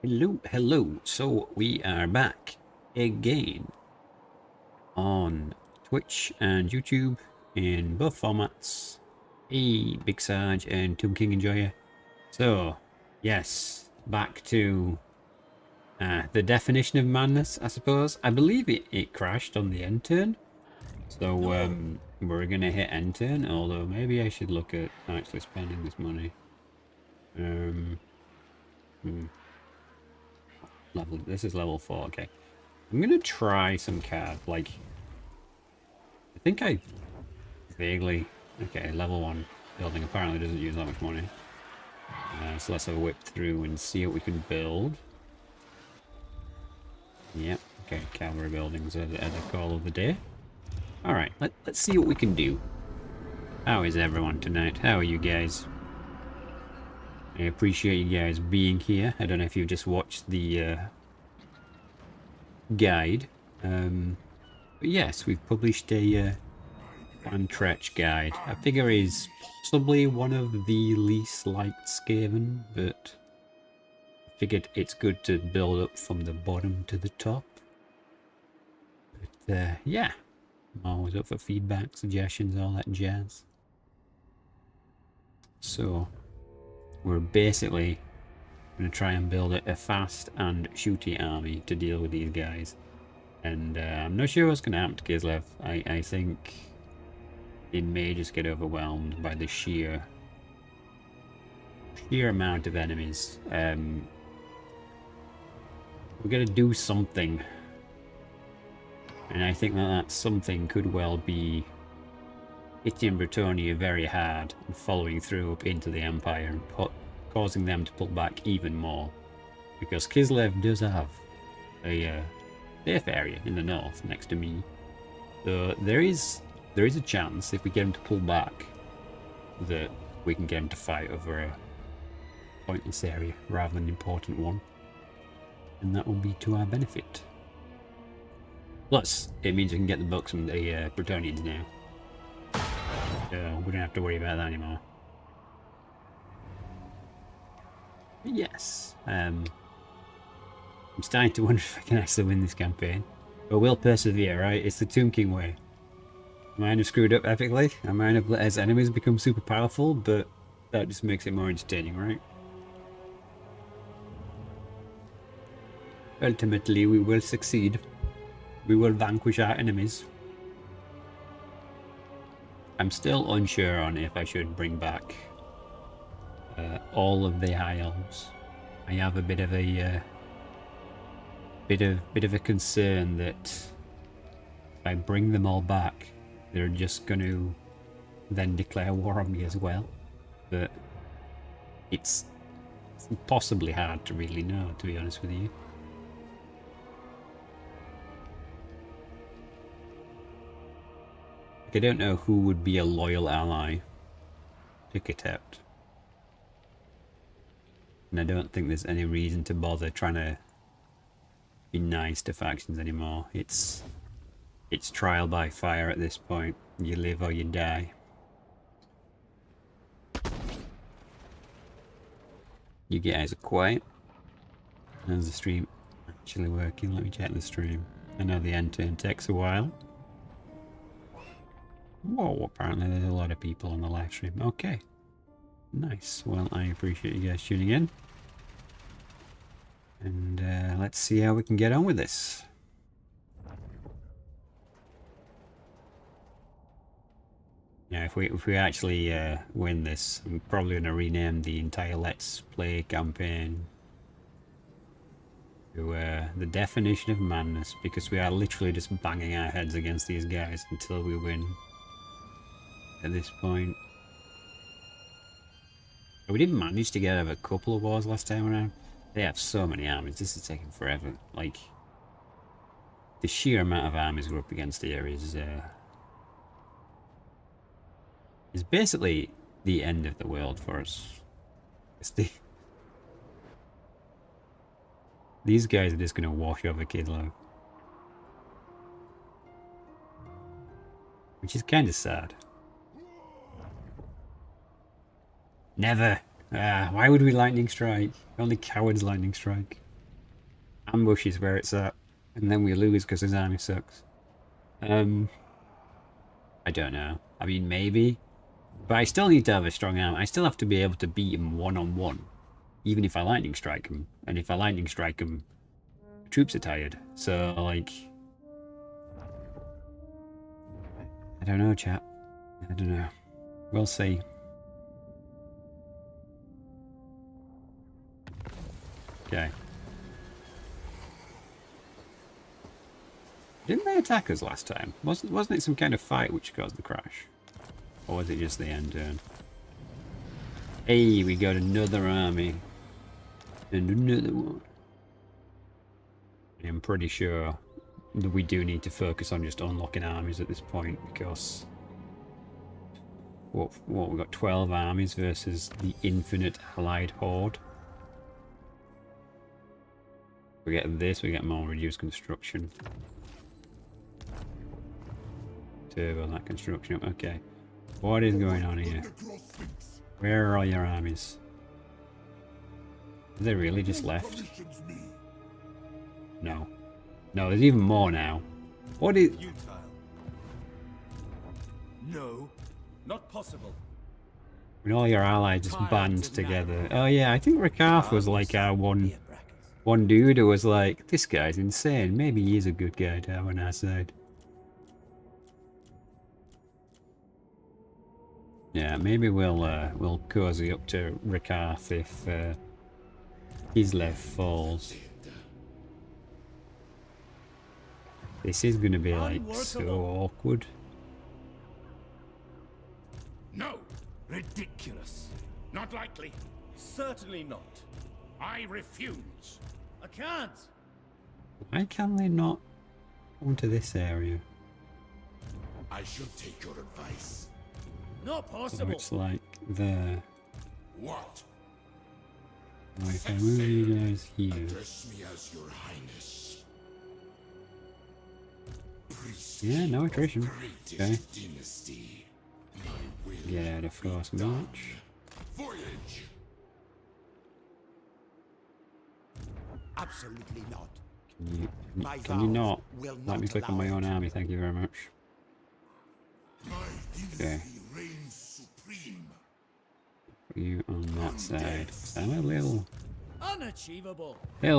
Hello, hello. So we are back again on Twitch and YouTube in both formats. Hey, Big Sarge and Tomb King Enjoyer. So, yes, back to the definition of madness, I suppose. I believe it crashed on the end turn. So, we're gonna hit end turn, although maybe I should look at actually spending this money. Hmm, this is level 4, okay. I'm gonna try some card, like, I think I vaguely... Okay, level 1 building apparently doesn't use that much money. So let's have a whip through and see what we can build. Yep, okay, cavalry buildings are the call of the day. Alright, let's see what we can do. How is everyone tonight? How are you guys? I appreciate you guys being here. I don't know if you've just watched the guide. But yes, we've published a One Tretch guide. I figure is possibly one of the least liked Skaven, but I figured it's good to build up from the bottom to the top. But yeah, I'm always up for feedback, suggestions, all that jazz. So we're basically going to try and build a fast and shooty army to deal with these guys. And I'm not sure what's going to happen to Kislev. I think it may just get overwhelmed by the sheer amount of enemies. We're going to do something. And I think that something could well be hitting Bretonnia very hard and following through up into the Empire and causing them to pull back even more. Because Kislev does have a safe area in the north next to me. So there is a chance if we get him to pull back that we can get him to fight over a pointless area rather than an important one. And that will be to our benefit. Plus, it means we can get the books from the Bretonians now. So we don't have to worry about that anymore. But yes, I'm starting to wonder if I can actually win this campaign. But we'll persevere, right? It's the Tomb King way. I might have screwed up epically. I might have let his enemies become super powerful, but that just makes it more entertaining, right? Ultimately, we will succeed. We will vanquish our enemies. I'm still unsure on if I should bring back all of the High Elves. I have a bit of a concern that if I bring them all back, they're just going to then declare war on me as well. But it's possibly hard to really know, to be honest with you. I don't know who would be a loyal ally to Khatep. And I don't think there's any reason to bother trying to be nice to factions anymore. It's trial by fire at this point. You live or you die. You guys are quiet. How's the stream actually working? Let me check the stream. I know the end turn takes a while. Whoa, apparently there's a lot of people on the live stream. Okay. Nice. Well, I appreciate you guys tuning in. And let's see how we can get on with this. Yeah, if we actually win this, I'm probably going to rename the entire Let's Play campaign to the definition of madness, because we are literally just banging our heads against these guys until we win. At this point, we did manage to get out of a couple of wars last time around. They have so many armies. This is taking forever. Like, the sheer amount of armies we're up against here is basically the end of the world for us. These guys are just going to wash over Kidlow, which is kind of sad. Never. Why would we lightning strike? Only cowards lightning strike. ambush is where it's at, and then we lose because his army sucks. I don't know. I mean, maybe. But I still need to have a strong arm. I still have to be able to beat him one-on-one. Even if I lightning strike him. And if I lightning strike him, the troops are tired. So, like... I don't know, chat. I don't know. We'll see. Okay. Didn't they attack us last time? Wasn't it some kind of fight which caused the crash? Or was it just the end turn? Hey, we got another army. And another one. I'm pretty sure that we do need to focus on just unlocking armies at this point, because... What we've got 12 armies versus the infinite allied horde. We get this, we get more reduced construction. Turbo that construction up, okay. What is going on here? Where are all your armies? Are they really just left? No. No, there's even more now. What is... No, not possible. When all your allies just band together. Oh yeah, I think Rakarth was like our one dude who was like, this guy's insane. Maybe he's a good guy to have on our side. Yeah, maybe we'll cozy up to Rakarth if Kislev falls. This is gonna be like so awkward. No, ridiculous. Not likely. Certainly not. I refuse. I can't. Why can they not come to this area? I should take your advice. Not So possible. it's like there. What? Now if I move you guys here. Address me as your highness. Yeah, no attrition. Okay. Dynasty. Get out of force march. Voyage. Absolutely not. Can you not let me click on my own army? Thank you very much. Okay. Put you on that side. I'm a little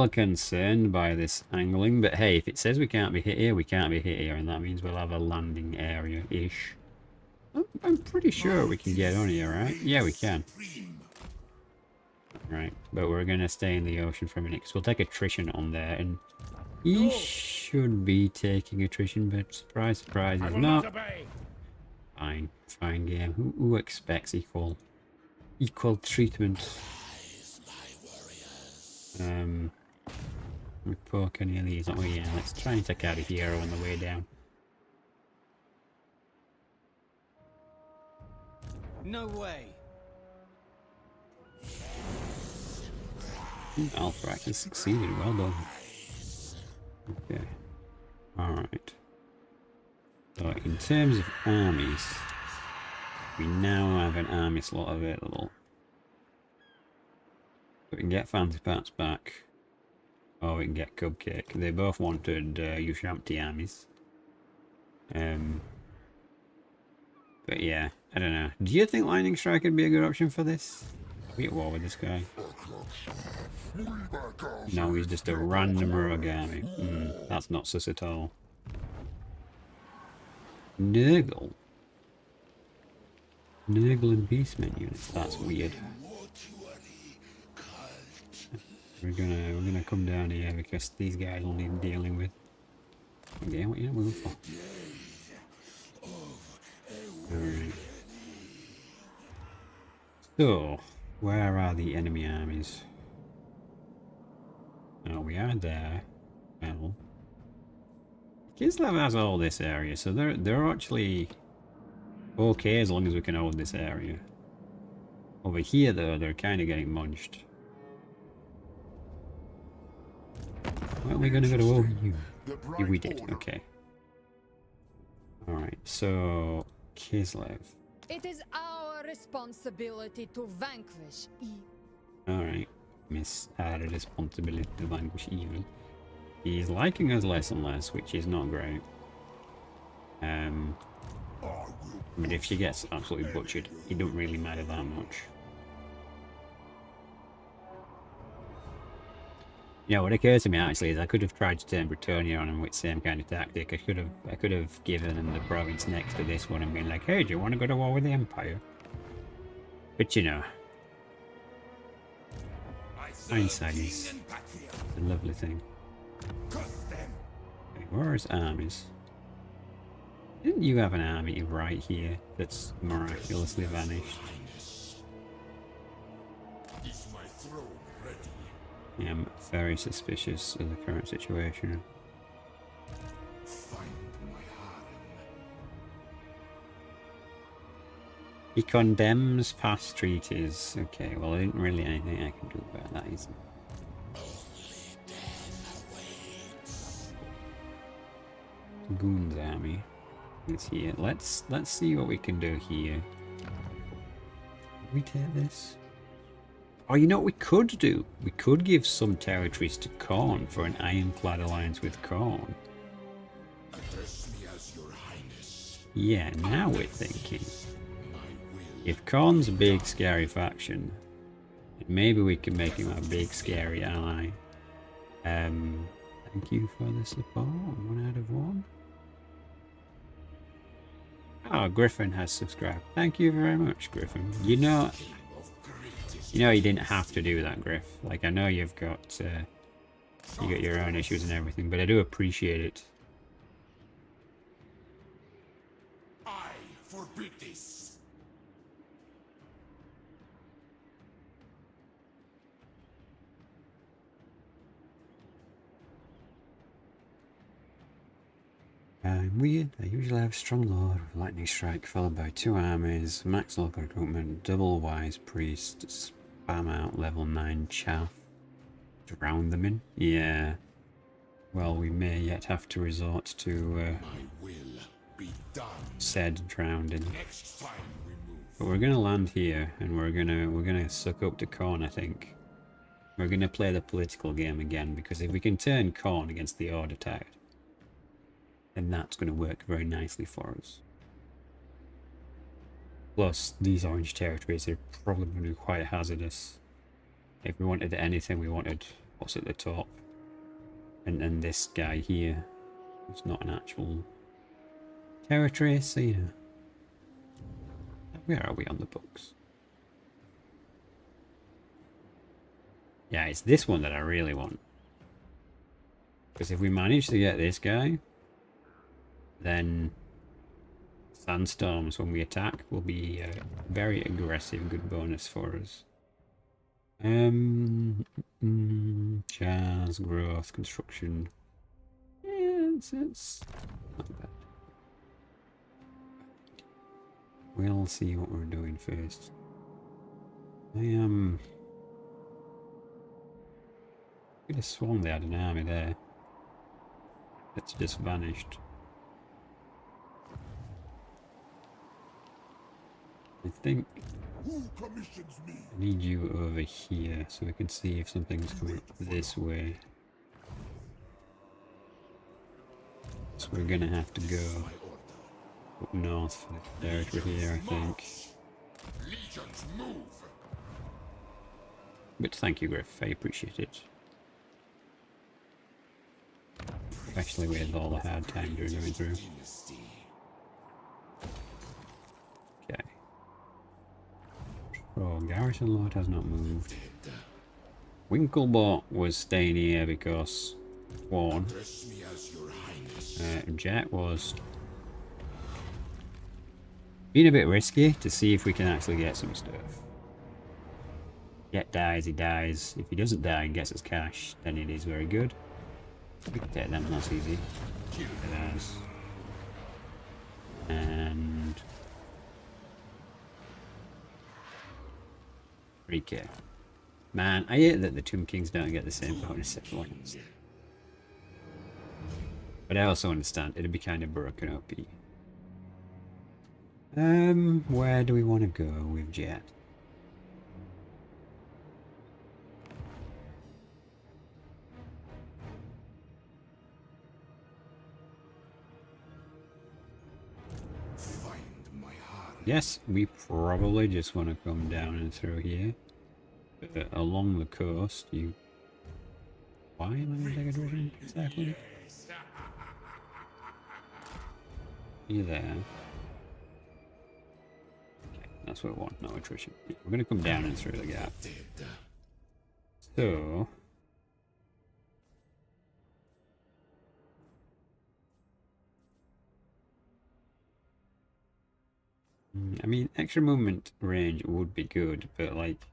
concerned by this angling, but hey, if it says we can't be hit here, we can't be hit here, and that means we'll have a landing area-ish. I'm pretty sure we can get on here, right? Yeah, we can. Right, but we're gonna stay in the ocean for a minute, because we'll take attrition on there, and he should be taking attrition, but surprise, surprise, he's not. Fine, fine game. Who expects equal treatment? We poke any of these, don't we? Yeah, let's try and take out a hero on the way down. No way. Alpha actually succeeded. Well done. Okay. Alright. So in terms of armies, we now have an army slot available. We can get Fancy Pants back, or we can get Cupcake. They both wanted Ushabti armies. But yeah, I don't know. Do you think Lightning Strike would be a good option for this? Are we at war with this guy? No, he's just a random rogue army. That's not sus at all. Nurgle. Nurgle and Beastmen units. That's weird. We're gonna come down here because these guys will need dealing with. Okay, what are you moving for? Alright. So, where are the enemy armies? Oh, we are there. Well, Kislev has all this area, so they're actually okay as long as we can hold this area. Over here, though, they're kind of getting munched. Well, we're gonna go to over you. Yeah, we did. Okay. All right. So, Kislev. It is our responsibility to vanquish evil. All right. Miss our responsibility to vanquish evil. He's liking us less and less, which is not great. But if she gets absolutely butchered, it don't really matter that much. You know, what occurs to me actually is I could have tried to turn Bretonia on him with the same kind of tactic. I could have given him the province next to this one and been like, hey, do you want to go to war with the Empire? But you know, hindsight is a lovely thing. Okay, where are his armies? Didn't you have an army right here that's miraculously vanished? Yeah, I'm very suspicious of the current situation. He condemns past treaties. Okay, well, there isn't really anything I can do about that, is there? Goon's army is here. Let's see what we can do here. Can we take this? Oh, you know what we could do? We could give some territories to Khorne for an ironclad alliance with Khorne. Yeah, now we're thinking. If Khorne's a big scary faction, maybe we can make him a big scary ally. Thank you for the support. 1 out of 1. Oh, Griffin has subscribed. Thank you very much, Griffin. You know you didn't have to do that, Griff. Like, I know you've got you got your own issues and everything, but I do appreciate it. I forbid this. I'm weird. I usually have strong lord, lightning strike, followed by 2 armies, max local recruitment, double wise priest, spam out level 9 chaff. Drown them in? Yeah. Well, we may yet have to resort to My will be done. said drowning. Next time we move. But we're gonna land here, and we're gonna suck up to Khorne, I think. We're gonna play the political game again, because if we can turn Khorne against the Order tide, then that's gonna work very nicely for us. Plus, these orange territories are probably going to be quite hazardous. If we wanted anything, we wanted what's at the top. And this guy here. It's not an actual territory, so you know. Where are we on the books? Yeah, it's this one that I really want. Because if we manage to get this guy, then sandstorms when we attack will be a very aggressive, good bonus for us. Jazz, growth, construction. Yeah, it's not bad. We'll see what we're doing first. I could have sworn they had an army there. It's just vanished. I think I need you over here so we can see if something's coming this way. So we're gonna have to go up north for the territory here, I think. Legions move. But thank you, Griff. I appreciate it. Especially with all the hard times you're going through. Okay. Oh, Garrison Lord has not moved. Winklebot was staying here because one. Jet was being a bit risky to see if we can actually get some stuff. Jet dies, he dies. If he doesn't die and gets his cash, then it is very good. We can take them, that's easy. And 3k. Man, I hate that the Tomb Kings don't get the same bonus at once. But I also understand it'd be kind of broken OP. Where do we want to go with Jet? yes, we probably just want to come down and through here. Along the coast, you... Why am I going to take attrition? Exactly. You there. Okay, that's what we want, no attrition. Yeah, we're going to come down and through the gap. So... I mean, extra movement range would be good, but like,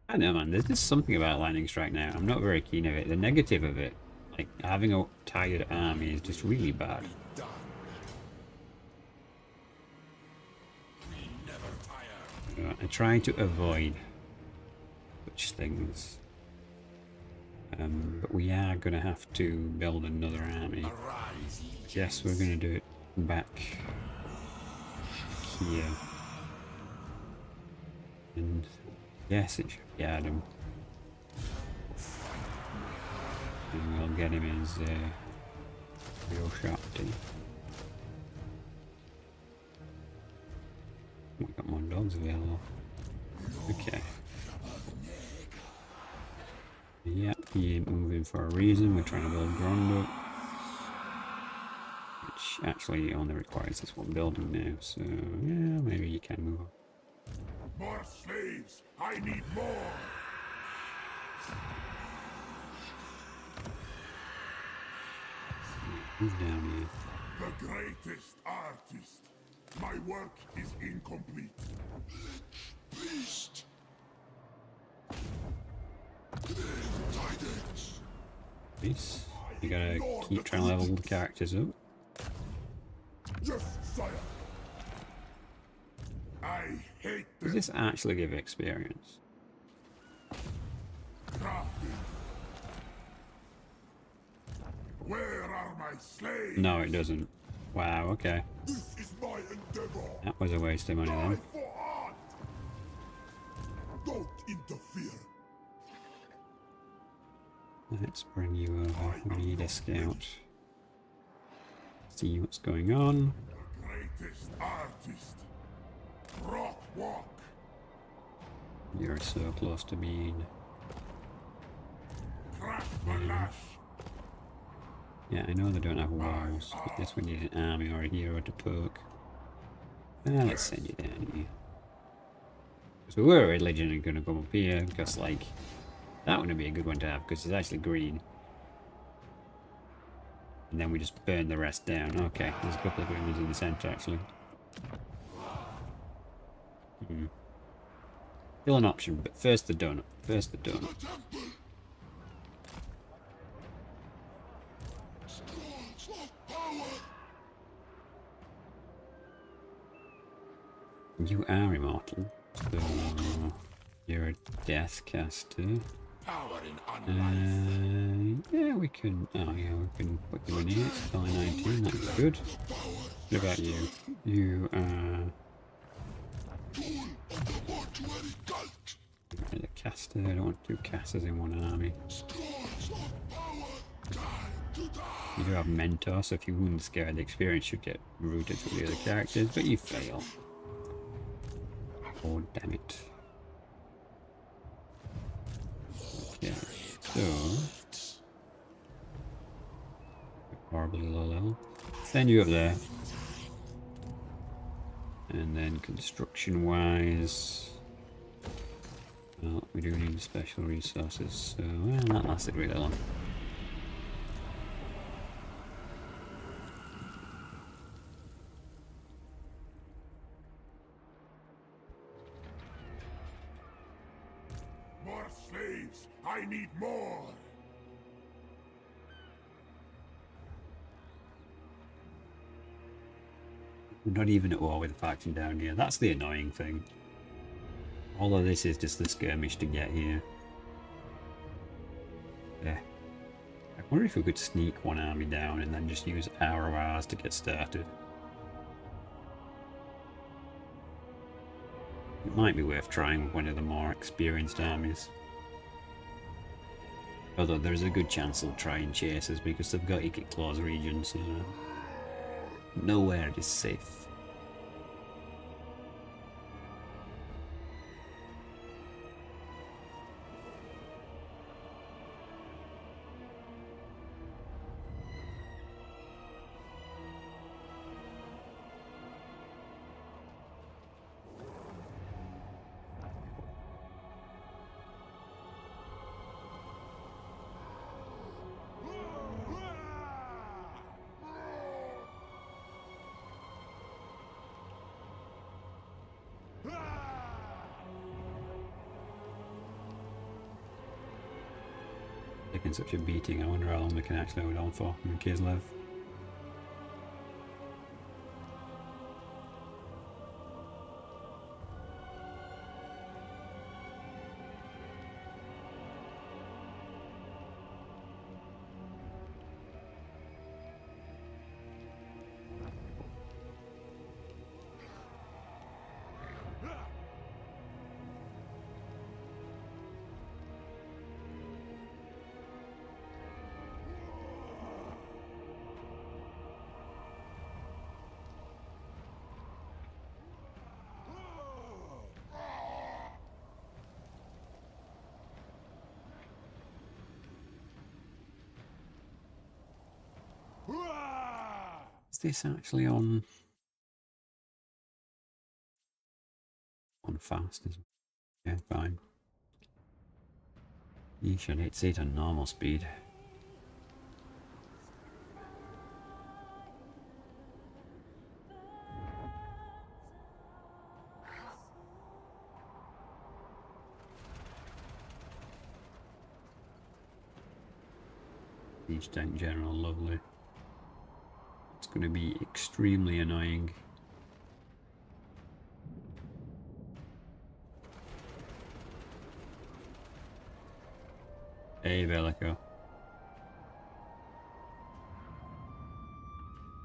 I don't know, man. There's just something about lightning strike now. I'm not very keen of it. The negative of it, like having a tired army, is just really bad. I'm trying to avoid such things, but we are gonna have to build another army. Yes, we're gonna do it back here. And yes, it should be Adam. And we'll get him his real sharpty. We've got more dogs available. Okay. Yep, he ain't moving for a reason. We're trying to build Grondo. Which actually only requires this one building now, so yeah, maybe you can move on. More slaves! I need more! Move down here. The greatest artist! My work is incomplete. Beast! Nice. You gotta keep trying to level the characters up. Yes, sire! I hate Does this actually give experience? crafting. Where are my slaves? No, it doesn't. Wow, okay. This is my endeavor. That was a waste of money Die then. for art. Don't interfere. Let's bring you over. We need a scout. See what's going on. The greatest artist. Rock walk. You're so close to being... Crack my lash. Yeah, I know they don't have walls. I guess we need an army or a hero to poke. Let's send you down here. So we were originally going to come up here, because like, that would be a good one to have, because it's actually green. And then we just burn the rest down. Okay, there's a couple of green ones in the centre actually. Still an option, but first the donut. First the donut. You are immortal. So you're a death caster. Power in unlife. Yeah, we can. Oh, yeah, we can put you in here. It's only 19. That's good. What about you? You are. A caster. I don't want two casters in one army. You do have mentor, so if you wound scare, the experience should get routed to the other characters, but you fail. Oh, damn it. Okay, so... horribly low level. Send you up there. And then construction-wise... well, we do need special resources, so... well, that lasted really long. More slaves. I need more. We're not even at war with the faction down here. That's the annoying thing. All of this is just the skirmish to get here. Yeah. I wonder if we could sneak one army down and then just use our of ours to get started. It might be worth trying with one of the more experienced armies. Although there's a good chance they'll try and chase us because they've got Ikit Claw's region, so nowhere is safe. Taking such a beating, I wonder how long they can actually hold on for in Kislev. Is this actually on fast? Yeah, fine. You should hit it on normal speed. Each tank general, lovely. It's going to be extremely annoying. Hey, Bellico.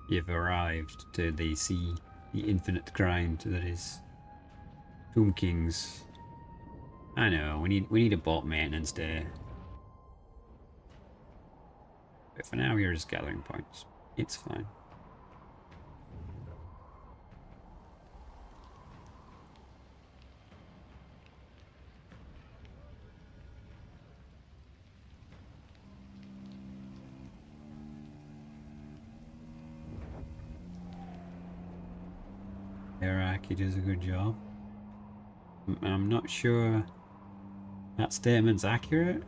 You've arrived to the infinite grind that is Tomb Kings. I know, we need a bot maintenance day. But for now, you're just gathering points. It's fine. Iraqi does a good job. I'm not sure that statement's accurate.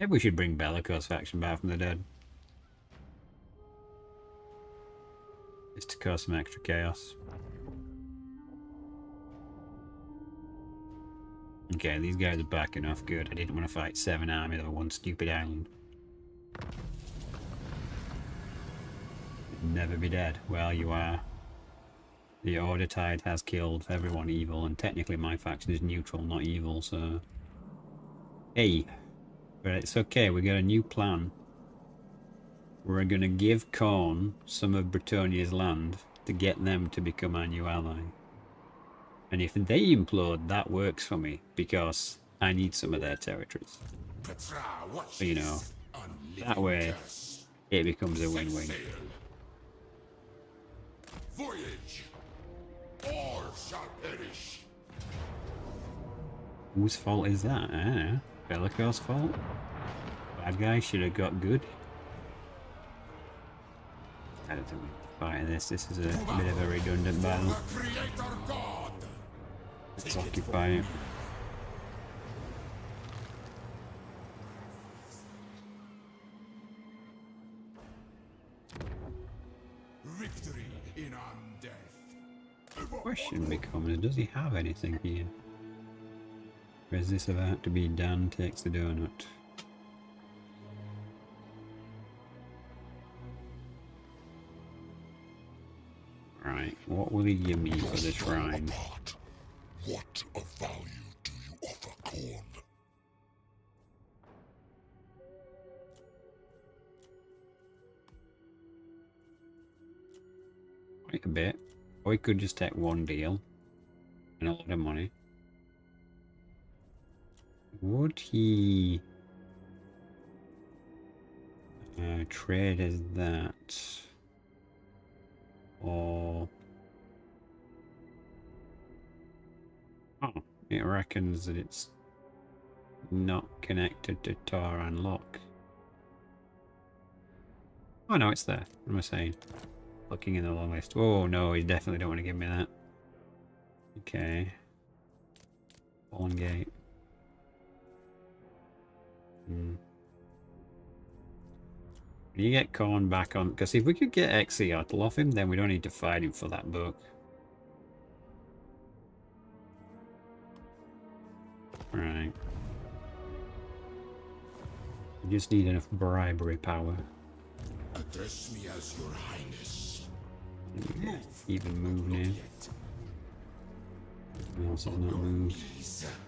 Maybe we should bring Bellicose faction back from the dead. Just to cause some extra chaos. Okay, these guys are back enough. Good. I didn't want to fight 7 armies over one stupid island. Never be dead. Well, you are. The Order Tide has killed everyone evil, and technically my faction is neutral, not evil, so... Hey! But it's okay, we got a new plan. We're gonna give Khorne some of Bretonia's land to get them to become our new ally. And if they implode, that works for me, because I need some of their territories. So, you know, that way it becomes a win-win. Voyage! All shall perish. Whose fault is that? Bellico's fault? Bad guy should have got good. I don't think we can fight this. This is a bit of a redundant battle. Let's occupy it. Victory in undeath. The question becomes, does he have anything here? Or is this about to be Dan takes the donut? Right, what will he give me for the shrine? What of value do you offer Khorne? Quite a bit. Or he could just take one deal. And a lot of money. Would he... trade as that? Or... Oh, it reckons that it's not connected to Tauran Lock. Oh no, it's there. What am I saying? Looking in the long list. Oh no, he definitely don't want to give me that. Okay. Fallen Gate. When you get Corn back on, because if we could get Exeotl off him, then we don't need to fight him for that book. Right. We just need enough bribery power. Address me as your highness. Even move now. Who else has not moved?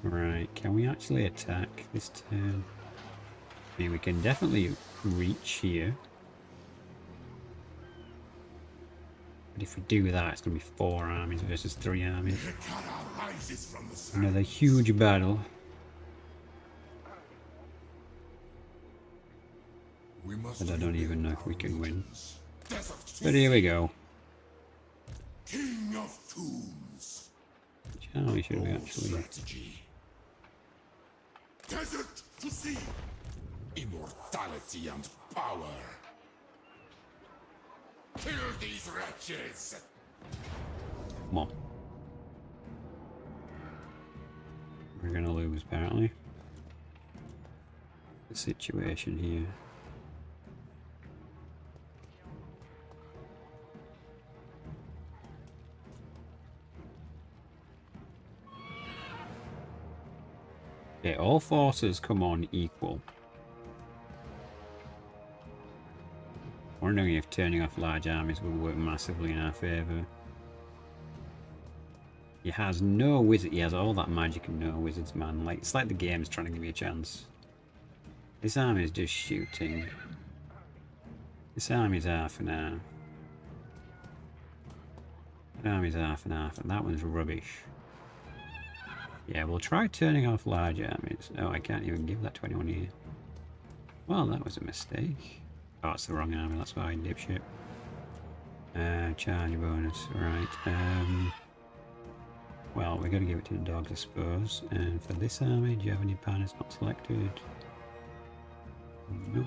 Right, can we actually attack this turn? I mean, we can definitely reach here. But if we do that, it's going to be 4 armies versus 3 armies. Another huge battle. But I don't even know if we can win. But here we go. King of Tombs. Which army should we actually... Desert to sea. Immortality and power. Kill these wretches. Come on. We're gonna lose, apparently. The situation here. Okay, all forces come on equal. Wondering if turning off large armies will work massively in our favour. He has no wizard. He has all that magic and no wizards, man. Like, it's like the game's trying to give me a chance. This army is just shooting. This army's half an hour. That army's half and half, and that one's rubbish. Yeah, we'll try turning off large armies. Oh, I can't even give that to anyone here. Well, that was a mistake. Oh, it's the wrong army, that's why, dipshit. Charge bonus, right. Well, we're going to give it to the dogs, I suppose. And for this army, do you have any banners not selected? Nope.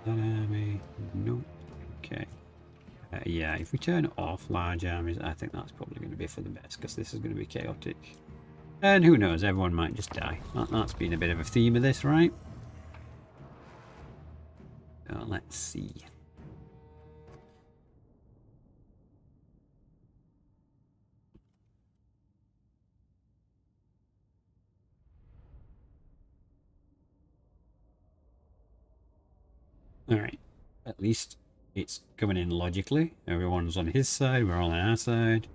That army, nope. Okay. Yeah, if we turn off large armies, I think that's probably going to be for the best, because this is going to be chaotic. And who knows, everyone might just die. That's been a bit of a theme of this, right? So let's see. Alright, at least it's coming in logically. Everyone's on his side, we're all on our side.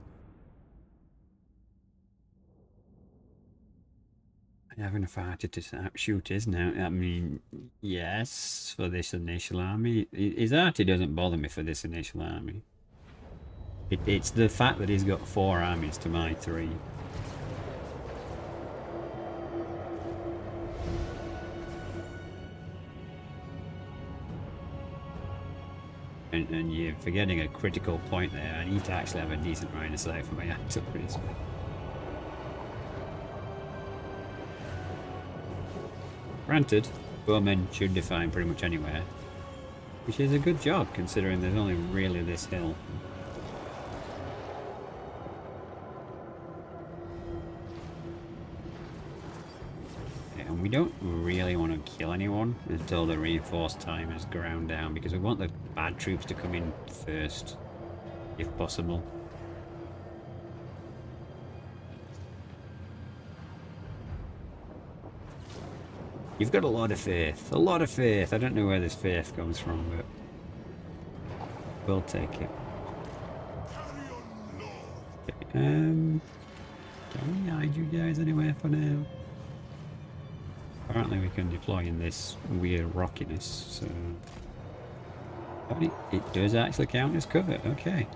Having a fighter to shoot is now. I mean, yes, for this initial army. His arty doesn't bother me for this initial army. It's the fact that he's got 4 armies to my 3. And you're forgetting a critical point there. I need to actually have a decent line of sight for my artillery. Granted, bowmen should define pretty much anywhere, which is a good job considering there's only really this hill. And we don't really want to kill anyone until the reinforced time is ground down, because we want the bad troops to come in first, if possible. You've got a lot of faith. A lot of faith. I don't know where this faith comes from, but we'll take it. Okay, can we hide you guys anywhere for now? Apparently we can deploy in this weird rockiness, so... It does actually count as cover, okay.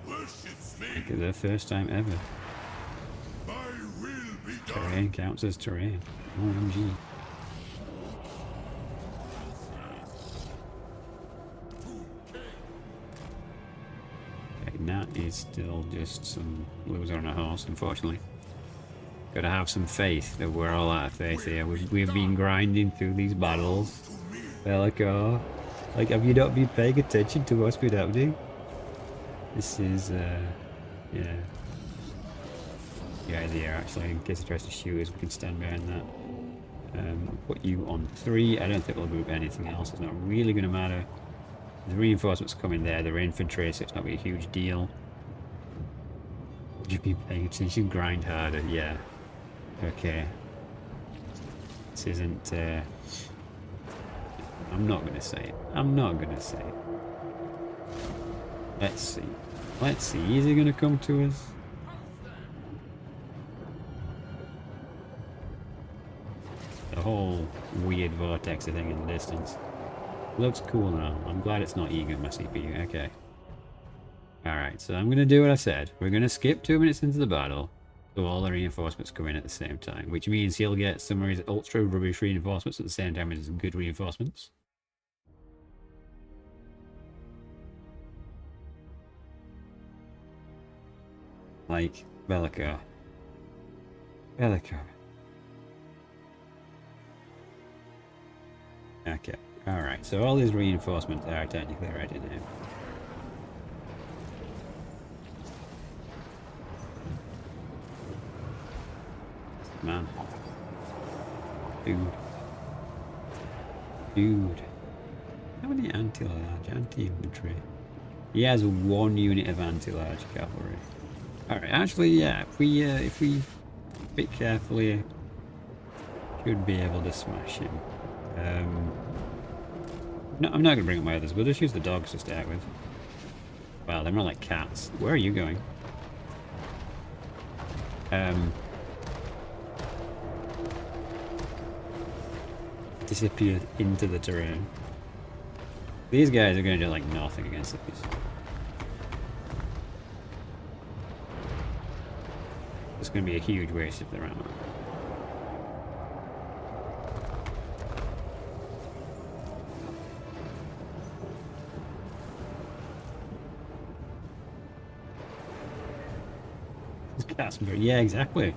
It's the first time ever. Terrain counts as terrain. OMG. Okay, that is still just some loser on a horse, unfortunately. Gotta have some faith that we're all out of faith here. We've been grinding through these battles. Bellico. Like, have you not been paying attention to what's been happening? This is, yeah. The idea, actually, in case he tries to shoot us, we can stand behind that. Put you on 3. I don't think we'll group anything else. It's not really going to matter. The reinforcements coming there. They're infantry, so it's not really a huge deal. Would you be paying attention? Grind harder. Yeah. Okay. This isn't... I'm not going to say it. I'm not going to say it. Let's see. Let's see. Is he going to come to us? The whole weird vortex thing in the distance. Looks cool now. I'm glad it's not eating my CPU. Okay. Alright, so I'm going to do what I said. We're going to skip 2 minutes into the battle. So all the reinforcements come in at the same time. Which means he'll get some of his ultra rubbish reinforcements at the same time as his good reinforcements. Like Bellico. Bellico. Okay. Alright, so all these reinforcements are technically ready now. Man. Dude. How many anti-large, anti-infantry? He has 1 unit of anti-large cavalry. Alright, actually, yeah, if we bit carefully, should be able to smash him. No, I'm not going to bring up my others. We'll just use the dogs to start with. Well, they're more like cats. Where are you going? Disappeared into the terrain. These guys are going to do like nothing against these. It's going to be a huge waste of their ammo. Yeah, exactly.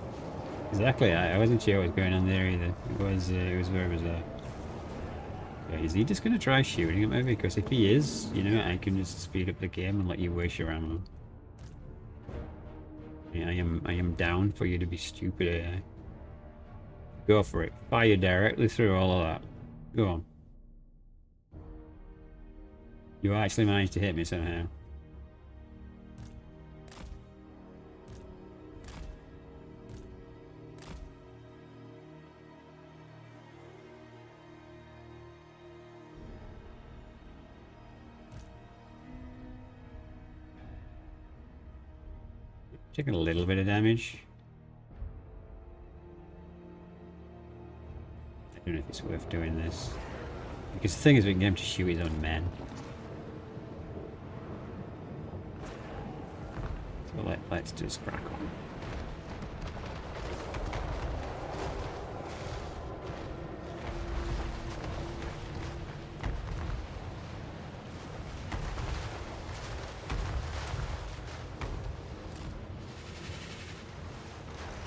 Exactly. I wasn't sure what was going on there either. It was very bizarre. Yeah, is he just going to try shooting at me? Because if he is, you know, I can just speed up the game and let you waste your ammo. Yeah, I am down for you to be stupid AI. Go for it. Fire directly through all of that. Go on. You actually managed to hit me somehow. Taking a little bit of damage. I don't know if it's worth doing this. Because the thing is, we can get him to shoot his own men. So let's just crack on.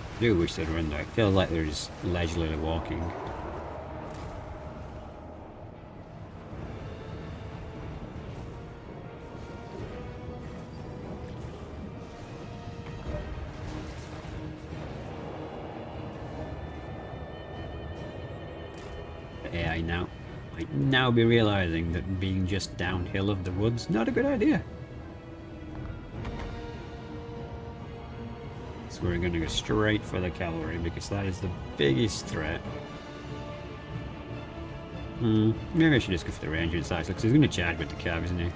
I do wish they'd run though. I feel like they're just leisurely walking. Yeah, I now be realizing that being just downhill of the woods, not a good idea. So we're going to go straight for the cavalry because that is the biggest threat. Maybe I should just go for the rangers actually, because he's going to charge with the cav, isn't he?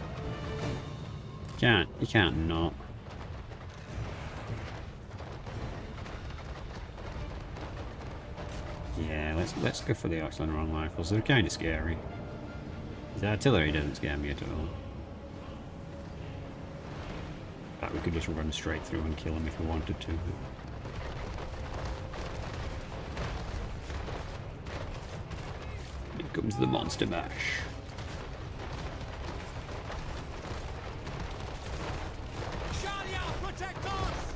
You can't not. Yeah, let's go for the Oxland rifles. They're kind of scary. The artillery doesn't scare me at all. We could just run straight through and kill him if we wanted to. Here comes the monster mash. Protect us!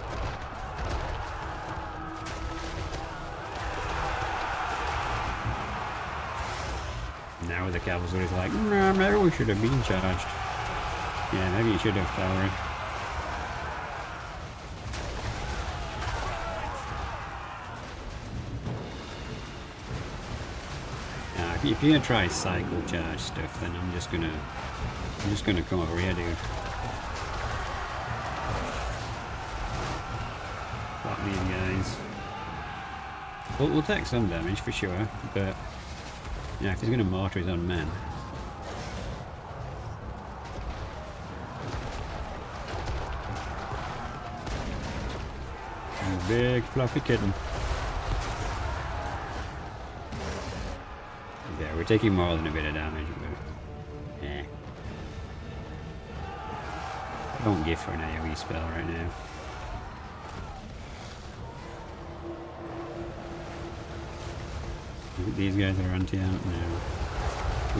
Now the cavalry's like, nah, maybe we should have been charged. Yeah, maybe you should have, cavalry. if you're gonna try cycle charge stuff, then I'm just gonna come over here, dude. Fuck these guys. We'll take some damage for sure, but yeah, if he's gonna mortar his own men. Big fluffy kitten. Yeah, we're taking more than a bit of damage, but eh. Don't give for an AoE spell right now. These guys are anti-ant now.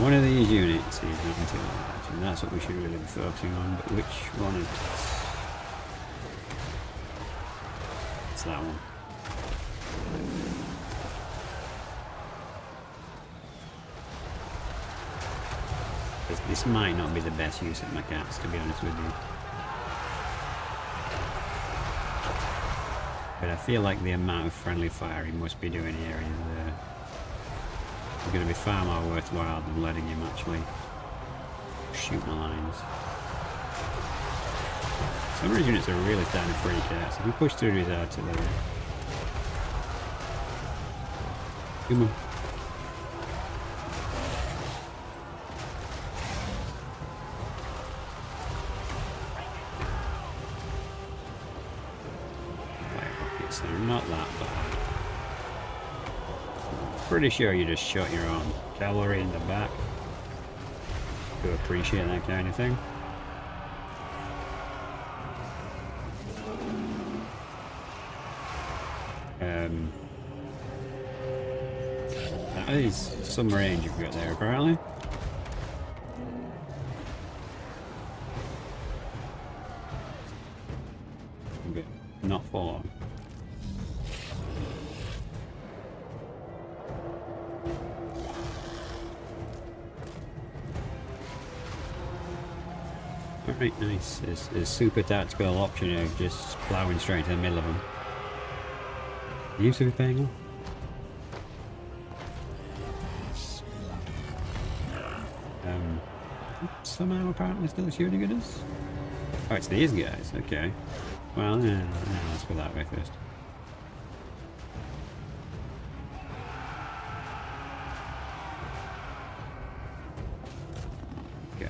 One of these units is anti-ant, and that's what we should really be focusing on, but which one is it? It's that one. This might not be the best use of my cats, to be honest with you. But I feel like the amount of friendly fire he must be doing here is going to be far more worthwhile than letting him actually shoot my lines. Some of his units are really starting to freak out, so if we push through his artillery. Come on. So not that bad. Pretty sure you just shot your own cavalry in the back. To appreciate that kind of thing. That is some range you've got there apparently. But not for long. Alright, nice. There's super tactical option of just ploughing straight into the middle of them. You used to be paying off. Somehow apparently still shooting at us. Oh, it's these guys. Okay. Well, yeah, let's go that way first. Okay.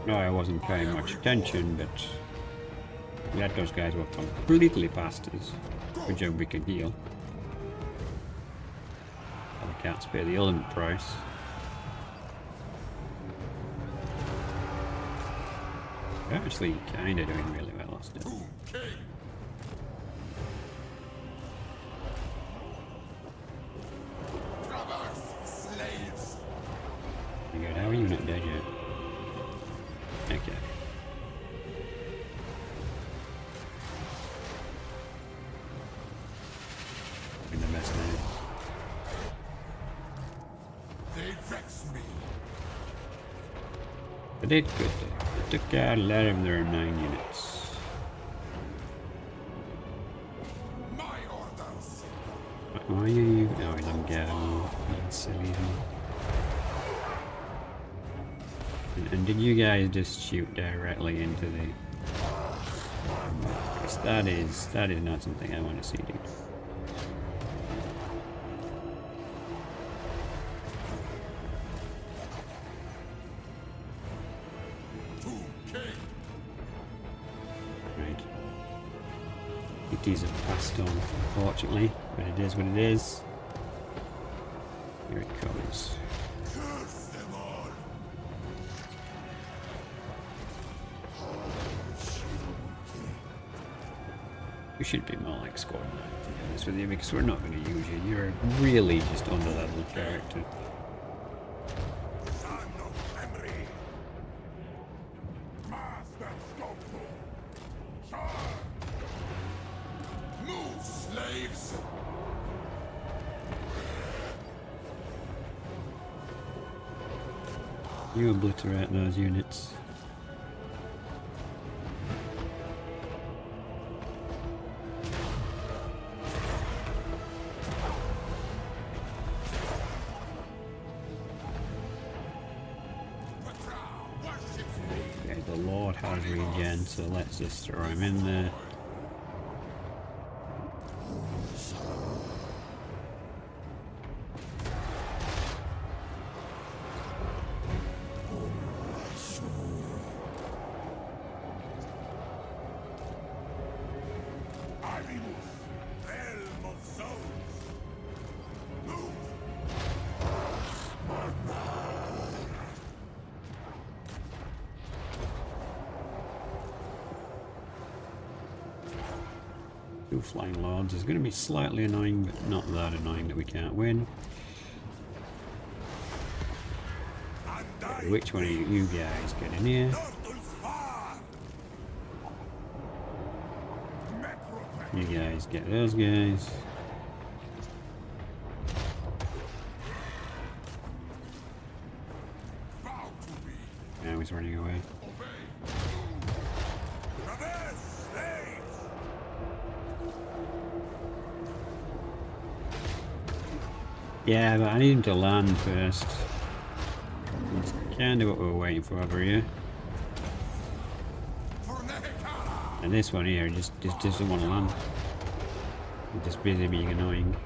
No, I wasn't paying much attention, but glad those guys were completely past us. Good job we can heal. The cats pay the ultimate price. They're actually kind of doing really well last day. Good, how are you not dead yet? Okay. In the best now. They vex me. They did good though. They took out 11 of their 9 units. My orders. Why are you? Oh, he's on go. Silly. And did you guys just shoot directly into the... Because that is not something I want to see, dude. Right. It is a passed on, unfortunately, but it is what it is. Here it comes. We should be more like squad 9, to be honest with you, because we're not going to use you. You're really just under-leveled character. Son of You obliterate those units. Okay, the Lord has regen, so let's just throw him in there. Two flying lords is going to be slightly annoying, but not that annoying that we can't win. Okay, which one of you guys get in here? You guys get those guys. Now he's running away. Yeah, but I need him to land first. That's kind of what we're waiting for over here. And this one here just doesn't want to land. He's just busy being annoying.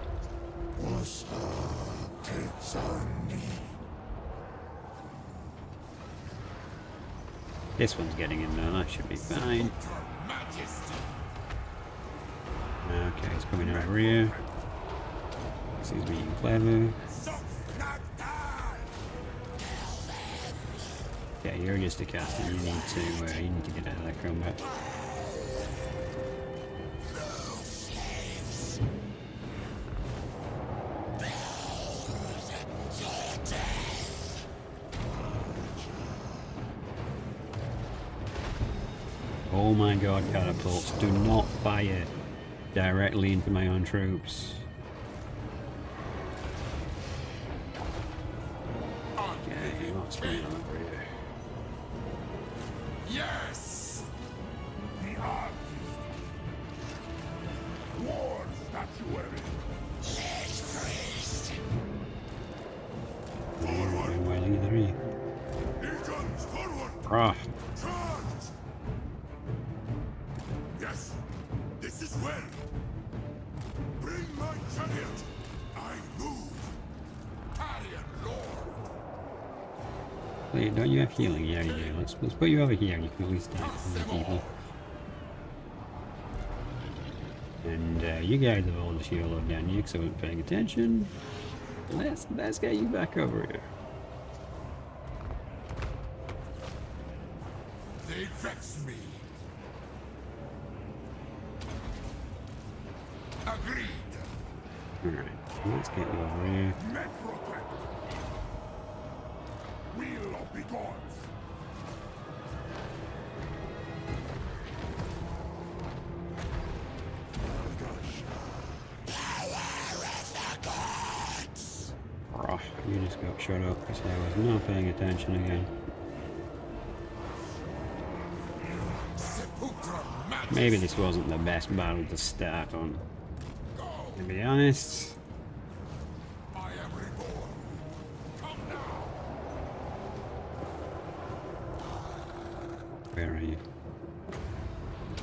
This one's getting in there, that should be fine. Okay, he's coming over here. He's being clever. Yeah, you're just a captain. You need to get out of that combat. Oh my god, catapults! Do not fire directly into my own troops. What's going on over here? Yes! The artist! War statuary! Where are you? Legions forward! Ah. Charge! Yes, this is well. Bring my chariot. I move. Talion Lord. Wait, don't you have healing? Yeah, you do. Let's put you over here. You can at least die from the people. And you guys have all just YOLO'd down here because I wasn't paying attention. Let's get you back over here. They vex me. Agreed. Alright, let's get you over here. Wheel of the gods. Oh, you just got shut up because I was not paying attention again. Maybe this wasn't the best battle to start on, to be honest. I am reborn. Come now. Where are you?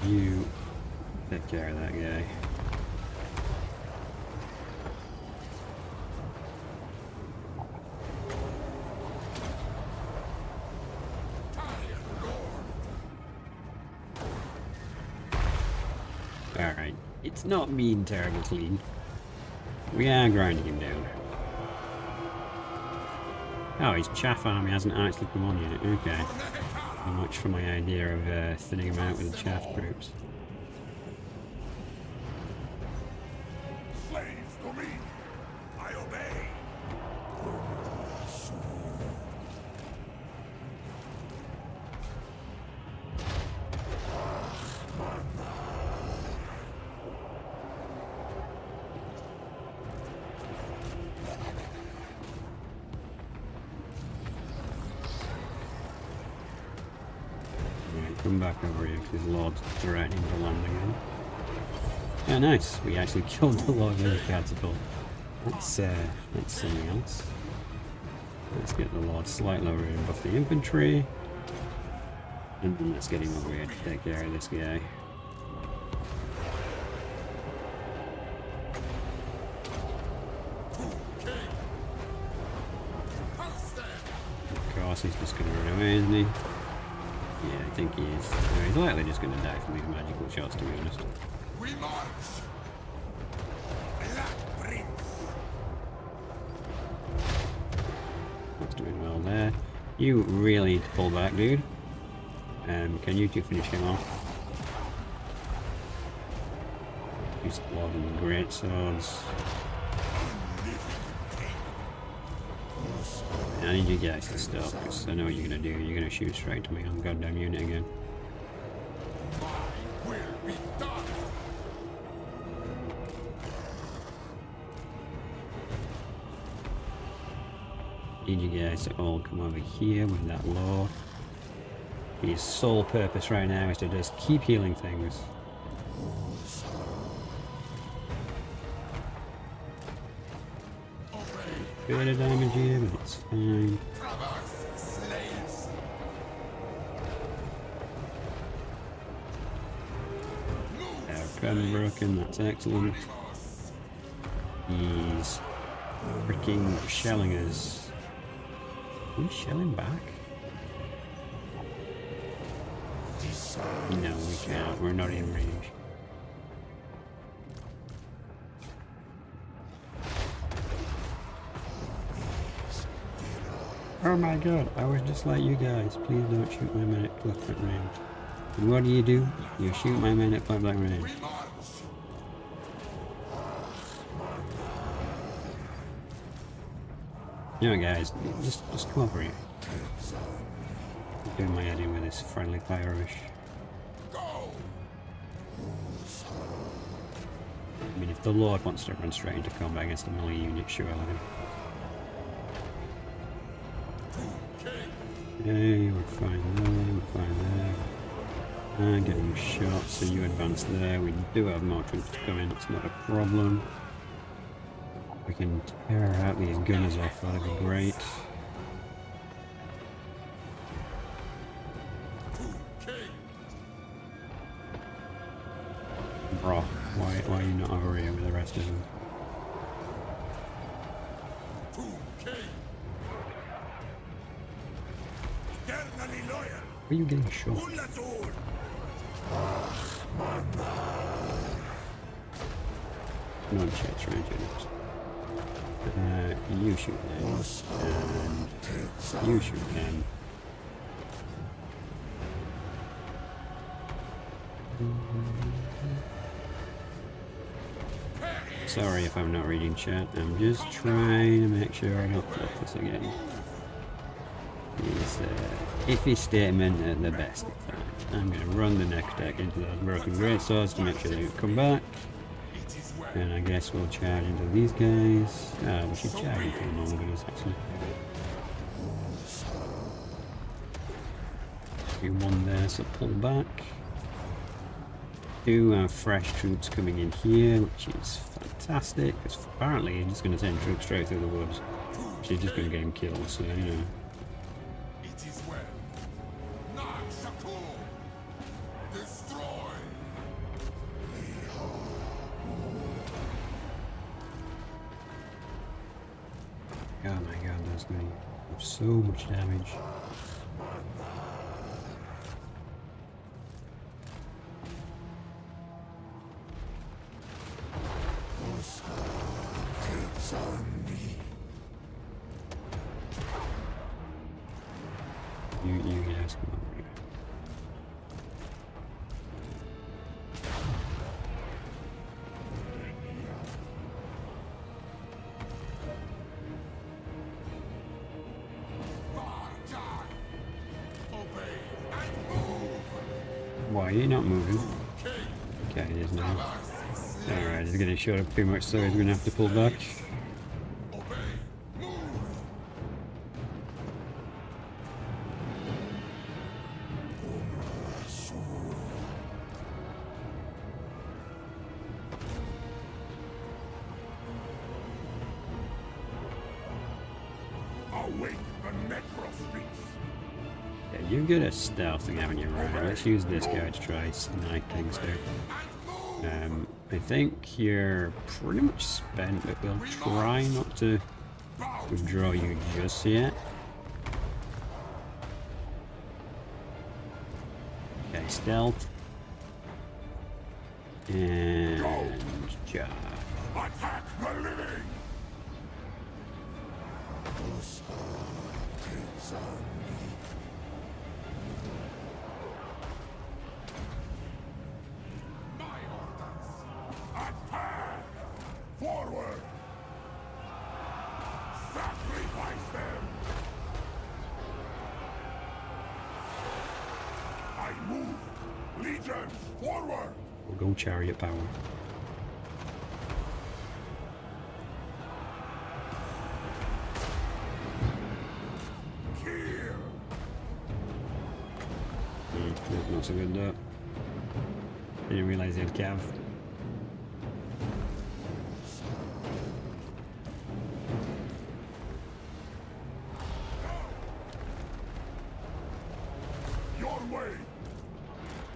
You take care of that guy. Alright, it's not being terribly clean. We are grinding him down. Oh, his chaff army hasn't actually come on yet. Okay. Not much for my idea of thinning him out with the chaff groups. Slaves to me. I obey. come back over here because his lord's threatening to land again. Yeah, nice. We actually killed the lord with a catapult. That's something else. Let's get the lord slightly over here and buff the infantry. And then let's get him over here to take care of this guy. Of course, he's just going to run away, isn't he? Yeah, I think he is. No, he's likely just going to die from these magical shots, to be honest. We march! Black Prince! That's doing well there. You really need to pull back, dude. Can you two finish him off? Use the Lord and the Great Swords. I need you guys to stop, because I know what you're going to do. You're going to shoot straight to me on the goddamn unit again. My will be done! Need you guys to all come over here with that lord. His sole purpose right now is to just keep healing things. Bit of damage here, but it's fine. Broken, that's excellent. He's freaking shelling us. Are we shelling back? No, we can't. We're not in range. Oh my god, I was just like you guys. Please don't shoot my men at close range. And what do? You shoot my men at point blank range. You know, guys, just come over here. I'm doing my head in with this friendly fire rush. I mean, if the Lord wants to run straight into combat against a melee unit, sure, let him. Okay, we're fine there, we're fine there. And getting shot, so you advance there. We do have more troops to come in, it's not a problem. We can tear out these gunners off, that'd be great. Bro, why are you not over here with the rest of them? Where are you getting shot? No checks range units. You shoot them, and you shoot them. Sorry if I'm not reading chat, I'm just trying to make sure I don't flip this again. It's iffy statement at the best of times. I'm going to run the next deck into those broken greatswords to make sure they come back. And I guess we'll charge into these guys. We should charge into the normal guys actually. We won there, so pull back. Do have fresh troops coming in here, which is fantastic, because apparently he's just going to send troops straight through the woods. Which is just going to get him killed, so you know. Oh my god, that's going to do so much damage. You guys come over here. Why are you not moving? Okay, it is now. Alright, he's getting shot up too much, so he's going to have to pull back. You're good at stealthing, haven't you? Right, let's use this guy to try snipe things there. I think you're pretty much spent, but we'll try not to withdraw you just yet. Okay, stealth. And charge. Attack the living! My orders! Attack! Forward! Sacrifice them! I move! Legions, forward! We'll go chariot power. Kill! That's not so good though. Didn't realise he had cav. Your way!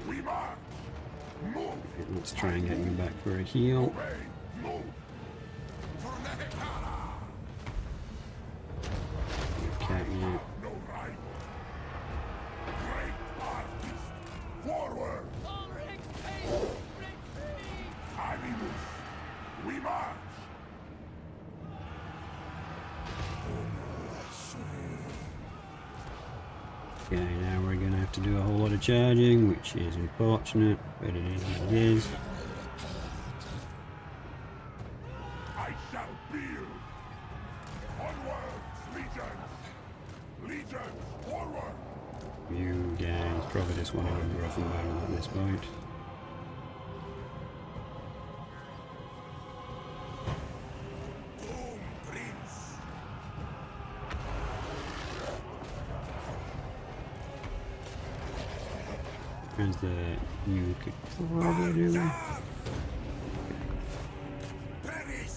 We march! Move! Let's try and get you back for a heal. Obey! Move! For Nehekara! Okay, yeah. No right! Great artist! Forward! Animus! We march! Okay, now we're gonna have to do a whole lot of charging, which is unfortunate, but it is what it is. I shall build! Onwards, legions! Legions, forward! You guys probably just want to go rough and battle at this point. Boom, Prince! As the you could probably do. Perish!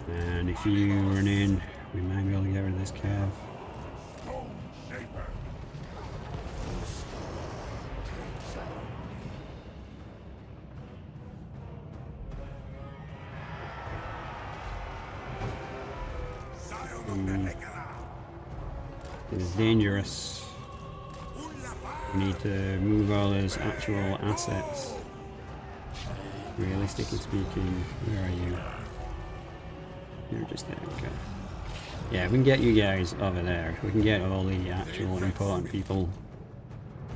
And if you run in, we might be able to get rid of this cav. Stone Shaper! Zion of Nehekara! It's dangerous. We need to move all his actual assets. Realistically speaking, where are you? You're just there, okay. Yeah, if we can get you guys over there, if we can get all the actual important people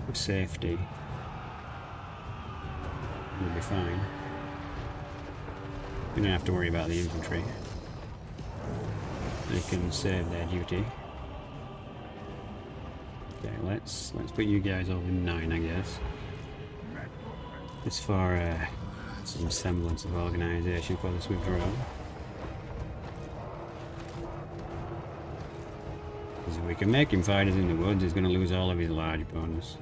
with safety, we'll be fine. We don't have to worry about the infantry. They can save their duty. Okay, let's put you guys over 9, I guess. As far some semblance of organisation for this withdrawal. Because if we can make him fight us in the woods, he's going to lose all of his large bonus.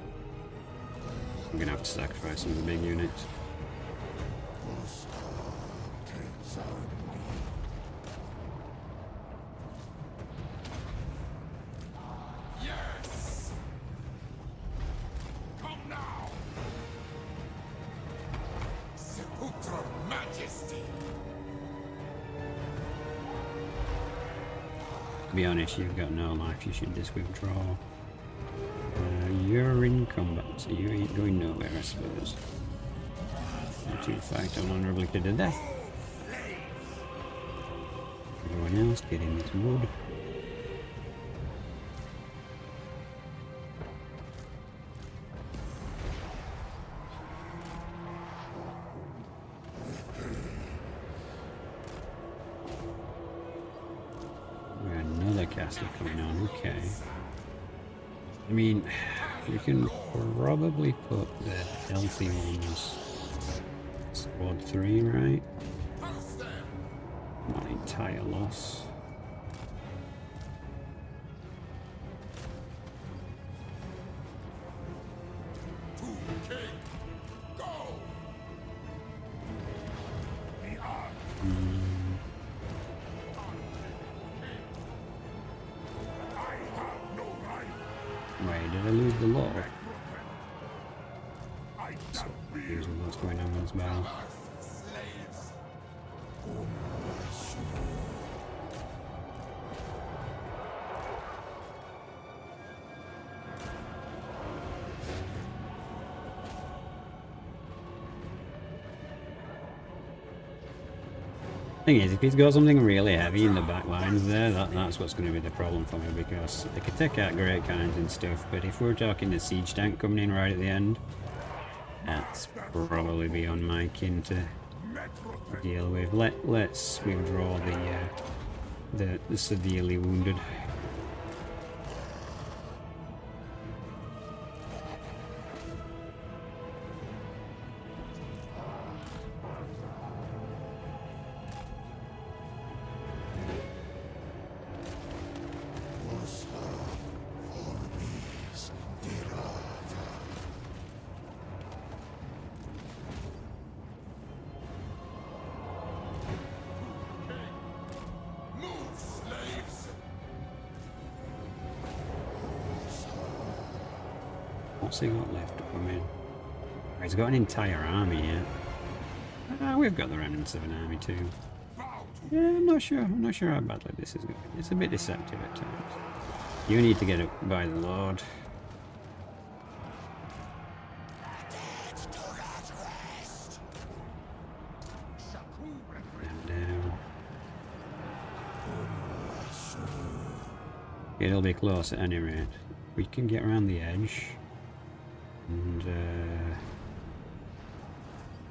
I'm going to have to sacrifice some of the big units. Yes! Come now! Sepulchral Majesty! To be honest, you've got no life, you should just withdraw. You're in combat, so you ain't going nowhere, I suppose. To fight honorably to the death. Everyone else, get in this wood. We got another castle coming on, okay. I mean, we can probably put the healthy ones squad 3, right? Not entire loss. Wait, did I lose the Lord? I So, shall be here's what's going on in this battle. slaves. Thing is, if he's got something really heavy in the back lines there, that's what's going to be the problem for me, because they could take out great kinds and stuff, but if we're talking the siege tank coming in right at the end, that's probably beyond my kin to deal with. Let's withdraw the severely wounded. Move, slaves. What's he got left to come in? He's got an entire army here. We've got the remnants of an army too. Bow to Yeah, I'm not sure how badly this is going. It's a bit deceptive at times. You need to get it by the Lord. Down. It'll be close at any rate. We can get around the edge. And,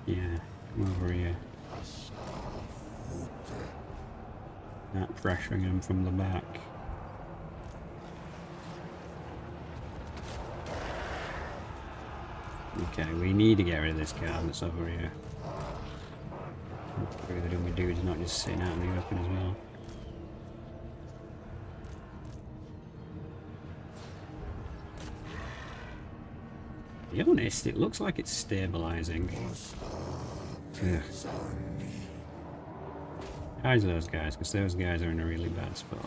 yeah, come over here. Not pressuring him from the back. Okay, we need to get rid of this guard that's over here. What the dummy dude's not just sitting out in the open as well. To be honest, it looks like it's stabilizing. Ugh. Hide those guys, because those guys are in a really bad spot.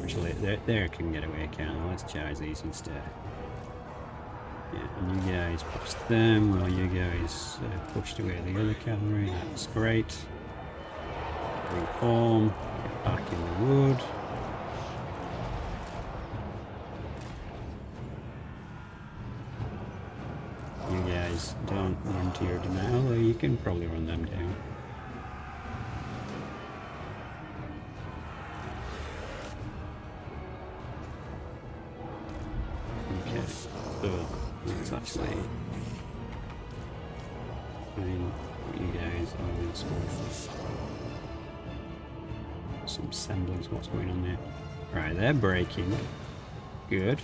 Actually, there can get away, can't they? Let's charge these instead. Yeah, and you guys push them while you guys pushed away the other cavalry. That's great. Reform. Get back in the wood. You guys don't run to your denial, although you can probably run them down. Okay, so let's actually find what you guys are in store for. Some semblance of what's going on there. Right, they're breaking. Good.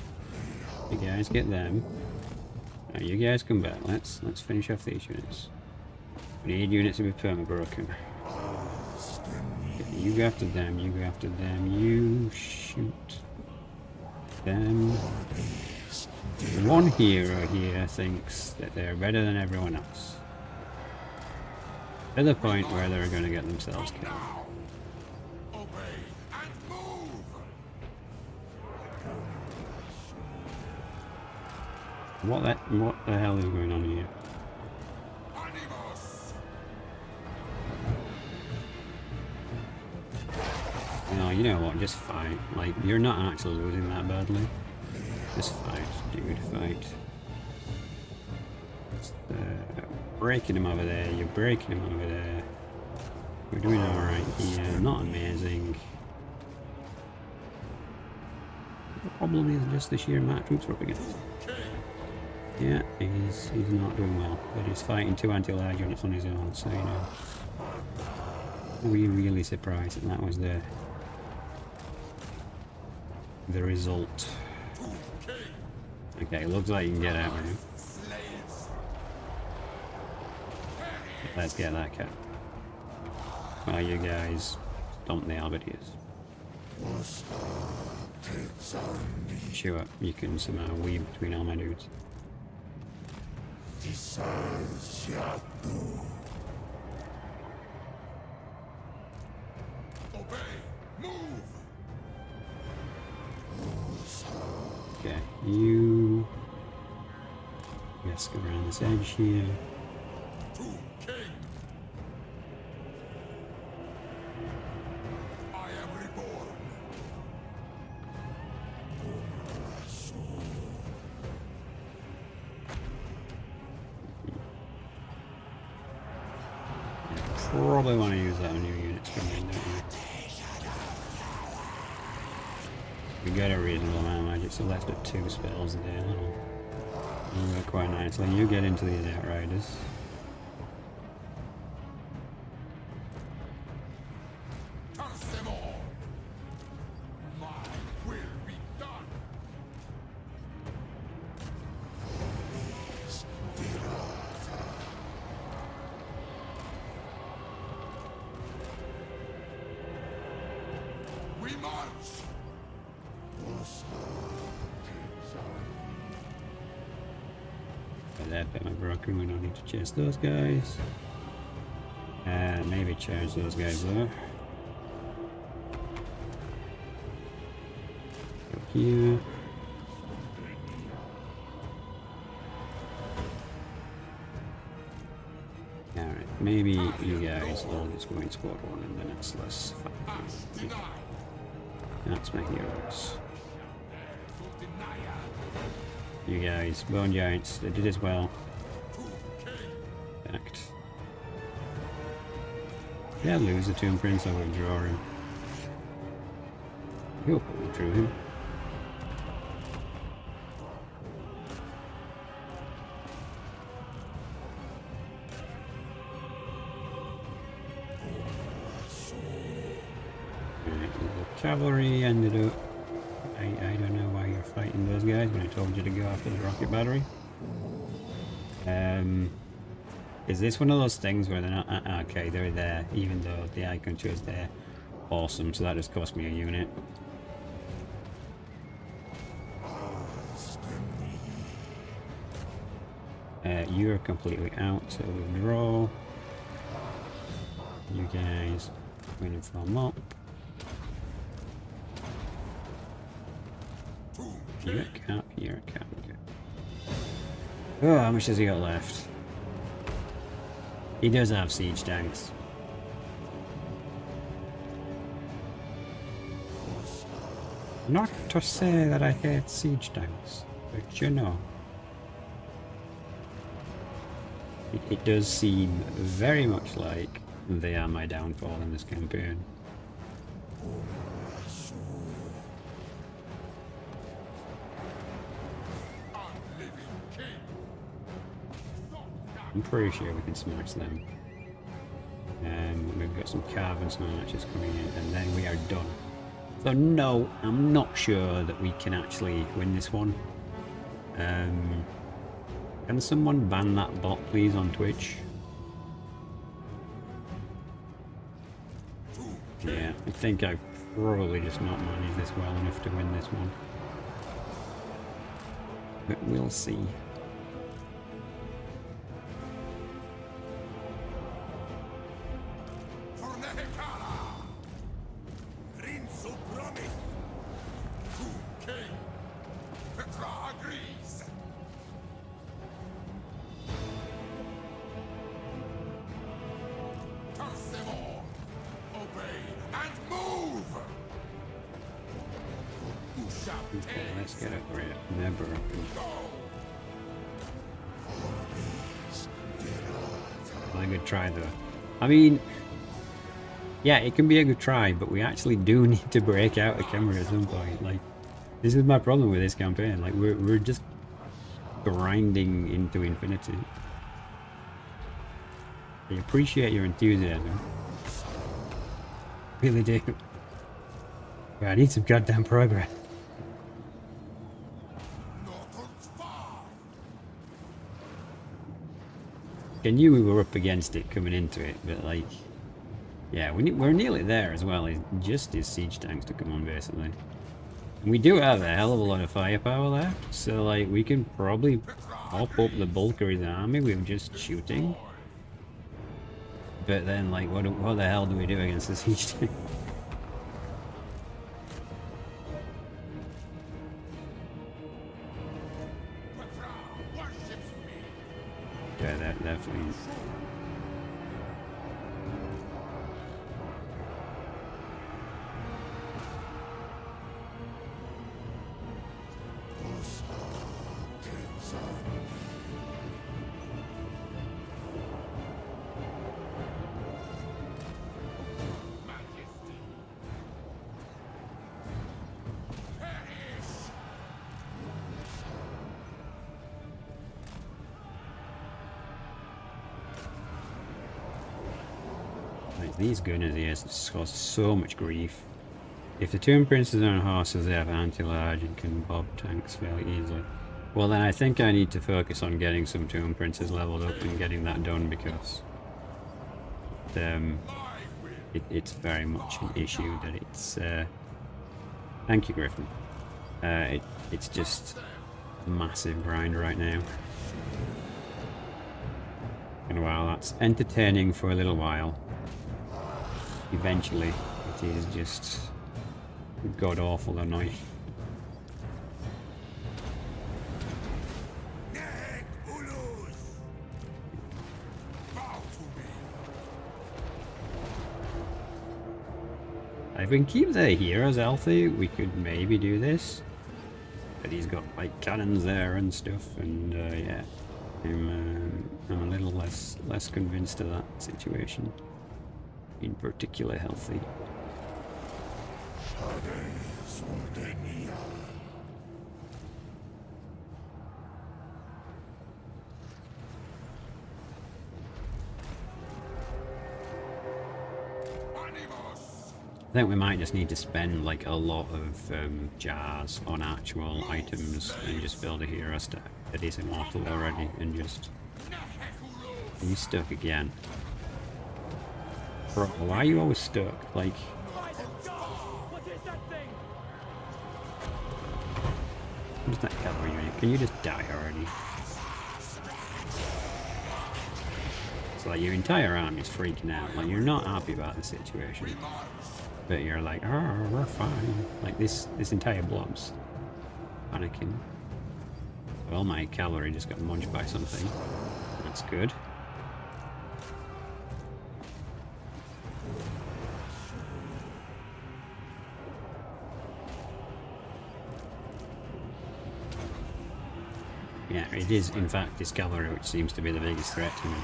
You guys get them. Now you guys come back. Let's finish off these units. We need units to be perma-broken. You go after them, you go after them, you shoot them. One hero here thinks that they're better than everyone else. To the point where they're going to get themselves killed. obey and move. What the hell is going on here? Animus. No, you know what, just fight. Like, you're not actually losing that badly. Just fight, dude, fight. Just, breaking him over there, you're breaking him over there. We're doing alright here, not amazing. The problem is just the sheer amount of troops we're up against. Yeah, he's not doing well, but he's fighting two anti-large units on his own, so you know. Are we really surprised that was the result? Okay, looks like you can get out now. Let's get that cat. Well, you guys stomp the halberdiers. Sure, you can somehow weave between all my dudes. Okay, you... Yes, go around this edge here. Probably want to use that on new units coming in, don't we? We got a reasonable amount of magic, so left at 2 spells a day. That'll work quite nicely. You get into these Outriders. That bit might be broken, we don't need to chase those guys. Maybe charge those guys though. Go here. Alright, maybe you guys all just go in squad 1 and then it's less fun. That's my heroes. You guys, Bone Giants, they did as well. Fact. Yeah, lose the Tomb Prince, I will draw him. He'll put me through him. Right, the cavalry ended up. I don't know why you're fighting those guys when I told you to go after the rocket battery. Is this one of those things where they're not... okay, they're there, even though the icon shows there. Awesome, so that just cost me a unit. You're completely out, so withdraw. You guys are going to form up. You're a cap, you're a cap. Oh, how much has he got left? He does have siege tanks. Not to say that I hate siege tanks, but you know. It does seem very much like they are my downfall in this campaign. I'm pretty sure we can smash them. And we've got some carving smashes coming in, and then we are done. So no, I'm not sure that we can actually win this one. Can someone ban that bot please on Twitch? Yeah, I think I've probably just not managed this well enough to win this one. But we'll see. Okay, let's get a great member up and... a good try though. I mean, yeah, it can be a good try, but we actually do need to break out a camera at some point. Like, this is my problem with this campaign. Like, we're just grinding into infinity. I appreciate your enthusiasm. Really do. But I need some goddamn progress. I knew we were up against it coming into it, but like, yeah, we're nearly there as well. It's just his siege tanks to come on, basically. And we do have a hell of a lot of firepower left, so like, we can probably pop up the bulk of his army with just shooting. But then, like, what the hell do we do against the siege tank? please. These gunners here cause so much grief. If the Tomb Princes are on horses, they have anti-large and can bob tanks fairly easily. Well, then I think I need to focus on getting some Tomb Princes leveled up and getting that done, because it's very much an issue that it's... thank you, Griffin. It's just a massive grind right now. And while that's entertaining for a little while, eventually it is just god-awful annoying. If we can keep the heroes healthy, we could maybe do this. But he's got like cannons there and stuff, and yeah, I'm a little less convinced of that situation. In particular, healthy. I think we might just need to spend like a lot of jars on actual items and just build a hero stack that is immortal already, and just... He's stuck again. Bro, why are you always stuck? Like... What is that cavalry unit? Can you just die already? It's like your entire army's freaking out. Like, you're not happy about the situation. But you're like, oh, we're fine. Like, this entire blob's panicking. Well, my cavalry just got munched by something. That's good. Yeah, it is in fact this cavalry which seems to be the biggest threat to me.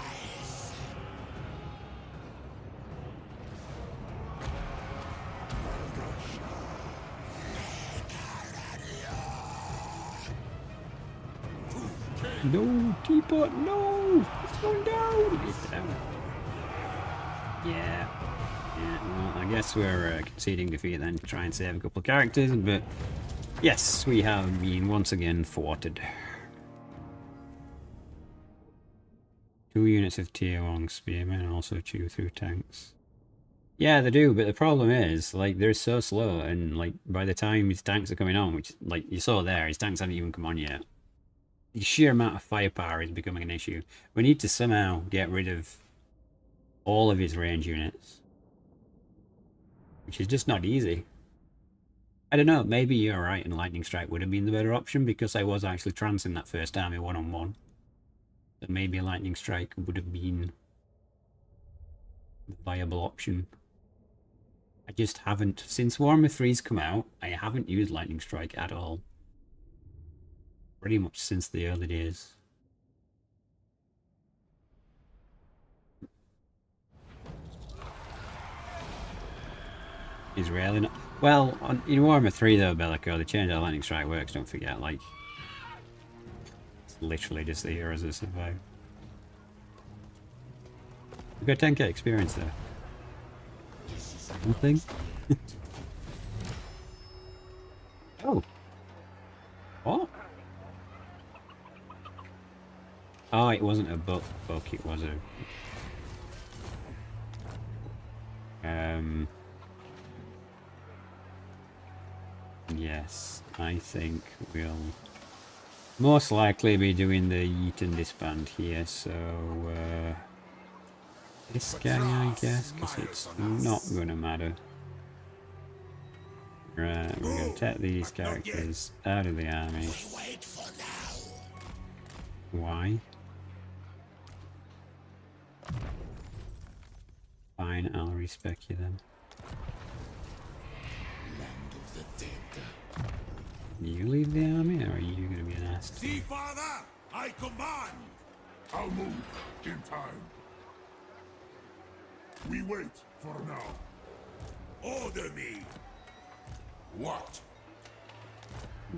No, teapot, no! It's going down! It's down. Yeah. Yeah, well, I guess we're conceding defeat then to try and save a couple of characters, but yes, we have been once again thwarted. 2 units of tier 1 spearmen also chew through tanks. Yeah, they do, but the problem is, like, they're so slow, and, like, by the time his tanks are coming on, which, like, you saw there, his tanks haven't even come on yet. The sheer amount of firepower is becoming an issue. We need to somehow get rid of all of his range units. Which is just not easy. I don't know, maybe you're right and Lightning Strike would have been the better option, because I was actually trancing that first army one-on-one. So maybe a Lightning Strike would have been the viable option. I just haven't, since Warhammer 3's come out, I haven't used Lightning Strike at all. Pretty much since the early days. Israeli not... Well, in Warhammer 3 though, Bellico, they changed how Lightning Strike works, don't forget, like... It's literally just the heroes that survive. We've got 10k experience there. Nothing? Oh! What? Oh, it wasn't a book, it was a... Yes, I think we'll most likely be doing the Yeet and Disband here, so... this guy, I guess, because it's not going to matter. Right, we're going to take these characters out of the army. Why? fine, I'll respec you then. Land of the dead. You lead the army, or are you going to be an ass? See, father, I command. I'll move in time. We wait for now. Order me. What?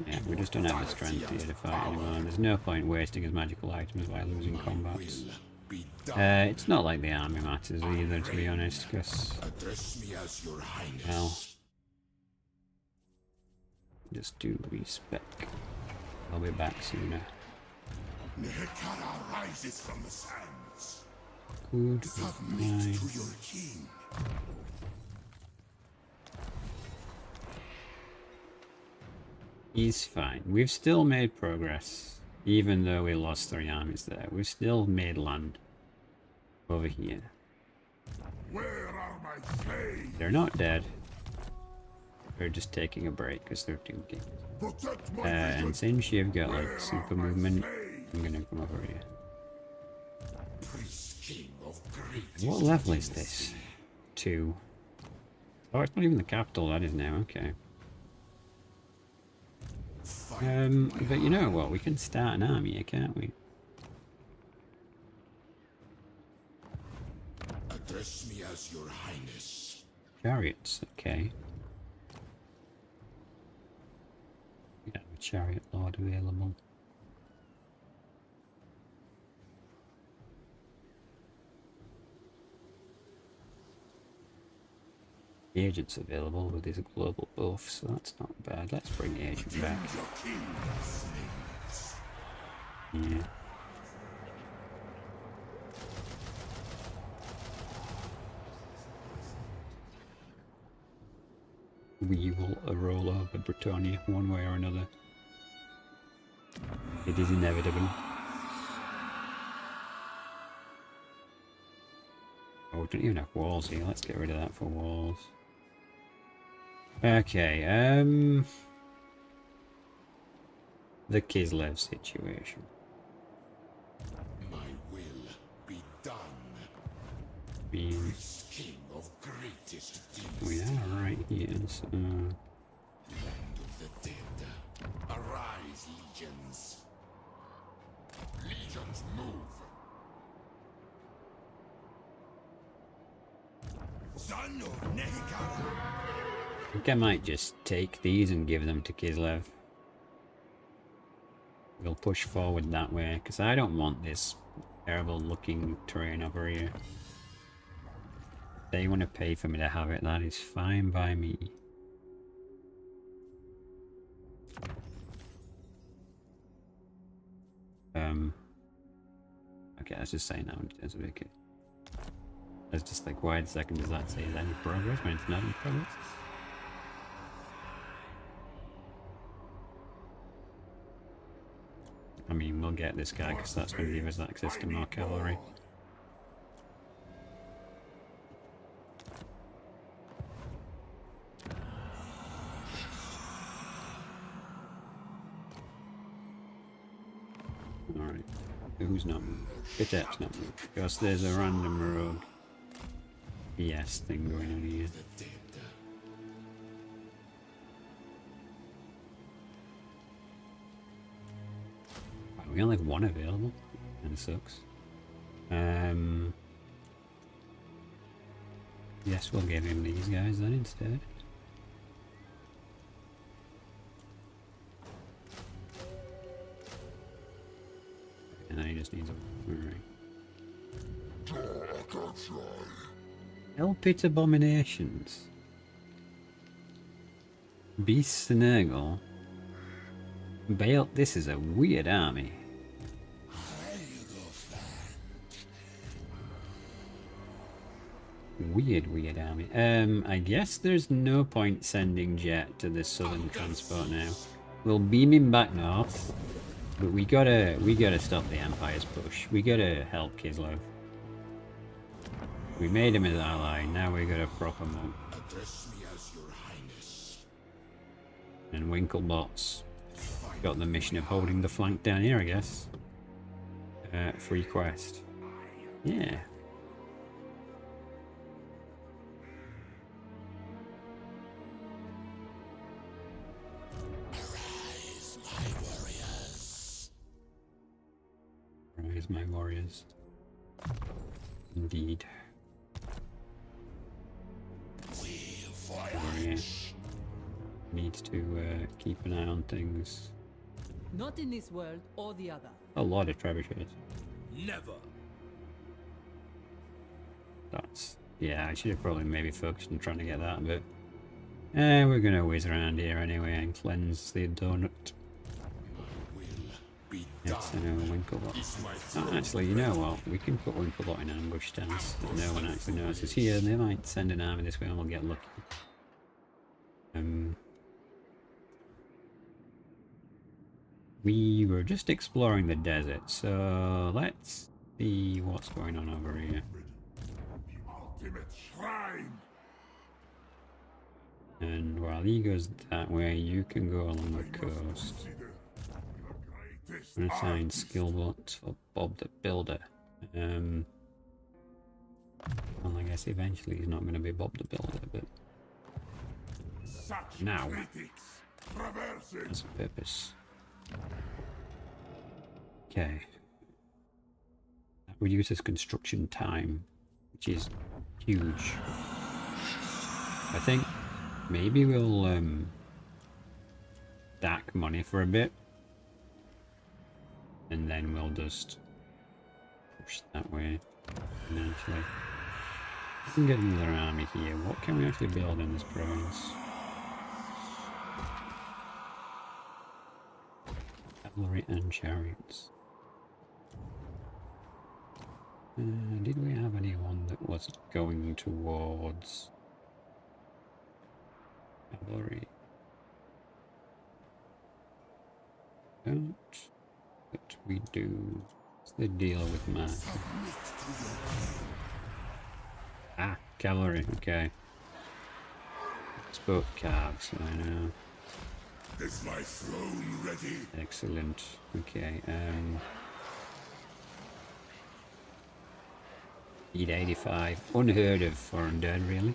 Yeah, we just don't have the strength here to fight anymore. There's no point wasting his magical items while losing combats. It's not like the army matters either, to be honest, because, well, just do respec. I'll be back sooner. Nehekara rises from the sands. Good. Submit to your king. He's fine. We've still made progress. Even though we lost 3 armies there, we've still made land over here. Where are my slaves? They're not dead. They're just taking a break because they're doomed. Protect my And since you've got like super movement, I'm gonna come over here. What level is this? 2. Oh, it's not even the capital, that is now, okay. But you know what, we can start an army here, can't we? Address me as your highness. Chariots, okay. We have a chariot lord available. The agent's available with his global buff, so that's not bad. Let's bring the agent back. Yeah. We will roll over Britannia one way or another. It is inevitable. Oh, we don't even have walls here. Let's get rid of that for walls. Okay, the Kislev situation. My will be done. Means King of greatest we are right here, so land of the dead. Arise, legions. Legions move. Son of Nehekara. I think I might just take these and give them to Kislev. We'll push forward that way, because I don't want this terrible looking terrain over here. If they want to pay for me to have it, that is fine by me. Okay, let's just say now in terms of it. That's just like, why the second does that say is any progress when it's not in progress? I mean, we'll get this guy because that's going to give us access to more cavalry. Alright, who's not moved? Khatep's not moved, because there's a random rogue BS thing going on here. We only have 1 available, and it sucks. Yes, we'll give him these guys then instead. And then he just needs a... Alright. Hell Pit Abominations. Beast Senegal. Bale, this is a weird army. Weird army. I guess there's no point sending Jet to this southern transport now. We'll beam him back north, but we gotta stop the Empire's push. We gotta help Kislev. We made him an ally, now we gotta prop him up. Address me as your highness. And Winklebot's got the mission of holding the flank down here, I guess. Free quest. Yeah. Where's my warriors? Indeed. Warrior needs to keep an eye on things. Not in this world or the other. A lot of trebuchets. Never. That's... yeah, I should have probably maybe focused on trying to get that, but... we're gonna whiz around here anyway and cleanse the donut. It's a Winklebot. Oh, actually, you know what? We can put Winklebot in ambush stance. No one actually notices here. They might send an army this way and we'll get lucky. We were just exploring the desert, so let's see what's going on over here. The ultimate shrine. And while he goes that way, you can go along the coast. Consider the greatest I'm gonna assign artist. skill bot for Bob the Builder. Well, I guess eventually he's not gonna be Bob the Builder, but Such now critics. Traversing. that's a purpose. Okay. That reduces construction time, which is huge. I think maybe we'll stack money for a bit, and then we'll just push that way. And actually, we can get another army here. What can we actually build in this province? Cavalry and chariots. Did we have anyone that was going towards cavalry? Don't, but we do. What's the deal with mass? Ah, cavalry, okay. Spoke calves, I know. Is my throne ready? Excellent. Okay, need 85. Unheard of for undead, really.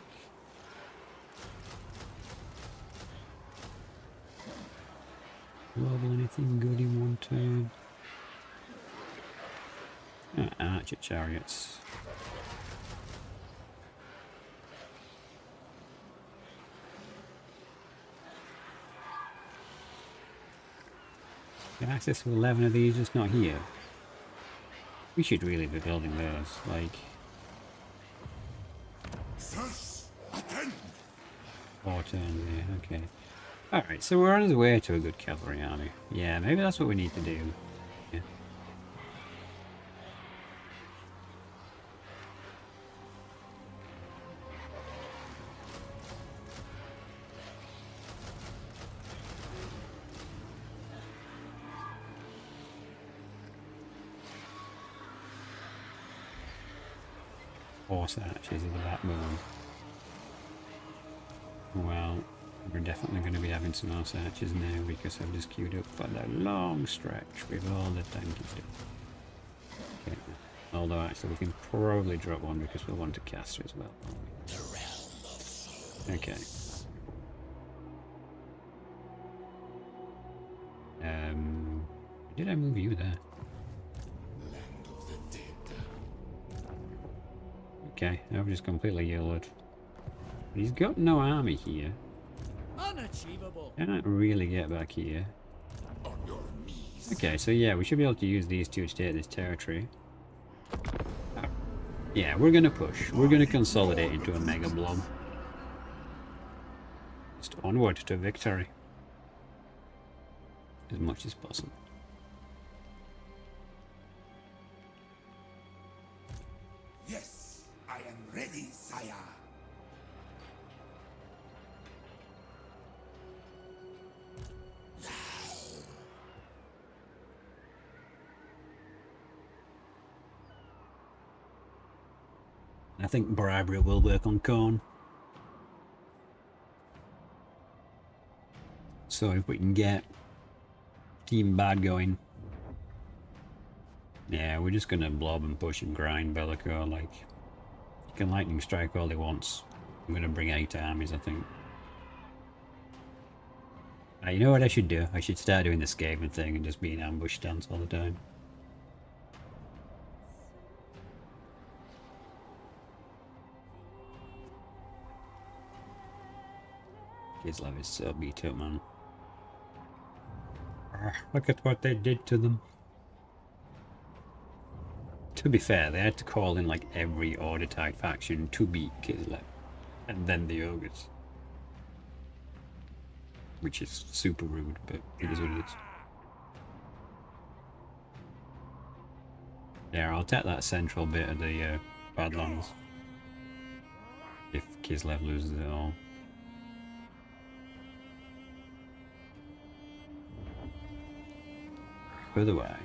Global anything good in one turn? Archer chariots. Get access to 11 of these, just not here. We should really be building those, like... Sirs, attend. 4 turns there, okay. Alright, so we're on the way to a good cavalry army. Yeah, maybe that's what we need to do. Yeah. Horse archers are the backbone. Well, we're definitely going to be having some horse archers now because I've just queued up for the long stretch with all the tanky stuff. Okay. Although actually we can probably drop one because we'll want to caster as well. Okay. Did I move you there? Okay, I've just completely yellowed. He's got no army here. Unachievable. Can't really get back here. On your knees. Okay, so yeah, we should be able to use these two to take this territory. Oh. Yeah, we're gonna push. We're gonna consolidate into a mega blob. Just onward to victory. As much as possible. Yes, I am ready, sire. I think bribery will work on corn. So if we can get Team Bad going. Yeah, we're just gonna blob and push and grind Bellico, like, he can lightning strike all he wants. I'm gonna bring 8 armies, I think. You know what I should do? I should start doing the Skaven thing and just be in ambush stance all the time. Kislev is so beat up, man. Look at what they did to them. To be fair, they had to call in like every order-type faction to beat Kislev. And then the ogres. Which is super rude, but it is what it is. Yeah, I'll take that central bit of the Badlands. If Kislev loses it all. Otherwise...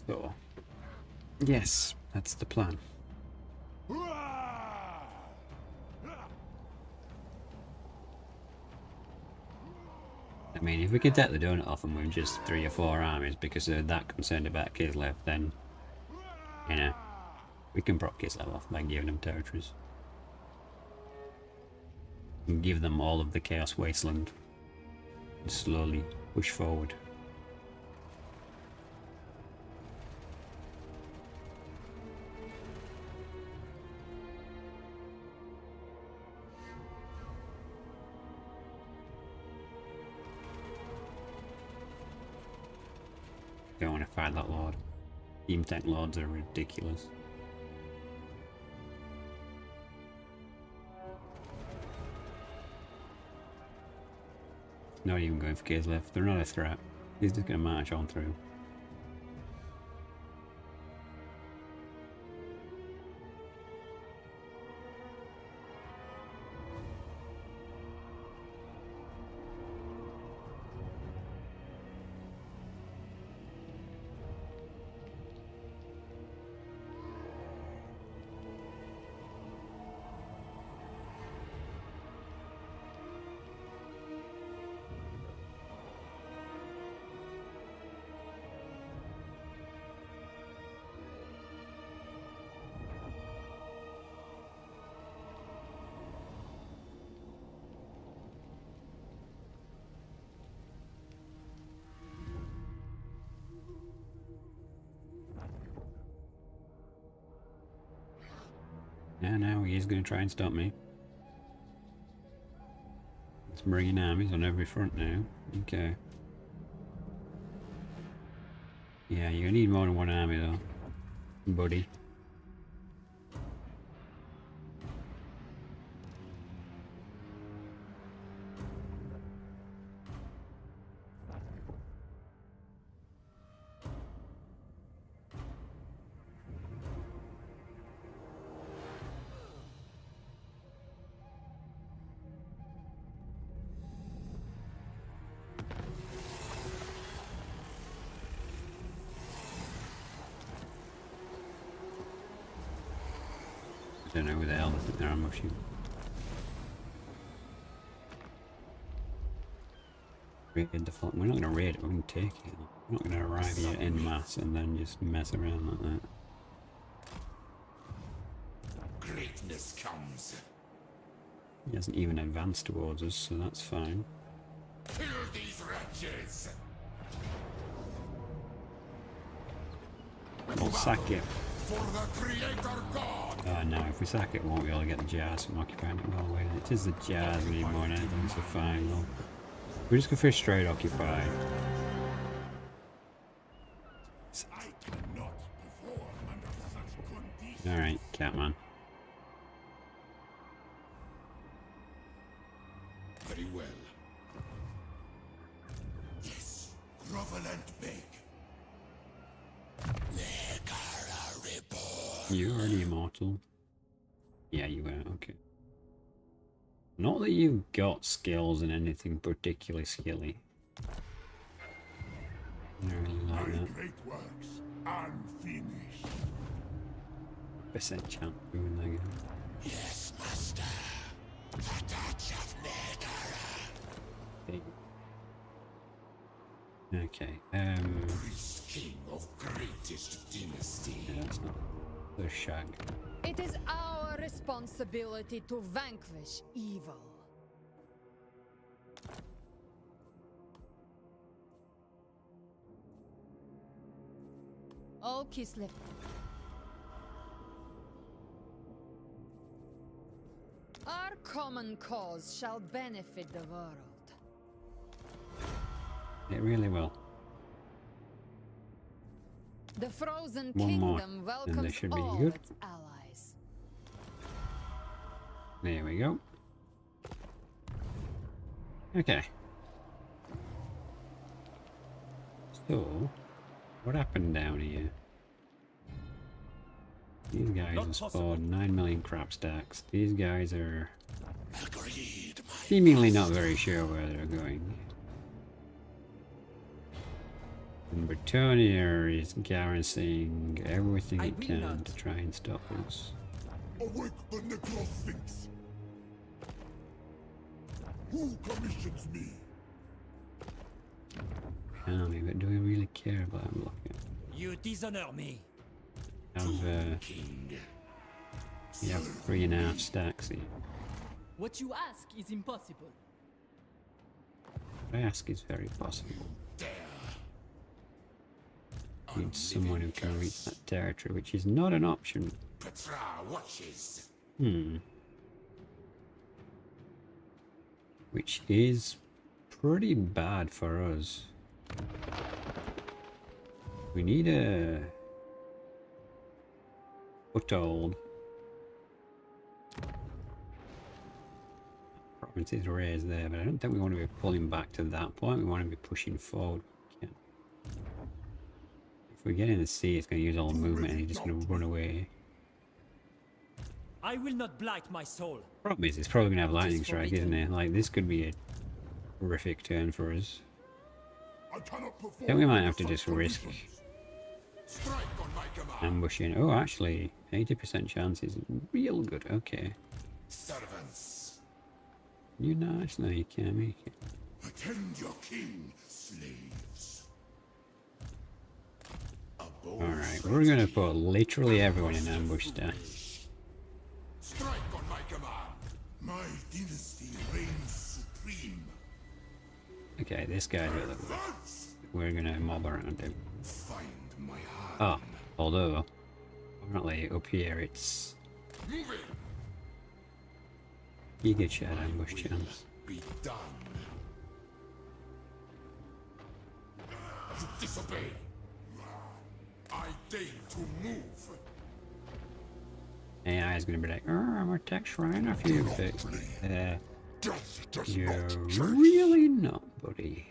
So, yes, that's the plan. I mean, if we could take the donut off them with just 3 or 4 armies because they're that concerned about Kislev, then, you know, we can prop Kislev off by giving them territories. And give them all of the Chaos Wasteland. And slowly push forward. Don't want to fight that lord. Team tank lords are ridiculous. Not even going for Kislev. They're not a threat. He's just going to march on through. Yeah, now he is going to try and stop me. It's bringing armies on every front now. Okay. Yeah, you need more than one army though, buddy. I don't know who the hell they're ambushing. Raid the fuck. We're not going to raid it, we're going to take it. We're not going to arrive here en masse and then just mess around like that. Greatness comes. He hasn't even advanced towards us, so that's fine. Kill these wretches. We'll sack it. For the Creator God. No, if we sack it, we won't be able to get the jars from occupying it. Well, wait, it is the jars we need more than anything, so fine. Well, we're just going for a straight occupy. I cannot perform under such conditions. Alright, Catman. Very well. Yes, grovel and beg. Reborn. You're already immortal. Yeah, you were, okay. Not that you've got skills in anything particularly skilly. I don't really My like that. great works unfinished. Percent chance of doing that again. Yes, master. The touch of Negara. Thing. Okay, King of greatest dynasty. yeah, that's not the shag. It is our responsibility to vanquish evil. All Kislev. Our common cause shall benefit the world. It really will. The Frozen One more, Kingdom and welcomes this should be all good. its allies. There we go. Okay. So, what happened down here? These guys Not have possible. spawned 9 million crap stacks. These guys are Agreed, my seemingly not very sure where they're going. And Bretonia is garrisoning everything I it will can not. to try and stop us. awake the Necrosphinx. Who commissions me? Tell me, but do we really care about them looking? You dishonor me. Have, King. you have 3.5 stacks here. What you ask is impossible. What I ask is very possible. Need someone who can reach that territory, which is not an option. Petra watches. Which is pretty bad for us. We need a foothold. Province is raised there, but I don't think we want to be pulling back to that point. We want to be pushing forward. If we get in the sea, it's going to use all the movement and he's just going to run away. I will not blight my soul. Problem is, it's probably going to have lightning is strike, forbidden. isn't it? Like, this could be a horrific turn for us. I cannot perform. I think we might have to such just risk conditions. Strike on my command. ambushing. Oh, actually, 80% chance is real good. Okay. Servants, You nice. No, you can't make it. attend your king, slaves. Alright, we're going to put literally everyone in ambush there. Strike on my command. My dynasty reigns supreme. Okay, this guy's really good. Advance. We're going to mob around him. Find my heart. Oh, although, apparently up here it's... Move it. You get shared ambush chance. Be done. You disobey. I deign to move. AI is going to be like, oh, I'm going to take shrine off you, but Death does you're not change. really not, buddy.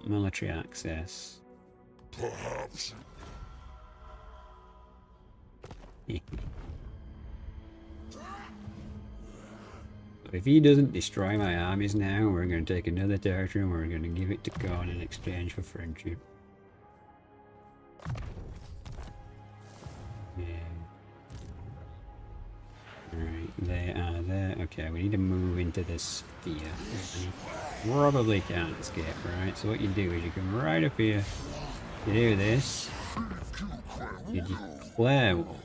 Military access. Perhaps. If he doesn't destroy my armies now, we're going to take another territory and we're going to give it to Khan in exchange for friendship. Yeah. Alright, they are there. Okay, we need to move into this sphere. And you probably can't escape, right? So what you do is you come right up here, you do this, you declare war.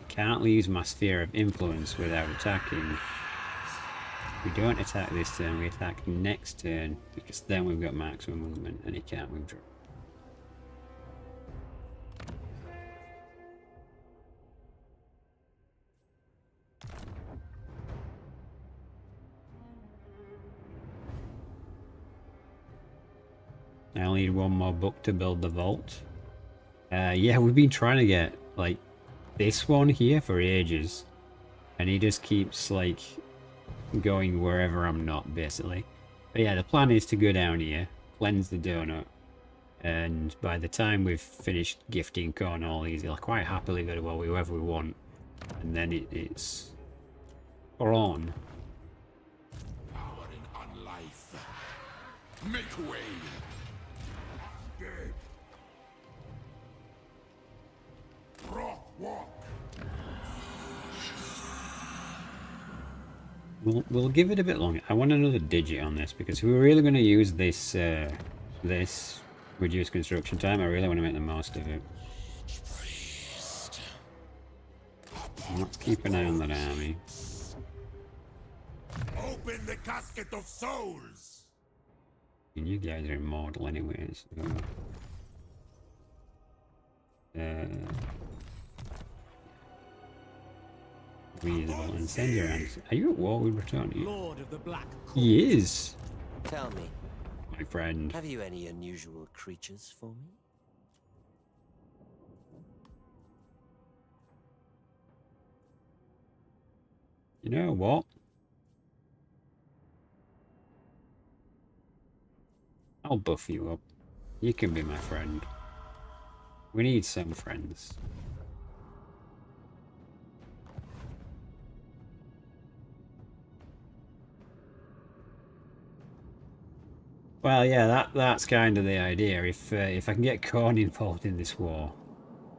Can't lose my sphere of influence without attacking. We don't attack this turn, we attack next turn, because then we've got maximum movement and he can't withdraw. I only need one more book to build the vault. Yeah, we've been trying to get, like, this one here for ages. And he just keeps, like, going wherever I'm not, basically. But yeah, the plan is to go down here, cleanse the donut, And by the time we've finished gifting Cornwall, he'll quite happily go to war with whoever we want. And then it's on. Powering on life. Make way. Dead. Rock walk. We'll give it a bit longer. I want another digit on this because if we're really going to use this this reduced construction time, I really want to make the most of it. Let's keep an eye on that army. Open the casket of souls. And you guys are immortal anyways. Reasonable. And send your answer. Are you at war with Britannia? Lord of the Black Court. He is, Tell me, my friend. have you any unusual creatures for me? You know what? I'll buff you up. You can be my friend. We need some friends. Well, yeah, that's kind of the idea. If I can get Khorne involved in this war,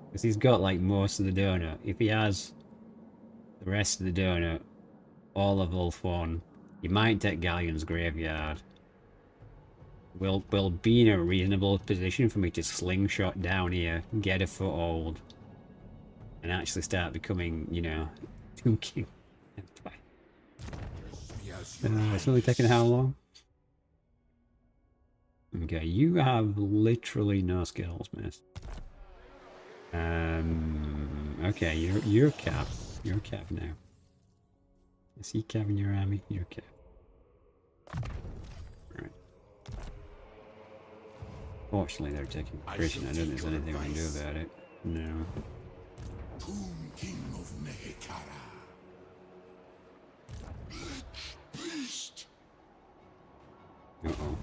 because he's got like most of the donut. If he has the rest of the donut, all of Ulthuan, you might take Galleon's graveyard. We'll be in a reasonable position for me to slingshot down here, get a foothold, and actually start becoming, you know, Tomb King. It's only taking how long? Okay, you have literally no skills, miss. Okay, you're Cav. You're Cav now. Is he Cav in your army? You're Cav. Right. Fortunately, they're taking prison. I don't think there's anything we can do about it. No. Tomb King of Mehekara. Beast. Uh-oh.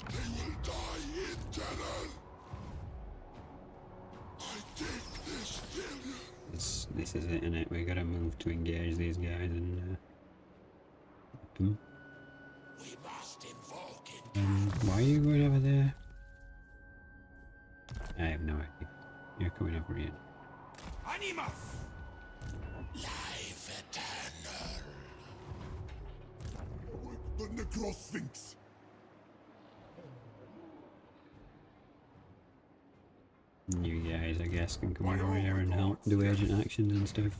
They will die in terror. I take this failure. This is it, isn't it? We gotta move to engage these guys and We must invoke it. why are you going over there? I have no idea. You're coming over here. Animus. Life eternal. The Necrosphinx. You guys, I guess, can come over here and help do agent actions and stuff.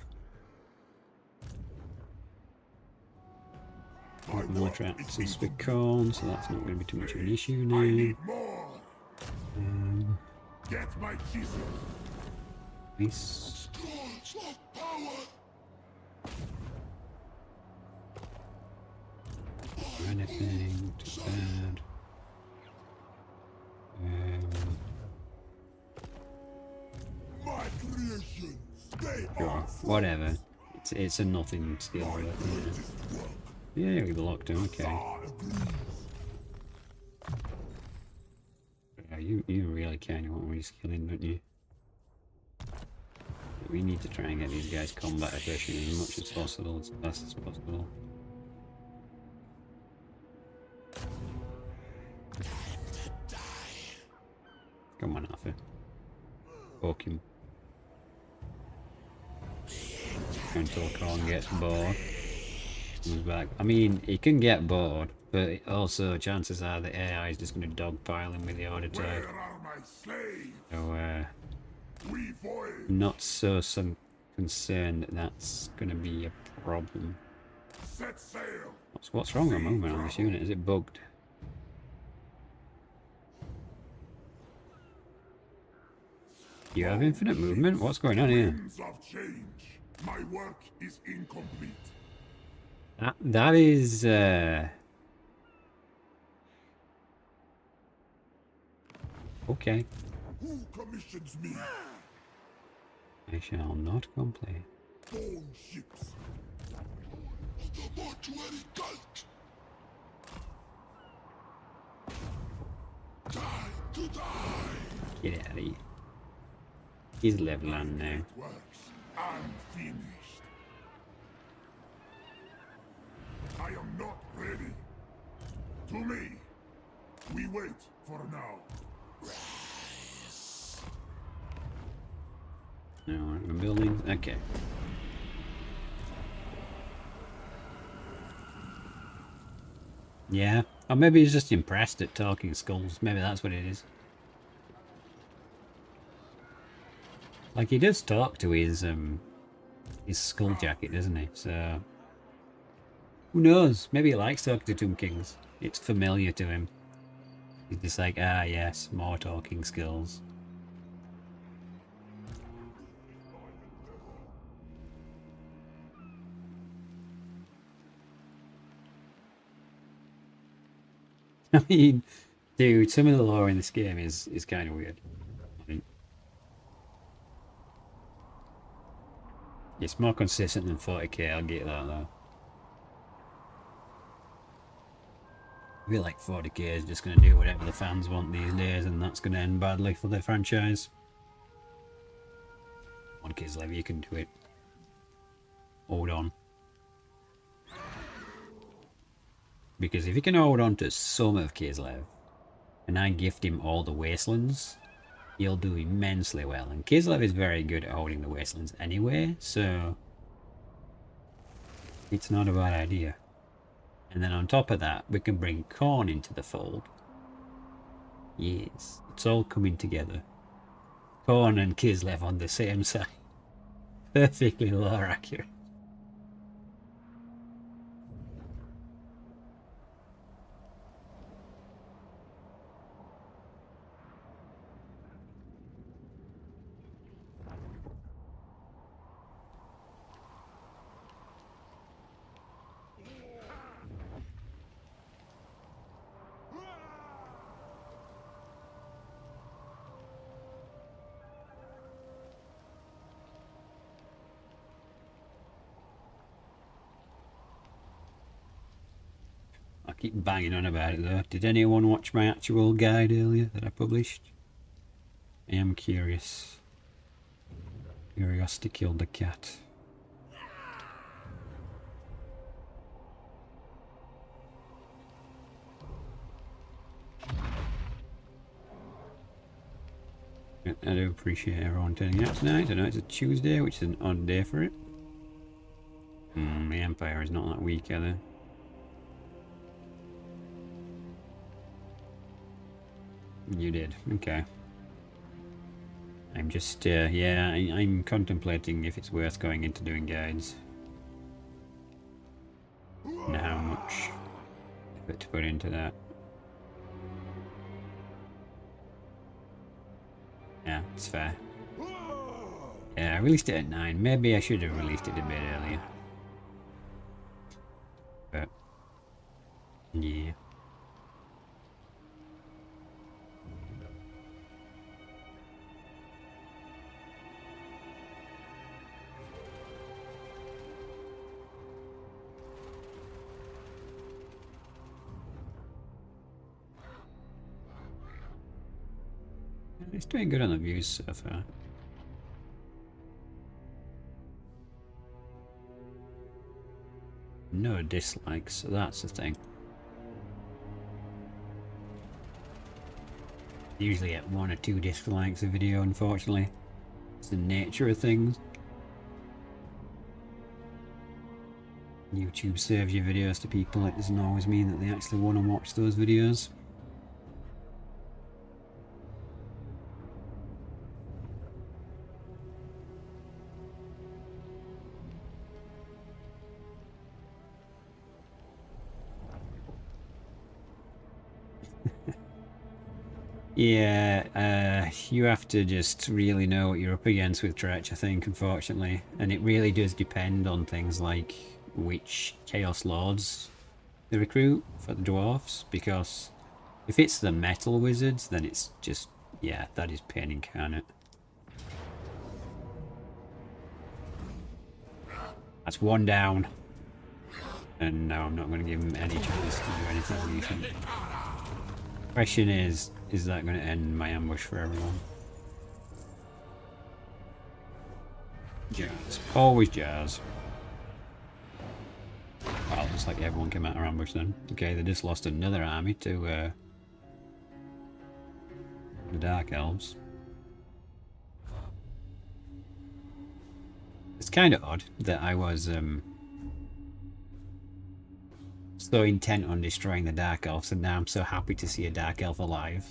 More traps and speak corn, so that's not going to be too much of an issue I now. need more. Get my chisel. Nice. Scrolls of power. Anything too bad. My creations. They Sure, are whatever. It's a nothing skill. my But, greatest work. yeah, we've locked him. Okay. Tsar agrees. Yeah, you really kind of want reskilling, don't you? We need to try and get these guys combat efficient as much as possible, as fast as possible. Come on, Arthur. Poke him. Until Khorne gets bored. Comes back. I mean, he can get bored, but also chances are the AI is just going to dogpile him with the order type. Where are my slaves? So, We void. not so concerned that that's going to be a problem. Set sail. What's wrong with movement on this unit? Is it bugged? You have infinite movement? What's going on here? Winds of change. My work is incomplete. That is okay. Who commissions me? I shall not complain. Bone ships. The mortuary cult. Time Get out of here. He's level on now. Works unfinished. I am not ready. To me, we wait for now. No, we're in buildings. Okay. Yeah. Or maybe he's just impressed at talking skulls. Maybe that's what it is. Like, he does talk to his skull jacket, doesn't he? So, who knows? Maybe he likes talking to Tomb Kings. It's familiar to him. He's just like, ah, yes, more talking skills. I mean, dude, some of the lore in this game is kind of weird. I think. It's more consistent than 40k, I'll get that though. I feel like 40k is just going to do whatever the fans want these days, and that's going to end badly for the franchise. 1k's level, you can do it. Hold on. Because if you can hold on to some of Kislev, and I gift him all the Wastelands, he'll do immensely well. And Kislev is very good at holding the Wastelands anyway, so it's not a bad idea. And then on top of that, we can bring Khorne into the fold. Yes, it's all coming together. Khorne and Kislev on the same side. Perfectly lore accurate. I keep banging on about it though. Did anyone watch my actual guide earlier that I published? I am curious. Curiosity killed the cat. I do appreciate everyone turning out tonight. I know it's a Tuesday, which is an odd day for it. The Empire is not that weak, are they? You did, okay. I'm just, yeah, I'm contemplating if it's worth going into doing guides. And how much effort to put into that. Yeah, it's fair. Yeah, I released it at 9. Maybe I should have released it a bit earlier. But, yeah. It's doing good on the views so far. No dislikes, so that's the thing. Usually at 1 or 2 dislikes a video, unfortunately. It's the nature of things. YouTube serves your videos to people, it doesn't always mean that they actually want to watch those videos. Yeah, you have to just really know what you're up against with Tretch, I think, unfortunately. And it really does depend on things like which Chaos Lords they recruit for the Dwarfs, because if it's the Metal Wizards, then it's just, yeah, that is pain incarnate. That's 1 down. And now I'm not going to give him any chance to do anything decent. Question is is that going to end my ambush for everyone? Jazz. Always jazz. Well, looks like everyone came out of ambush then. Okay, they just lost another army to the Dark Elves. It's kind of odd that I was so intent on destroying the Dark Elves, and now I'm so happy to see a Dark Elf alive.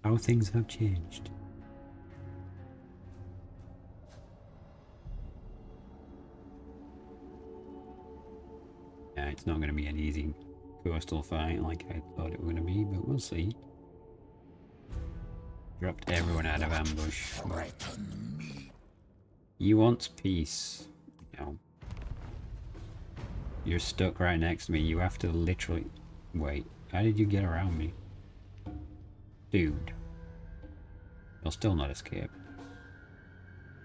How things have changed. Yeah, it's not going to be an easy coastal fight like I thought it was going to be, but we'll see. Dropped everyone out of ambush. You want peace? No. You're stuck right next to me. You have to literally... Wait, how did you get around me? Dude. You'll still not escape.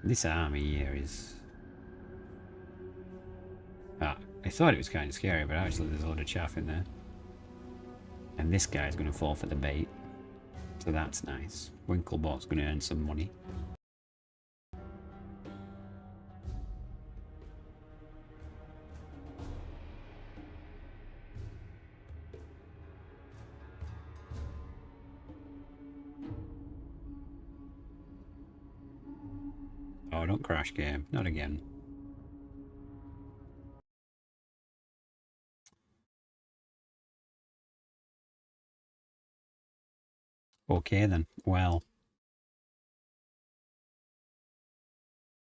This army here is... Ah, I thought it was kind of scary, but actually there's a lot of chaff in there. And this guy's going to fall for the bait. So that's nice. Winklebot's going to earn some money. Oh, don't crash game. Not again. Okay then. Well.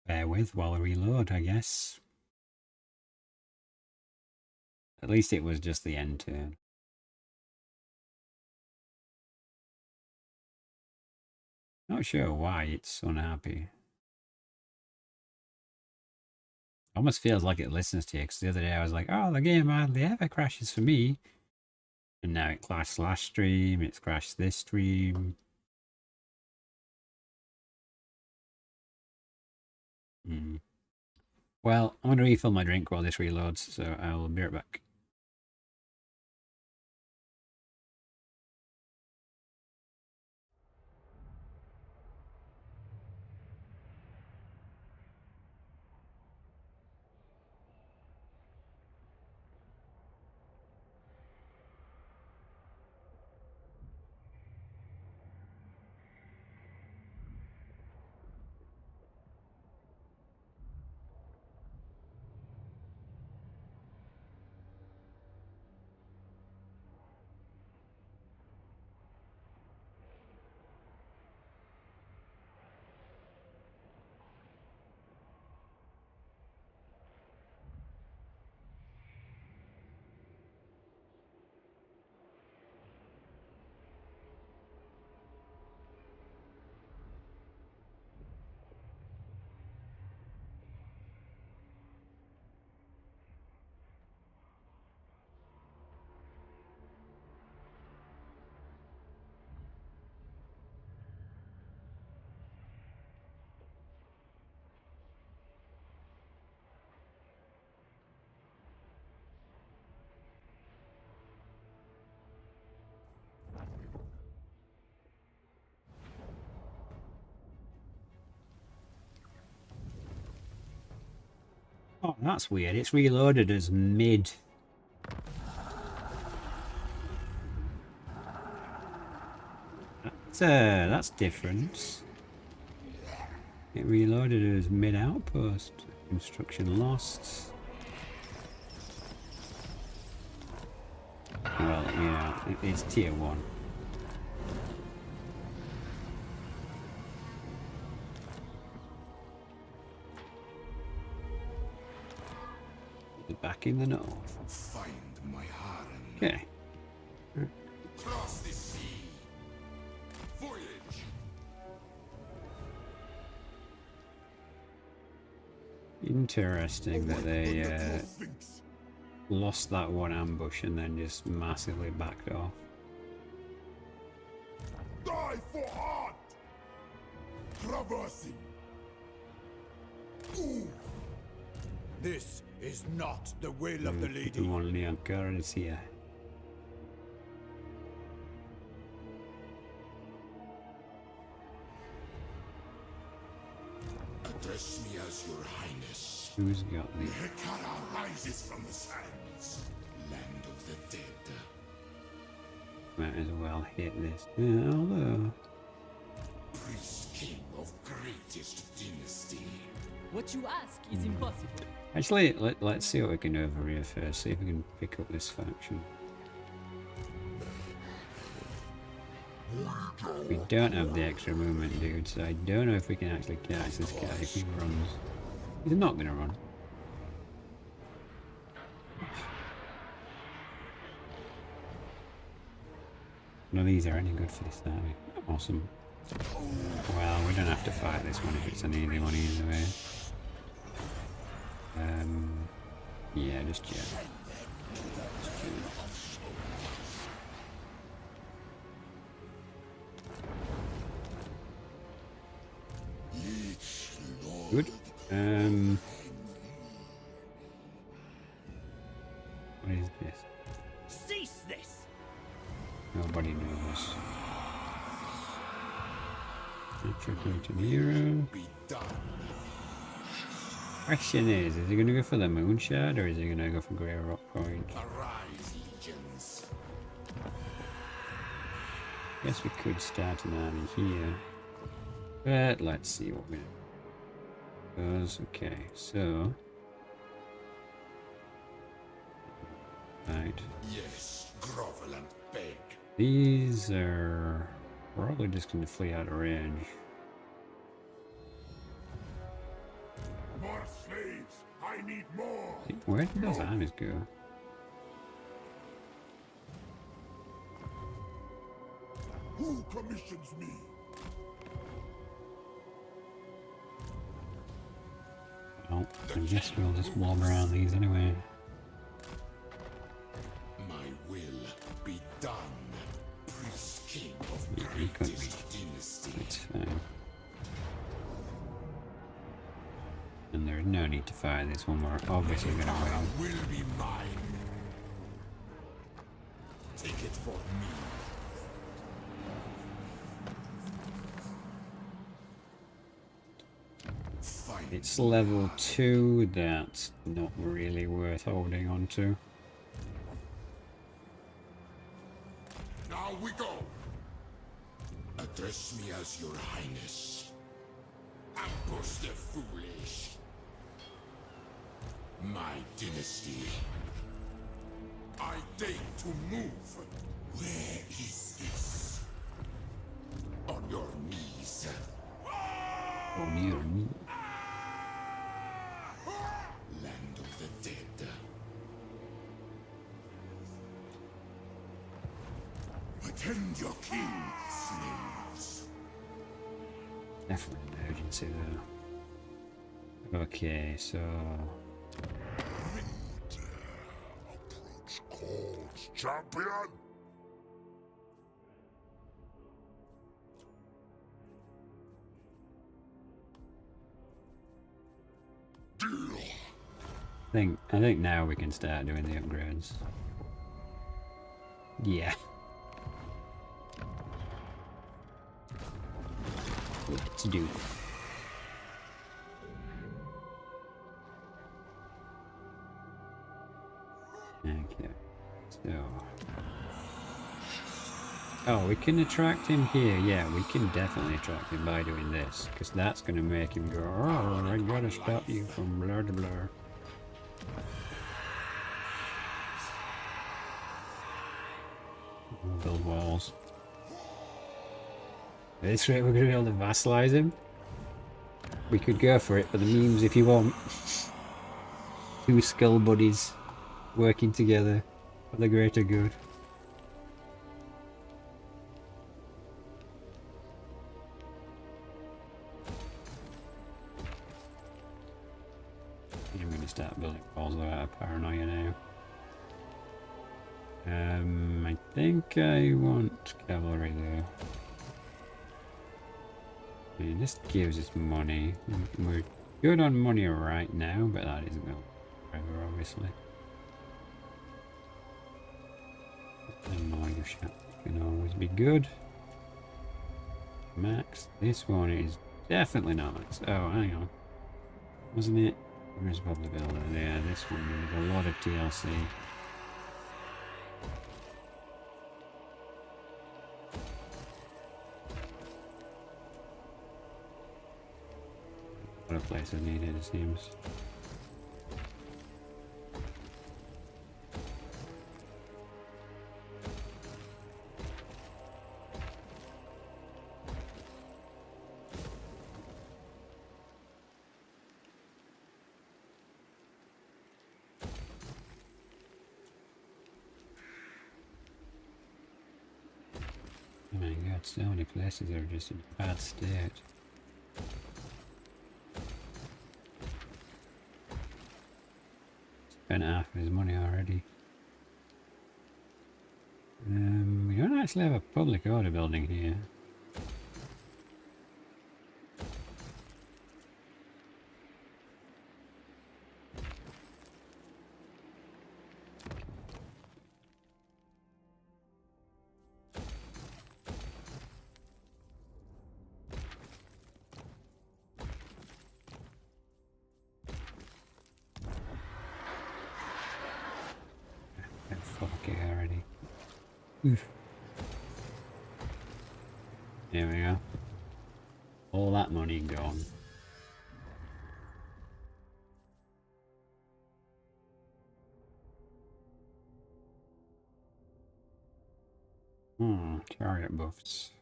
Bear with while I reload, I guess. At least it was just the end turn. Not sure why it's unhappy. Almost feels like it listens to you, because the other day I was like, oh, the game hardly ever crashes for me. And now it crashed last stream, it's crashed this stream. Well, I'm going to refill my drink while this reloads, so I'll be right back. Oh, that's weird. It's reloaded as mid. That's different. It reloaded as mid outpost. Construction lost. Well, yeah, it's tier 1. Back in the north. Find my harem. Okay. Cross the sea. Voyage. Interesting that they lost that one ambush and then just massively backed off. Die for art. Traversing. Ooh. This is not the will of the lady. Only on currency here. Address me as your highness. Who's got the... Hekara rises from the sands. Land of the dead. Might as well hit this. Yeah, although... Priest king of greatest dynasty. What you ask is impossible. Actually, let's see what we can do over here first. See if we can pick up this faction. We don't have the extra movement, dude, so I don't know if we can actually catch this guy if he runs. He's not gonna run. None of these are any good for this army. Awesome. Well, we don't have to fight this one if it's an easy one either way. Yeah, just yet. Good. What is this? Cease this! Nobody knows. Retrograde hero. Question is he going to go for the moon shard or is he going to go for Grey Rock Point? Arise, legions. Guess we could start an army here. But let's see what we does. Okay, so right. Yes, grovel and beg. These are probably just going to flee out of range. More slaves. I need more. Where did those armies go? Who commissions me? Well, I guess we'll just blob around these anyway. My will be done. Priest king of Yeah, you could be. greatest dynasty. It's fine. And there's no need to fire this one. We're obviously going to win. Will be mine. Take it for me. Fight. It's level 2, that's not really worth holding on to. Now we go. Address me as your highness. Ambush the foolish. My dynasty. I deign to move. Where is this? On your knees. Oh, near me. Land of the dead. Attend your king, slaves. Definitely an urgency though. Okay, so... Approach calls, champion. Deal. I think now we can start doing the upgrades. Yeah. Let's do it. Okay, so... Oh, we can attract him here. Yeah, we can definitely attract him by doing this. Because that's going to make him go, oh, I gotta stop you from blah blah blah. We'll build walls. At this rate, we're going to be able to vassalize him. We could go for it for the memes if you want. Two skull buddies working together for the greater good. I'm going to start building walls out of paranoia now. I think I want cavalry though. I mean, this gives us money. We're good on money right now, but that isn't going forever, obviously. And warrior shot can always be good. Max. This one is definitely not max. Oh, hang on. Wasn't it? Where's Public Builder? Yeah, this one with a lot of TLC. A lot of places needed, it seems. Oh my god, so many places are just in bad state. Spent half of his money already. We don't actually have a public order building here. Fuck it already. Oof. There we go. All that money gone. Chariot buffs.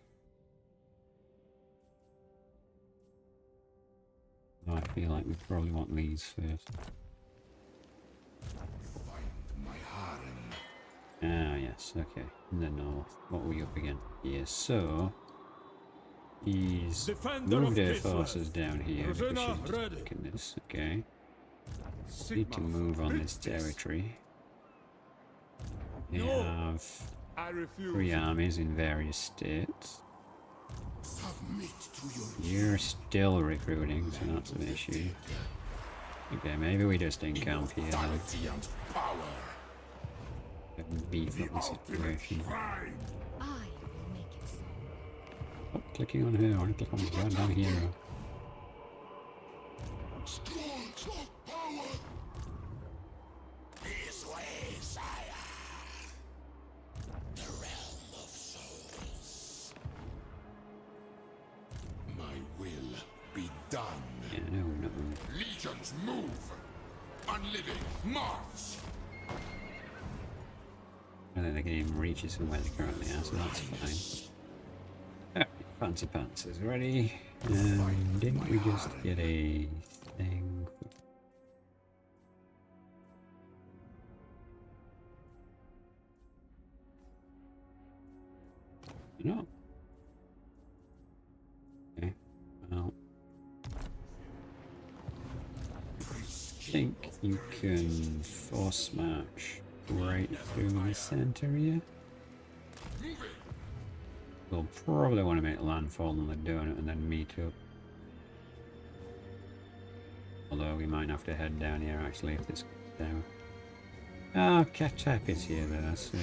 Oh, I feel like we probably want these first. Ah, yes, okay. In the north. What are we up against? Yes, so he's moved their forces down here because she's taking this, okay. Need to move on this territory. They have 3 armies in various states. You're still recruiting, so that's an issue. Okay, maybe we just encamp here then. Beef up the situation. I will make it so. Stop clicking on her, I want to click on the goddamn hero. This way, sire. The realm of souls. My will be done. Yeah, no. Legions move. Unliving march. I don't think the game reaches from where they currently are, so that's fine. Alright, fancy pants is ready. Didn't we just get a thing? No. Okay, well. I think you can force march right through the center here. We'll probably want to make landfall on the donut and then meet up. Although we might have to head down here actually if this goes down. Oh, Khatep is here though, so...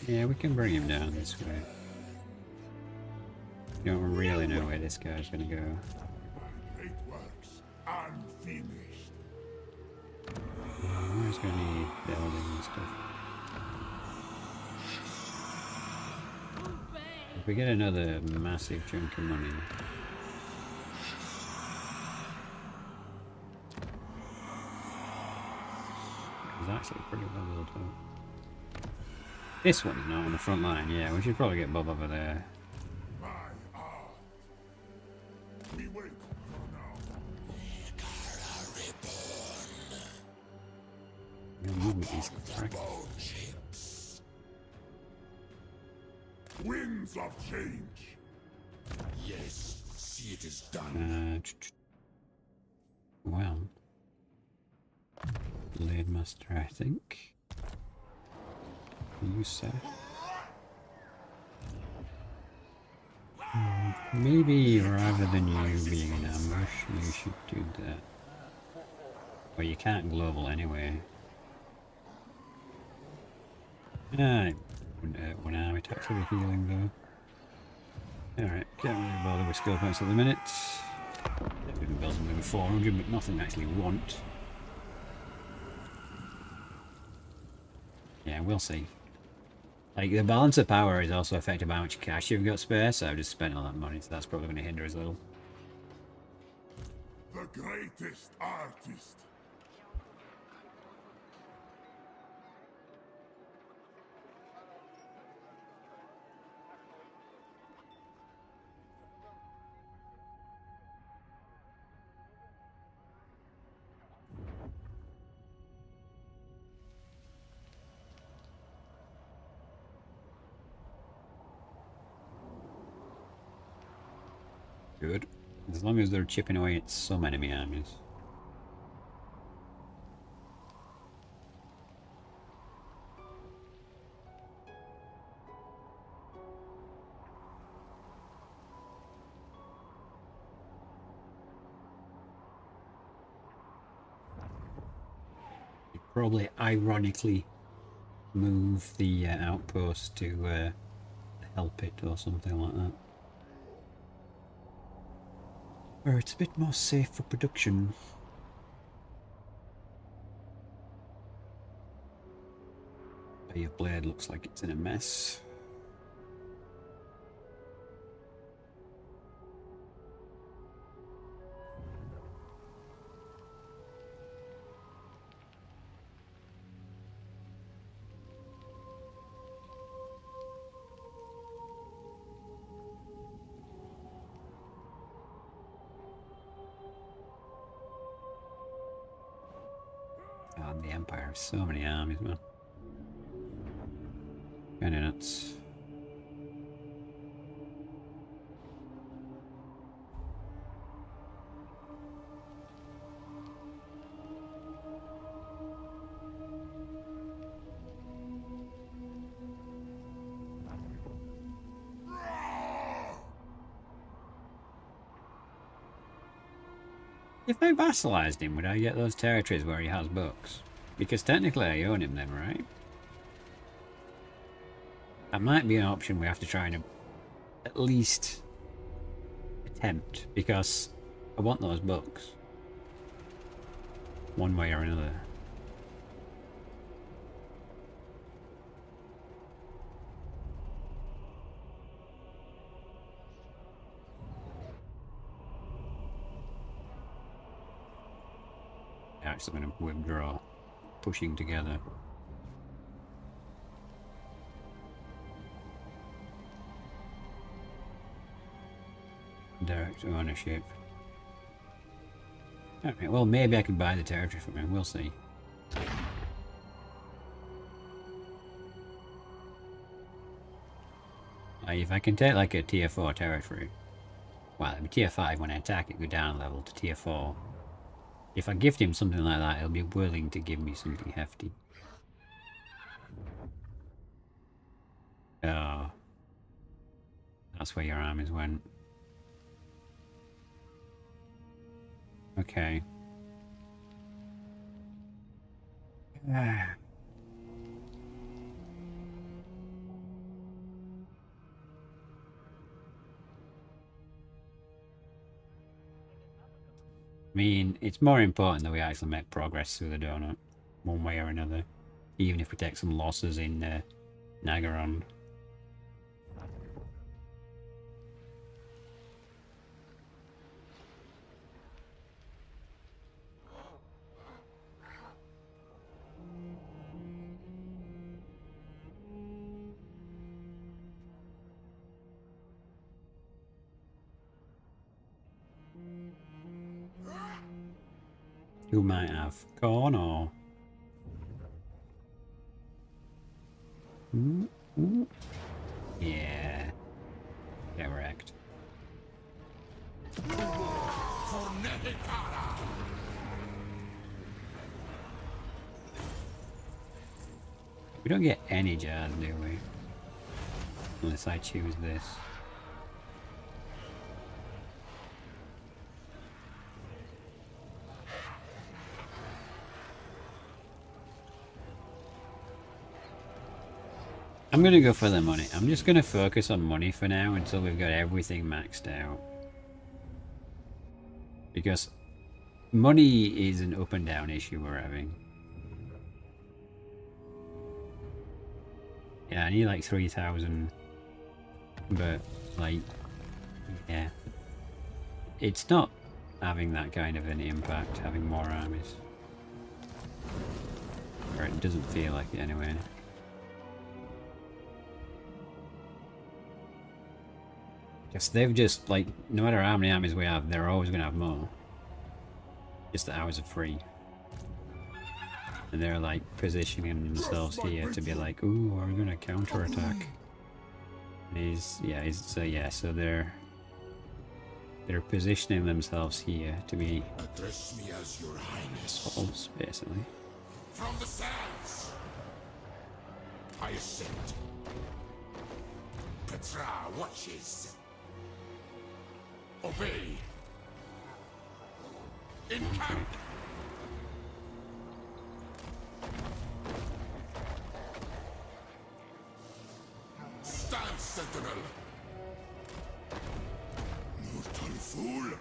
yeah, we can bring him down this way. You don't really know where this guy's gonna go. Great works unfinished. Where's gonna need building and stuff? If we get another massive chunk of money. It's actually pretty well built up. This one's not on the front line, yeah, we should probably get Bob over there. My art. We wait for now. Your movement is correct. Winds of change. Yes, see it is done. Well, Blade Master, I think. You sir. Maybe rather than you being an ambush, you should do that. Well, you can't global anyway. It wouldn't hurt 1 army attack to the healing though. Alright, can't really bother with skill points at the minute. We can build something with 400, but nothing I actually want. Yeah, we'll see. Like, the balance of power is also affected by how much cash you've got spare, so I've just spent all that money, so that's probably going to hinder us a little. The greatest artist. Good. As long as they're chipping away at some enemy armies. You probably ironically move the outpost to help it or something like that. Or it's a bit more safe for production. Bay of Blade looks like it's in a mess. God, the Empire has so many armies, man. Kinda nuts. If I vassalized him, would I get those territories where he has books? Because technically I own him then, right? That might be an option we have to try and at least attempt, because I want those books. One way or another. Actually going to withdraw, pushing together. Direct ownership. Alright, well maybe I could buy the territory from him, we'll see. If I can take like a tier 4 territory, well it'll be tier 5 when I attack it, go down a level to tier 4. If I gift him something like that, he'll be willing to give me something hefty. Oh. That's where your armies went. Okay. I mean, it's more important that we actually make progress through the donut, one way or another, even if we take some losses in Nagaron. Who might have corn or... Yeah. Get wrecked. We don't get any jars, do we? Unless I choose this. I'm gonna go for the money. I'm just gonna focus on money for now until we've got everything maxed out. Because money is an up and down issue we're having. Yeah, I need like 3,000. But, like, yeah. It's not having that kind of an impact, having more armies. Or it doesn't feel like it anyway. Because they've just, like, no matter how many armies we have, they're always going to have more. Just that ours are free. And they're, like, positioning themselves here to be like, ooh, are we going to counterattack? And so they're positioning themselves here to be Address me as your highness. false, basically. From the sands, I assent. Petra watches. Obey. In camp. Stand, sentinel. Mortal fool.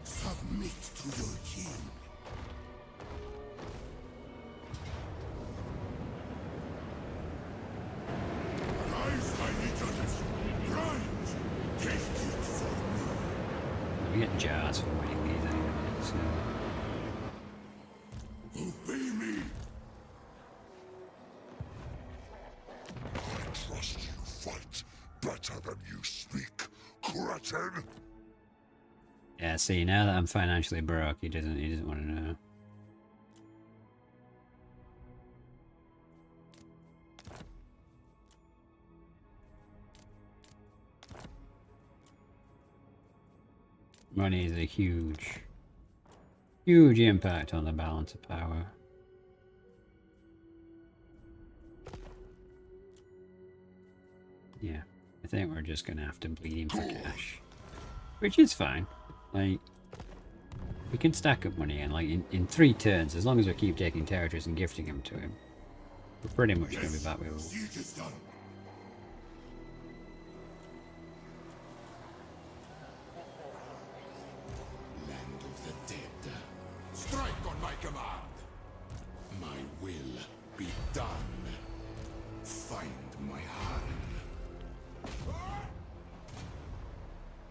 Submit to your king. Rise, my legions. Rise. Take it from me. We get jars for winning these anyway, so... Obey me. I trust you fight better than you speak, cretin. Yeah, see, now that I'm financially broke, he doesn't want to know. Money is a huge impact on the balance of power. Yeah, I think we're just gonna have to bleed him for cash. Which is fine. Like, we can stack up money and, like, in 3 turns, as long as we keep taking territories and gifting them to him, we're pretty much gonna be back where we were. Siege is done. Land of the dead. Strike on my command. My will be done. Find my harem.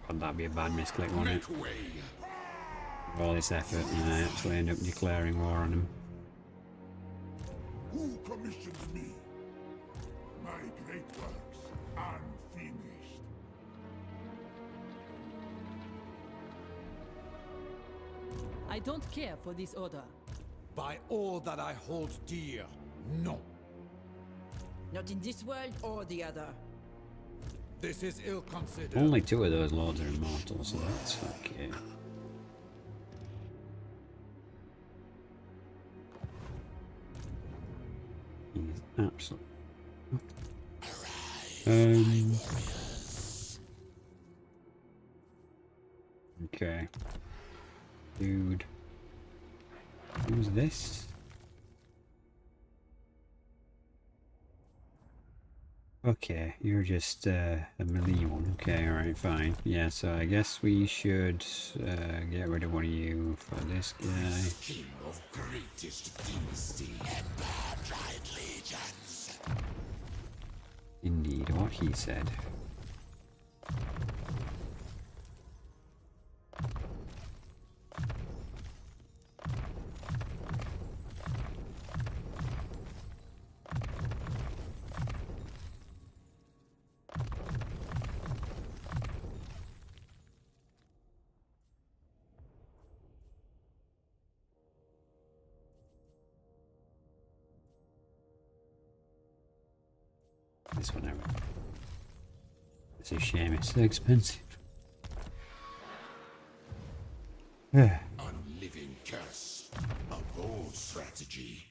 Would that be a bad misclick, wouldn't it? Make way. All this effort and I actually end up declaring war on him. Who commissions me? My great works unfinished. I don't care for this order. By all that I hold dear, no. Not in this world or the other. This is ill-considered. Only 2 of those lords are immortal, so that's okay. He's absolutely... Okay. Dude. Who's this? Okay, you're just a melee one. Okay, alright, fine. Yeah, so I guess we should get rid of one of you for this guy. King of greatest dynasty. Empire-tried legions. Indeed, what he said. This one, it's a shame it's so expensive. Unliving curse. A bold strategy.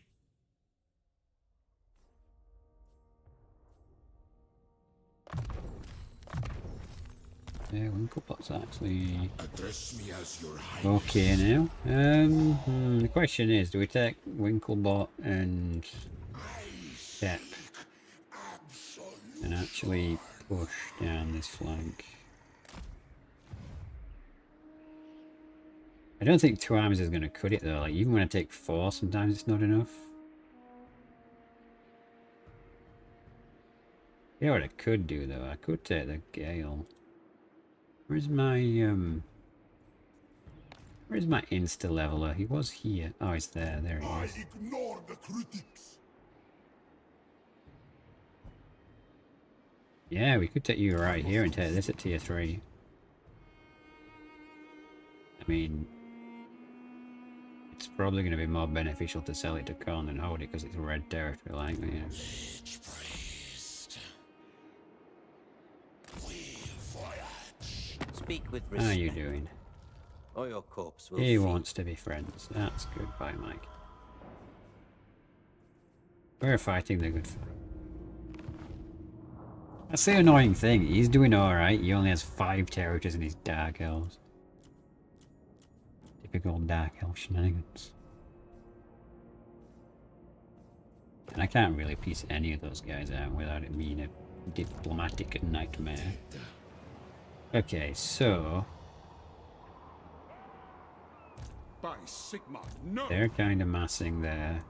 Yeah, Winklebot's actually Address me as your highness. okay now. The question is, do we take Winklebot and Khatep? and actually push down this flank. I don't think 2 armies is going to cut it though. Like, even when I take 4, sometimes it's not enough. You know what I could do though? I could take the Gale. Where's my insta leveler? He was here. Oh, he's there. There he I is. ignore the critics. Yeah, we could take you right here and take this at tier 3. I mean, it's probably going to be more beneficial to sell it to Khan than hold it because it's red territory, like, you know. Speak with How respect. are you doing? Or your corpse will He feed. wants to be friends. That's good. Bye, Mike. We're fighting the good fight. That's the annoying thing. He's doing alright. He only has 5 territories in his Dark Elves. Typical Dark Elf shenanigans. And I can't really piece any of those guys out without it being a diplomatic nightmare. Okay, so By Sigma, no! they're kind of massing there.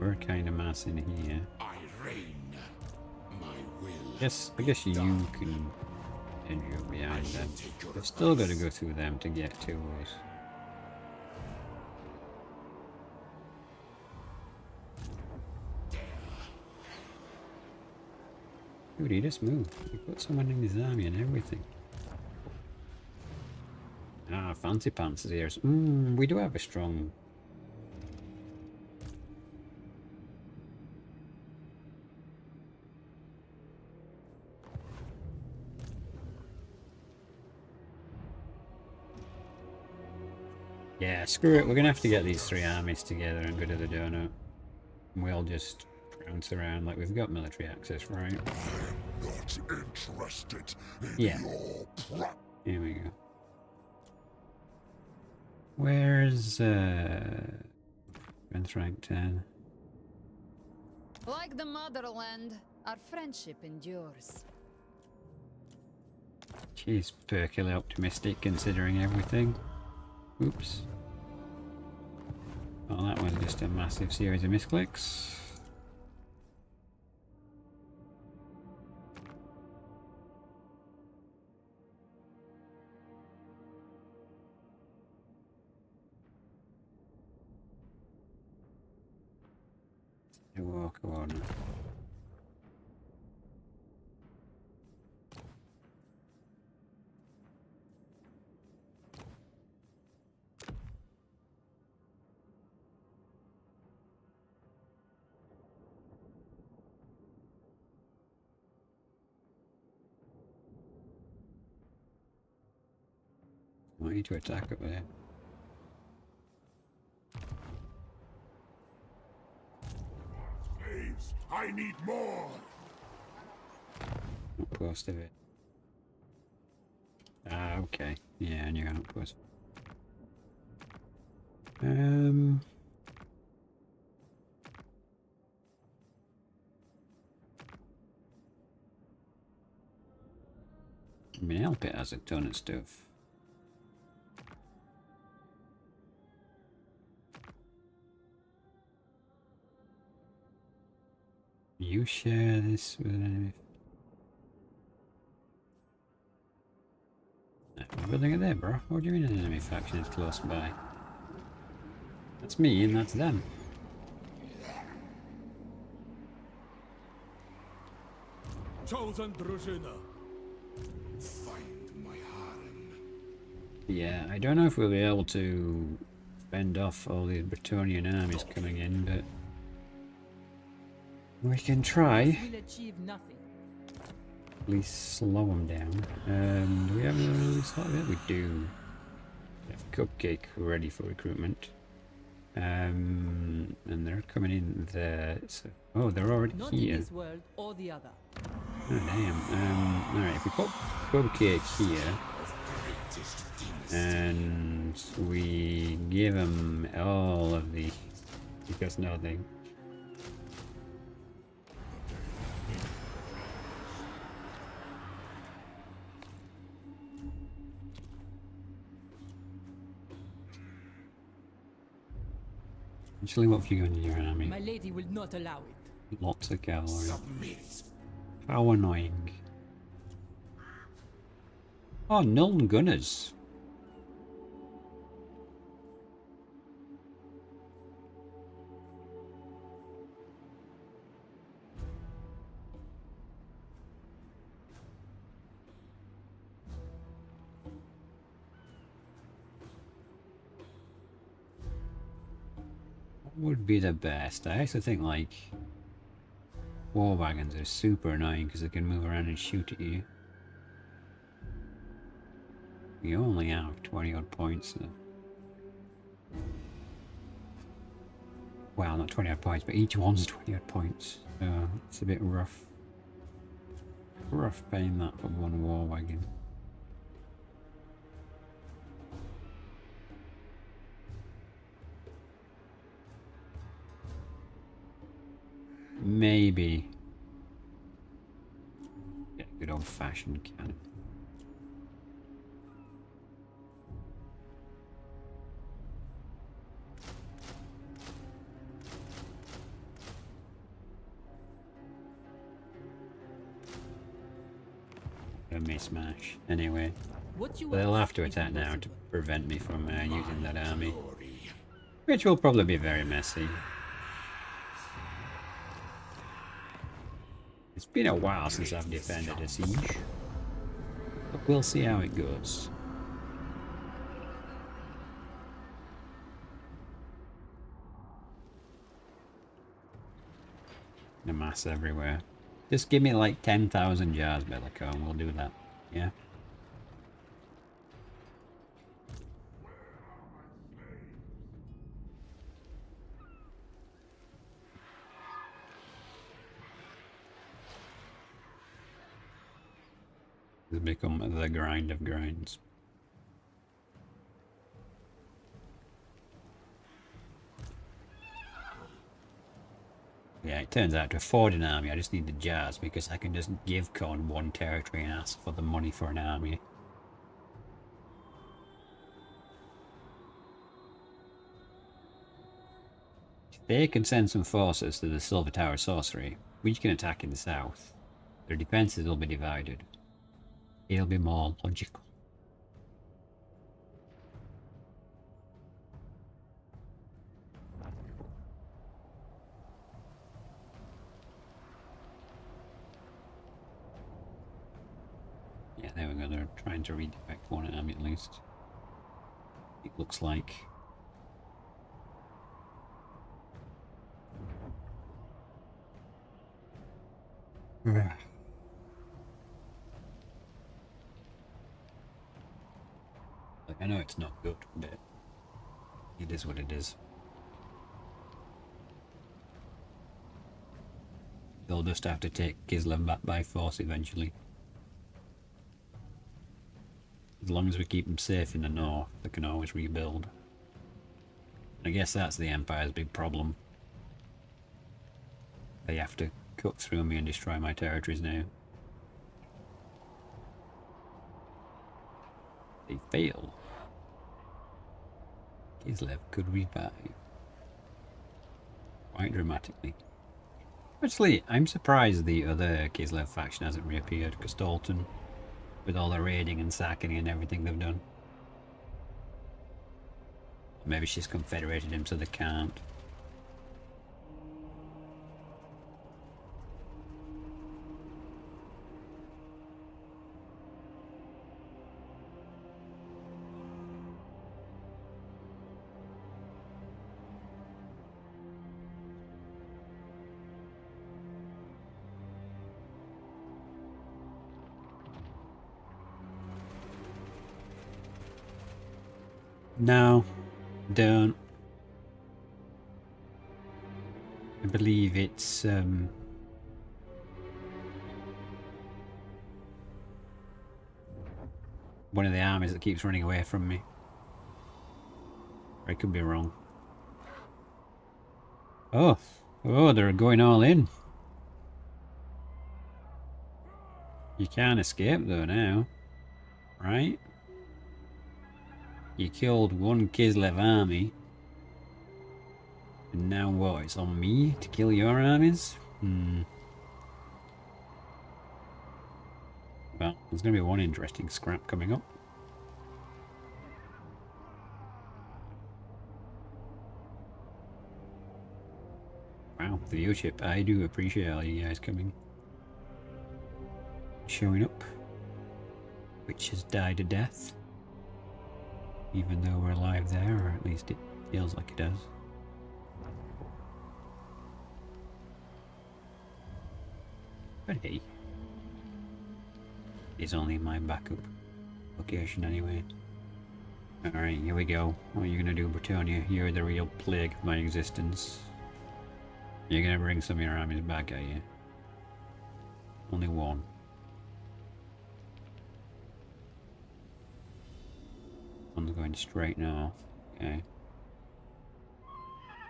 We're kind of massing here. I reign. My will. I guess you can edge up behind them. We've still got to go through them to get to us. Dude, he just moved. He put someone in his army and everything. Ah, Fancy Pants is here. We do have a strong... Yeah, screw it. We're going to have to get these 3 armies together and go to the donut. And we'll just prance around like we've got military access, right? Not interested in Yeah. your plot. Here we go. Where's strength rank 10? Like the motherland, our friendship endures. She's perkily optimistic considering everything. Oops. Well, that was just a massive series of misclicks. Walk on. I want you to attack up there. Slaves, I need more. Outpost of it. Ah, okay. Yeah, and your outpost. I mean, help it has a ton of stuff. You share this with an enemy. What building are there, bro? What do you mean an enemy faction is close by? That's me and that's them. Chosen Drużyna. Find my harem. Yeah, I don't know if we'll be able to fend off all these Bretonian armies coming in, but we can try. Will achieve nothing. At least slow them down. Do we have a slot of it? We do. We have Cupcake ready for recruitment. And they're coming in there. So, oh, they're already Not in here. this world or the other. Oh, damn. Alright, if we put Cupcake here, and we give them all of the... Because no, they... Actually, what have you got in your army? My lady will not allow it. Lots of cavalry. Submit. How annoying. Oh, Nuln Gunners. What would be the best? I actually think like war wagons are super annoying because they can move around and shoot at you. You only have 20 odd points though. Well, not 20 odd points, but each one's 20 odd points. So it's a bit rough. Rough paying that for one war wagon. Maybe. Yeah, good old fashioned cannon. A mismatch. Anyway, What you they'll ask have to is attack now to impossible. prevent me from using that army. Which will probably be very messy. It's been a while since I've defended a siege. But we'll see how it goes. The mass everywhere. Just give me like 10,000 jars, Bellicone. We'll do that. Yeah. It's become the grind of grinds. Yeah, it turns out to afford an army, I just need the jars because I can just give Con one territory and ask for the money for an army. If they can send some forces to the Silver Tower Sorcery, we can attack in the south. Their defences will be divided. It'll be more logical. Yeah, there we go. They're trying to redirect one army at least. It looks like. Like, I know it's not good, but it is what it is. They'll just have to take Kislev back by force eventually. As long as we keep them safe in the north, they can always rebuild. I guess that's the Empire's big problem. They have to cut through me and destroy my territories now. They fail. Kislev could revive. Quite dramatically. Actually, I'm surprised the other Kislev faction hasn't reappeared, Kostolten, with all the raiding and sacking and everything they've done. Maybe she's confederated him so they can't. No, don't. I believe it's one of the armies that keeps running away from me. I could be wrong. Oh, they're going all in. You can't escape though now, right? You killed one Kislev army. And now what? It's on me to kill your armies? Well, there's going to be one interesting scrap coming up. Wow, the viewership. I do appreciate all you guys coming. Showing up. Which has died a death. Even though we're alive there, or at least it feels like it does. But hey. It's only my backup location anyway. Alright, here we go. What are you gonna do, Britannia? You're the real plague of my existence. You're gonna bring some of your armies back, are you? Only one. One's going straight now. Okay.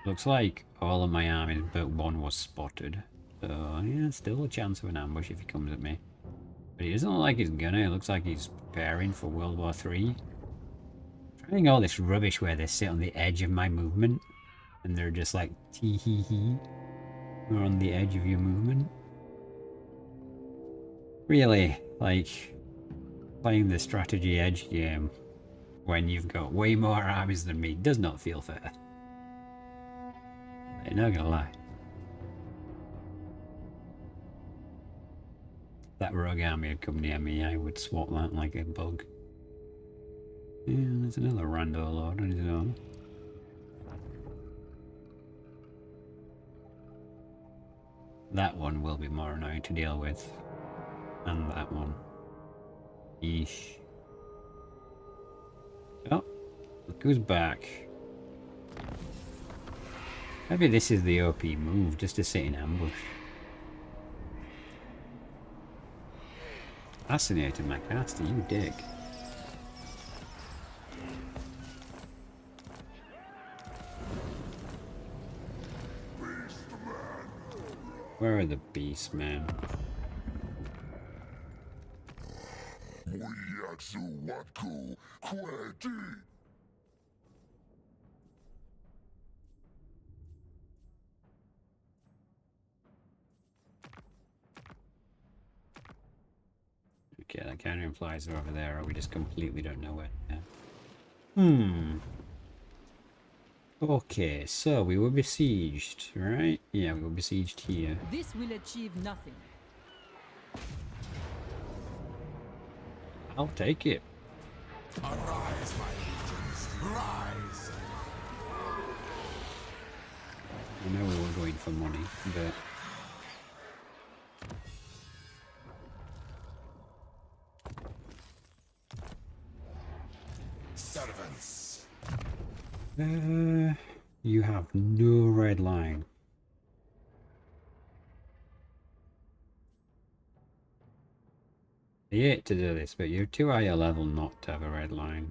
Looks like all of my armies but one was spotted. So yeah, still a chance of an ambush if he comes at me. But he doesn't look like he's gonna. It looks like he's preparing for World War III. Trying all this rubbish where they sit on the edge of my movement. And they're just like, tee hee hee. We're on the edge of your movement. Really, like, playing the strategy edge game when you've got way more armies than me does not feel fair. I'm not gonna lie. If that rogue army had come near me, I would swat that like a bug. Yeah, there's another rando lord on his own. That one will be more annoying to deal with. And that one. Yeesh. Oh, look who's back. Maybe this is the OP move, just to sit in ambush. Fascinating, my caster, you dick. Where are the beasts, man? Okay, that kind of implies they're over there, or we just completely don't know where. Yeah. Okay, so we were besieged, right? Yeah, we were besieged here. This will achieve nothing. I'll take it. Arise, my legions, rise! I know we were going for money, but... Servants! You have no red line. I hate to do this, but you're too high a level not to have a red line.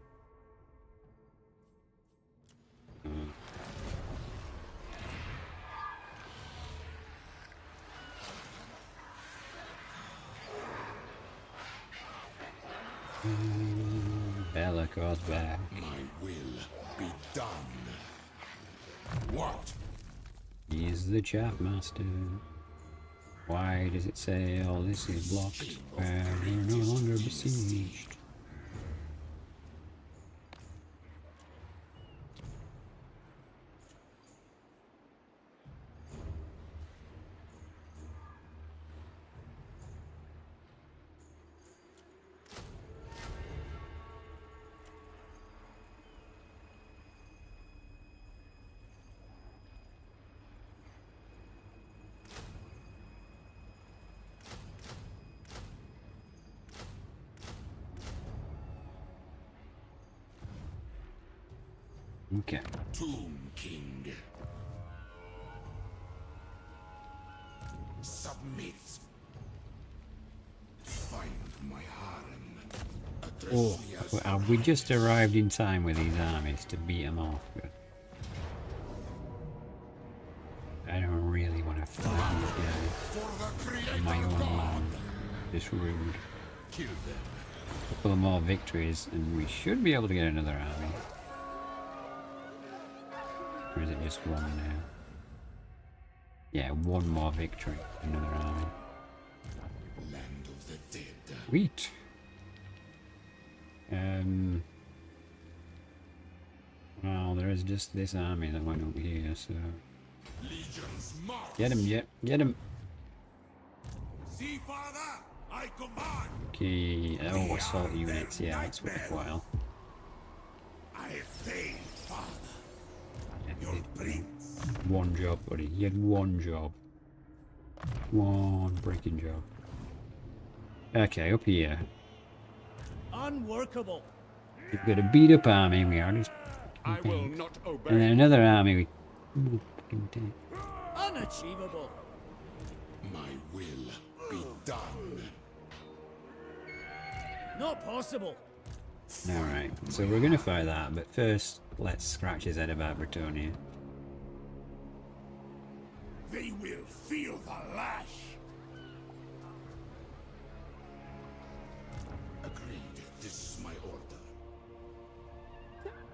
Bella goes back. My will be done. What? He's the chat master. Why does it say all this is blocked? Where we're no longer besieged. Okay. Tomb King. Submit. Find my harem. Address Oh, me as well, we just arrived in time with these armies to beat them off. But I don't really want to fight these guys for the on my Creator own God. land. Just rude. Kill them. A couple of more victories, and we should be able to get another army. Or is it just one now? Yeah, one more victory. Another army. Land of the dead. Sweet. Well, there is just this army that went over here, so... Legions march. Get him, yeah, get him! See, father, I command. Okay, oh, assault units, yeah, that's worthwhile. I failed, father. Yeah, Your he did prince. one job, buddy. He had one job. One freaking job. Okay, up here. Unworkable. We've got a beat up army, we are just... I will not obey. And then another army we... Ooh, fucking tank. Unachievable. My will be done. Not possible. Alright, so we're gonna fight that, but first, let's scratch his head about Bretonnia. They will feel the lash. Agreed. This is my order.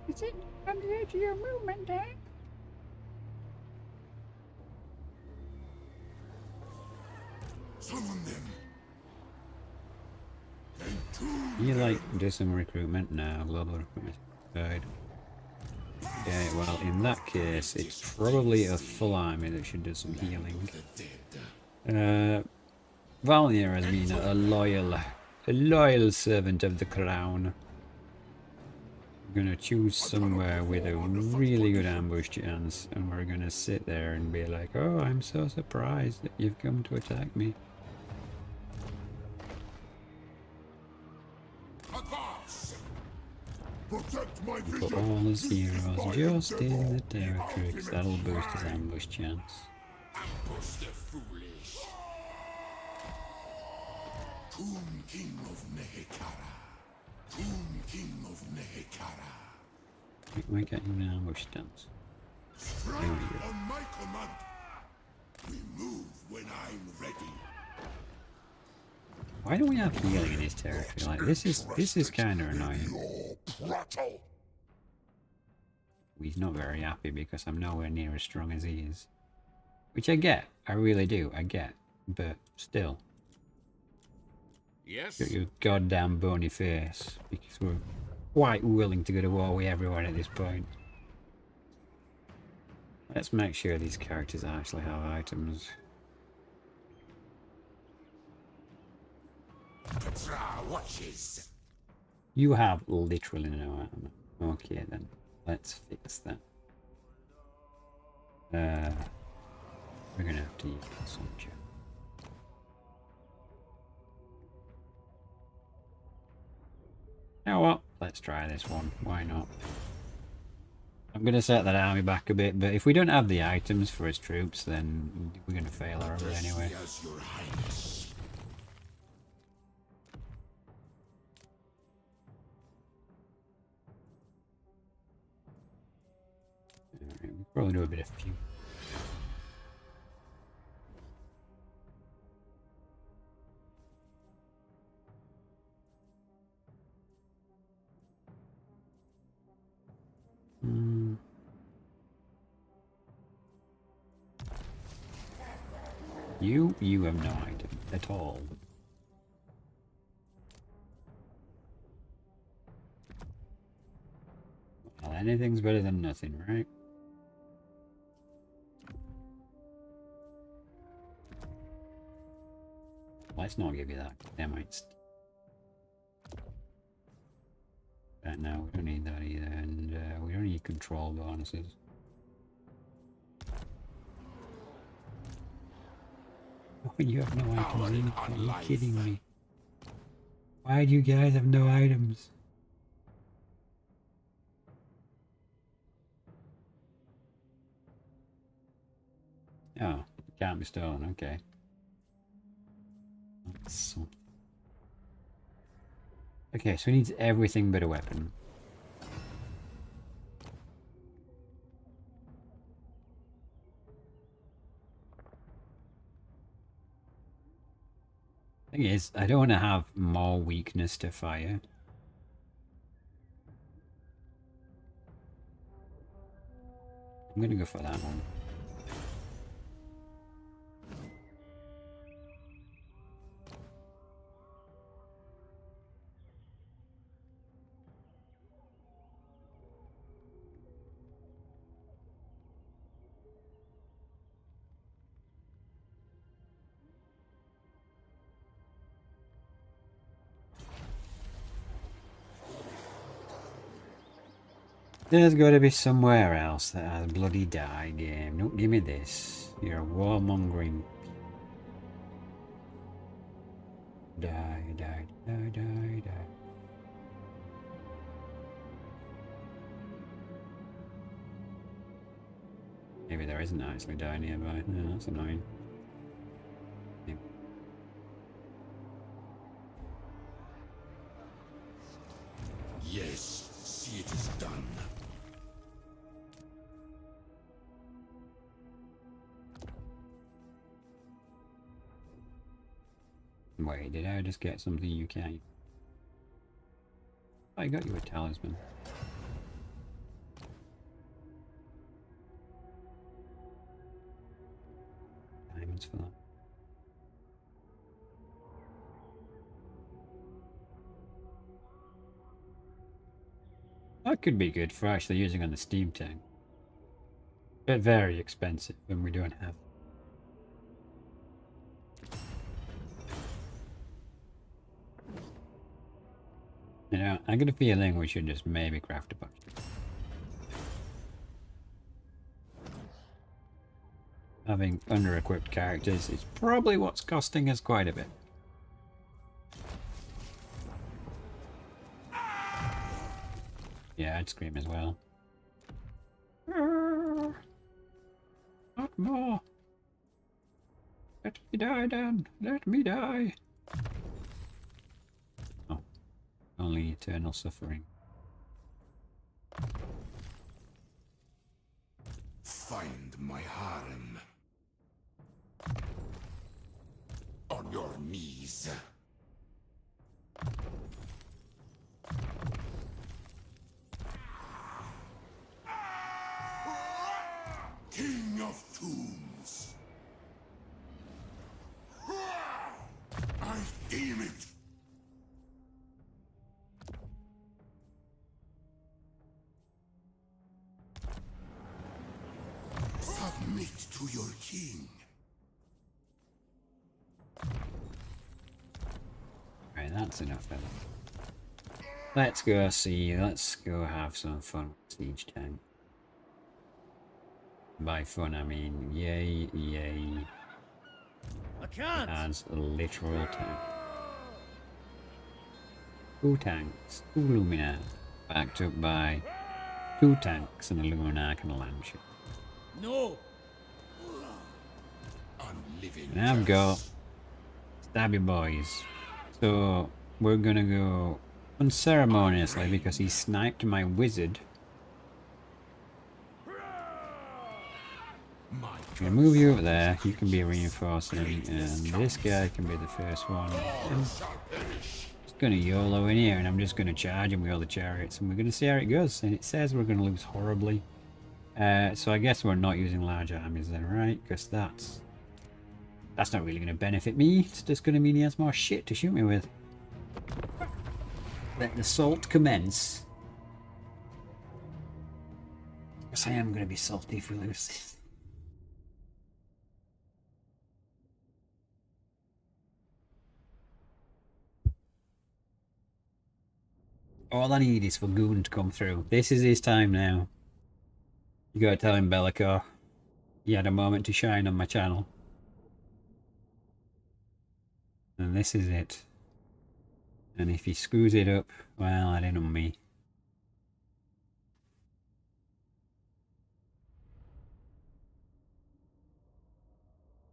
Is it on the edge of your movement, eh? Summon them. You like do some recruitment now, global recruitment side. Okay, well in that case it's probably a full army that should do some healing. Valnier has been a loyal servant of the crown. I'm gonna choose somewhere with a really good ambush chance, and we're gonna sit there and be like, oh, I'm so surprised that you've come to attack me. Advance! Protect my Put vision! all his This is heroes my just in the endeavor. territories. That'll boost his ambush chance. Ambush the foolish. Kun King of Nehekara. Kun King of Nehekara. We get him an ambush stance. Strike There we go. on my command. We move when I'm ready. Why don't we have healing in his territory? Like this is kind of annoying. Your prattle! He's not very happy because I'm nowhere near as strong as he is. Which I get. I really do. I get. But still. Yes. Got your goddamn bony face. Because we're quite willing to go to war with everyone at this point. Let's make sure these characters actually have items. Petra watches. You have literally no armor. Okay then. Let's fix that. We're gonna have to use a soldier. You know what? Let's try this one. Why not? I'm gonna set that army back a bit, but if we don't have the items for his troops, then we're gonna fail horribly anyway. As your highness. Alright, we'll probably do a bit of few. You have no item at all. Well, anything's better than nothing, right? Let's not give you that. That might. No, we don't need that either, and we don't need control bonuses. Oh, you have no items. Are you kidding me? Why do you guys have no items? Oh, it can't be stolen. Okay. So. Okay, so he needs everything but a weapon. Thing is, I don't want to have more weakness to fire. I'm gonna go for that one. There's got to be somewhere else that has a bloody die game. Don't give me this. You're a warmongering. Die, die, die, die, die. Maybe there isn't actually die nearby. No, that's annoying. Maybe. Yes, see it is done. Wait, did I just get something you can't? I got you a talisman. Diamonds for that. That could be good for actually using on the Steam tank. But very expensive when we don't have. You know, I get a feeling we should just maybe craft a bunch. Having under-equipped characters is probably what's costing us quite a bit. Yeah, I'd scream as well. Not more. Let me die, Dan. Let me die. Oh, only eternal suffering. Find my harem. On your knees. King of Tombs. I deem it. Submit to your king. Right, that's enough of it. Let's go see, let's go have some fun with Siege Tank. By fun, I mean yay, yay. I can't. As a literal tank. 2 tanks, 2 Lumina, backed up by 2 tanks and a Luminarch and a Lancashire. No. Unliving. And I've got Stabby Boys. So we're gonna go unceremoniously because he sniped my wizard. I'm gonna move you over there, you can be reinforcing, and this guy can be the first one. I'm just gonna YOLO in here and I'm just gonna charge him with all the chariots and we're gonna see how it goes. And it says we're gonna lose horribly. So I guess we're not using large armies then, right? Because that's not really gonna benefit me. It's just gonna mean he has more shit to shoot me with. Let the assault commence. Because I am gonna be salty if we lose this. All I need is for Goon to come through. This is his time now. You gotta tell him, Bellicor. He had a moment to shine on my channel. And this is it. And if he screws it up, well, I don't know me.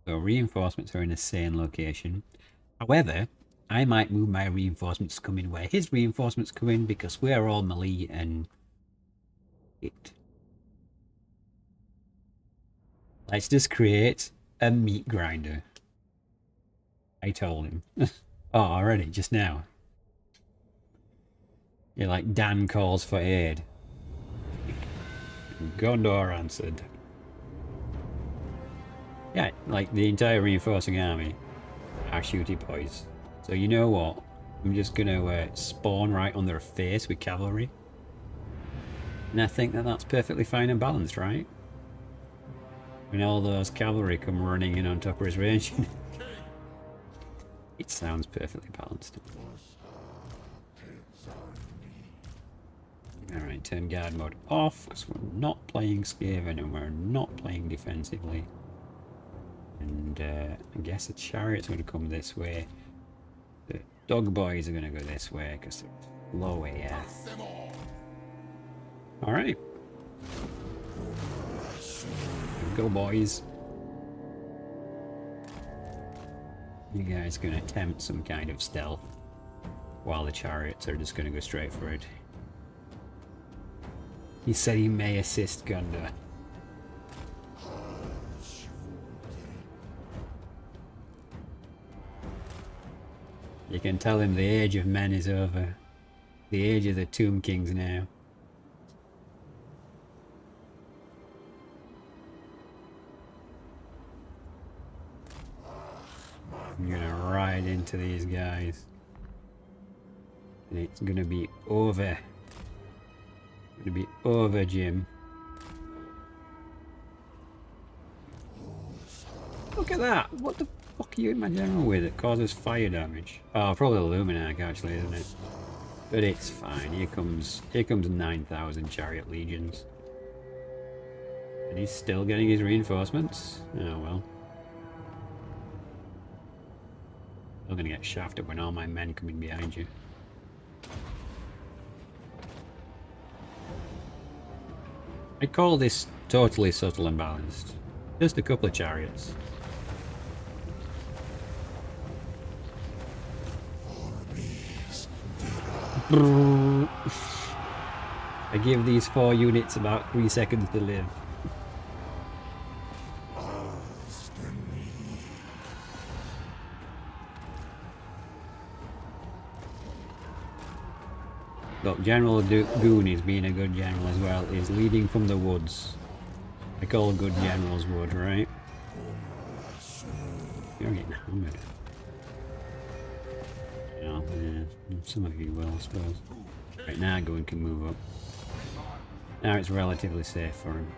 So reinforcements are in the same location. However, I might move my reinforcements to come in where his reinforcements come in because we're all melee and it. Let's just create a meat grinder. I told him. Oh, already, just now. You're like, Dan calls for aid. Gondor answered. Yeah, like the entire reinforcing army are shooty boys. So you know what? I'm just gonna spawn right on their face with cavalry. And I think that that's perfectly fine and balanced, right? When all those cavalry come running in on top of his range. It sounds perfectly balanced. Alright. Right, turn guard mode off, because we're not playing Skaven and we're not playing defensively. And I guess the chariot's going to come this way. The dog boys are going to go this way, because they're low AF. Alright. Go boys. You guys going to attempt some kind of stealth, while the chariots are just going to go straight for it. He said he may assist Gunda. You can tell him the age of men is over. The age of the Tomb Kings now. I'm gonna ride into these guys. And it's gonna be over. Gonna be over, Jim. Look at that! What the fuck are you in my general with? It causes fire damage. Oh, probably the Luminac actually, isn't it? But it's fine. Here comes 9,000 chariot legions. And he's still getting his reinforcements? Oh well. Still gonna get shafted when all my men coming behind you. I call this totally subtle and balanced. Just a couple of chariots. I give these 4 units about 3 seconds to live. Look, General Goon is being a good general as well, is leading from the woods. Like all good generals would, right? You're getting hammered. Yeah, some of you will, I suppose. Right now, Goon can move up. Now it's relatively safe for him.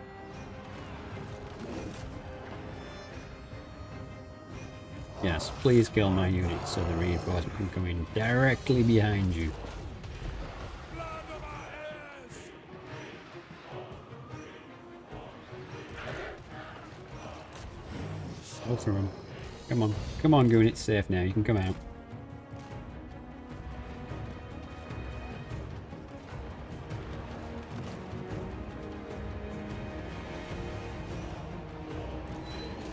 Yes, please kill my units so the reinforcement can come in directly behind you. Go through him. Come on. Come on, Goon, it's safe now. You can come out.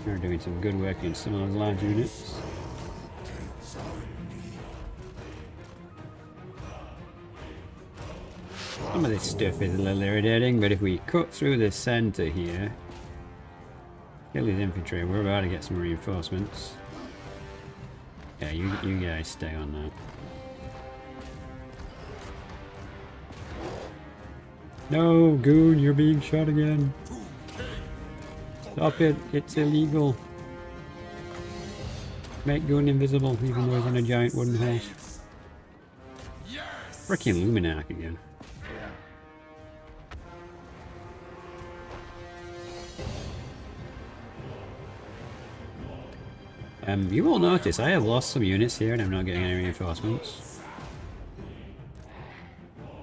We're doing some good work in some of those large units. Some of this stuff is a little irritating, but if we cut through the centre here, kill his infantry, we're about to get some reinforcements. Yeah, you guys stay on that. No, Goon, you're being shot again. Stop it, it's illegal. Make Goon invisible, even though he's on a giant wooden horse. Frickin' Luminac again. You will notice I have lost some units here and I'm not getting any reinforcements.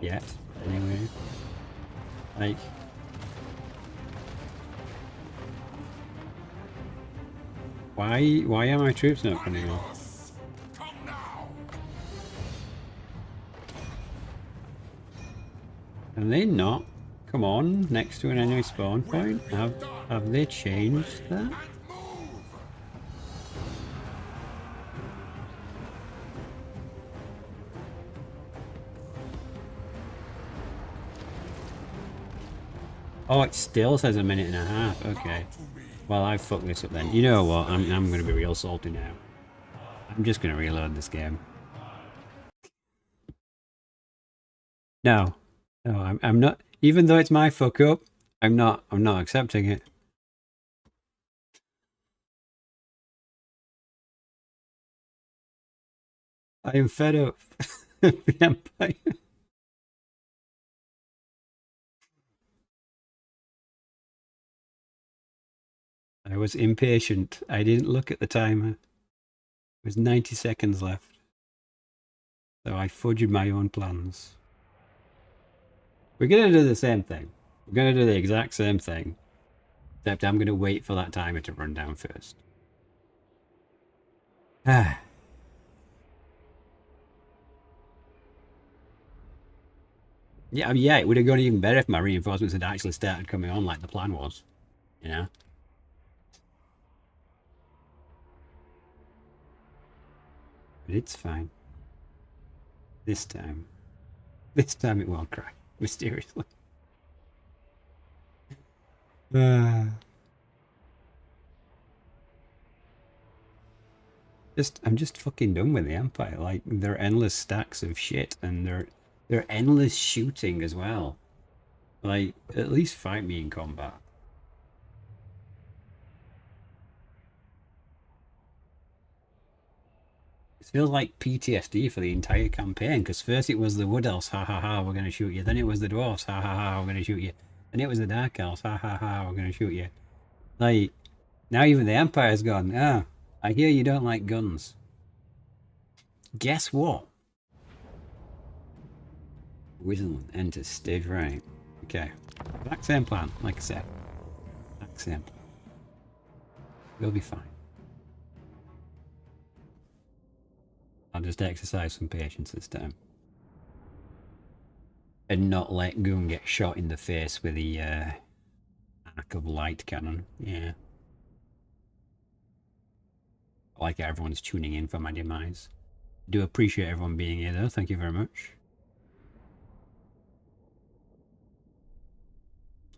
Yet, anyway. Like... Why are my troops not coming on? Can they not come on next to an enemy spawn point? Have they changed that? Oh, it still says a minute and a half. Okay. Well, I fucked this up then. You know what? I'm going to be real salty now. I'm just going to reload this game. No. No, I'm not. Even though it's my fuck up, I'm not accepting it. I am fed up. The Empire. I was impatient. I didn't look at the timer. There was 90 seconds left. So I fudged my own plans. We're gonna do the same thing. We're gonna do the exact same thing. Except I'm gonna wait for that timer to run down first. Ah. Yeah, I mean, yeah, it would have gone even better if my reinforcements had actually started coming on like the plan was. You know? But it's fine. This time. This time it won't crack. Mysteriously. I'm just fucking done with the Empire. Like, they're endless stacks of shit, and they're endless shooting as well. Like, at least fight me in combat. It feels like PTSD for the entire campaign, because first it was the Wood Elves, ha ha ha, we're going to shoot you. Then it was the Dwarfs, ha ha ha, we're going to shoot you. Then it was the Dark Elves, ha ha ha, we're going to shoot you. Like, now even the Empire's gone, ah, I hear you don't like guns. Guess what? Whistle enters stage right. Okay. Exact same plan, like I said. Exact same plan. We'll be fine. I'll just exercise some patience this time. And not let Goon get shot in the face with the arc of light cannon. Yeah. I like how everyone's tuning in for my demise. I do appreciate everyone being here though, thank you very much.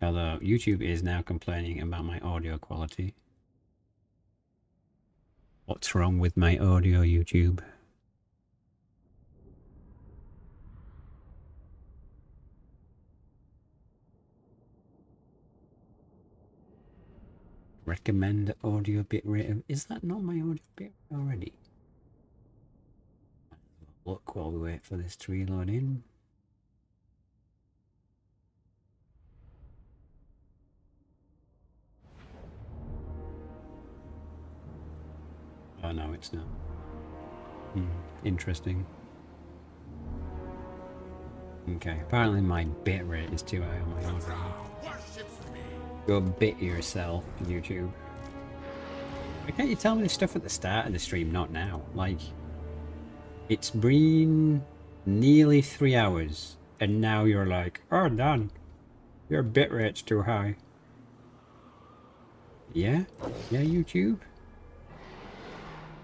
Although YouTube is now complaining about my audio quality. What's wrong with my audio, YouTube? Recommend audio bitrate of... Is that not my audio bitrate already? Look while we wait for this to reload in. Oh no, it's not. Interesting. Okay, apparently my bitrate is too high on my audio. Go bit yourself, YouTube. Why can't you tell me this stuff at the start of the stream, not now? Like, it's been nearly 3 hours, and now you're like, oh, Dan, your bitrate's too high. Yeah? Yeah, YouTube?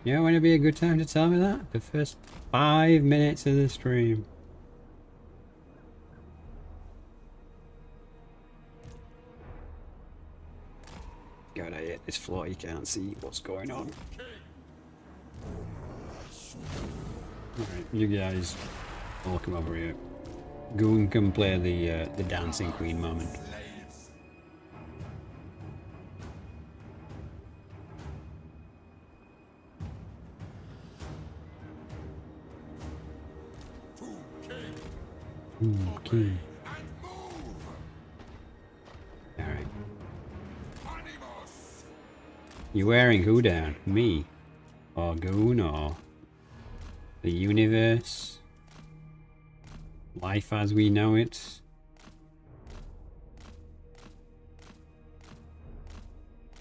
Yeah, wouldn't it be a good time to tell me that? The first 5 minutes of the stream. God, I hate this floor, you can't see what's going on. Alright, you guys all come over here. Goon can play the dancing queen moment. Okay. Alright. You wearing who down? Me? Or Goon? Or the universe? Life as we know it?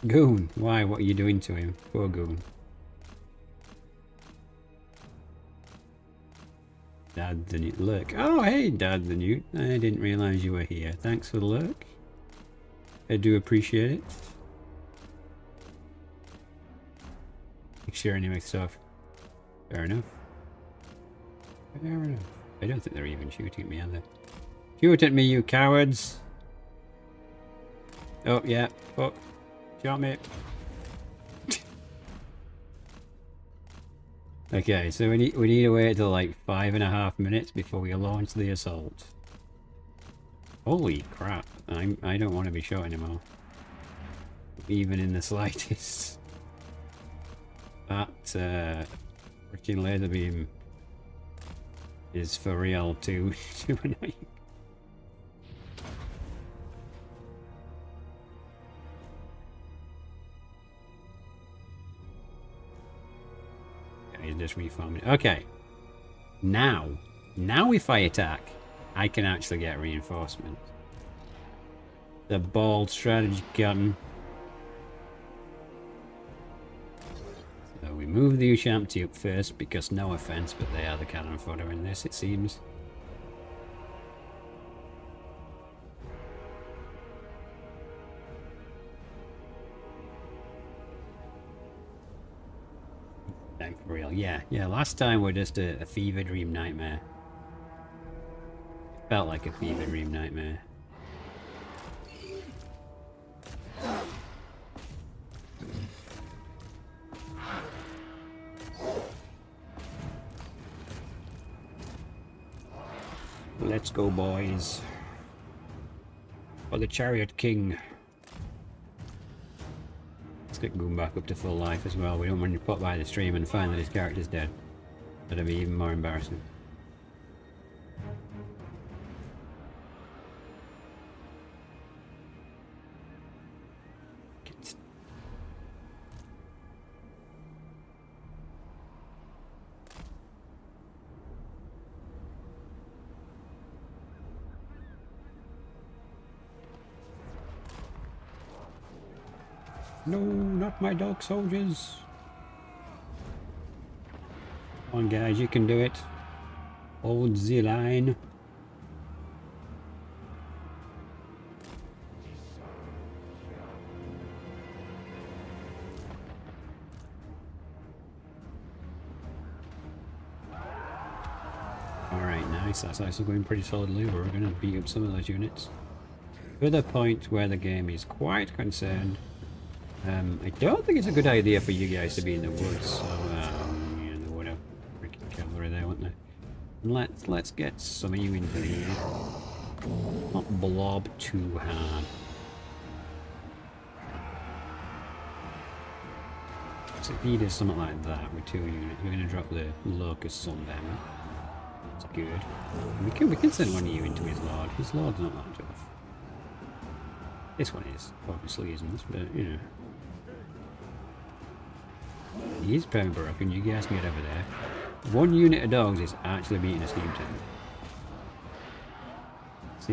Goon, why? What are you doing to him? Poor Goon. Dad the Newt. Look. Oh, hey, Dad the Newt. I didn't realize you were here. Thanks for the look. I do appreciate it. Sharing my stuff. Fair enough. Fair enough. I don't think they're even shooting at me, are they? Shoot at me, you cowards! Oh, yeah. Fuck. Shot me. Okay, so we need to wait till like 5.5 minutes before we launch the assault. Holy crap! I don't want to be shot anymore, even in the slightest. That freaking laser beam is for real too annoying. He's just reforming. Okay. Now if I attack, I can actually get reinforcements. The bold strategy, Cotton. So we move the Ushamti up first because no offense, but they are the cannon fodder in this, it seems. Time for real. Yeah, last time we're just a fever dream nightmare. It felt like a fever dream nightmare. Let's go, boys. For the Chariot King. Let's get Goon back up to full life as well. We don't want to pop by the stream and find that his character's dead. That'd be even more embarrassing. No, not my dog soldiers. Come on, guys, you can do it. Hold the line. Alright, nice. That's actually going pretty solidly. We're going to beat up some of those units. To the point where the game is quite concerned. I don't think it's a good idea for you guys to be in the woods, so yeah, there would have freaking cavalry there, wouldn't there? And let's get some of you into here. Not blob too hard. So if he does something like that with 2 units, we're gonna drop the locust sun down. That's good. We can send one of you into his lord. His lord's not that tough. This one is, obviously isn't, but you know. He's Pembroke, and you guys can get over there. 1 unit of dogs is actually beating a steam tank. This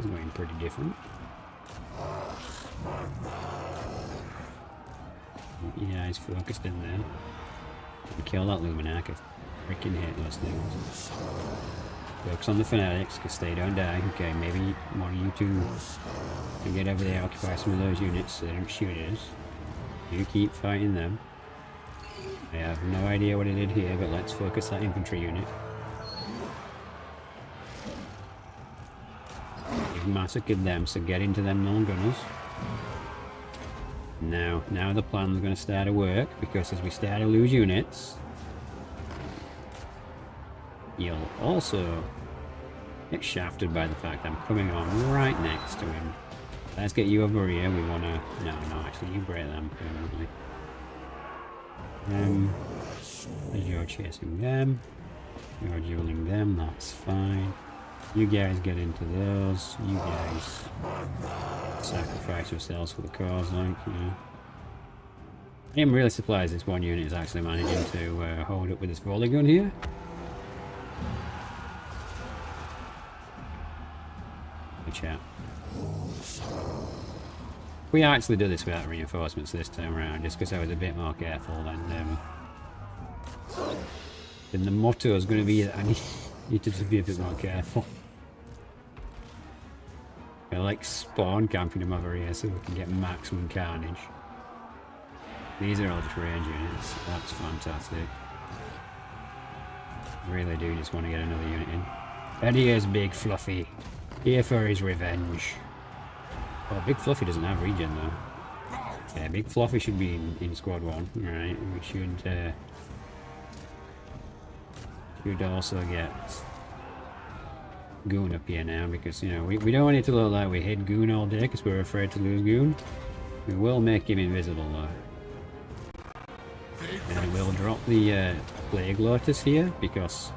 is going pretty different. Yeah, he's focused in there. Kill that Luminarch. I freaking hate those things. Focus on the fanatics because they don't die. Okay, maybe one of you two can get over there, occupy some of those units so they don't shoot us. You keep fighting them. I have no idea what I did here, but let's focus that infantry unit. You've massacred them, so get into them non-gunners. Now the plan's going to start to work, because as we start to lose units, you'll also get shafted by the fact I'm coming on right next to him. Let's get you over here. We want to... No, actually, you break them permanently. You're chasing them. You're dueling them. That's fine. You guys get into those. You guys sacrifice yourselves for the cause, like, you know. I am really surprised this 1 unit is actually managing to hold up with this volley gun here. Good chat. We actually did this without reinforcements this time around, just because I was a bit more careful, and the motto is going to be that I need to be a bit more careful. I like spawn camping them over here so we can get maximum carnage. These are all just range units. That's fantastic. I really do just want to get another unit in. And here's Big Fluffy. Here for his revenge. Oh, Big Fluffy doesn't have regen though. Yeah, Big Fluffy should be in squad 1. Right, we should also get Goon up here now, because, you know, we don't want it to look like we hid Goon all day because we're afraid to lose Goon. We will make him invisible though. And we'll drop the Plague Lotus here, because,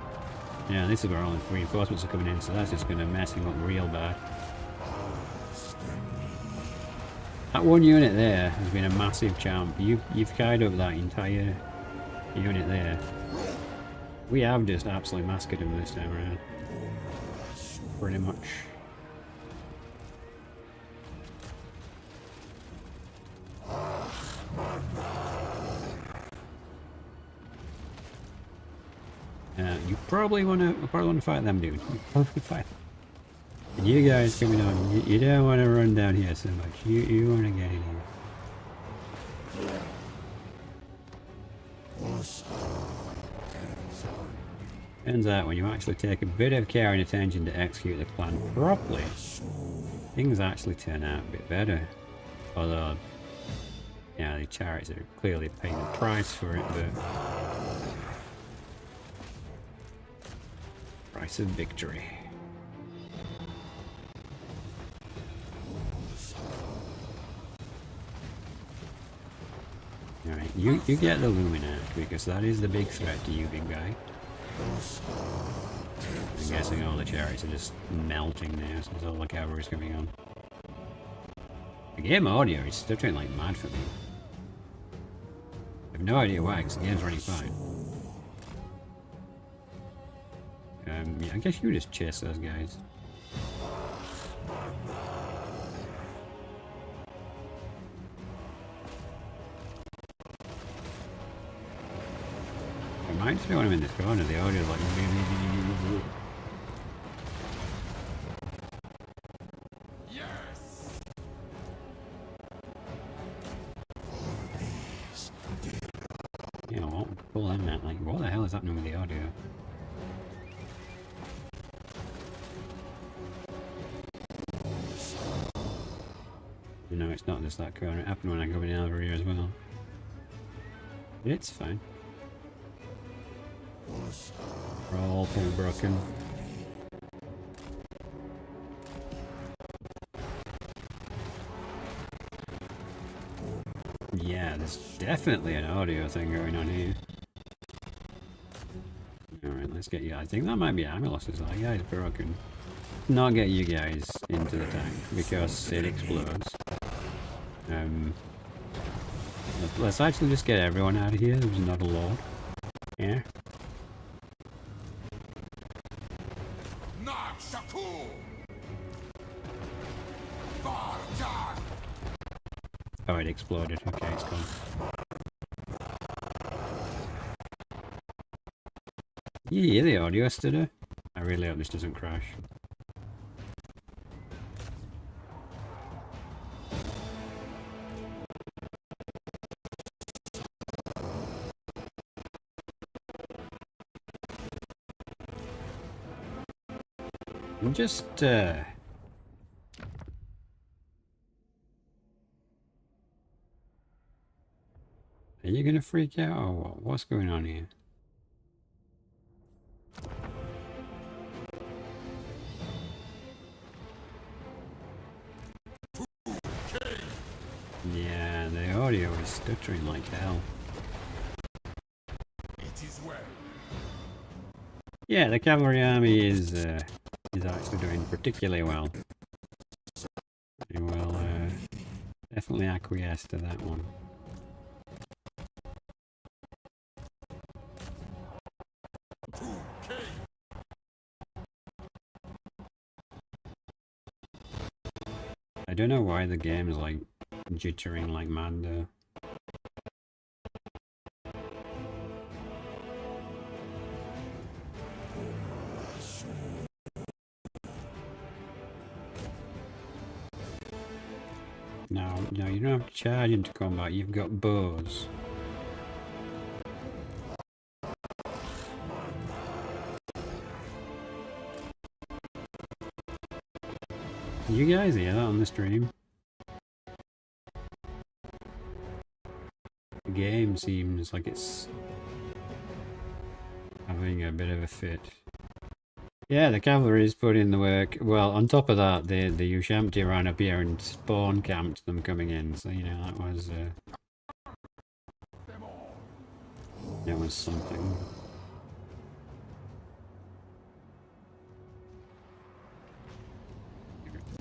yeah, this is where all the reinforcements are coming in, so that's just going to mess him up real bad. That 1 unit there has been a massive champ. You've carried up that entire unit there. We have just absolutely massacred him this time around. Pretty much. You probably want to fight them, dude. You probably fight them. And you guys coming on, you don't want to run down here so much. You want to get in here. Turns out when you actually take a bit of care and attention to execute the plan properly, things actually turn out a bit better. Although, yeah, the chariots are clearly paying the price for it, but... price of victory. Alright, you get the Luminarch, because that is the big threat to you, big guy. I'm guessing all the chariots are just melting now since all the cavalry's coming on. The game audio is stuttering like mad for me. I have no idea why, because the game's running fine. Yeah, I guess you just chase those guys. I might throw him in this corner, the audio is like... Yes. You know what? Pull him out, like, what the hell is happening with the audio? You know, it's not just that corner, it happened when I go in over here as well. It's fine. We're all pretty broken. Yeah, there's definitely an audio thing going on here. Alright, let's get you. I think that might be Amulus's. That guy's broken. Not get you guys into the tank because it explodes. Let's actually just get everyone out of here. There's not a lord. Yeah. Oh, it exploded. Okay, it's gone. You hear the audio stutter? I really hope this doesn't crash. I'm just, Are you gonna freak out or what? What's going on here? Yeah, the audio is stuttering like hell. It is well. Yeah, the cavalry army is actually doing particularly well. I will definitely acquiesce to that one. I don't know why the game is like jittering like mad though. No, you don't have to charge into combat, you've got bows. You guys hear that on the stream? The game seems like it's having a bit of a fit. Yeah, the cavalry's put in the work. Well, on top of that, the Ushamti ran up here and spawn camped them coming in. So, you know, that was something.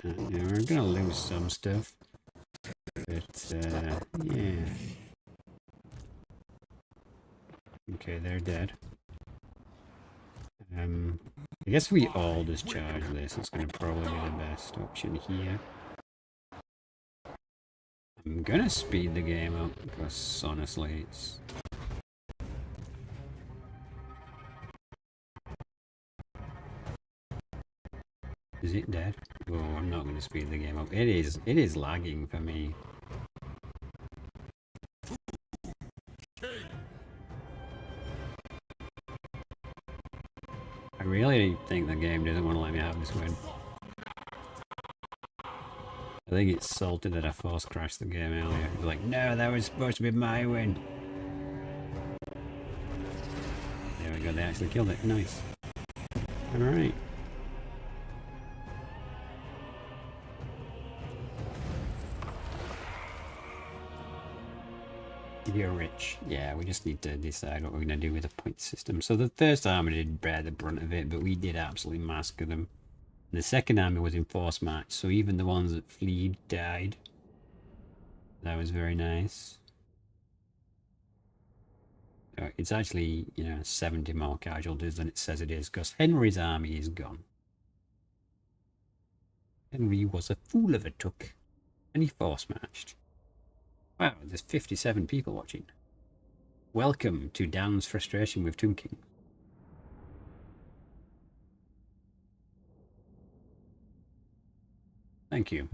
Yeah, we're gonna lose some stuff. But, yeah. Okay, they're dead. I guess we all just charge this. It's going to probably be the best option here. I'm going to speed the game up because honestly it's... Is it dead? Oh, I'm not going to speed the game up. It is lagging for me. I really think the game doesn't want to let me have this win. I think it's salted that I force crashed the game earlier. It was like, no, that was supposed to be my win. There we go, they actually killed it. Nice. Alright. You're rich. Yeah, we just need to decide what we're going to do with the point system. So the first army did bear the brunt of it, but we did absolutely massacre them. The second army was in force match, so even the ones that fled died. That was very nice. It's actually, you know, 70 more casualties than it says it is, because Henry's army is gone. Henry was a fool of a took, and he force matched. Wow, there's 57 people watching. Welcome to Dan's frustration with Tomb King. Thank you.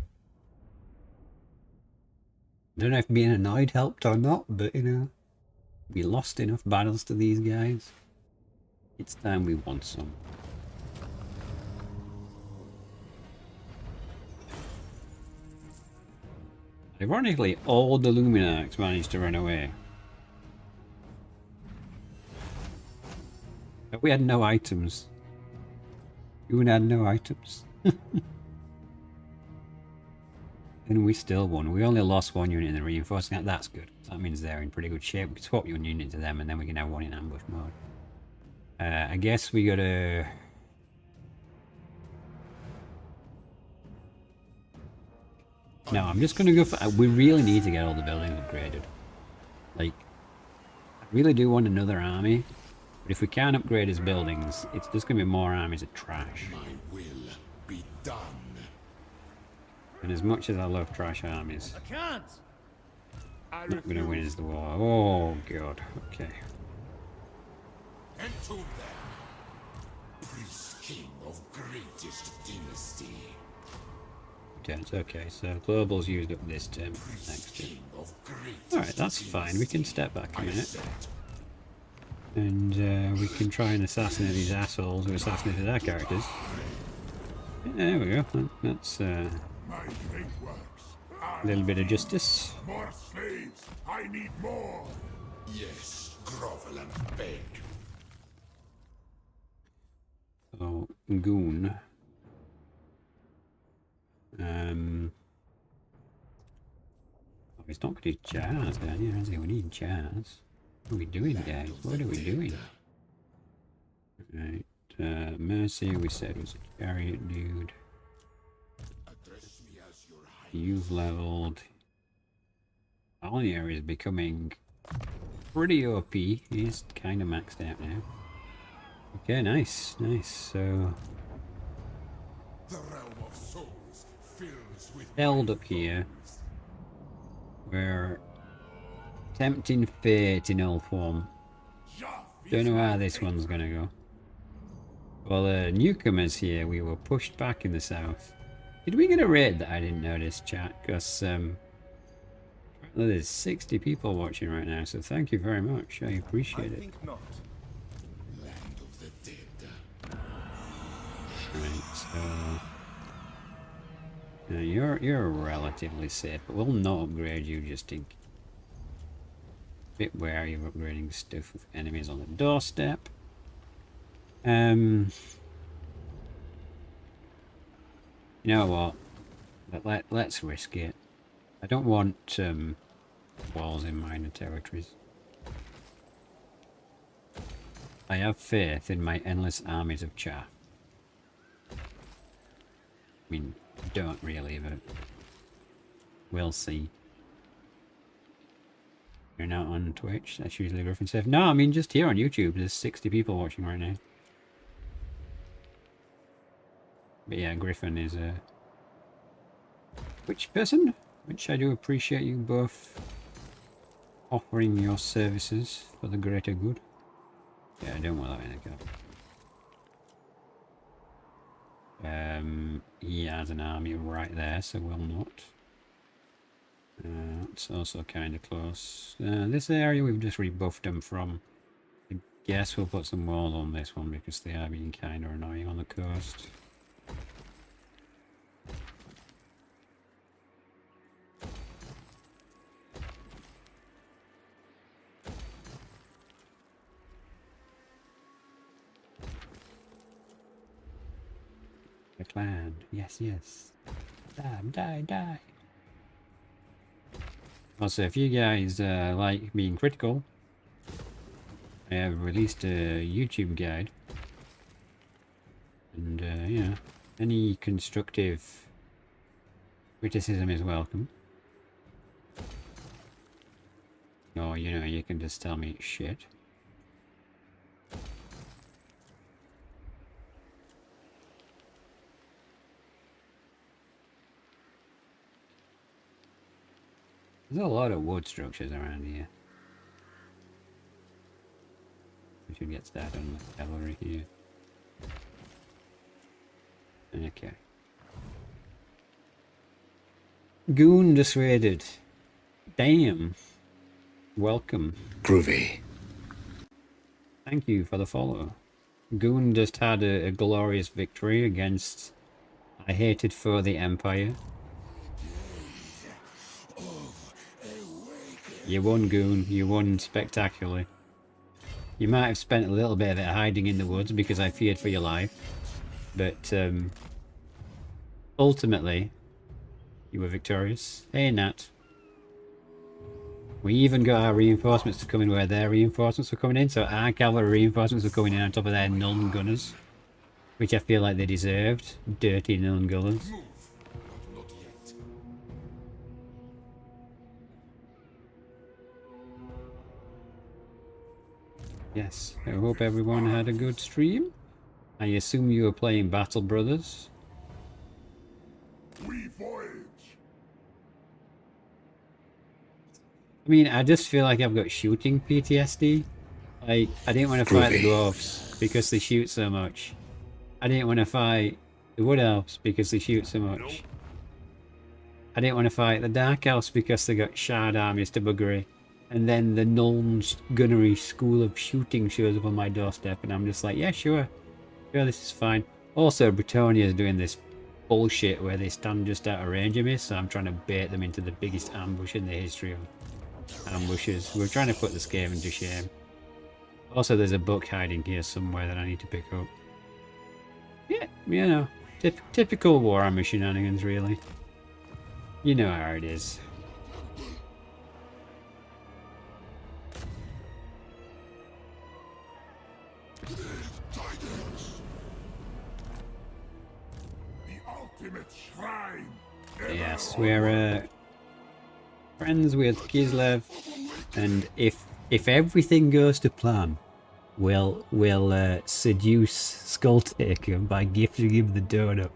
Don't know if being annoyed helped or not, but you know, we lost enough battles to these guys. It's time we won some. Ironically, all the Luminarchs managed to run away. But we had no items. We had no items. And we still won. We only lost one unit in the reinforcing. That's good. That means they're in pretty good shape. We can swap one unit to them and then we can have one in ambush mode. I guess we gotta... No, I'm just gonna go for... We really need to get all the buildings upgraded. Like, I really do want another army. But if we can't upgrade his buildings, it's just gonna be more armies of trash. My will be done. And as much as I love trash armies, I can't. not gonna win is the war. Oh god, okay. Entomb them. Priest king of greatest dynasty. Tense. Okay, so global's used up this term. Next turn. Alright, that's fine. We can step back a minute. And we can try and assassinate these assholes who assassinated our characters. Yeah, there we go. That's My great works. a little bit of justice. More slaves. I need more. Yes, grovel and beg. Oh, Goon. Oh, he's not got his jars down here, has he? We need jars. What are we doing, guys? What are we doing? Right. Mercy, we said was a chariot dude. You've leveled. Alnier is becoming pretty OP. He's kind of maxed out now. Okay, nice, nice. So, The realm of souls fills with held up here. We're tempting fate in all form. Don't know how this one's gonna go. Well, newcomers here, we were pushed back in the south. Did we get a raid that I didn't notice, chat? Because there's 60 people watching right now, so thank you very much. I appreciate it. Think not. land of the dead. Right, so you're relatively safe, but we'll not upgrade you just in bit wary of upgrading stuff with enemies on the doorstep. You know what? Let's risk it. I don't want walls in minor territories. I have faith in my endless armies of chaff. I mean, don't really, but we'll see. You're not on Twitch? That's usually reference safe. No, I mean just here on YouTube. There's 60 people watching right now. But yeah, Griffin is a witch person, which I do appreciate you both offering your services for the greater good. Yeah, I don't want that in a cup. He has an army right there, so will not. It's also kind of close. This area we've just rebuffed them from. I guess we'll put some walls on this one because they are being kind of annoying on the coast. The clan, yes, yes. Die. Also, if you guys like being critical, I have released a YouTube guide. And, yeah, any constructive criticism is welcome. Or, you know, you can just tell me it's shit. There's a lot of wood structures around here. We should get started on the cavalry here. Okay. Goon dissuaded. Damn. Welcome. Groovy. Thank you for the follow. Goon just had a glorious victory against I hated for the Empire. You won, Goon. You won spectacularly. You might have spent a little bit of it hiding in the woods because I feared for your life. But, ultimately, you were victorious. Hey, Nat. We even got our reinforcements to come in where their reinforcements were coming in. So our cavalry reinforcements were coming in on top of their Nuln gunners. Which I feel like they deserved. Dirty Nuln gunners. Not yet. Yes, I hope everyone had a good stream. I assume you were playing Battle Brothers. We voyage. I mean, I just feel like I've got shooting PTSD. Like, I didn't want to fight the dwarves because they shoot so much. I didn't want to fight the wood elves because they shoot so much. I didn't want to fight the dark elves because they got shard armies to buggery. And then the Nuln's gunnery school of shooting shows up on my doorstep and I'm just like, yeah, sure. Sure, this is fine. Also, Bretonia is doing this bullshit where they stand just out of range of me, so I'm trying to bait them into the biggest ambush in the history of ambushes. We're trying to put this game into shame. Also, there's a book hiding here somewhere that I need to pick up. Yeah, you know, typical Warhammer shenanigans, really. You know how it is. The ultimate shrine. Yes, we're friends with Kislev, and if everything goes to plan, we'll seduce Skulltaker by gifting him the donut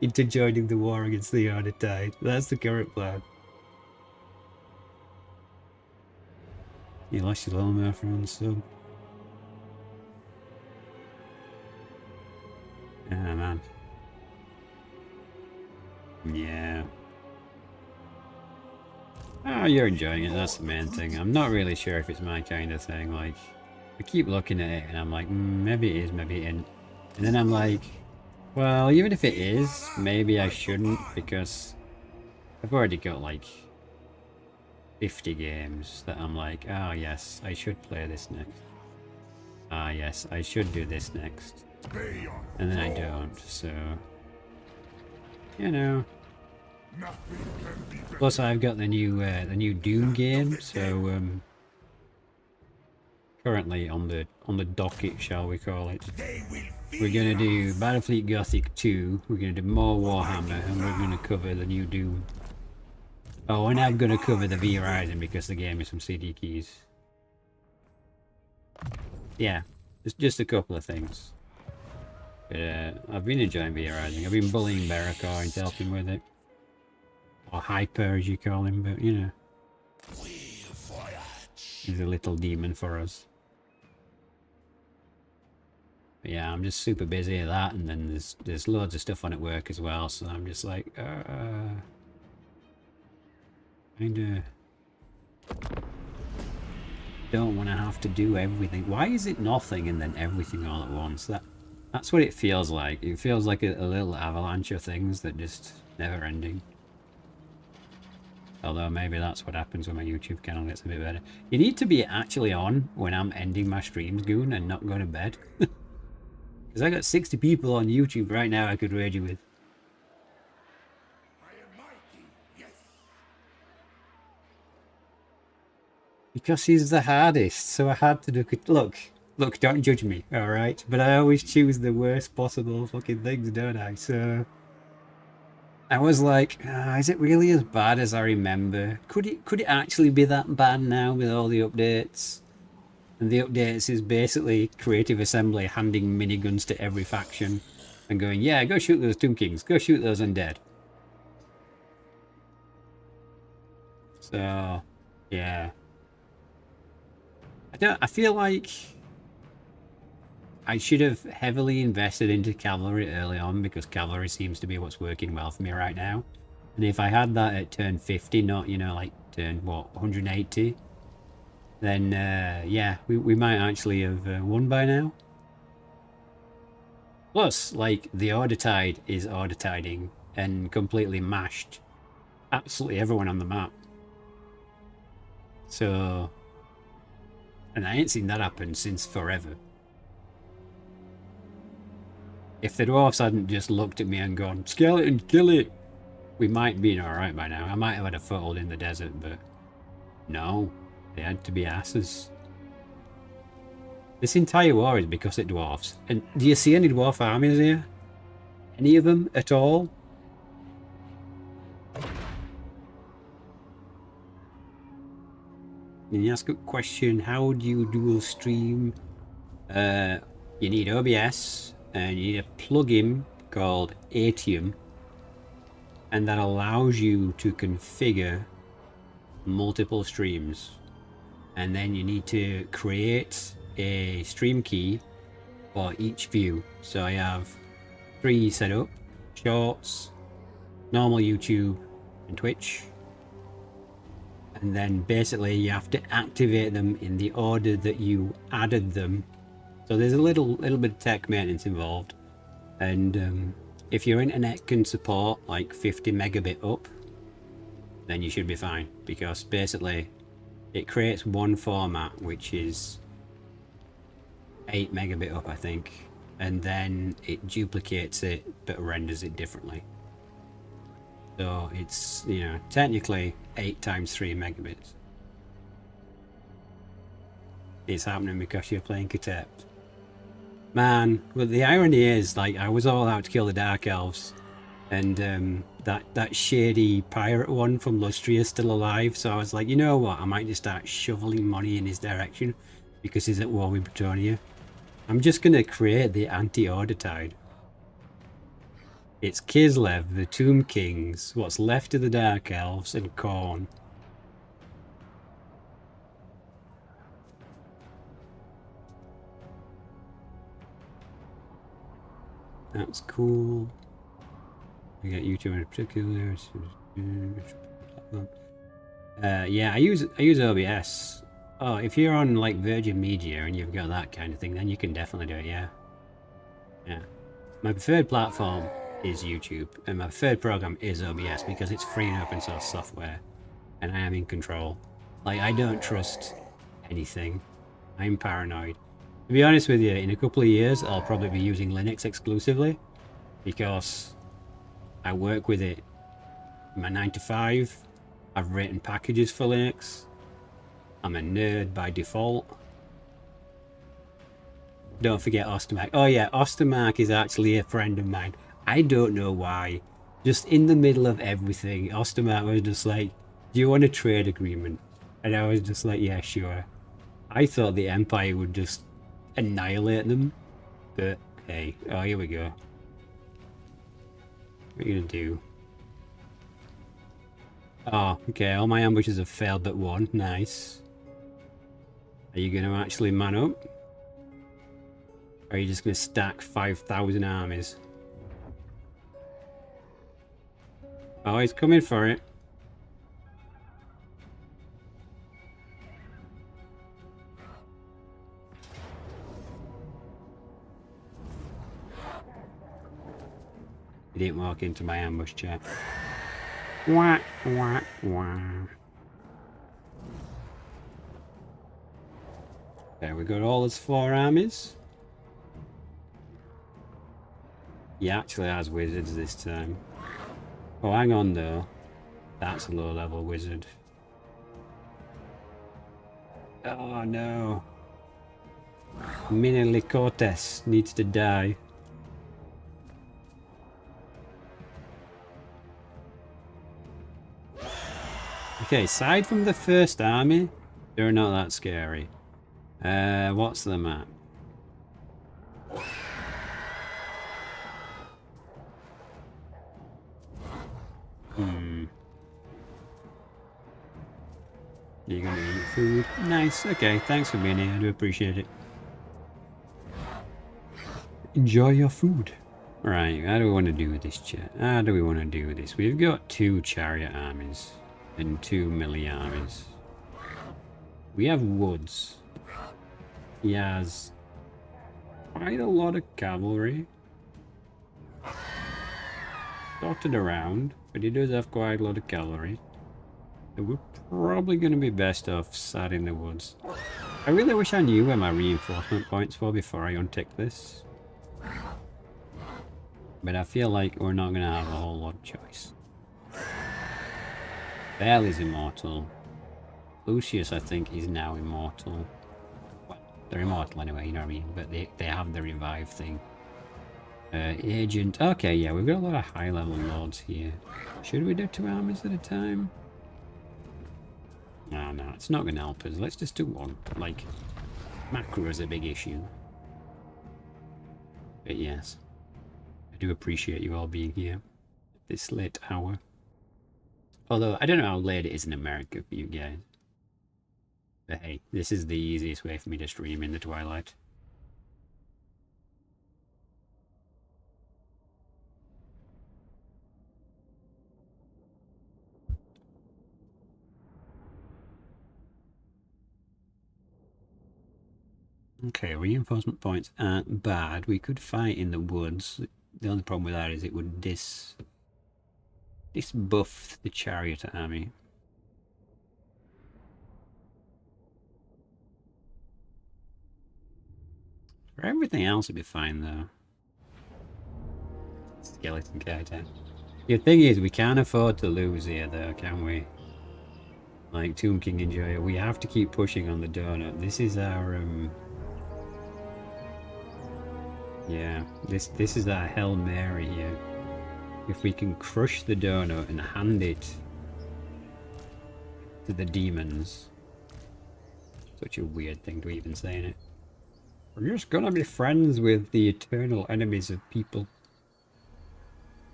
into joining the war against the Onatide. That's the current plan. You lost your lawnmower friend, so. Ah, man. Yeah. Oh, you're enjoying it, that's the main thing. I'm not really sure if it's my kind of thing, like, I keep looking at it and I'm like, maybe it is, maybe it isn't. And then I'm like, well, even if it is, maybe I shouldn't, because I've already got like 50 games that I'm like, oh yes, I should play this next. Ah yes, I should do this next. And then I don't, so, you know. Plus I've got the new Doom game, so currently on the docket, shall we call it. We're gonna do Battlefleet Gothic 2, we're gonna do more Warhammer, and we're gonna cover the new Doom. Oh, and I'm gonna cover the V Rising because the game is from CD Keys. Yeah, just a couple of things. But I've been enjoying VR-rising. I've been bullying Berakar into helping with it. Or Hyper, as you call him, but you know. He's a little demon for us. But yeah, I'm just super busy at that, and then there's loads of stuff on at work as well, so I'm just like, kinda don't want to have to do everything. Why is it nothing and then everything all at once? That's what it feels like. It feels like a little avalanche of things that just never ending. Although maybe that's what happens when my YouTube channel gets a bit better. You need to be actually on when I'm ending my streams, Goon, and not going to bed. Because I got 60 people on YouTube right now I could raid you with. I am mighty, yes. Because he's the hardest, so I had to do it. Look, don't judge me, alright? But I always choose the worst possible fucking things, don't I? So I was like, is it really as bad as I remember? Could it actually be that bad now with all the updates? And the updates is basically Creative Assembly handing miniguns to every faction and going, yeah, go shoot those Tomb Kings, go shoot those undead. So, yeah. I feel like I should have heavily invested into cavalry early on, because cavalry seems to be what's working well for me right now. And if I had that at turn 50, not, you know, like turn, what, 180, then, yeah, we might actually have won by now. Plus, like, the Order Tide is Order Tiding and completely mashed absolutely everyone on the map. So, and I ain't seen that happen since forever. If the dwarves hadn't just looked at me and gone, skeleton, kill it, we might be alright by now. I might have had a foothold in the desert, but no, they had to be asses. This entire war is because of dwarves. And do you see any dwarf armies here? Any of them at all? And you ask a question, how do you dual stream? You need OBS, and you need a plugin called Atium, and that allows you to configure multiple streams. And then you need to create a stream key for each view. So I have 3 set up: Shorts, normal YouTube, and Twitch. And then basically you have to activate them in the order that you added them. So there's a little bit of tech maintenance involved. And if your internet can support like 50 megabit up, then you should be fine. Because basically it creates one format, which is 8 megabit up, I think. And then it duplicates it, but renders it differently. So it's, you know, technically 8 times 3 megabits. It's happening because you're playing Khatep. Man, well, the irony is, like, I was all out to kill the Dark Elves, and that shady pirate one from Lustria is still alive, so I was like, you know what, I might just start shoveling money in his direction, because he's at war with Bretonia. I'm just gonna create the anti-Order Tide. It's Kislev, the Tomb Kings, what's left of the Dark Elves, and Khorne. That's cool. I got YouTube in particular. Yeah, I use OBS. Oh, if you're on like Virgin Media and you've got that kind of thing, then you can definitely do it. Yeah, yeah. My preferred platform is YouTube, and my preferred program is OBS because it's free and open source software, and I am in control. Like, I don't trust anything. I'm paranoid. To be honest with you, in a couple of years, I'll probably be using Linux exclusively because I work with it in my 9 to 5. I've written packages for Linux. I'm a nerd by default. Don't forget Ostermark. Oh yeah, Ostermark is actually a friend of mine. I don't know why. Just in the middle of everything, Ostermark was just like, do you want a trade agreement? And I was just like, yeah, sure. I thought the Empire would just annihilate them, but hey. Oh, here we go. What are you gonna do? Oh, okay, all my ambushes have failed but one. Nice. Are you gonna actually man up? Or are you just gonna stack 5,000 armies? Oh, he's coming for it. He didn't walk into my ambush, chat. Wah, wah, wah. Okay, we got all his 4 armies. He actually has wizards this time. Oh, hang on though. That's a low level wizard. Oh no. Minilicotes needs to die. Okay, aside from the first army, they're not that scary. What's the map? You're gonna eat food? Nice, okay, thanks for being here, I do appreciate it. Enjoy your food. Right, how do we want to do this, chat? How do we want to do this? We've got 2 chariot armies and 2 melee armies. We have woods. He has quite a lot of cavalry dotted around, but he does have quite a lot of cavalry. So we're probably going to be best off sat in the woods. I really wish I knew where my reinforcement points were before I untick this. But I feel like we're not going to have a whole lot of choice. Bell is immortal. Lucius, I think, is now immortal. Well, they're immortal anyway, you know what I mean? But they have the revive thing. Agent. Okay, yeah, we've got a lot of high-level lords here. Should we do 2 armies at a time? No, no, it's not going to help us. Let's just do 1. Like, macro is a big issue. But yes, I do appreciate you all being here at this late hour. Although, I don't know how late it is in America for you guys. But hey, this is the easiest way for me to stream in the twilight. Okay, reinforcement points aren't bad. We could fight in the woods. The only problem with that is it would disbuff the chariot army. For everything else, it'd be fine though. Skeleton character. The thing is, we can't afford to lose here though, can we? Like Tomb King Enjoyer, we have to keep pushing on the donut. This is our yeah, this is our Hail Mary here. If we can crush the donut and hand it to the demons. Such a weird thing to even say in it. We're just gonna be friends with the eternal enemies of people.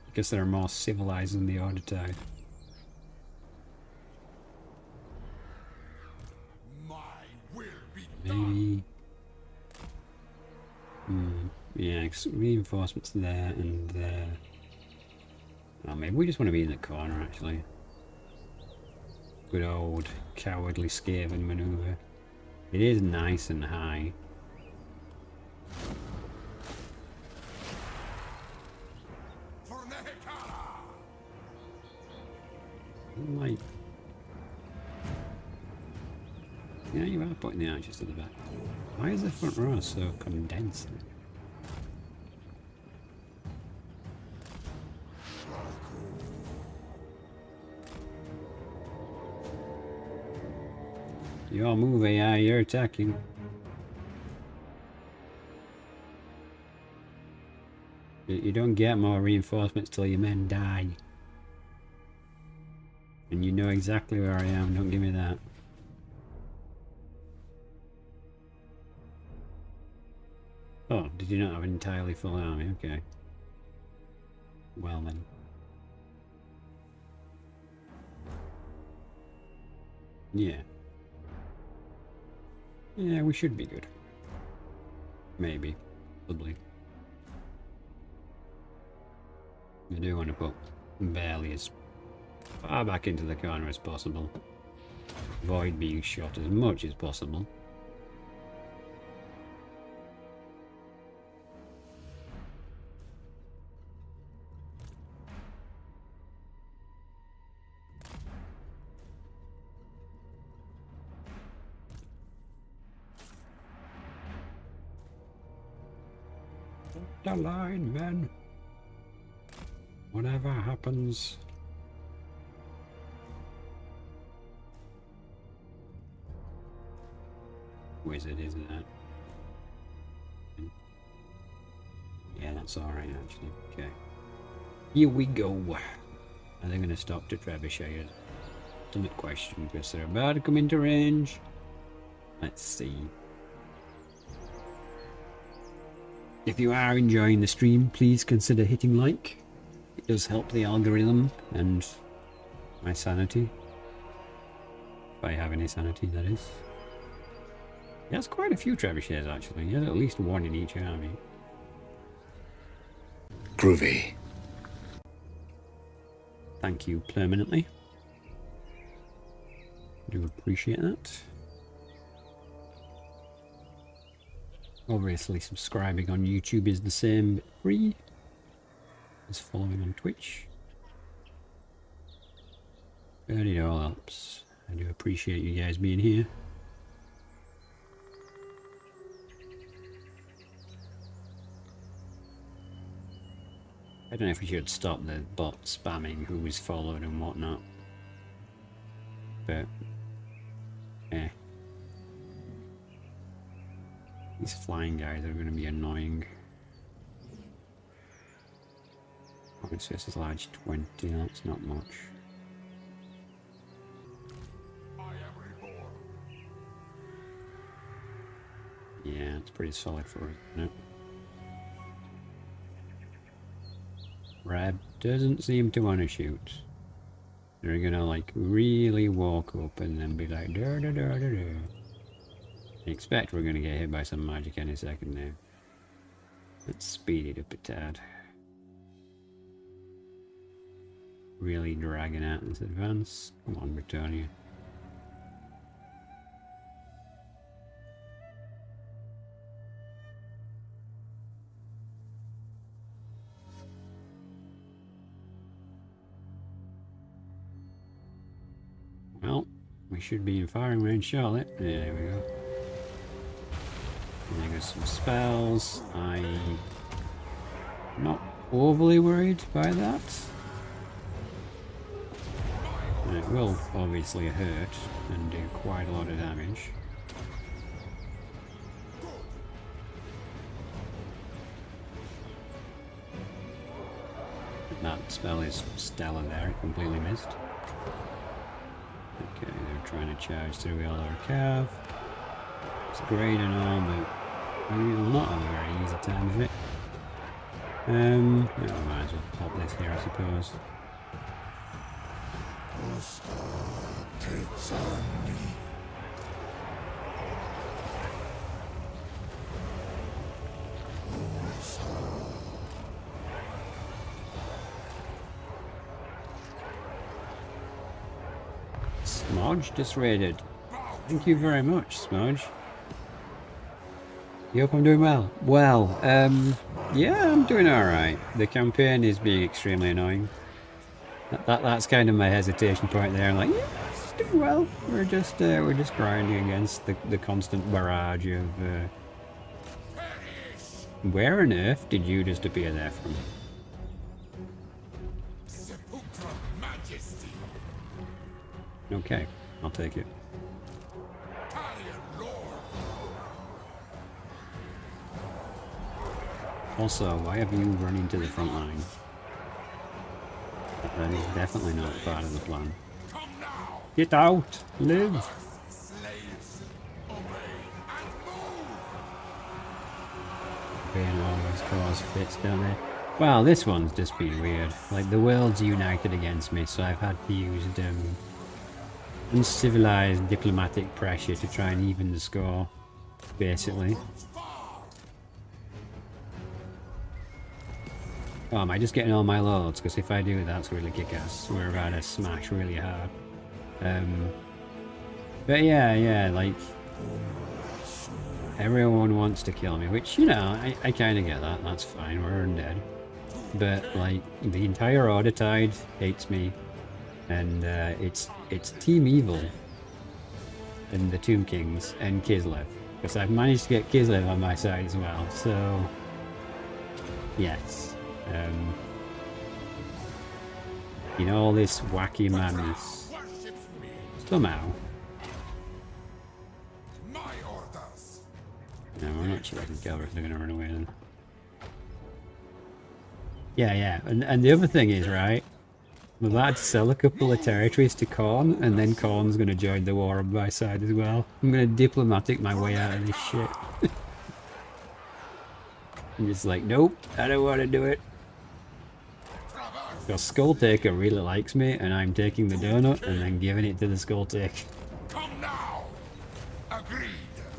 Because they're more civilized than the Order Tide. My will be Maybe. Yeah, reinforcements there and there. Oh, maybe we just want to be in the corner actually. Good old cowardly Skaven maneuver. It is nice and high. for Nehekara. Like, yeah, you are putting the archers to the back. Why is the front row so condensed? You're moving, yeah, you're attacking. You don't get more reinforcements till your men die. And you know exactly where I am, don't give me that. Oh, did you not have an entirely full army? Okay. Well then. Yeah. Yeah, we should be good. Maybe. Probably. I do want to put barely as far back into the corner as possible. Avoid being shot as much as possible. The line, men. Whatever happens. Wizard, isn't it? Yeah, that's alright actually. Okay. Here we go. Are they going to stop to trebuchet? Ultimate question, because they're about to come into range. Let's see. If you are enjoying the stream, please consider hitting like. It does help the algorithm and my sanity. If I have any sanity, that is. He has quite a few trebuchets actually. He has at least one in each army. Groovy. Thank you permanently. Do appreciate that. Obviously subscribing on YouTube is the same but free as following on Twitch. But it all helps. I do appreciate you guys being here. I don't know if we should stop the bot spamming who is followed and whatnot. But eh. These flying guys are going to be annoying. Oh, it's just as large 20, that's not much. I am reborn. Yeah, it's pretty solid for it, isn't it? Rab doesn't seem to want to shoot. They're gonna like really walk up and then be like da da da da da. I expect we're gonna get hit by some magic any second now. Let's speed it up a tad. Really dragging out this advance. Come on, Britannia. Well, we should be in firing range, Charlotte. There we go. And there goes some spells. I'm not overly worried by that. And it will obviously hurt and do quite a lot of damage. That spell is stellar there, it completely missed. Okay, they're trying to charge through all our cav. It's great and all, but we will not have a very easy time of it. Yeah, we might as well pop this here, I suppose. Smudge just raided. Thank you very much, Smudge. You hope I'm doing well? Well, yeah, I'm doing alright. The campaign is being extremely annoying. That's kind of my hesitation point there. I'm like, yeah, it's doing well. We're just grinding against the constant barrage of where on earth did you just appear there from? Okay, I'll take it. Also, why have you run into the front line? That is definitely not part of the plan. Get out! Live! campaign always cause fits, don't they? Well, this one's just been weird. Like, the world's united against me, so I've had to use uncivilized diplomatic pressure to try and even the score, basically. Oh, am I just getting all my loads? Because if I do, that's really kick-ass. We're about to smash really hard. But yeah, like... everyone wants to kill me, which, you know, I kind of get that. That's fine, we're undead. But, like, the entire Order Tide hates me. And it's Team Evil. And the Tomb Kings and Kislev. Because I've managed to get Kislev on my side as well, so... yes. You know, all this wacky madness. Somehow. My orders. No, I'm not sure I can kill her if they're going to run away then. Yeah. And the other thing is, right, I'm about to sell a couple of territories to Khorne, and then Khorne's going to join the war on my side as well. I'm going to diplomatic my way out of this shit. I'm just like, nope, I don't want to do it. Because Skulltaker really likes me, and I'm taking the donut and then giving it to the Skulltaker. Come now. Agreed.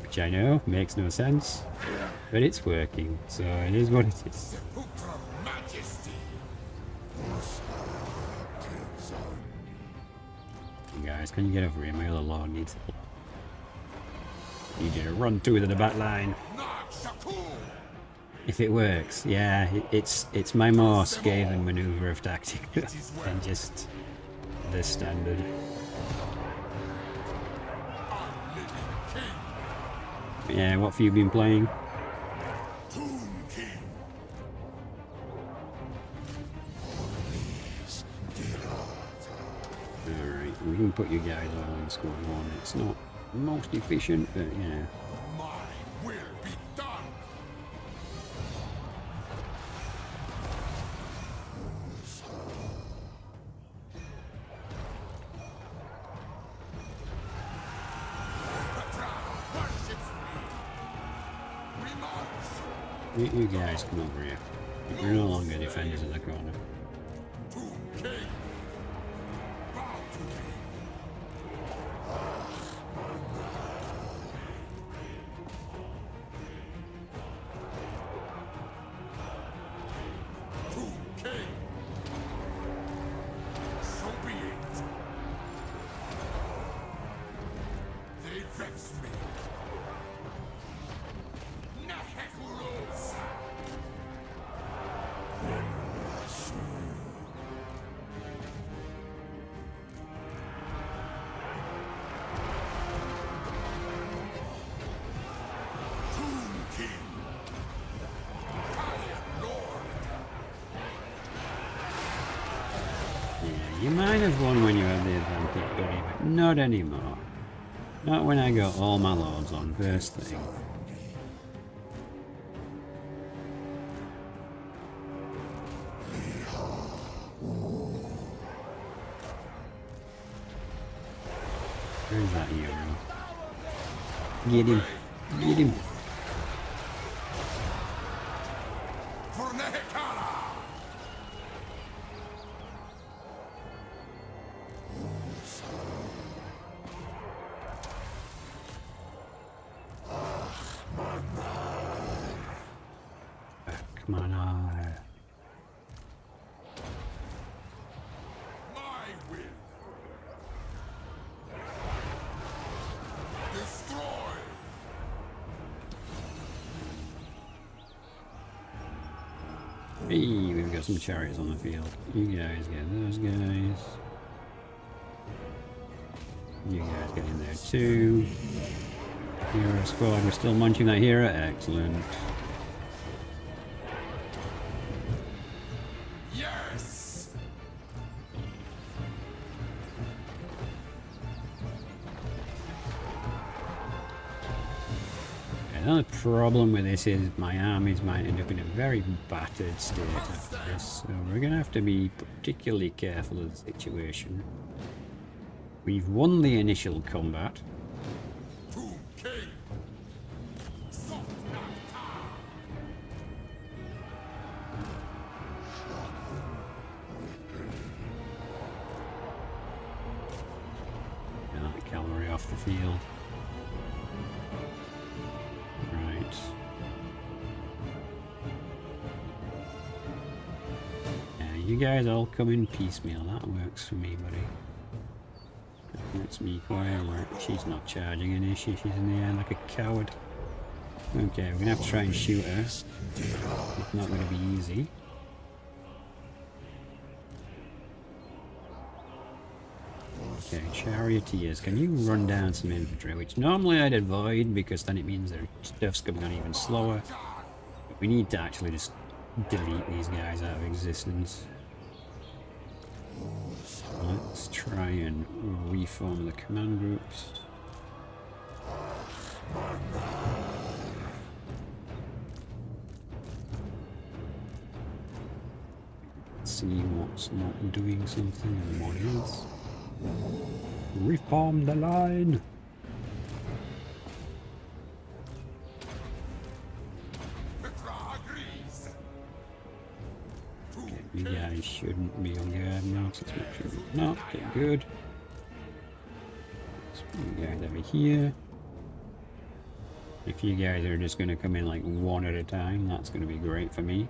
Which I know makes no sense, but it's working, so it is what it is. Putra Majesty. You guys, can you get over here? My other lord needs help. Need you to run through the back line. If it works, yeah, it's my more scathing maneuver of tactic than just the standard. Yeah, what have you been playing? Alright, we can put you guys all in squad 1. It's not most efficient, but yeah. My will be done. You guys come over here. You're no longer defenders in the corner. So be it. They vex me. You might have won when you had the advantage, but not anymore. Not when I got all my lords on first thing. Where's that hero? Get him! Get him! For Nehekara. Come on, My will. Destroy. Hey, we've got some chariots on the field. You guys get those guys. You guys get in there too. Hero squad, we're still munching that hero. Excellent. Yes. Another problem with this is my armies might end up in a very battered state after this, so we're going to have to be particularly careful of the situation. We've won the initial combat. off the field. Right. Yeah, you guys all come in piecemeal. That works for me, buddy. That's me quiet. Right. She's not charging in, is she? She's in the air like a coward. Okay, we're gonna have to try and shoot her. It's not gonna be easy. Okay, charioteers, can you run down some infantry? Which normally I'd avoid because then it means their stuff's coming on even slower. But we need to actually just delete these guys out of existence. Let's try and reform the command groups. Let's see what's not doing something and what is. Reform the line! Okay, you guys shouldn't be on guard now, so let's make sure we're not. Okay, good. Let's put you guys over here. If you guys are just going to come in like one at a time, that's going to be great for me.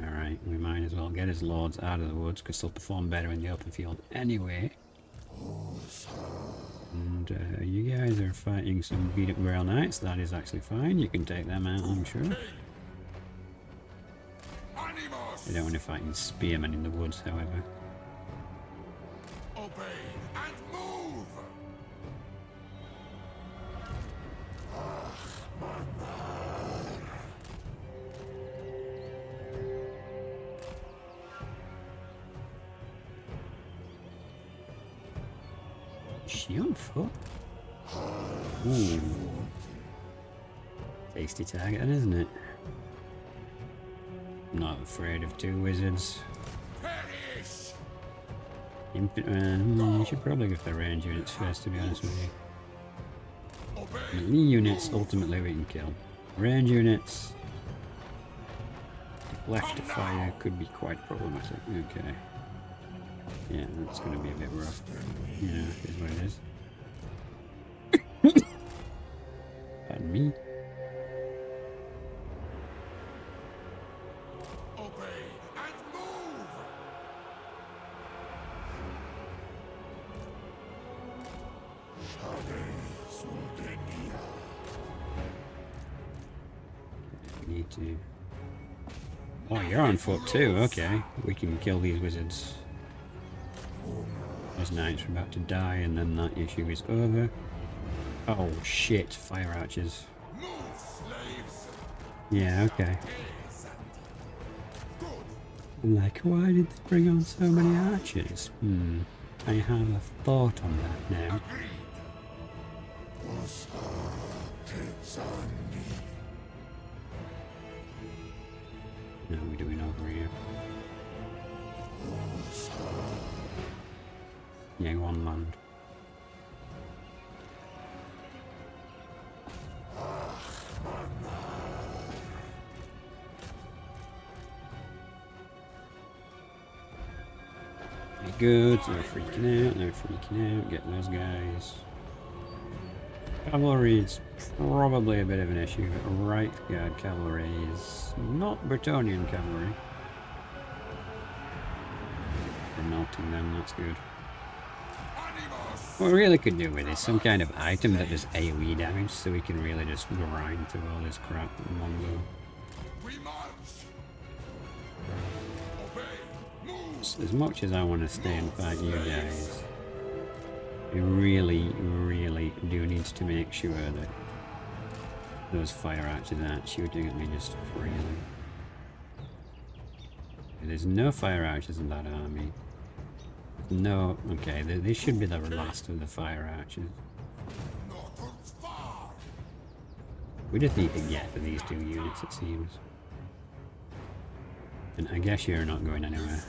Alright, we might as well get his lords out of the woods because they'll perform better in the open field anyway. And you guys are fighting some beat up Grail Knights, that is actually fine, you can take them out, I'm sure. I don't want to fight spearmen in the woods, however. Obey and move. Is she on foot? Ooh. Tasty target, then, isn't it? I'm not afraid of two wizards. Perish. You should probably go for the range units first, to be honest with you. Obey. Melee units, ultimately we can kill. Range units, left to fire could be quite problematic. Okay. Yeah, that's going to be a bit rough. Yeah, is what it is. Pardon me. Obey and move. We need to... Oh, you're on foot too, okay. We can kill these wizards. Those knights are about to die and then that issue is over. Oh shit, fire archers. Move, slaves. Yeah, okay. Like, why did they bring on so many archers? I have a thought on that now. No, we're doing over here. Yeah, go on land. Okay, good, so they're freaking out, get those guys. Cavalry is probably a bit of an issue, but right guard cavalry is not Bretonnian cavalry. We're melting them, that's good. What we really could do with is some kind of item that does AoE damage, so we can really just grind through all this crap in one go. We march. Obey. Move. So as much as I want to stay and fight you guys, we really, really do need to make sure that those fire archers aren't shooting at me just freely. There's no fire archers in that army. No, okay, this should be the last of the fire archers. We just need to get to these two units, it seems. And I guess you're not going anywhere.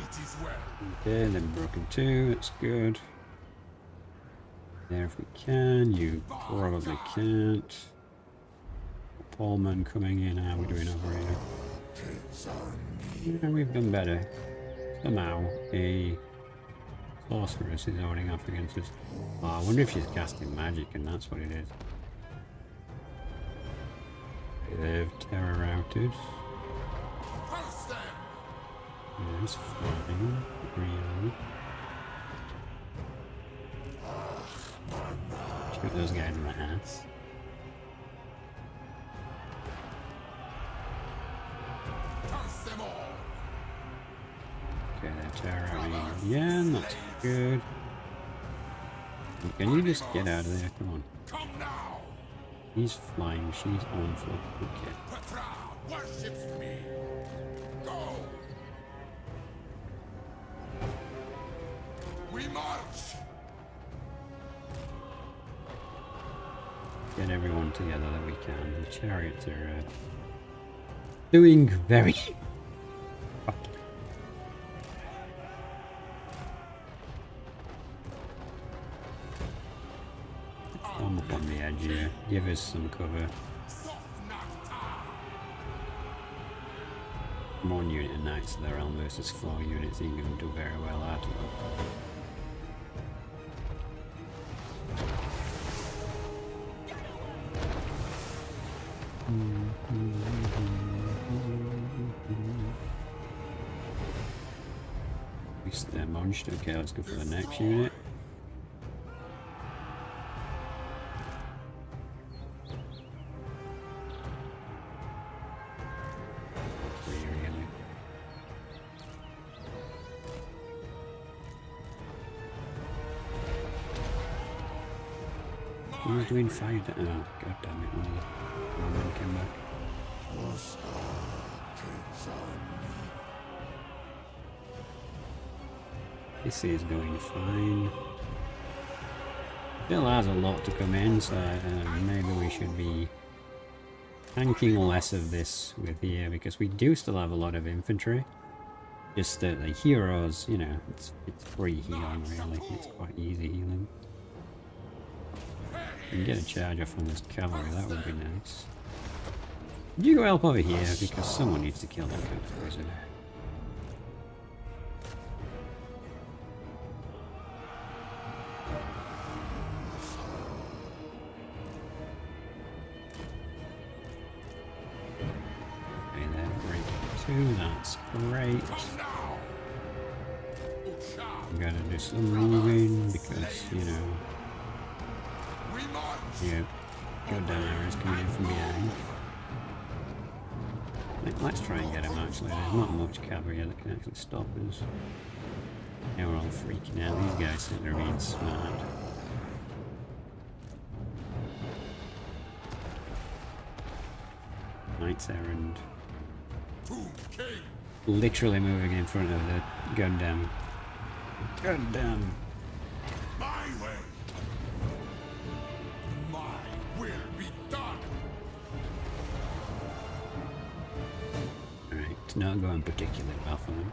It is well. Okay, then broken 2, that's good. There if we can, you probably can't. Paulman coming in, how are we doing over here? Yeah, we've done better. Somehow, a sorceress is holding off against us. Oh, I wonder if she's casting magic and that's what it is. They've terror routed. First them. Yes, flying. Really. Shoot those guys in the ass. Curse them all. Okay, they're terror routing again. That's good. Can you just get out of there? Come on. Come now. He's flying. She's on foot. Okay. Petra worships me. Go. We march. Get everyone together that we can. The chariots are doing very. I'm up on the edge here. Give us some cover. One unit of Knights of the Realm versus 4 units ain't gonna do very well at all. They're munched. Okay, let's go for the next unit. He was doing 5 oh, god damn it, one man came back. This is going fine. Still has a lot to come in, so maybe we should be tanking less of this with here, because we do still have a lot of infantry. Just that the heroes, you know, it's free healing really, it's quite easy healing. You can get a charge off on this cavalry, that would be nice. Could you go help over here, because someone needs to kill that kind of wizard. Okay, there, break 2, that's great. I'm gonna do some moving, because, you know, yeah, good down arrows coming in from behind. Let's try and get him actually. There's not much cavalry that can actually stop us. Now we're all freaking out. These guys think they're being smart. Knights Errand. Literally moving in front of the goddamn. Goddamn. My way. My will be done. Alright, it's not going particularly well for them.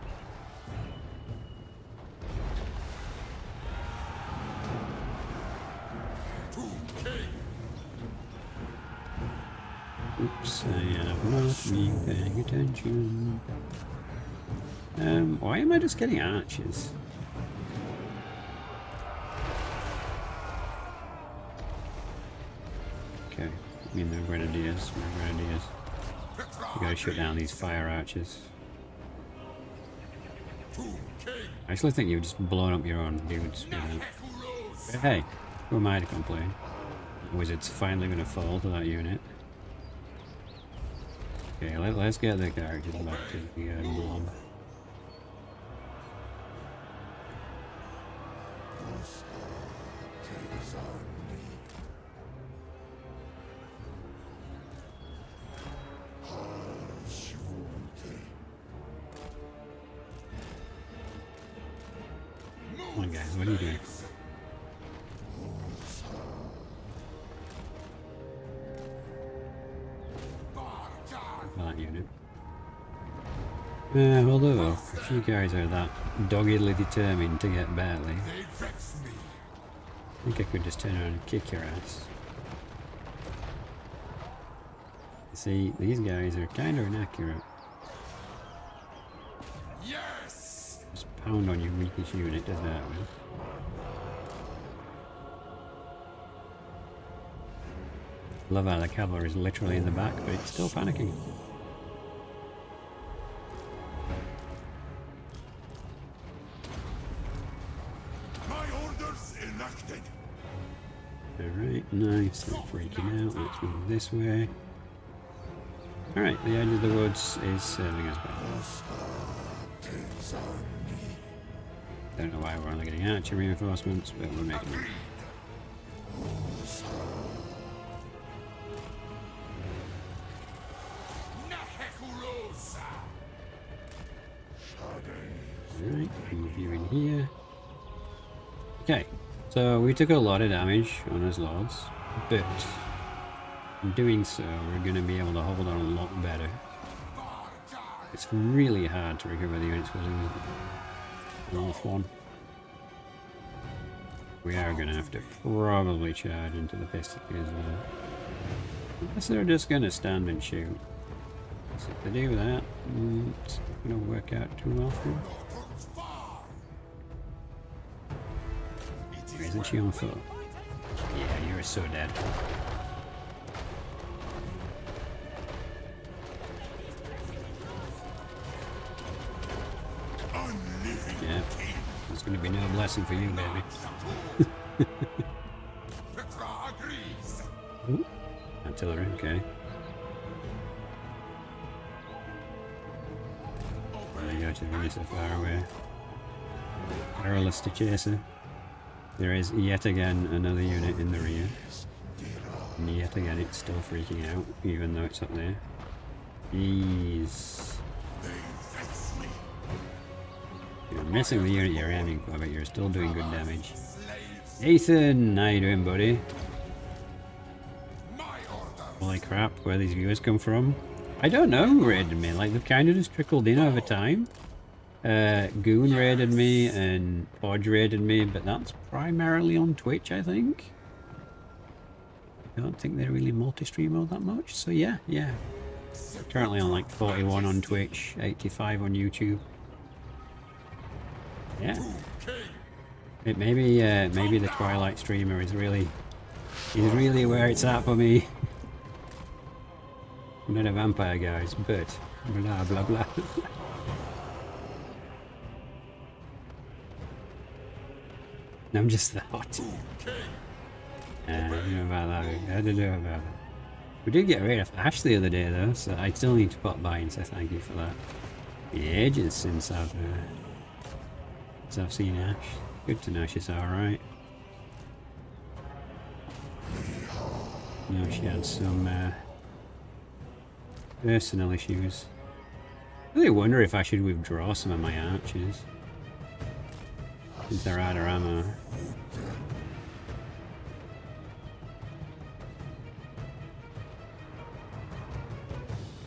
Oops, I have not been paying attention. Why am I just getting archers? Okay, I mean they're grenadiers, You gotta shoot down these fire archers. I actually think you've just blown up your own dudes. But hey, who am I to complain? The wizard's finally gonna fall to that unit. Okay, let's get the characters back to the mob. Come on guys, what are you doing? That unit. Although, if you guys are that doggedly determined to get Barley, They vex me. I think I could just turn around and kick your ass. See, these guys are kind of inaccurate. Yes! Just pound on your weakest unit, does that well. Love how the cavalry is literally in the back, but it's still panicking. My orders enacted. Alright, nice. They're freaking out. Let's move this way. Alright, the edge of the woods is serving us well. Don't know why we're only getting archer reinforcements, but we're making them. Alright, move you in here. Okay, so we took a lot of damage on his lords, but in doing so, we're going to be able to hold on a lot better. It's really hard to recover the units we're losing. North one. We are going to have to probably charge into the pistol as well. Unless they're just going to stand and shoot. So if they do that, it's not going to work out too well for them. Isn't she on foot? Yeah, you're so dead. Yeah, there's going to be no blessing for you, baby. Ooh, artillery, okay. There you go, to be so far away. Perilous to chaser. There is yet again another unit in the rear. And yet again it's still freaking out, even though it's up there. Jeez. You're missing the unit you're aiming for, but you're still doing good damage. Ethan, how you doing, buddy? Holy crap, where these viewers come from? I don't know who raided me, like they've kind of just trickled in over time. Goon raided me and Podge raided me, but that's primarily on Twitch, I think. I don't think they really multi-stream all that much, so yeah. Currently on like 41 on Twitch, 85 on YouTube. Yeah. Maybe the Twilight streamer is really where it's at for me. I'm not a vampire, guys, but blah blah blah. I'm just the hot. I don't know about that. I don't know about that. We did get rid of Ash the other day though, so I still need to pop by and say thank you for that. The ages since I've seen Ash. Good to know she's alright. No, she had some personal issues. I really wonder if I should withdraw some of my archers. Since they're out of ammo.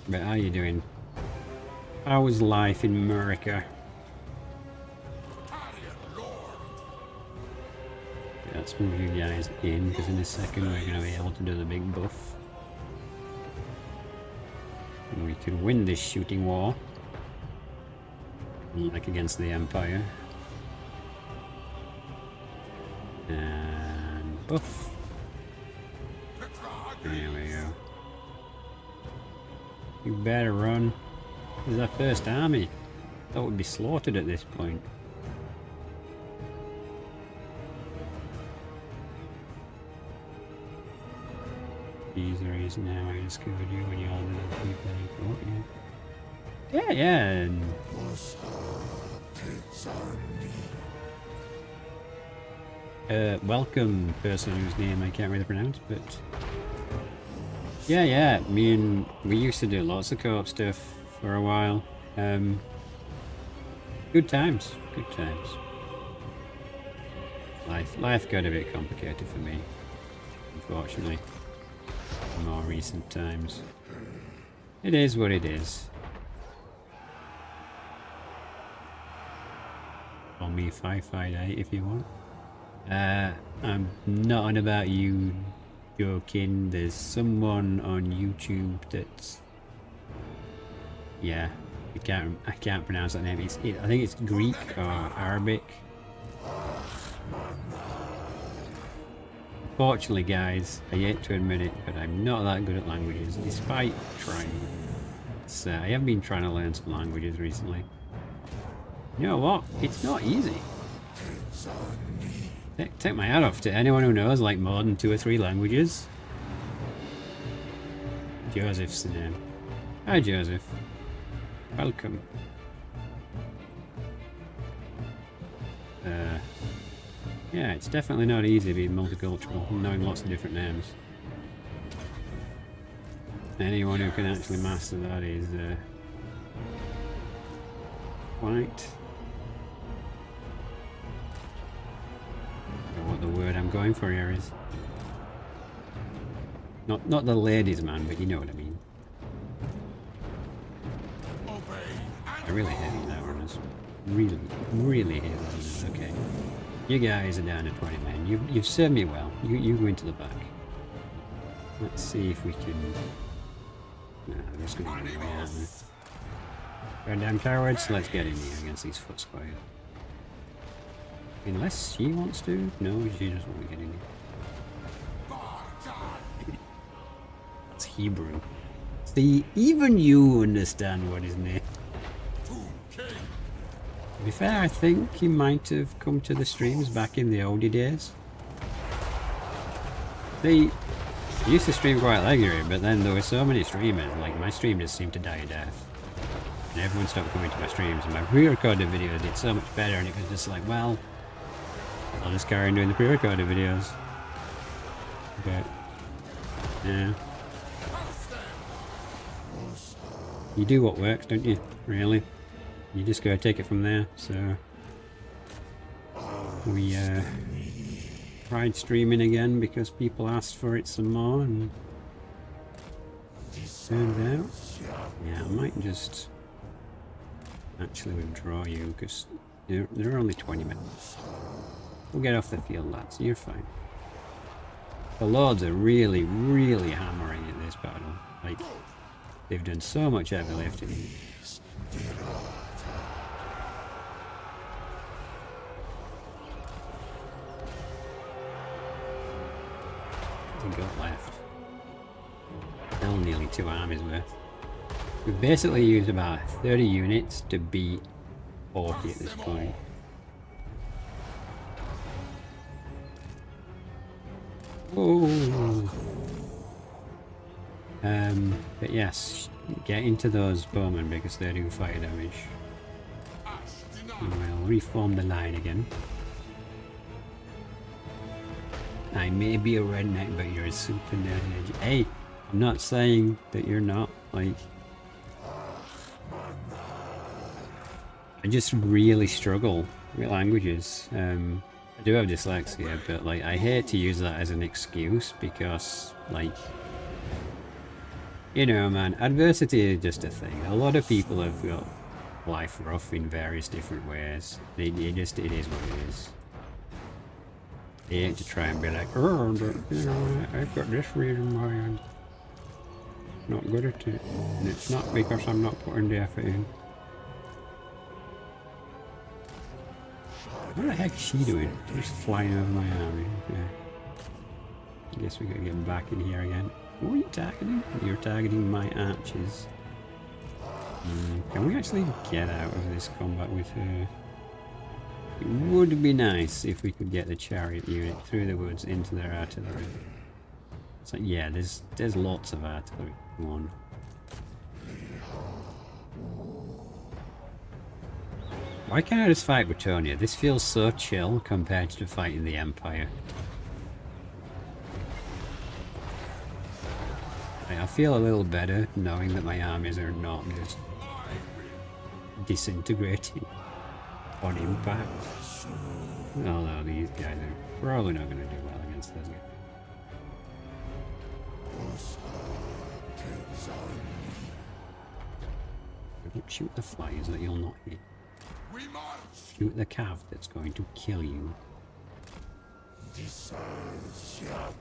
But how you doing? How is life in America? Let's move you guys in, because in a second we're going to be able to do the big buff. And we could win this shooting war. Like against the Empire. And buff. There we go. You better run. This is our first army. That would be slaughtered at this point. These are reason now I discovered you when you all did other people I thought, yeah. Yeah. And welcome, person whose name I can't really pronounce, but yeah, we used to do lots of co-op stuff for a while. Good times. Life got a bit complicated for me, unfortunately, in more recent times. It is what it is. Call me 558 if you want. I'm not on about you joking. There's someone on YouTube that's... Yeah, I can't pronounce that name. I think it's Greek or Arabic. Unfortunately, guys, I hate to admit it, but I'm not that good at languages, despite trying. So I have been trying to learn some languages recently. You know what? It's not easy. Take my hat off to anyone who knows like more than 2 or 3 languages. Joseph's the name. Hi, Joseph. Welcome. Yeah, it's definitely not easy being multicultural and knowing lots of different names. Anyone who can actually master that is quite... I don't know what the word I'm going for here is. Not the ladies man, but you know what I mean. I really hate that one. Really hate that one. Okay. You guys are down to 20 men. You've served me well. You go into the back. Let's see if we can... No, they're just going to get away, aren't they? Goddamn cowards, let's get in here against these foot squires. Unless she wants to? No, she doesn't want to get in here. That's Hebrew. See, even you understand what his name. To be fair, I think he might have come to the streams back in the oldie days. They used to stream quite regularly, but then there were so many streamers, like my stream just seemed to die a death. And everyone stopped coming to my streams, and my pre-recorded videos did so much better, and it was just like, well, I'll just carry on doing the pre-recorded videos. But, yeah. You do what works, don't you? Really? You just gotta take it from there, so... We, tried streaming again because people asked for it some more, and... Turns out... Yeah, I might just... actually withdraw you, because there are only 20 minutes. We'll get off the field, lads, you're fine. The Lords are really, really hammering at this battle. Like, they've done so much heavy lifting. Got left. Still nearly 2 armies worth. We've basically used about 30 units to beat 40 at this point. Oh. But yes, get into those bowmen because they do fire damage. And we'll reform the line again. I may be a redneck, but you're a super nerd. Hey, I'm not saying that you're not, like... I just really struggle with languages. I do have dyslexia, but like, I hate to use that as an excuse because, like... You know, man, adversity is just a thing. A lot of people have got life rough in various different ways. It is what it is. They ain't to try and be like, oh, but, you know, I've got this reason why I'm not good at it. And it's not because I'm not putting the effort in. What the heck is she doing? Just flying over my army. Okay. I guess we gotta get back in here again. What are you targeting? You're targeting my archers. Can we actually get out of this combat with her? It would be nice if we could get the chariot unit through the woods into their artillery. It's like, yeah, there's lots of artillery. Come on. Why can't I just fight Bretonnia? This feels so chill compared to fighting the Empire. I feel a little better knowing that my armies are not just disintegrating on impact. Although these guys are probably not going to do well against those guys. Don't shoot the flies that you'll not hit. We march. Shoot the cav that's going to kill you. This is Yabu.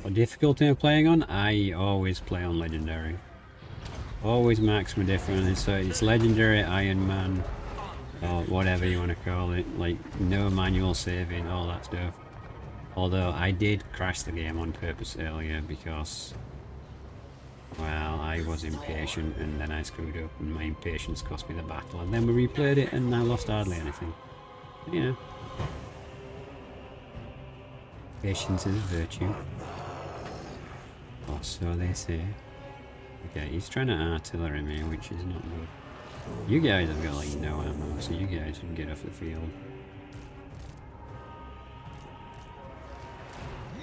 What difficulty I'm playing on? I always play on legendary. Always max my difficulty, so it's legendary, Iron Man, or whatever you want to call it. Like, no manual saving, all that stuff. Although I did crash the game on purpose earlier because, well, I was impatient and then I screwed up and my impatience cost me the battle. And then we replayed it and I lost hardly anything. But, you know. Patience is a virtue. Or so they say. Okay, he's trying to artillery me, which is not good. You guys have got like no ammo, so you guys should get off the field.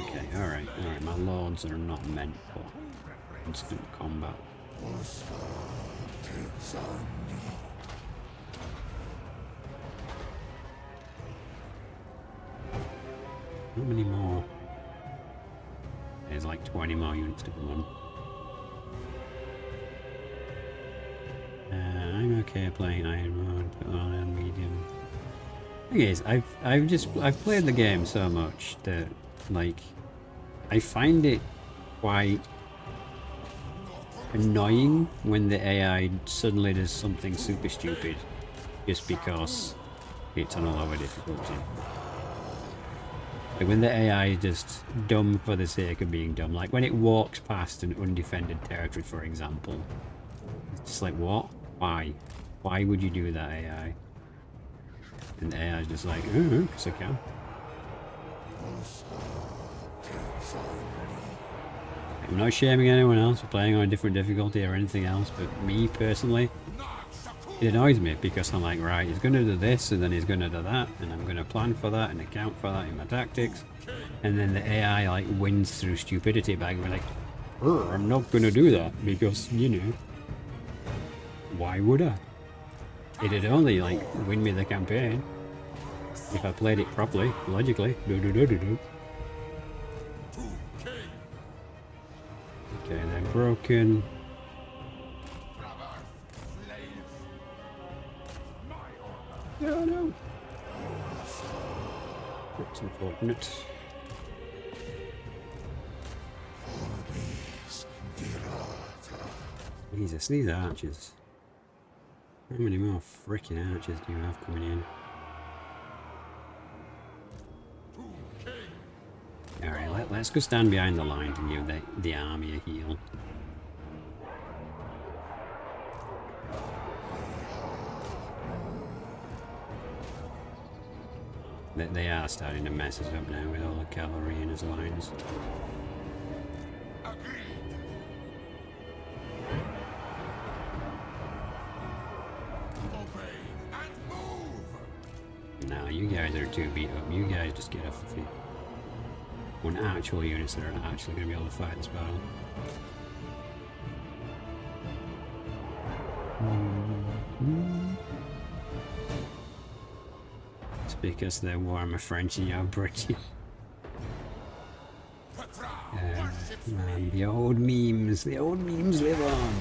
Okay, alright, my lords are not meant for instant combat. How many more? There's like 20 more units to come on. I'm okay playing Iron Mode, but on medium. Thing is, I've played the game so much that, like, I find it quite annoying when the AI suddenly does something super stupid just because it's on a lower difficulty. Like when the AI is just dumb for the sake of being dumb, like when it walks past an undefended territory, for example. It's just like, what? Why? Why would you do that, AI? And the AI is just like, because I can. I'm not shaming anyone else for playing on a different difficulty or anything else, but me personally, it annoys me because I'm like, right, he's going to do this and then he's going to do that, and I'm going to plan for that and account for that in my tactics, and then the AI like wins through stupidity by going like, I'm not going to do that because, you know, why would I? It'd only like win me the campaign if I played it properly, logically. Okay, they're broken. Oh no! That's unfortunate. Jesus, these archers. How many more freaking archers do you have coming in? Alright, let's go stand behind the line to give the army a heal. They are starting to mess us up now with all the cavalry in his lines. No, you guys are too beat up. You guys just get off the field. When actual units that are actually going to be able to fight this battle. It's because they're Warhammer French and you're British. Man, the old memes live on.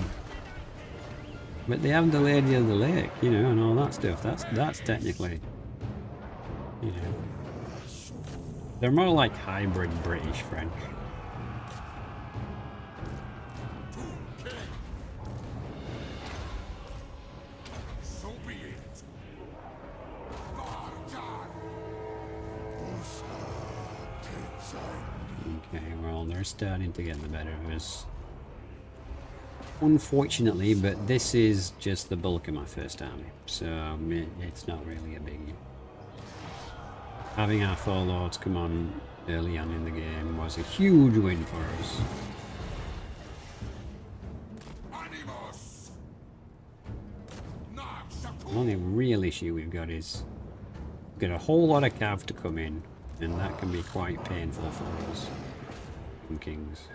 But they have the Lady of the Lake, you know, and all that stuff. That's technically, you know, they're more like hybrid British French. Okay, well, they're starting to get the better of us. Unfortunately, but this is just the bulk of my first army, so it's not really a biggie. Having our 4 lords come on early on in the game was a huge win for us. The only real issue we've got is we've got a whole lot of cav to come in, and that can be quite painful for us from Kings.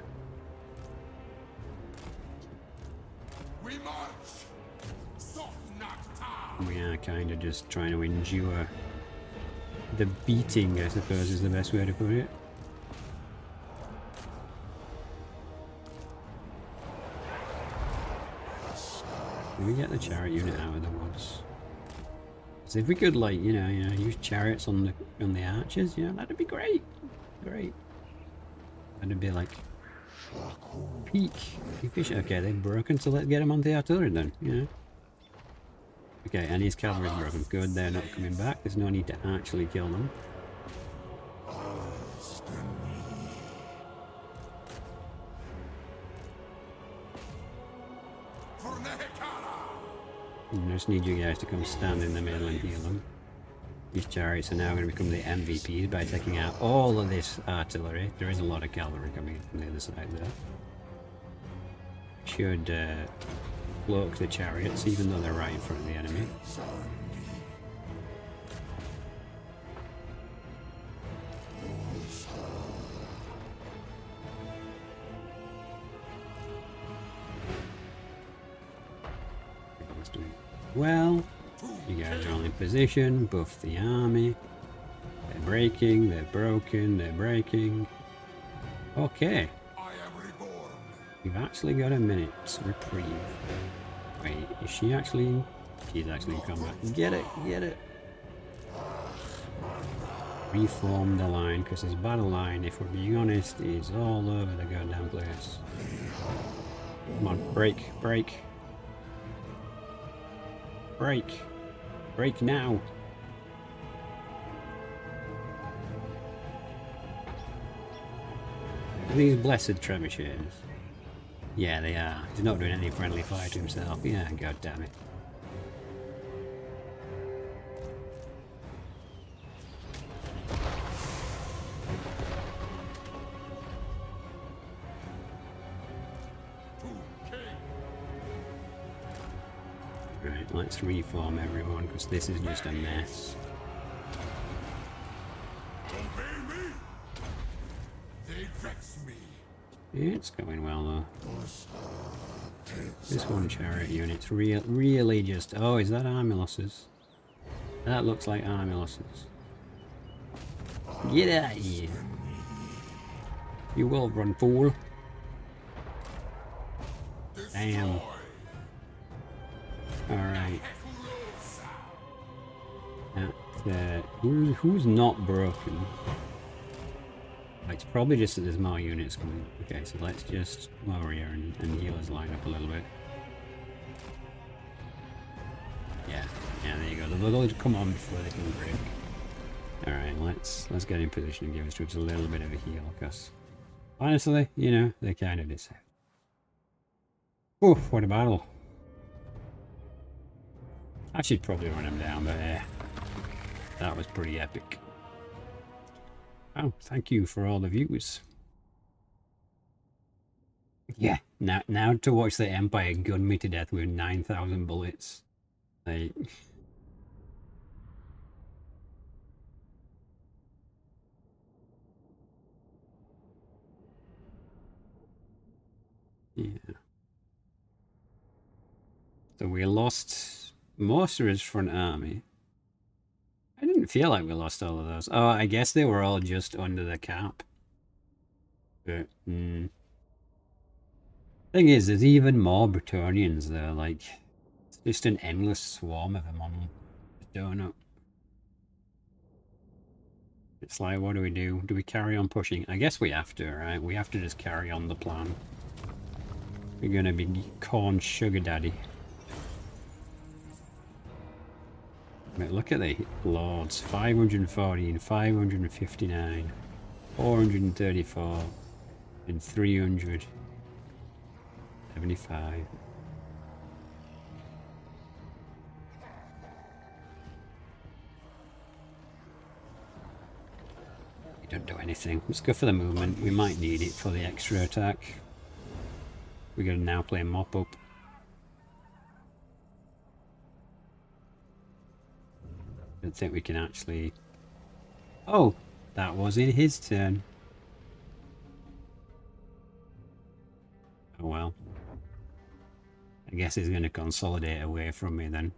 We march. Soft not We are kind of just trying to endure the beating, I suppose is the best way to put it. Can we get the chariot unit out of the woods? So if we could, like, you know, use chariots on the archers, yeah, that'd be great. Great. That'd be like peak efficient. Okay, they're broken, so let's get them on the artillery then, you know. Okay, and his cavalry's broken. Good, they're not coming back. There's no need to actually kill them. I just need you guys to come stand in the middle and heal them. These chariots are now going to become the MVPs by taking out all of this artillery. There is a lot of cavalry coming in from the other side there. Should cloak the chariots, even though they're right in front of the enemy. Well, you guys are all in position, buff the army. They're breaking, they're broken, they're breaking. Okay. We've actually got a minute's reprieve. Wait, is she actually... She's actually in combat. Get it, get it. Reform the line, because this battle line, if we're being honest, is all over the goddamn place. Come on, break, break. Break! Break now! Are these blessed trebuchets? Yeah, they are. He's not doing any friendly fire to himself. Yeah, god damn it. Right, let's reform everyone, because this is just a mess. Obey me. They vex me. Yeah, it's going well though. This one chariot unit's really just... Oh, is that army losses? That looks like army losses. Get out of here! You will run, fool! Damn. Alright. Who's not broken? It's probably just that there's more units coming. Okay, so let's just come over here and heal his line up a little bit. Yeah, there you go. They'll come on before they can break. Alright, let's get in position and give us troops a little bit of a heal, because honestly, you know, they kind of deserve. Oof, what a battle. I should probably run him down, but that was pretty epic. Oh, thank you for all the views. Yeah, now to watch the Empire gun me to death with 9,000 bullets. Like... Yeah. So we lost most of his front army. I didn't feel like we lost all of those. Oh, I guess they were all just under the cap. But, thing is, there's even more Bretonnians there. Like, it's just an endless swarm of them on the donut. It's like, what do we do? Do we carry on pushing? I guess we have to, right? We have to just carry on the plan. We're gonna be corn sugar daddy. But look at the lords. 514, 559, 434, and 375. We don't do anything. Let's go for the movement. We might need it for the extra attack. We're gonna now play mop up. I don't think we can actually... Oh! That was in his turn. Oh well. I guess he's going to consolidate away from me then.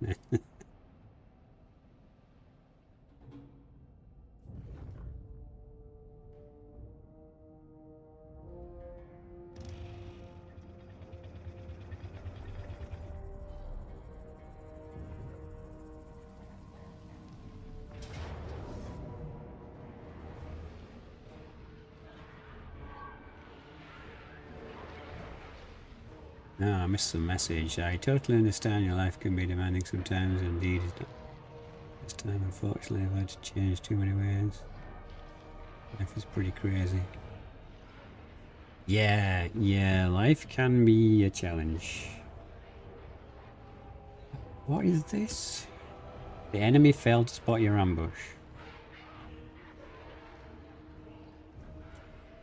No, I missed the message. I totally understand your life can be demanding sometimes, indeed. This time, unfortunately, I've had to change too many ways. Life is pretty crazy. Yeah, life can be a challenge. What is this? The enemy failed to spot your ambush.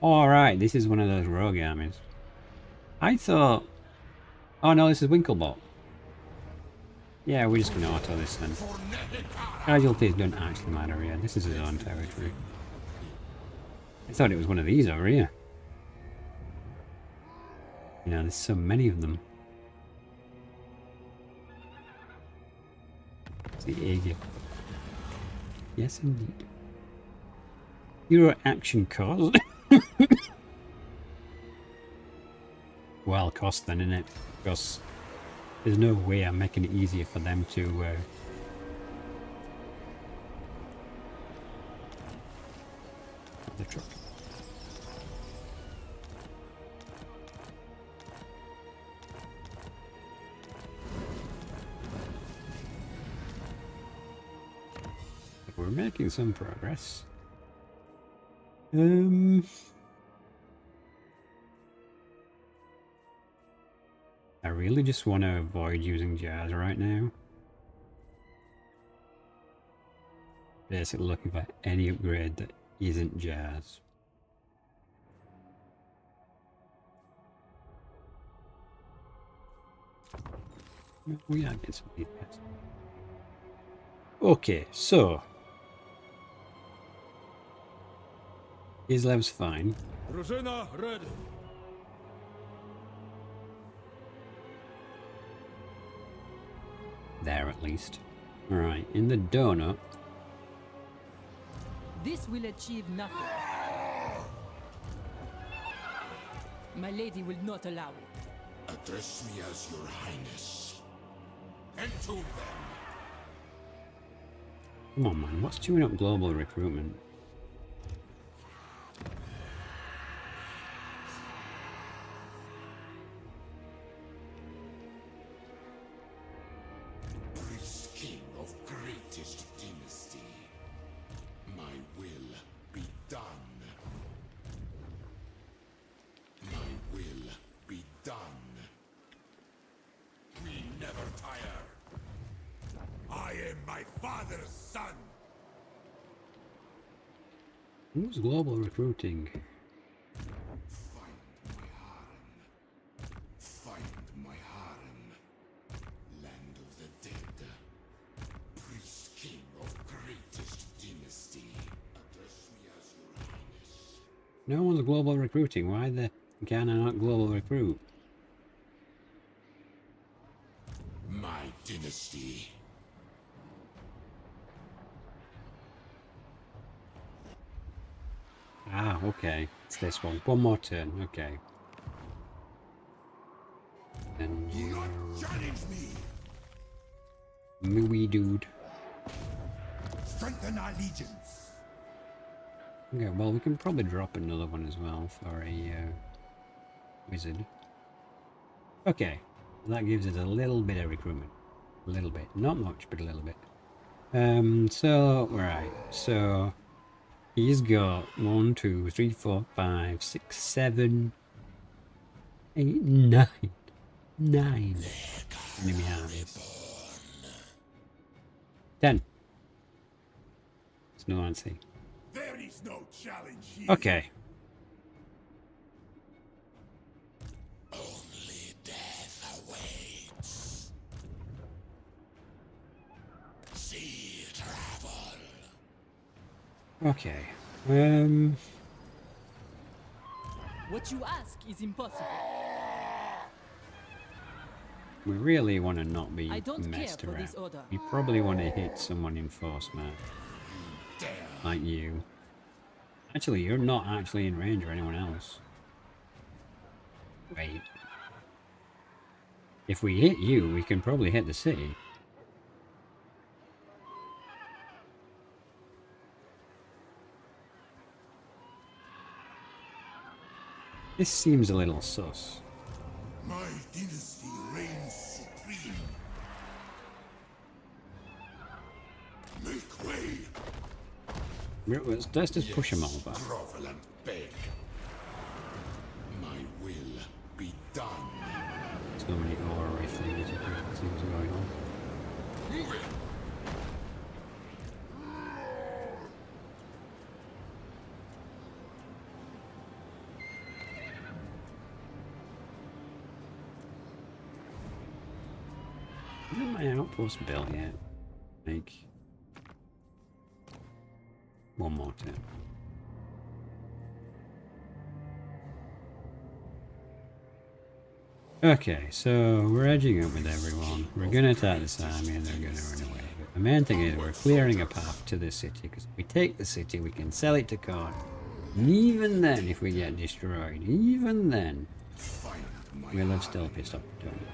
Alright, this is one of those rogue armies. I thought... Oh no, this is Winklebot. Yeah, we're just gonna auto this then. Casualties don't actually matter, yeah. This is his own territory. I thought it was one of these over here. You know, there's so many of them. It's the Aegir. Yes, indeed. Euro action cost. Well, cost then, innit? Because there's no way I'm making it easier for them to the truck. We're making some progress. I really just want to avoid using jars right now. Basically looking for any upgrade that isn't jars. We are getting some DPS. Okay, so Islev's fine. Drużyna ready. There at least. Alright, in the donut. This will achieve nothing. My lady will not allow it. Address me as your highness. Entomb them. Come on, man, what's chewing up global recruitment? Priest king of greatest dynasty. My will be done. My will be done. We never tire. I am my father's son. Who's global recruiting? Find my harem. Find my harem. Land of the dead. Priest king of greatest dynasty. Address me as your highness. No one's global recruiting. Why the can I not global recruit? My dynasty. Ah, okay. It's this one. One more turn. Okay. And Do not challenge me. Mooey dude. Strengthen our legions. Okay, well, we can probably drop another one as well for a wizard. Okay, that gives us a little bit of recruitment. A little bit. Not much, but a little bit. So, right. So, he's got 1, 2, 3, 4, 5, 6, 7, 8, 9. 9 enemy armies. 10. There's no answer. There is no challenge here. Okay. Only death awaits. Sea travel. Okay. What you ask is impossible. We really want to not be I don't care messed for around. this order. We probably want to hit someone in force, man. Dare. Like you. Actually, you're not actually in range or anyone else. Wait. If we hit you, we can probably hit the city. This seems a little sus. My dynasty reigns supreme. Make way. Let's just push them all back. Grovel and beg. My will be done. So many aura things going on. Move it. Isn't my outpost built yet? Like one more turn. Okay, so we're edging up with everyone. We're gonna attack this army and they're gonna run away. But the main thing is we're clearing a path to the city, because if we take the city we can sell it to Khan. And even then, if we get destroyed, even then, we'll have still pissed off the Tony.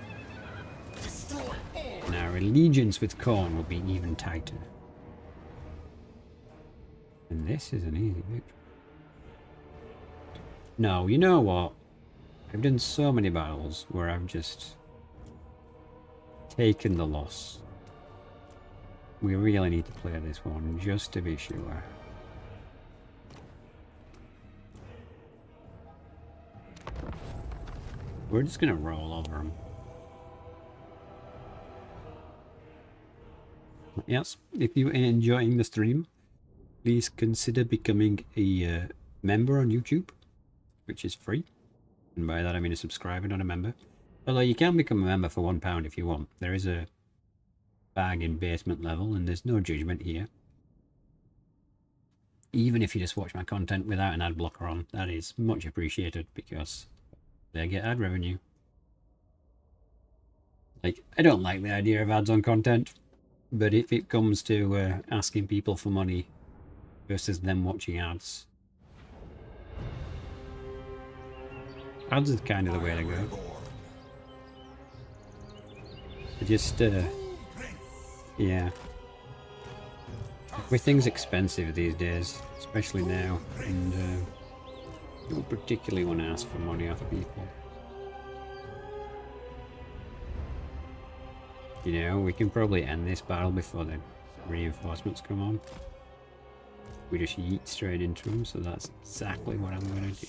And our allegiance with Khorne will be even tighter. And this is an easy victory. No, you know what? I've done so many battles where I've just taken the loss. We really need to play this one just to be sure. We're just gonna roll over them. Yes, if you're enjoying the stream, please consider becoming a member on YouTube, which is free. And by that I mean a subscriber, not a member. Although you can become a member for £1 if you want. There is a bargain basement level and there's no judgment here. Even if you just watch my content without an ad blocker on, that is much appreciated because they get ad revenue. Like, I don't like the idea of ads on content, but if it comes to asking people for money versus them watching ads, ads is kind of the way to go. Just, yeah. Everything's expensive these days, especially now, and you don't particularly want to ask for money off people. You know, we can probably end this battle before the reinforcements come on. We just yeet straight into them, so that's exactly what I'm going to do.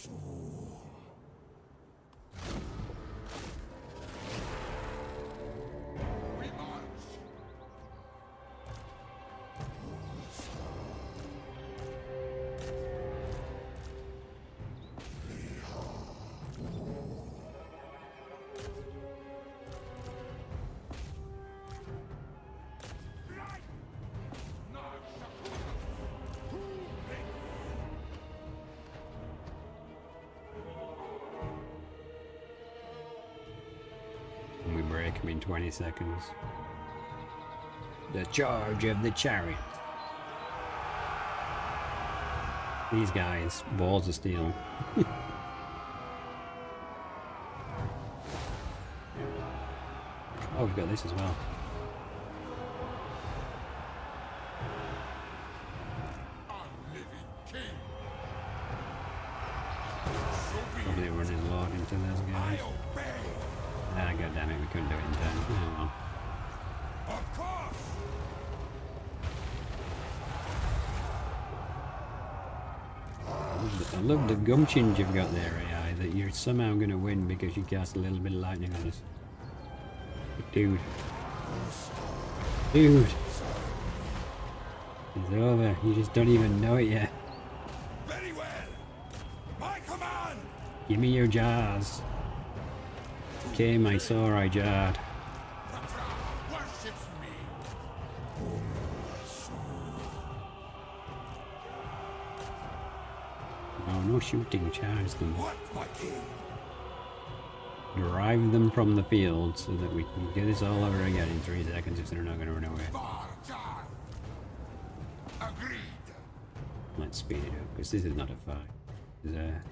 And we break them in 20 seconds. The charge of the chariot. These guys, balls of steel. Oh, we've got this as well. Probably running low into those guys. Ah, god damn it, we couldn't do it in time. Oh well. Of course. I love the gumption you've got there, AI, that you're somehow going to win because you cast a little bit of lightning on us. But dude. Dude. It's over. You just don't even know it yet. Very well. My command. Give me your jars. Okay, my saw I jarred. Worships me. Oh, no shooting, charge them. What, my king? Drive them from the field so that we can get this all over again in 3 seconds if they're not going to run away. Barjar. Agreed. Let's speed it up, because this is not a fight. This is a...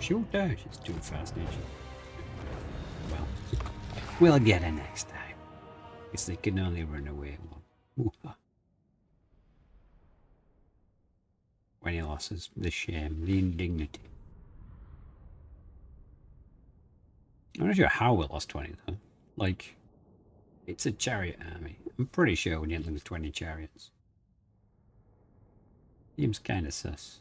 Shoot her. She's too fast, isn't she? Well, we'll get her next time. Because they can only run away one. When he losses, the shame, the indignity. I'm not sure how we lost 20 though. Like, it's a chariot army. I'm pretty sure we didn't lose 20 chariots. Seems kind of sus.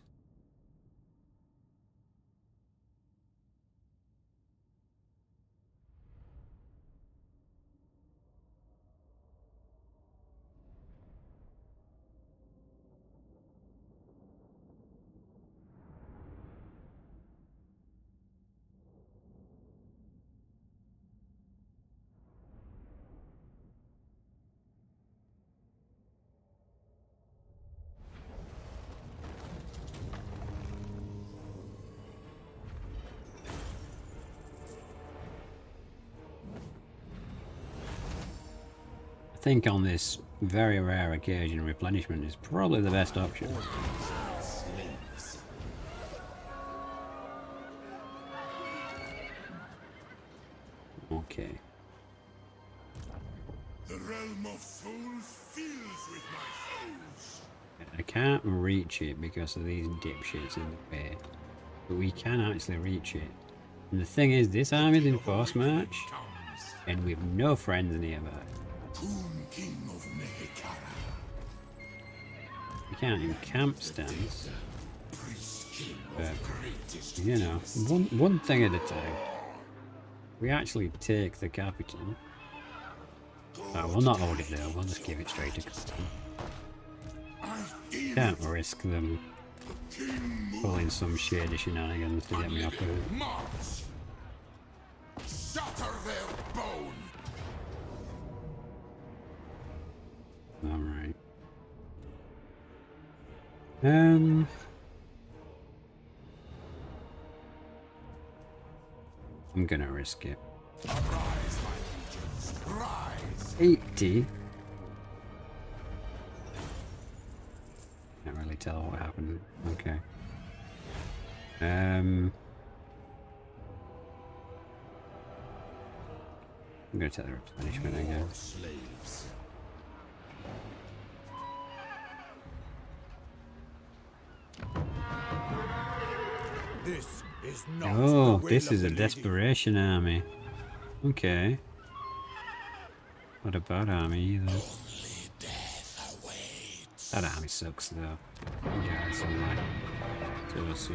I think on this very rare occasion, replenishment is probably the best option. Okay. The realm of souls fills with my foes. I can't reach it because of these dipshits in the way. But we can actually reach it. And the thing is, this army's in force march, and we have no friends nearby. Tomb King of Mehekara. We can't in camp stance. But, you know, one thing at a time. We actually take the capital. Oh, we'll not hold it there, we'll just give it straight to Khatep. Can't risk them pulling some shady shenanigans to get me off of it. March! Shatter their bone! Alright. I'm gonna risk it. Arise, my legions, rise! 80? Can't really tell what happened. Okay. I'm gonna take the replenishment again. Slaves. This is not Oh, the will this of is the a lady. desperation army. Okay. Not a bad army either. That army sucks though. Yeah, it's alright. So.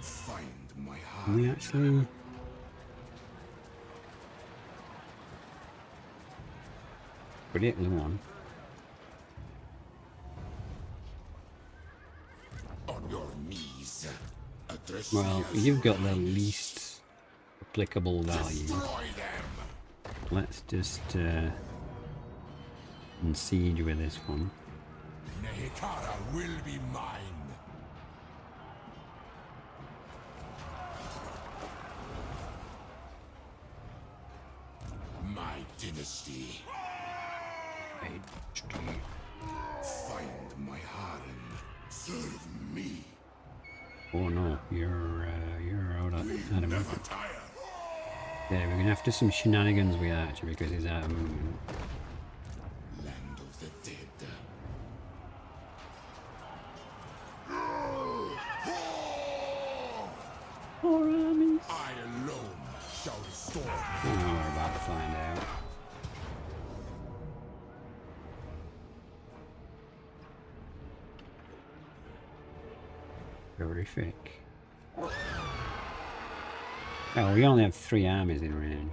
Find my heart. Can we actually... Predict one. On your knees. Address Well, me as you've got the rise. least applicable value. Destroy them. Let's just siege with this one. Mehekara will be mine. My dynasty. Find my harem. Serve me. Oh no, you're out of Never movement. tire. Yeah, we're gonna have to do some shenanigans with Archer because he's out of movement. Land of the dead. Poor armies. I alone shall restore. Oh, we're about to find out. Horrific. Oh, we only have 3 armies in range.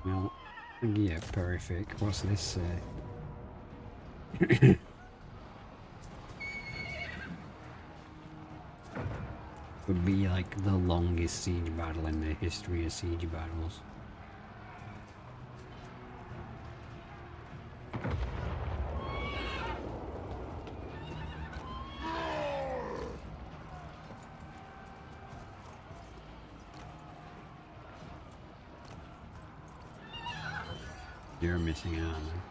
Well, yeah, perfect. What's this say? Would be like the longest siege battle in the history of siege battles. You're missing armor.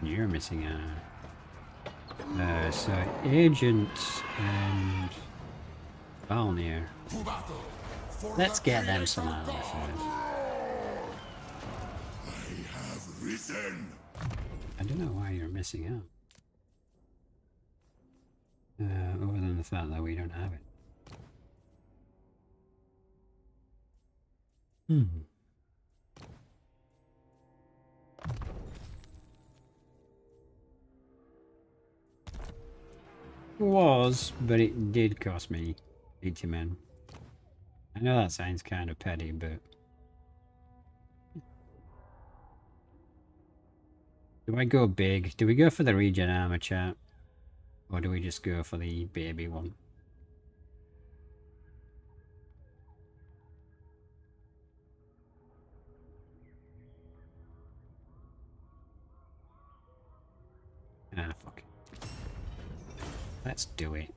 You're missing armor. So Agent and Valnir. To battle! For Let's the get them Creator some armor God! first. I have risen! I don't know why you're missing out. Other than the fact that we don't have it. Was, but it did cost me 80 men. I know that sounds kind of petty, but... Do I go big? Do we go for the regen armor, chat? Or do we just go for the baby one? Ah, fuck it. Let's do it.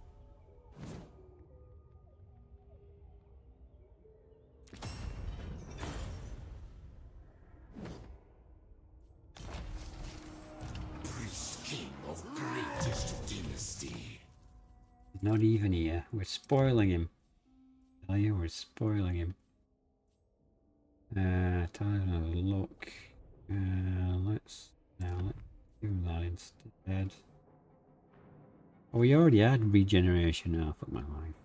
Priest king of greatest dynasty. Not even here. We're spoiling him. I tell you, we're spoiling him. Time another look. Let's do that instead. Oh, we already had regeneration. Oh, fuck my life.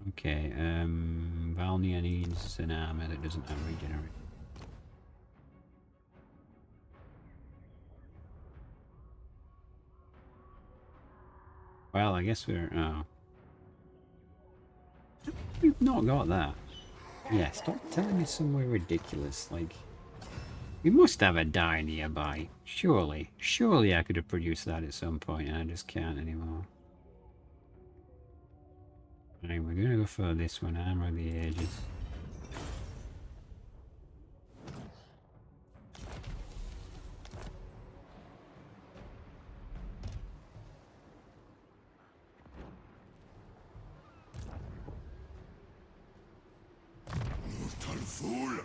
Okay, Valnia needs an armor that doesn't have regeneration. Well, I guess we're... oh. We've not got that. Yeah, stop telling me somewhere ridiculous, like... We must have a die nearby. Surely. Surely I could have produced that at some point, and I just can't anymore. Right, we're gonna go for this one, Armor of the Ages. Mortal fool!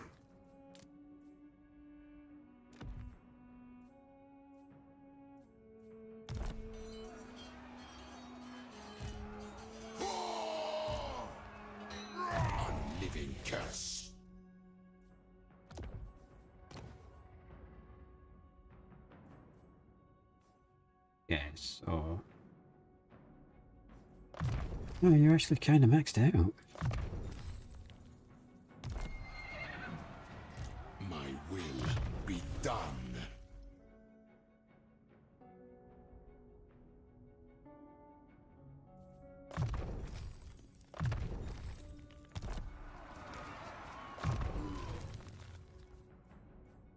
Unliving curse. Yes, or... Oh, you're actually kind of maxed out. My will be done.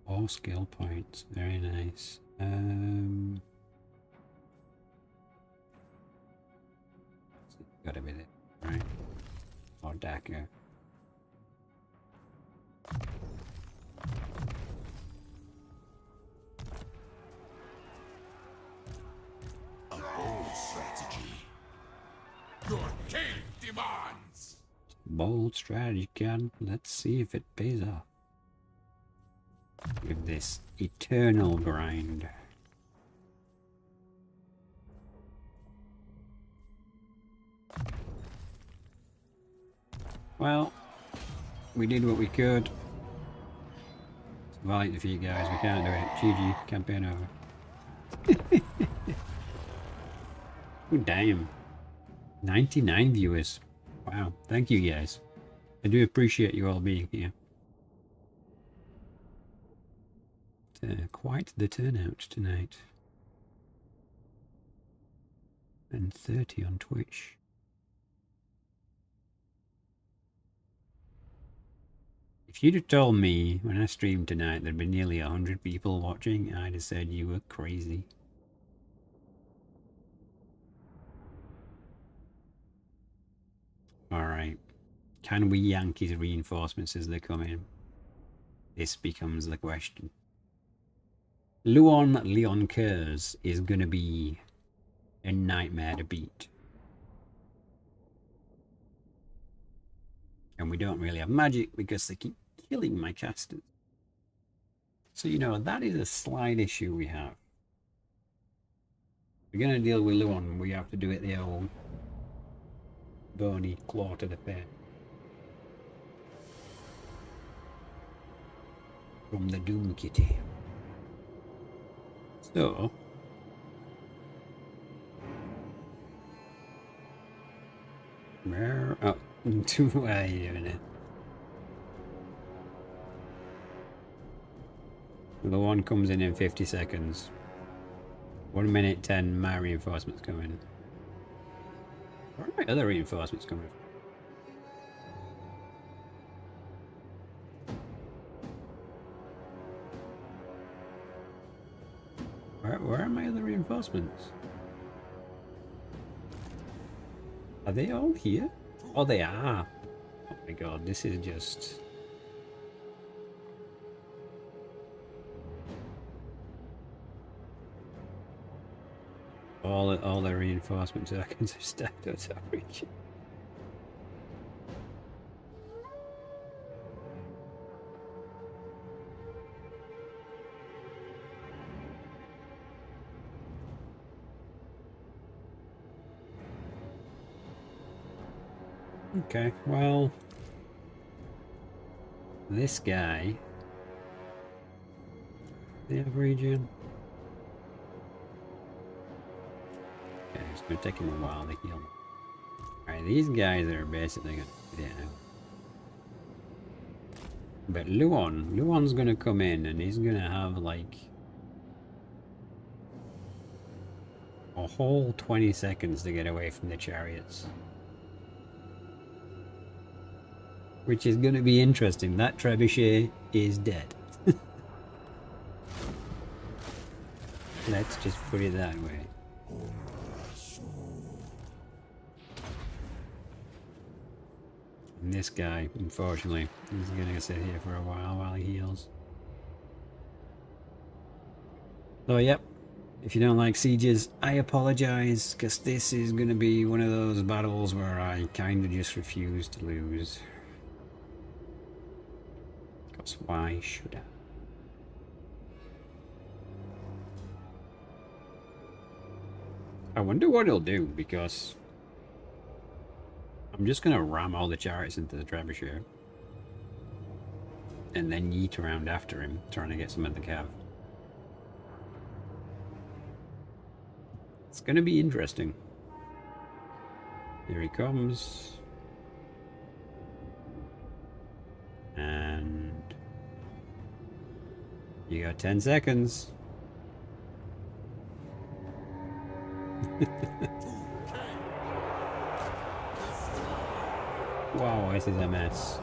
All skill points, very nice. Gotta be there, right? Or Dagger. A bold strategy. Your king demands. Bold strategy, kid. Let's see if it pays off. With this eternal grind. Well, we did what we could. It's valiant defeat, guys. We can't do it. GG. Campaign over. Oh, damn. 99 viewers. Wow. Thank you, guys. I do appreciate you all being here. Quite the turnout tonight. And 30 on Twitch. If you'd have told me when I streamed tonight there'd be nearly 100 people watching, I'd have said you were crazy. Alright. Can we yank his reinforcements as they come in? This becomes the question. Leon Kurz is going to be a nightmare to beat. And we don't really have magic because they keep killing my casters. So, you know, that is a slight issue we have. We're going to deal with Luon, we have to do it the old bony claw to the face. From the Doom Kitty. So... where... oh, why are you doing it? The one comes in 50 seconds. 1 minute 10, my reinforcements coming. Where are my other reinforcements coming from? Where are my other reinforcements? Are they all here? Oh, they are. Oh my god, this is just... all the reinforcement tokens are stacked out of reach. Okay, well, this guy, they have regen. Okay, it's gonna take him a while to heal. Alright, these guys are basically gonna get out. But Luon's gonna come in and he's gonna have like a whole 20 seconds to get away from the chariots. Which is going to be interesting. That trebuchet is dead. Let's just put it that way. And this guy, unfortunately, he's going to sit here for a while he heals. So, yep. If you don't like sieges, I apologize, because this is going to be one of those battles where I kind of just refuse to lose. Why should I wonder what he'll do, because I'm just gonna ram all the chariots into the trebuchet and then yeet around after him, trying to get some of the cav. It's gonna be interesting. Here he comes. And you got 10 seconds. Wow, this is a mess.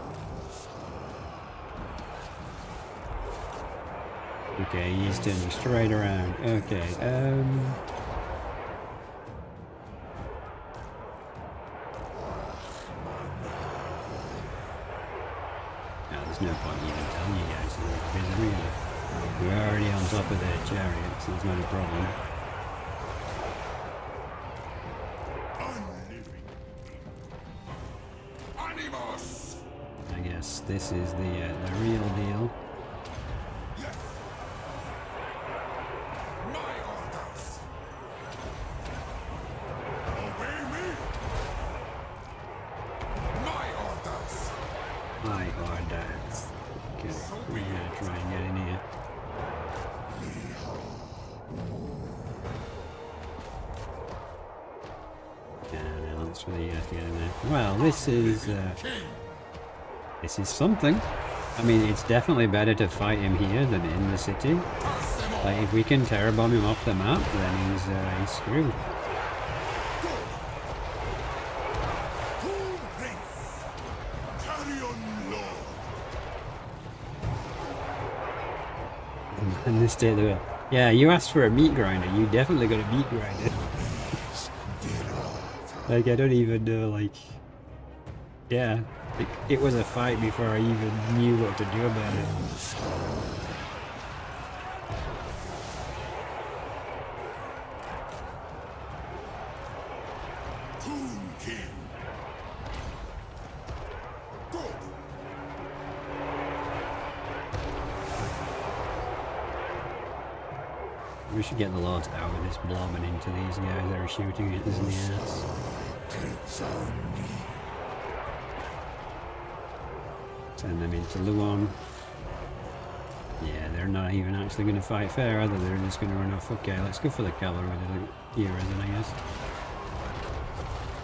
Okay, he's turning straight around. Okay, there's no point even telling you guys because we're already on top of their chariots, so it's not a problem. I guess this is the real deal. Well, this is something. I mean, it's definitely better to fight him here than in the city. Like, if we can terror bomb him off the map, then he's screwed. And this state of it. Yeah, you asked for a meat grinder. You definitely got a meat grinder. Like, I don't even know, like... Yeah, it was a fight before I even knew what to do about it. We should get the Lost out of this blob and into these guys that are shooting at us in the ass. Send them into Luon. Yeah, they're not even actually going to fight fair, are they? They're just going to run off. Okay, let's go for the cavalry with the heroes then, I guess.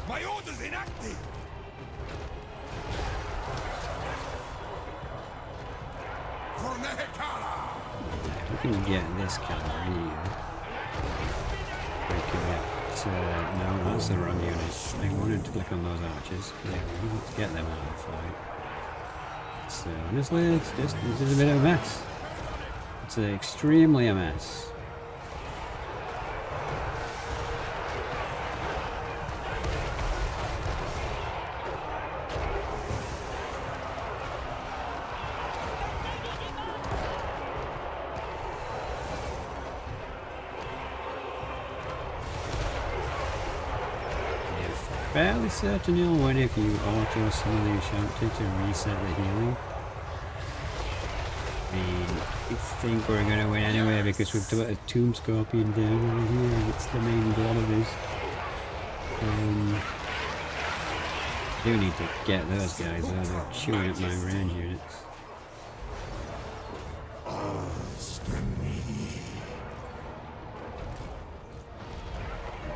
My order's inactive! We can get this cavalry here. We can get... no, that's the wrong unit. I wanted to click on those archers. There we go. Let's get them out of the fight. So honestly, it's just... this is a bit of a mess. It's extremely a mess. Fairly certain you'll win if you auto summon your Shanty to reset the healing. I mean, I think we're going to win anyway because we've got a Tomb Scorpion down over here. It's the main goal of this. I do need to get those guys though, they're chewing at my range units.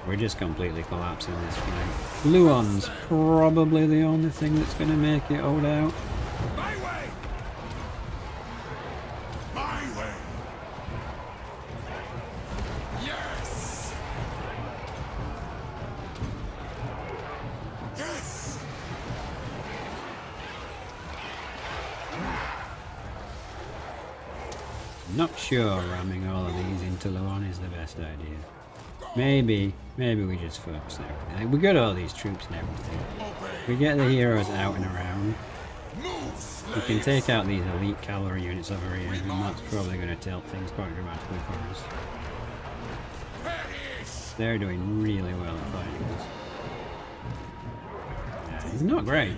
We're just completely collapsing this fight. Luon's probably the only thing that's going to make it hold out. My way! My way! Yes! Yes! Not sure ramming all of these into Luon is the best idea. Maybe we just focus on everything. Like, we got all these troops and everything. We get the heroes out and around. We can take out these elite cavalry units over here, and that's probably going to tilt things quite dramatically for us. They're doing really well at fighting us. Yeah, he's not great.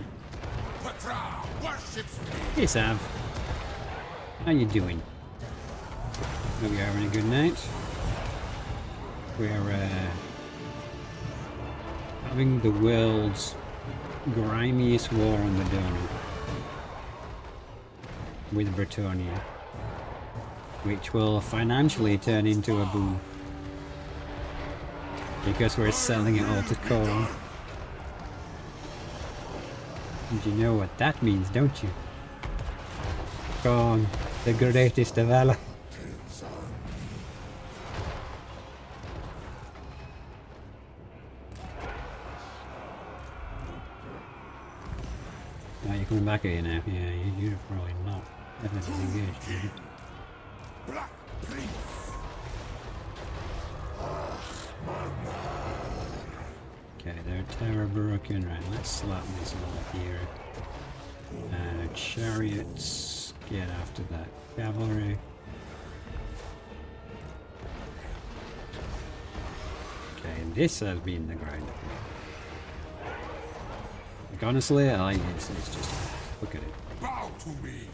Hey Sav. How you doing? Hope you're having a good night. We're having the world's grimiest war on the donut with Bretonnia, which will financially turn into a boom because we're selling it all to Corn. And you know what that means, don't you? Corn, the greatest of Allah. Coming back at you now. Yeah, you're probably not definitely engaged, dude. Black Prince! Okay, they're terror broken. Right, let's slap this all here. Chariots, get after that cavalry. Okay, this has been the grind. Like, honestly, I like it. It's just, look at it. Bow to me!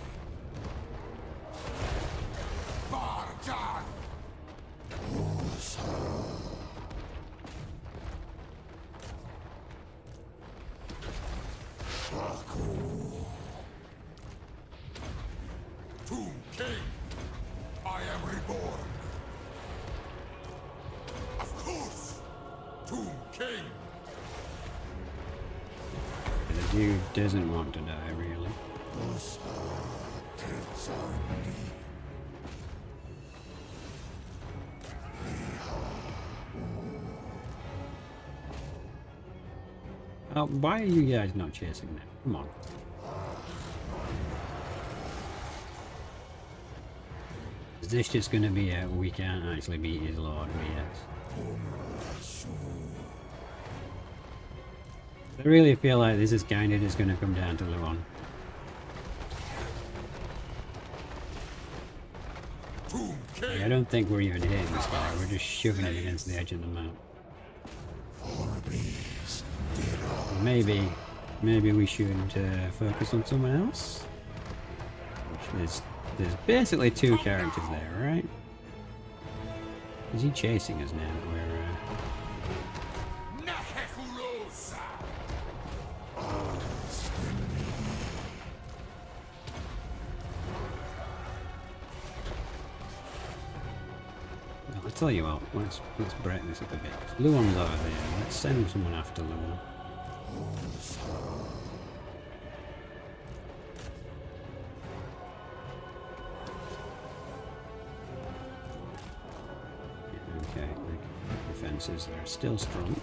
Barjan! Tomb King! I am reborn! Of course! Tomb King! The dude doesn't want to die, really. Why are you guys not chasing them? Come on. Is this just going to be a we can't actually beat his lord BS? I really feel like this is kind of just going to come down to Luon. Like, I don't think we're even hitting this guy, we're just shoving it against the edge of the map. Maybe we should focus on someone else? There's basically two characters there, right? Is he chasing us now? Nahekulosa! I'll tell you what, let's break this up a bit. Luon's over there. Let's send someone after Luon. Okay, the defences are still strong.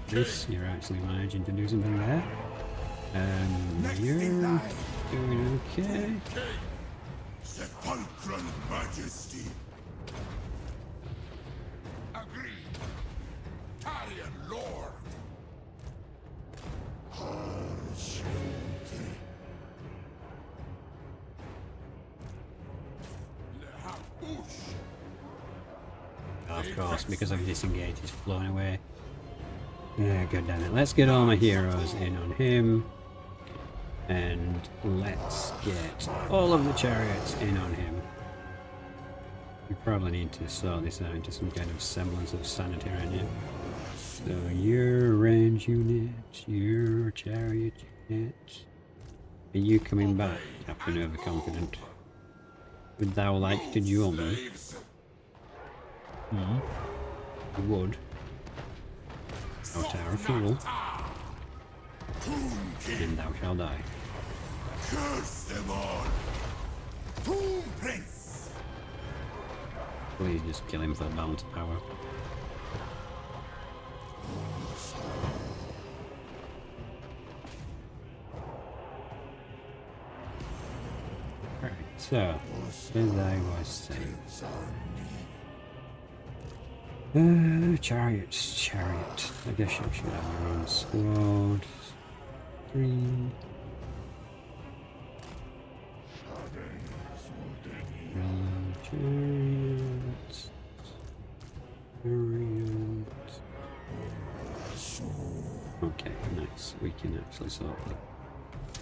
This, you're actually managing to do something there. You're doing okay. Sepulchral majesty! Agreed! Talion lord! Of course, because I've disengaged, he's flown away. Yeah, god damn it. Let's get all my heroes in on him. And let's get all of the chariots in on him. We probably need to sort this out into some kind of semblance of sanity right now. So your range units, your chariot units. Are you coming back, Captain Overconfident? Would thou like to duel me? You would. Thou tower fool. And thou shalt die. Curse them all! Tomb Prince! Please just kill him for the balance of power. Alright, so, as I was saying. Chariots. I guess you should have your own squad. 3. Chariots. Okay, nice. We can actually sort of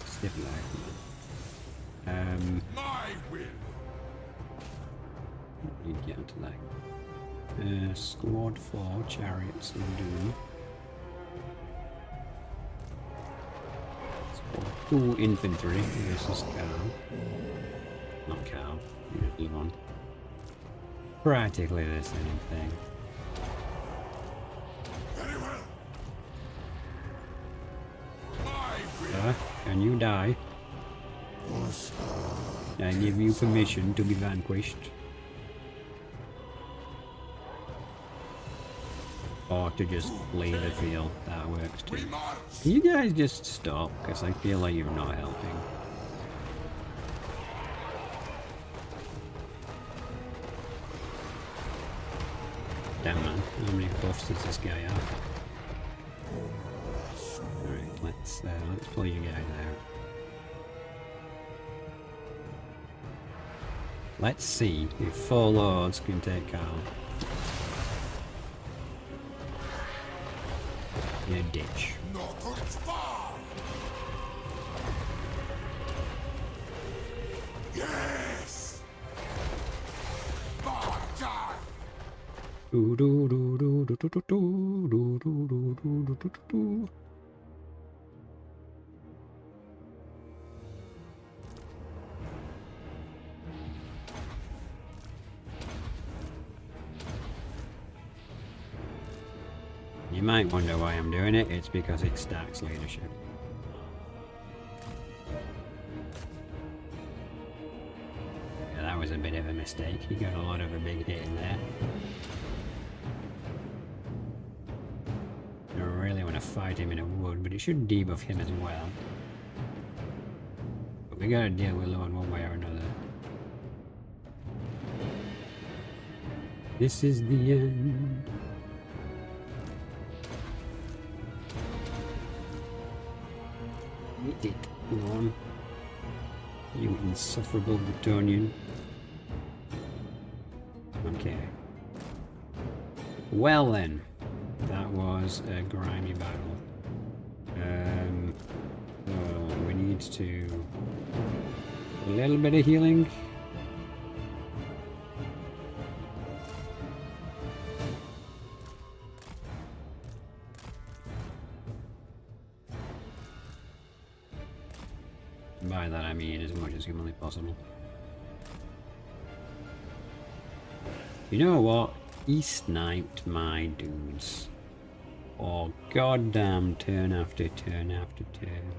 step back. My will! You get onto that. Squad 4 chariots will do. Squad 2 infantry versus cow. Not cow, you live on. Practically the same thing. Very well! My will! Can you die? I give you permission to be vanquished. Or to just leave the field, that works too. Can you guys just stop? Because I feel like you're not helping. Damn man, how many buffs does this guy have? Alright, let's pull you guys out. Let's see if 4 lords can take Carl. In a ditch. Not far! Yes! Barjar! Do do do do do do do do do do do do do do. You might wonder why I'm doing it. It's because it stacks leadership. Yeah, that was a bit of a mistake. He got a lot of a big hit in there. I really want to fight him in a wood, but it should debuff him as well. But we gotta deal with Luon one way or another. This is the end. Eat it, Luon. You insufferable Bretonian. Okay. Well then. That was a grimy battle. So we need to A little bit of healing. By that I mean as much as humanly possible. You know what? He sniped my dudes. Oh goddamn, turn after turn after turn.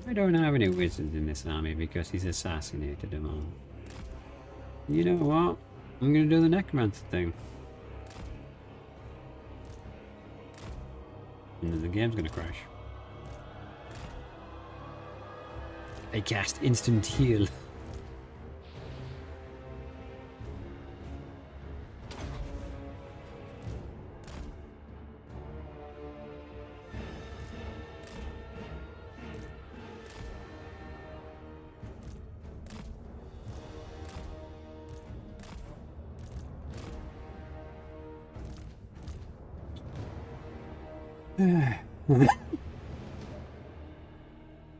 I don't have any wizards in this army because he's assassinated them all. You know what? I'm gonna do the necromancer thing. And then the game's gonna crash. I cast instant heal.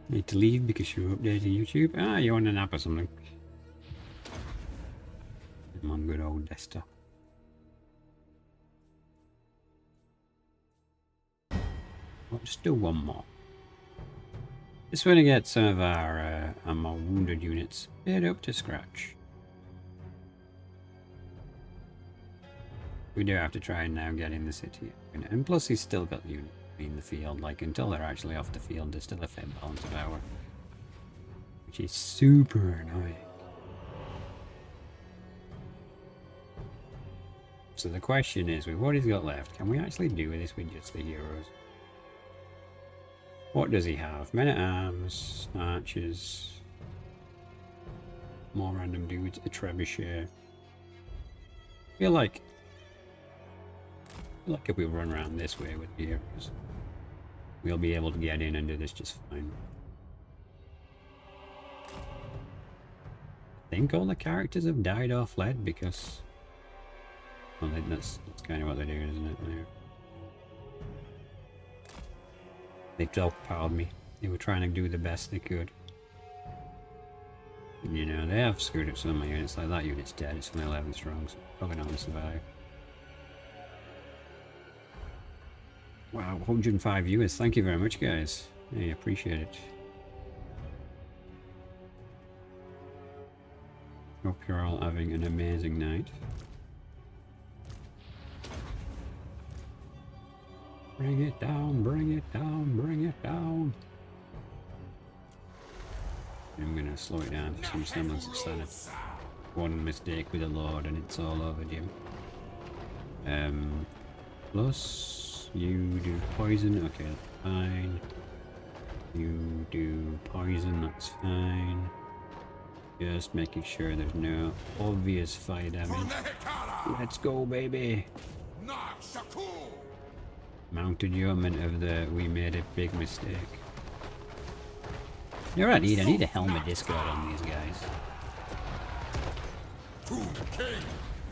Need to leave because you're updating YouTube. Ah, you want a nap or something? I'm on good old desktop. Well, just do one more. This way to get some of our more wounded units bit up to scratch. We do have to try and now get in the city. And plus he's still got units in the field, like until they're actually off the field there's still a fair balance of power. Which is super annoying. So the question is, with what he's got left, can we actually do this with just the heroes? What does he have? Men-at-arms, archers, more random dudes, a trebuchet. I feel like if we run around this way with the heroes, we'll be able to get in and do this just fine. I think all the characters have died or fled because... well, that's kind of what they do, isn't it? They've overpowered me. They were trying to do the best they could. And, you know, they have screwed up some of my units, like that unit's dead, it's only 11 strong, so probably not going to survive. Wow, 105 viewers. Thank you very much, guys. I appreciate it. Hope you're all having an amazing night. Bring it down, bring it down, bring it down. I'm gonna slow it down to some semblance of sanity. One mistake with the Lord and it's all over, Jim. Plus... you do poison, okay, that's fine. You do poison, that's fine. Just making sure there's no obvious fire damage. Let's go, baby! Mounted yeoman of the we made a big mistake. You know what I need? I need a helmet discard on these guys.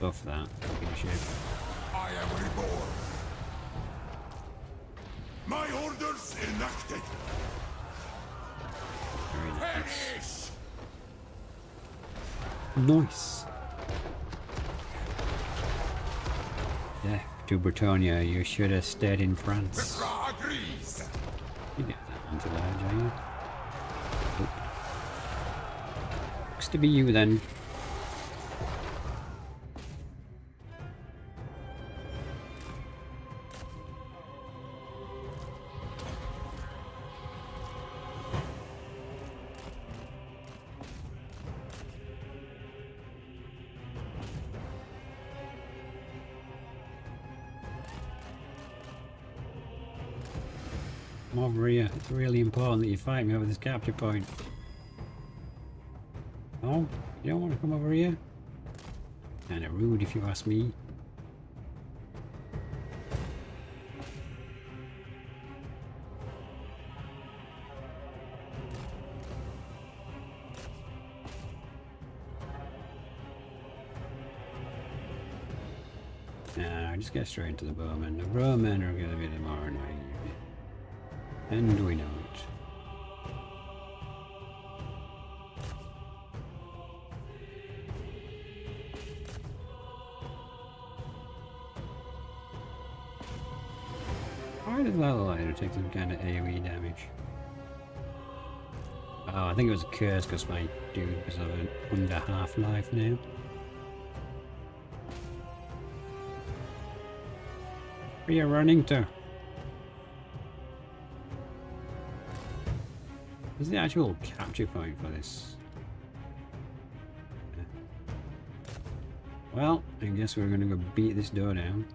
Buff that, give a shit. I am reborn. My orders enacted. Very nice. Perish. Nice. Yeah, to Britannia, you should have stayed in France. Petra agrees. You get that onto large, are you? Nope. Looks to be you then. Come over here. It's really important that you fight me over this capture point. No? You don't want to come over here? Kinda rude if you ask me. Nah, just get straight into the bowmen. The bowmen are gonna be the more annoying. And we know it. Why does that look like it'll take some kind of AoE damage? Oh, I think it was a curse because my dude was under half-life now. Where are you running to? Where's the actual capture point for this? Well, I guess we're gonna go beat this door down.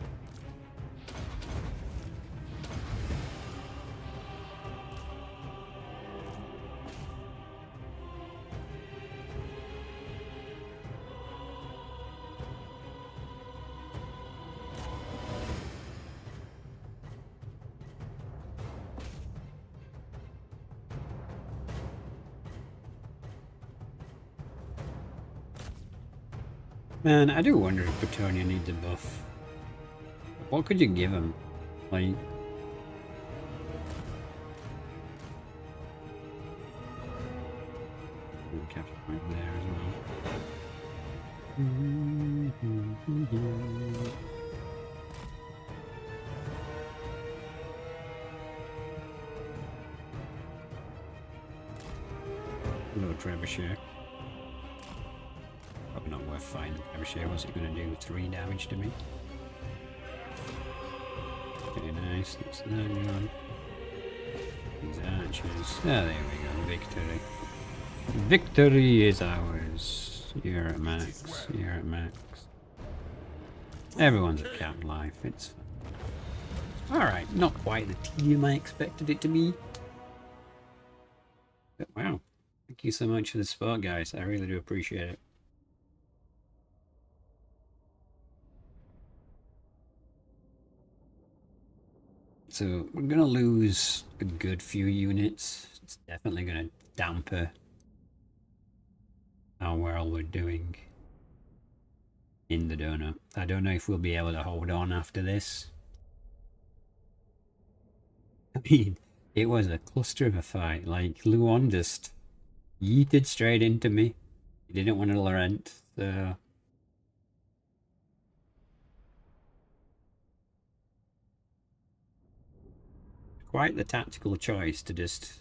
Man, I do wonder if Bretonia needs a buff. What could you give him? Like... capture point there as well. Hello, Trebuchet. Probably not worth fighting. Trebuchet, what's it going to do? 3 damage to me? Okay, nice. That's that one. These archers. Ah, there we go. Victory. Victory is ours. You're at max. You're at max. Everyone's at cap life. It's fun. Alright, not quite the team I expected it to be. But wow. Thank you so much for the support, guys. I really do appreciate it. So we're going to lose a good few units. It's definitely going to damper how well we're doing in the donut. I don't know if we'll be able to hold on after this. I mean, it was a cluster of a fight. Like, Luon just yeeted straight into me. He didn't want to Laurent, so... Quite the tactical choice to just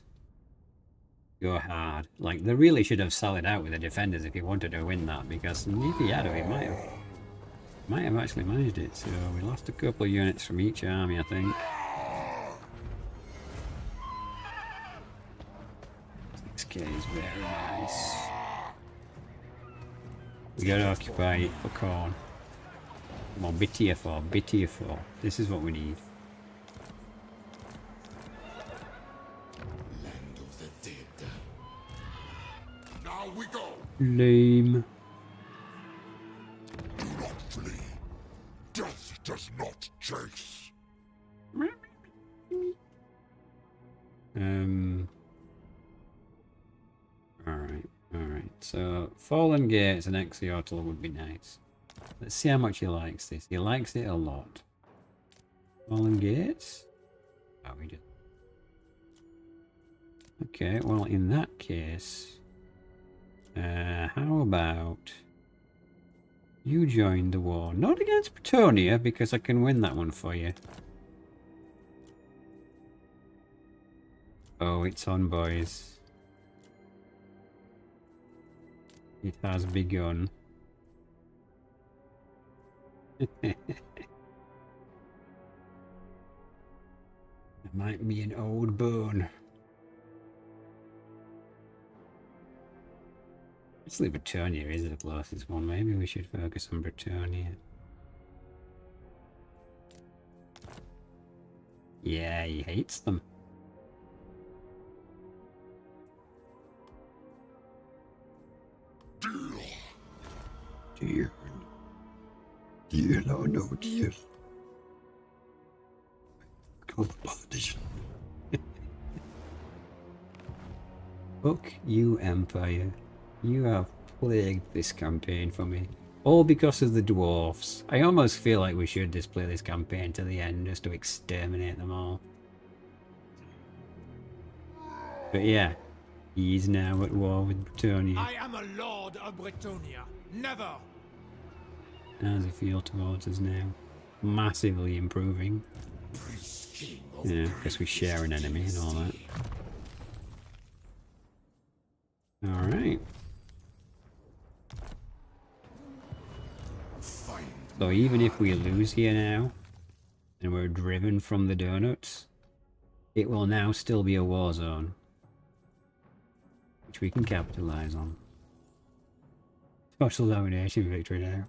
go hard. Like, they really should have solid out with the defenders if he wanted to win that, because if he had, he might have actually managed it. So we lost a couple of units from each army, I think. 6k is very nice. We gotta occupy it for corn. Come on, bit tier 4, bit tier 4. This is what we need. We go. Lame. Do not flee. Death does not chase. Alright. So, Fallen Gates and Exeotl would be nice. Let's see how much he likes this. He likes it a lot. Fallen Gates? Oh, we did. Okay, well, in that case... how about you join the war? Not against Bretonia, because I can win that one for you. Oh, it's on, boys. It has begun. It might be an old bone. Actually, Bretonia is the closest one. Maybe we should focus on Bretonia. Yeah, he hates them. Deal. Deal or no deal. Come on, politician. Fuck you, Empire. You have plagued this campaign for me. All because of the dwarfs. I almost feel like we should just play this campaign to the end just to exterminate them all. But yeah, he's now at war with Bretonia. I am a lord of Bretonia. Never! How does he feel towards us now? Massively improving. Priest King Yeah, because we share an enemy and all that. Alright. So even if we lose here now, and we're driven from the donuts, it will now still be a war zone, which we can capitalize on. Total domination victory now.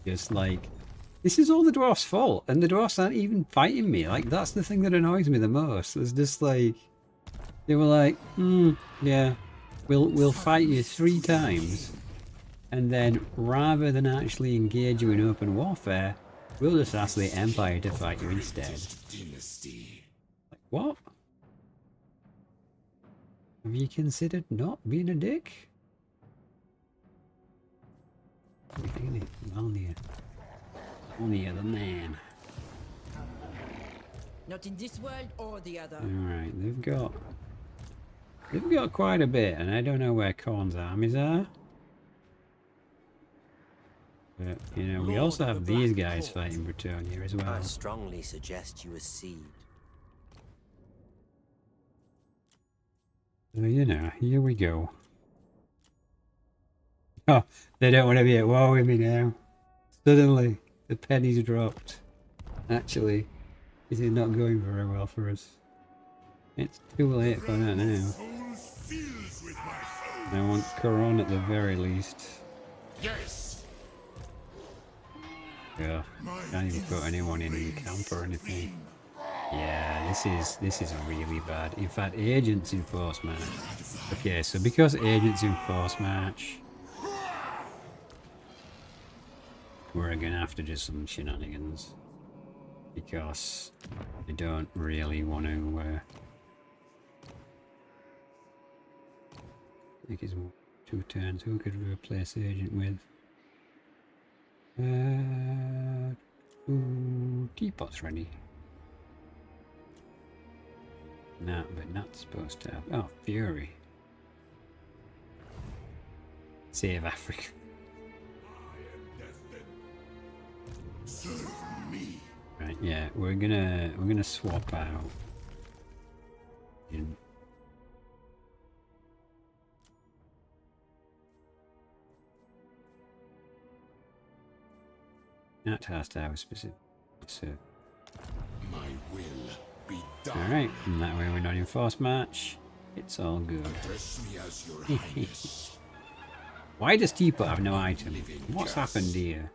Just like, this is all the dwarfs' fault, and the dwarfs aren't even fighting me. Like, that's the thing that annoys me the most. It's just like, they were like, yeah, we'll fight you 3 times, and then rather than actually engage you in open warfare, we'll just ask the Empire to fight you instead. Like, what? Have you considered not being a dick? Only the man. Not in this world or the other. Alright, they've got quite a bit, and I don't know where Khorne's armies are. But, you know, we also have these guys fighting Bretonnia as well. I strongly suggest you accede. So, you know, here we go. Oh, they don't want to be at war with me now. Suddenly, the pennies dropped. Actually, this is not going very well for us. It's too late for that now. I want Khorne at the very least. Yes. Yeah, can't even put anyone in camp or anything. Yeah, this is really bad. In fact, agents in force match. Okay, so because agents in force match, we're gonna have to do some shenanigans, because I don't really want to I think it's 2 turns. Who could we replace agent with? 2 teapots ready. No, but not supposed to have. Oh, Fury. Save Africa. Serve me. Right, yeah, we're gonna swap out. That has to have a specific. So. My will be done. Alright, and that way we're not in force match. It's all good. Address me as your highness. Why does Teapot have no item? What's happened here?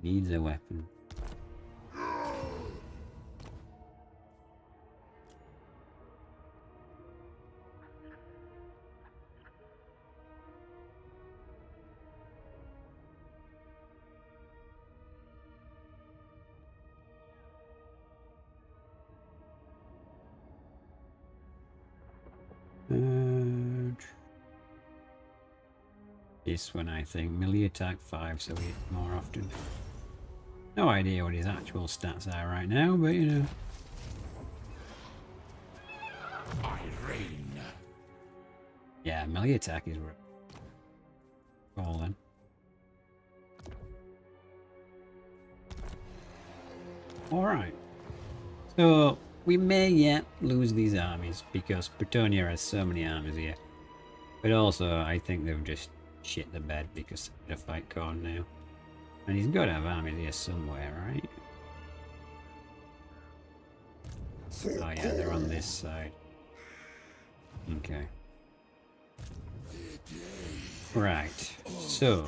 Needs a weapon. This one, I think. Melee attack 5, so we hit more often. No idea what his actual stats are right now, but you know. I reign. Yeah, melee attack is all then. Alright. So, we may yet lose these armies, because Bretonnia has so many armies here. But also, I think they've just shit the bed because they're going to fight Khorne now. And he's got to have armies here somewhere, right? Oh yeah, they're on this side. Okay. Right, so...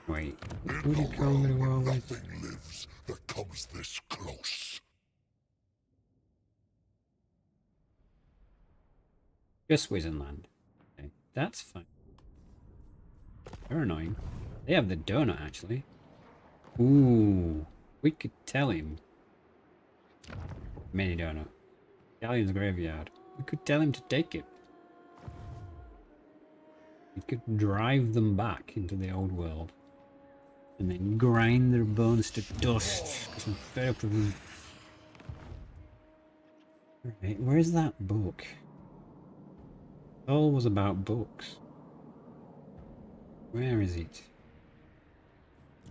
Wait, who did Khorne go to war with? Nothing lives that comes this close. Just Wizenland. Okay, that's fine. They're annoying. They have the donut, actually. Ooh, we could tell him. Mini donut. Galleon's graveyard. We could tell him to take it. We could drive them back into the old world. And then grind their bones to dust. Because I'm fed up with them. Right, where's that book? All was about books. Where is it?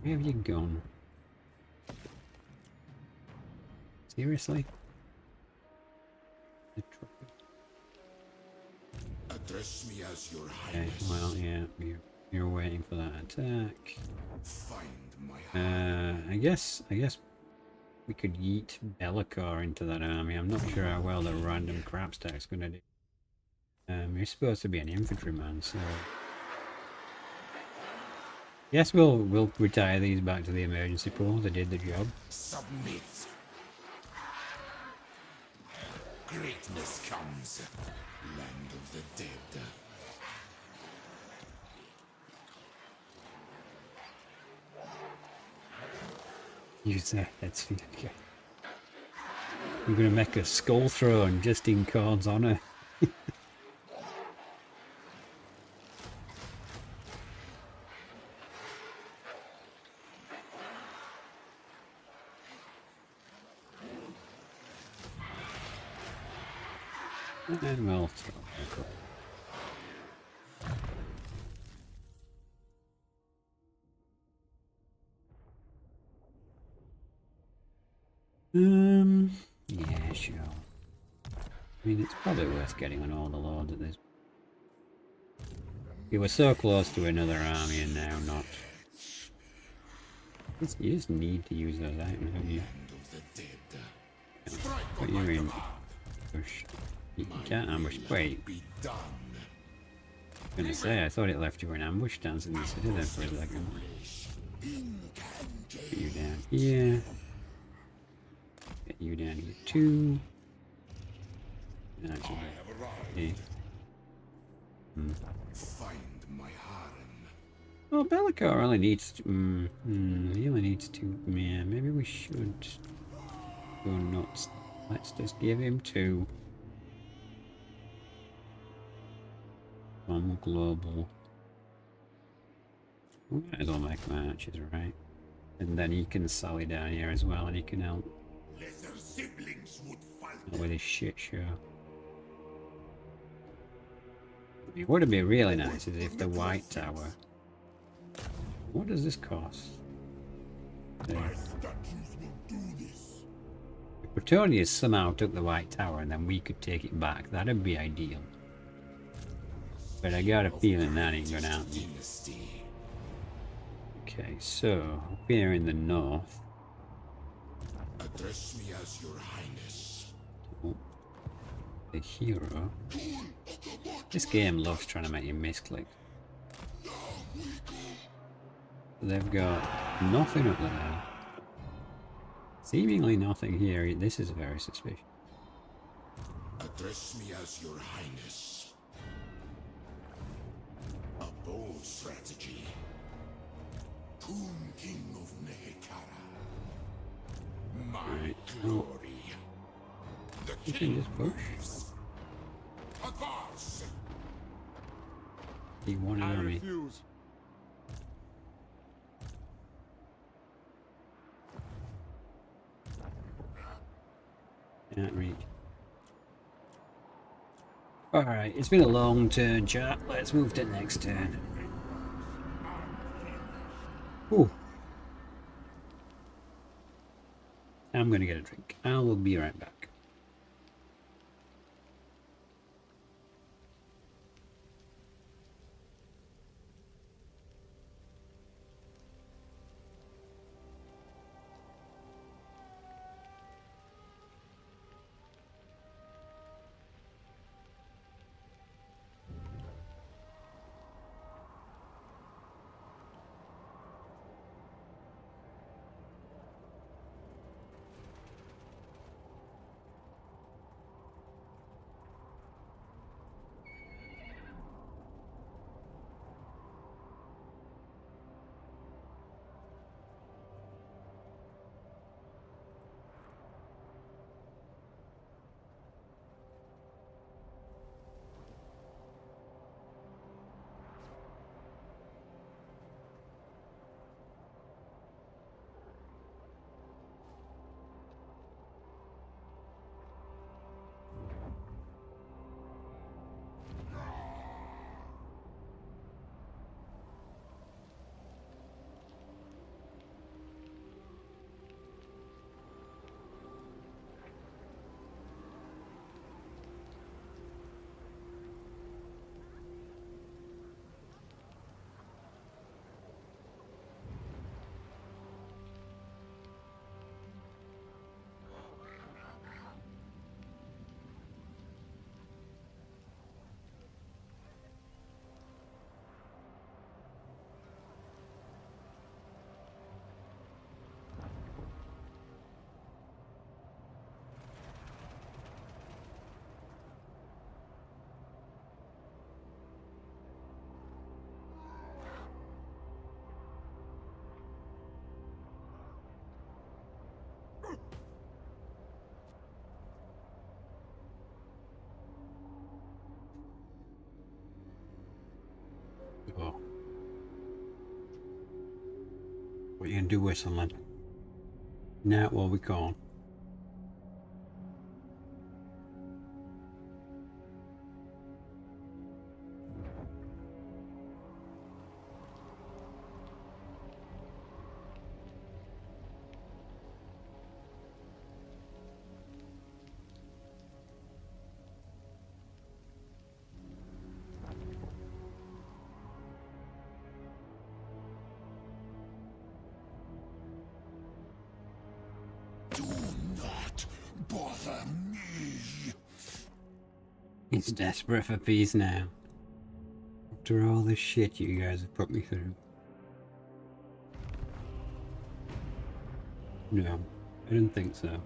Where have you gone? Seriously? The trophy. Address me as your Okay, highness. well, yeah, you're waiting for that attack. Find my heart. I guess we could yeet Be'lakor into that army. I'm not sure how well the random crap stack's gonna do. You're supposed to be an infantryman, so yes, we'll retire these back to the emergency pool. They did the job. Submit. Greatness comes. Land of the dead. Use their heads for okay. We're gonna make a skull throne just in Khorne's honor. And we'll throw back up. Yeah, sure. I mean, it's probably worth getting on all the lords at this. You were so close to another army and now not. You just need to use those items, don't you? Put you in ambush. You can't ambush. Wait. I was gonna say, I thought it left you in ambush stance in the city there for a second. Put you down here. Get you down here too. That's okay. Find my harem. Well, Be'lakor only needs. He only needs two. Yeah, maybe we should go nuts. Let's just give him two. One global. We might as well make matches, right? And then he can sally down here as well, and he can help Lesser siblings would fight. with his shit show. I mean, what would be really nice is if the White Tower. What does this cost? My statues will do this. If Bretonius somehow took the White Tower and then we could take it back, that'd be ideal. But I got a feeling that ain't gonna happen. Dynasty. Okay, so up here in the north, Address me as your highness. the hero. This game loves trying to make you misclick. They've got nothing up there. Seemingly nothing here. This is very suspicious. Address me as your highness. A bold strategy. Tomb King of Nehekara. My Right. glory. The You can king just push. moves. Advance. He won an army. refuse. Can't reach. Alright, it's been a long turn, chat. Let's move to the next turn. Ooh. I'm gonna get a drink. I will be right back. can do whistling. Not what we call. Do not bother me. He's desperate for peace now. After all the shit you guys have put me through. No, I didn't think so.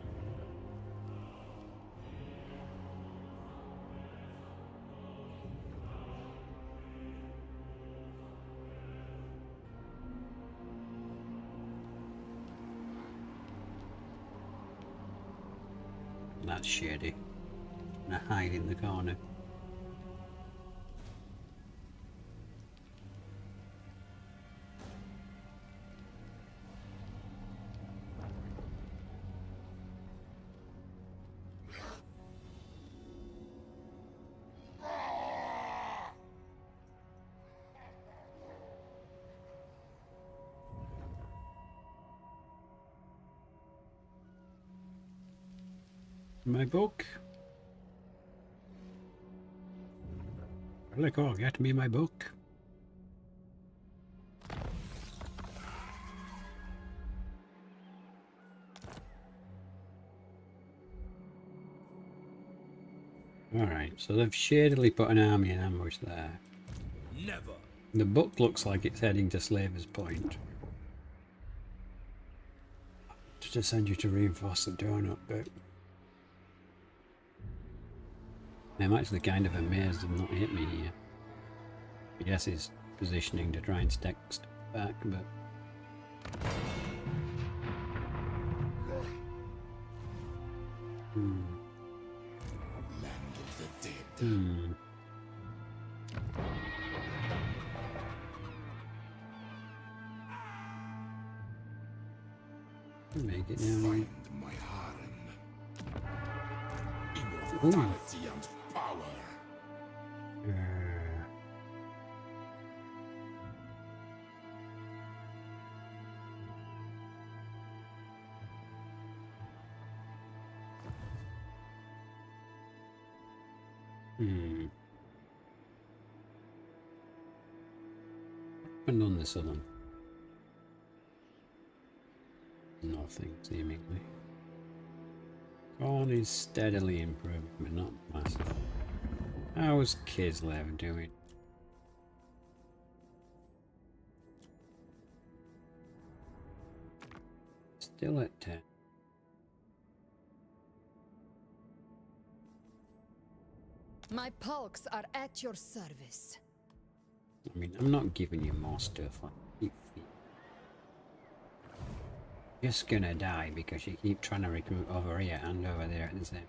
That's shady. Gonna hide in the corner. My book. Look, oh, get me my book. Alright, so they've shadily put an army in ambush there. Never. The book looks like it's heading to Slaver's Point. To send you to reinforce the donut bit. I'm actually kind of amazed they've not hit me here. I guess he's positioning to try and stack stuff back, but... Land of the dead. Make it down. Find my harem. Immortality and power. And on this one. Nothing, seemingly. Corn is steadily improving, but not massive. How's Kislev doing? Still at 10. My pulks are at your service. I mean, I'm not giving you more stuff. Like, keep just gonna die because you keep trying to recruit over here and over there at the same.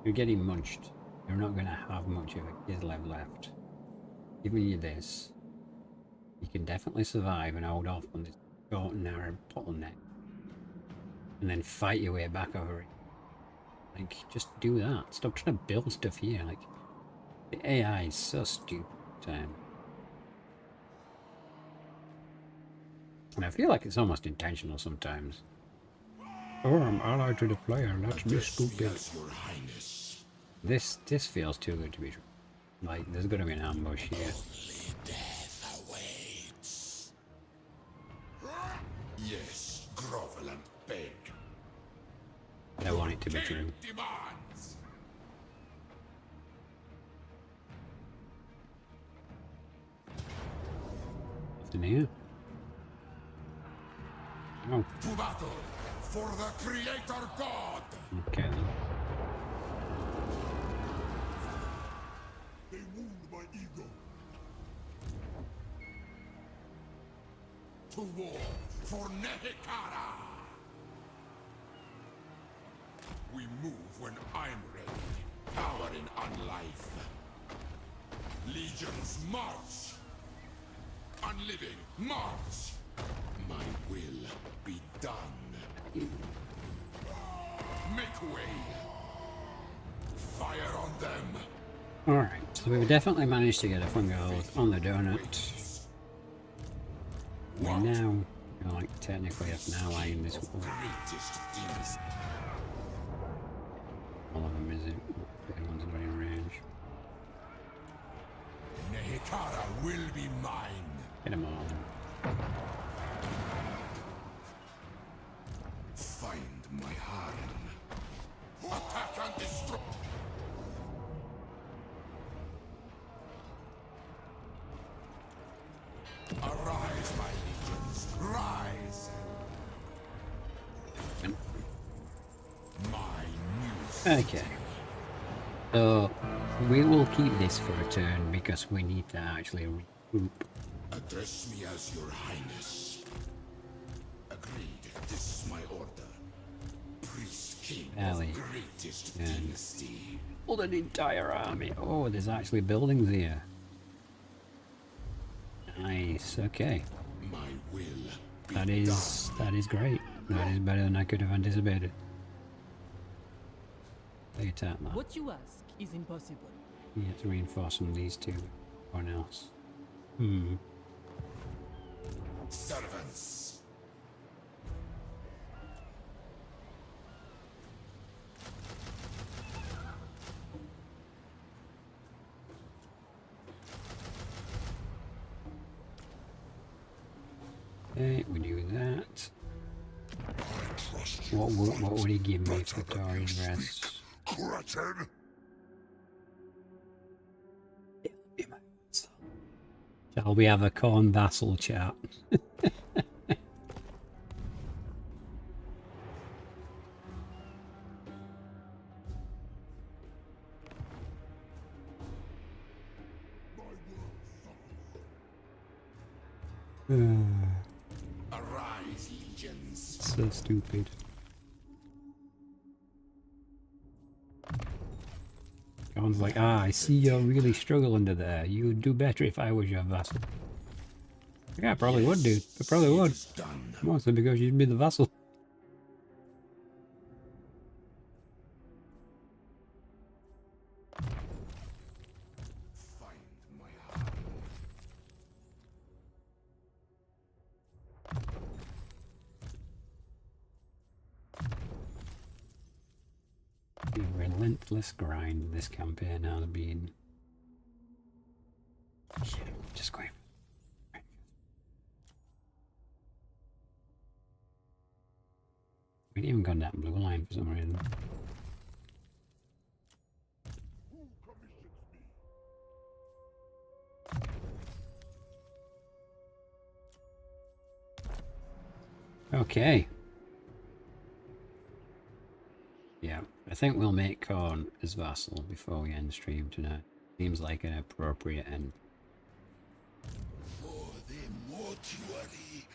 You're getting munched. You're not gonna have much of a Kislev left. Giving you this, you can definitely survive and hold off on this short and narrow bottleneck, and then fight your way back over it. Like, just do that. Stop trying to build stuff here. Like, the AI is so stupid. And I feel like it's almost intentional sometimes. Oh, I'm allied to the player. That's me stupid. Yes, Your Highness. This feels too good to be true. Like, there's gonna be an ambush here. Only death awaits. Yes, grovel and beg. I don't want it to be true. Demands. Nothing here. Oh, To battle for the Creator God. okay then. They wound my ego. To war for Nehekara. We move when I'm ready. Powering on life. Legions march. Unliving march. My will be done. Make way. Fire on them. Alright, so we've definitely managed to get a fungal on the donut. We now, like, technically have an ally in this war. Greatest dynasty. All of them isn't. Everyone's not in range. Nehekara will be mine. Get them all. Find my harem. Attack and destroy. Arise, my legions. Rise. My new Okay. So, we will keep this for a turn because we need to actually regroup. Address me as your highness. Agreed. This is my order. Priest king Alley. of greatest Yeah. dynasty. Build an entire army. Oh, there's actually buildings here. Nice. Okay. My will be That is great. That is better than I could have anticipated. They attack that. What you ask is impossible. You have to reinforce from these two. Or else. servants. Okay, we do that. I trust you. What would he give me for Taurian rest? Cretin! Shall we have a corn vassal chat? Arise, legions. So stupid. Corn's like, I see you're really struggling under there. You'd do better if I was your vassal. Yeah, I probably would, dude. I probably would. Done. Mostly because you'd be the vassal. Find my heart. The relentless grind this campaign has been. Yeah, just going. We didn't even got that blue line for some reason. Okay. Yeah, I think we'll make Korn as vassal before we end stream tonight. Seems like an appropriate end. For the mortuary.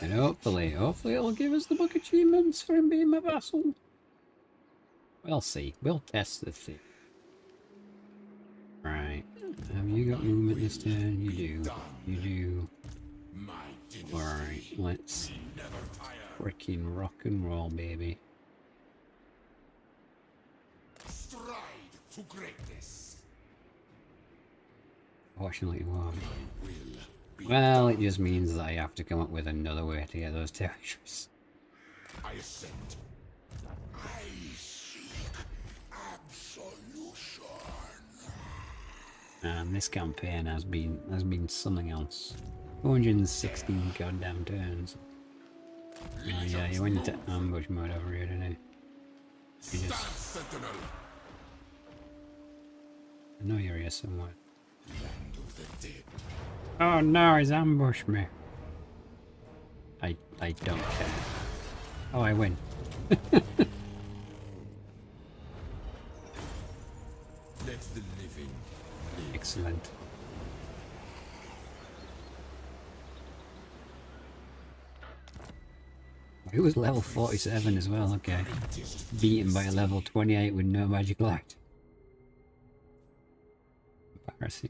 And hopefully it'll give us the book achievements for him being my vassal. We'll see. We'll test the thing. Right. Have you got movement this turn? You do. You do. My dynasty. Alright, let's Never tire. freaking rock and roll, baby. Stride to greatness. Fortunately, won't. Will be Well, it just means that I have to come up with another way to get those territories. I ascend. I seek absolution. And this campaign has been something else. 216 goddamn turns. Oh yeah, you went into ambush mode over here, didn't you? You Stand, just... sentinel. I know you're here somewhere. Land of the dead. Oh no, he's ambushed me. I don't care. Oh, I win. Let the living live. Excellent. It was level 47 as well, okay. Beaten by a level 28 with no magic light. Embarrassing.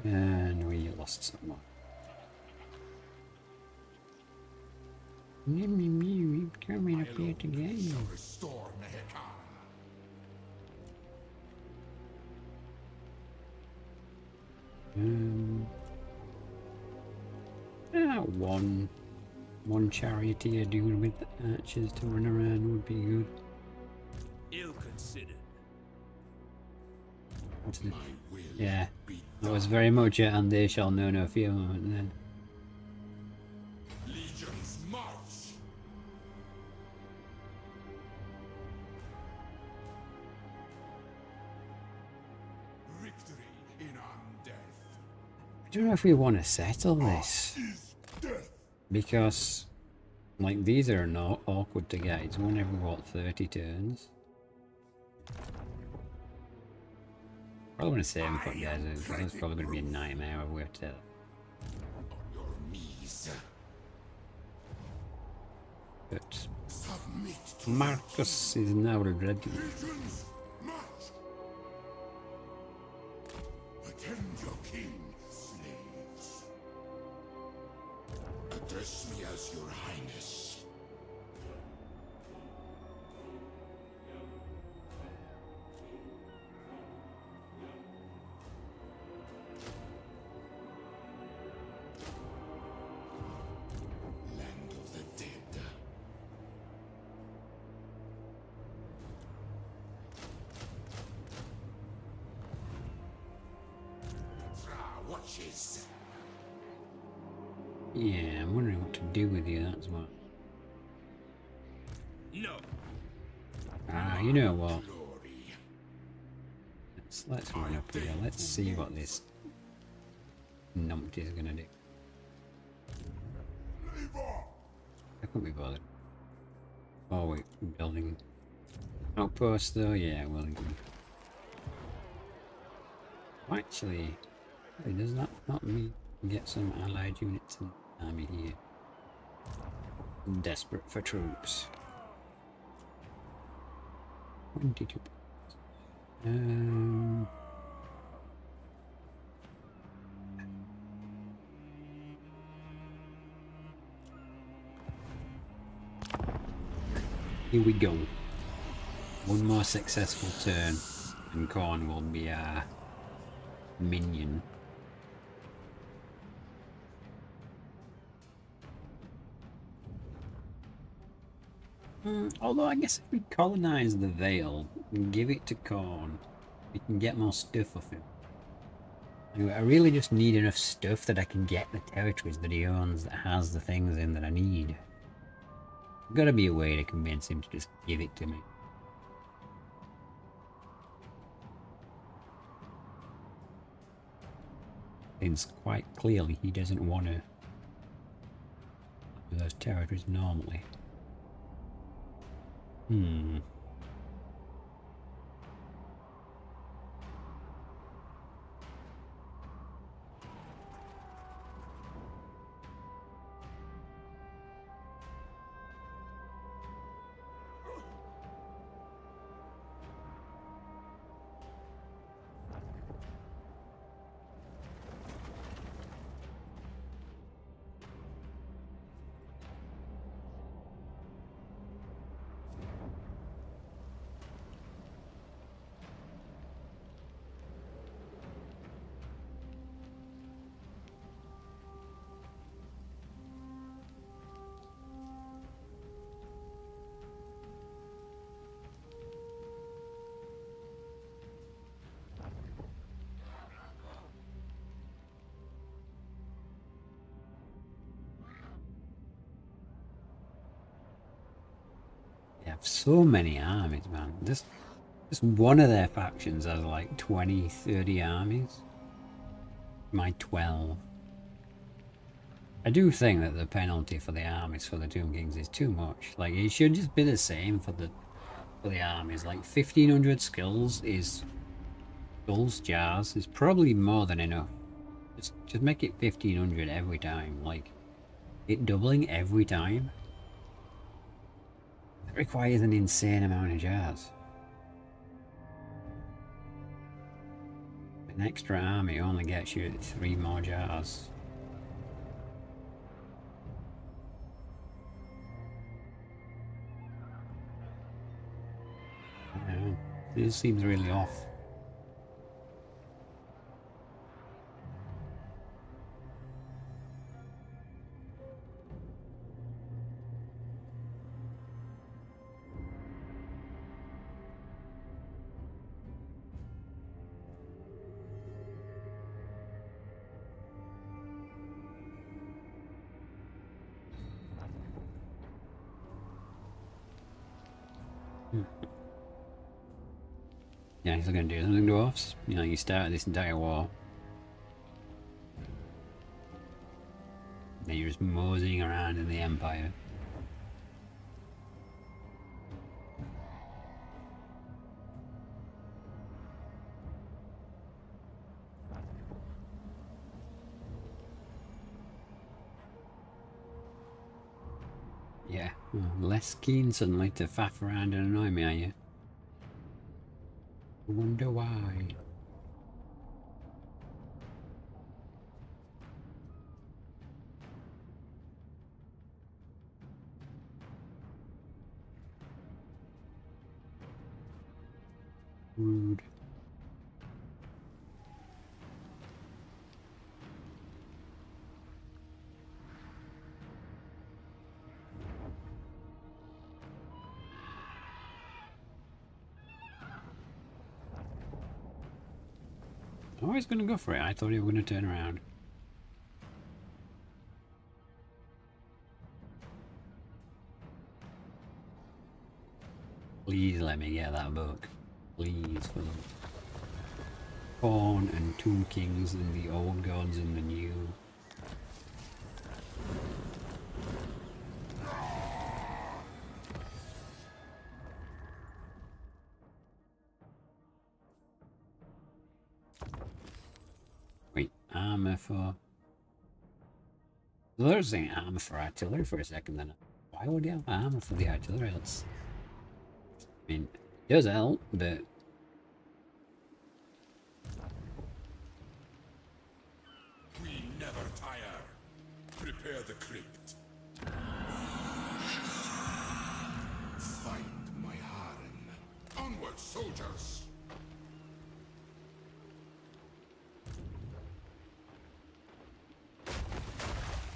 And we lost someone. He's coming up here to get you. Shall restore Nehekara. One charioteer dude with archers to run around would be good. Ill considered. What's it? My will Yeah, be that was very much a "and they shall know no fear" moment then. Legions march. Victory in undeath. I don't know if we want to settle this Is death. because, like, these are not awkward to get. It's one every what 30 turns. Probably want to save him for desert because that's probably going to be a nightmare if we have to. On your knees. But Submit to Marcus is now ready. Legions, march. attend your king, slaves. Address me as your highness. Land of the dead. Tra watches. Yeah, I'm wondering what to do with you. That's what. No. Ah, you know what? Glory. Let's run up here. Let's see what this numpty is gonna do. Leave off. I couldn't be bothered. Oh wait, building outpost though. Yeah, well. Actually, does that not mean get some allied units in the army here? I'm desperate for troops. 22. Here we go. One more successful turn, and Khorne will be our minion. Although I guess if we colonize the Vale and give it to Khorne, we can get more stuff off him. Anyway, I really just need enough stuff that I can get the territories that he owns that has the things in that I need. There's gotta be a way to convince him to just give it to me. Since quite clearly he doesn't want to have those territories normally. They have so many armies, man. Just one of their factions has like 20, 30 armies. My 12. I do think that the penalty for the armies for the Tomb Kings is too much. Like, it should just be the same for the armies. Like 1500 skills is jars is probably more than enough. Just make it 1500 every time. Like, it doubling every time. That requires an insane amount of jars. An extra army only gets you 3 more jars. This seems really off. Yeah, he's going to do something, dwarfs. You know, you started this entire war. Then you're just moseying around in the Empire. Yeah, less keen suddenly to faff around and annoy me, are you? I wonder why. Rude. Oh, he's gonna go for it. I thought he was gonna turn around. Please let me get that book. Please, for the Pawn and Tomb Kings and the old gods and the new. Wait, armor for... I was saying armor for artillery for a second then. Why would you have armor for the artillery? That's... I mean, it does help, but... We never tire. Prepare the crypt. Find my harem. Onward, soldiers!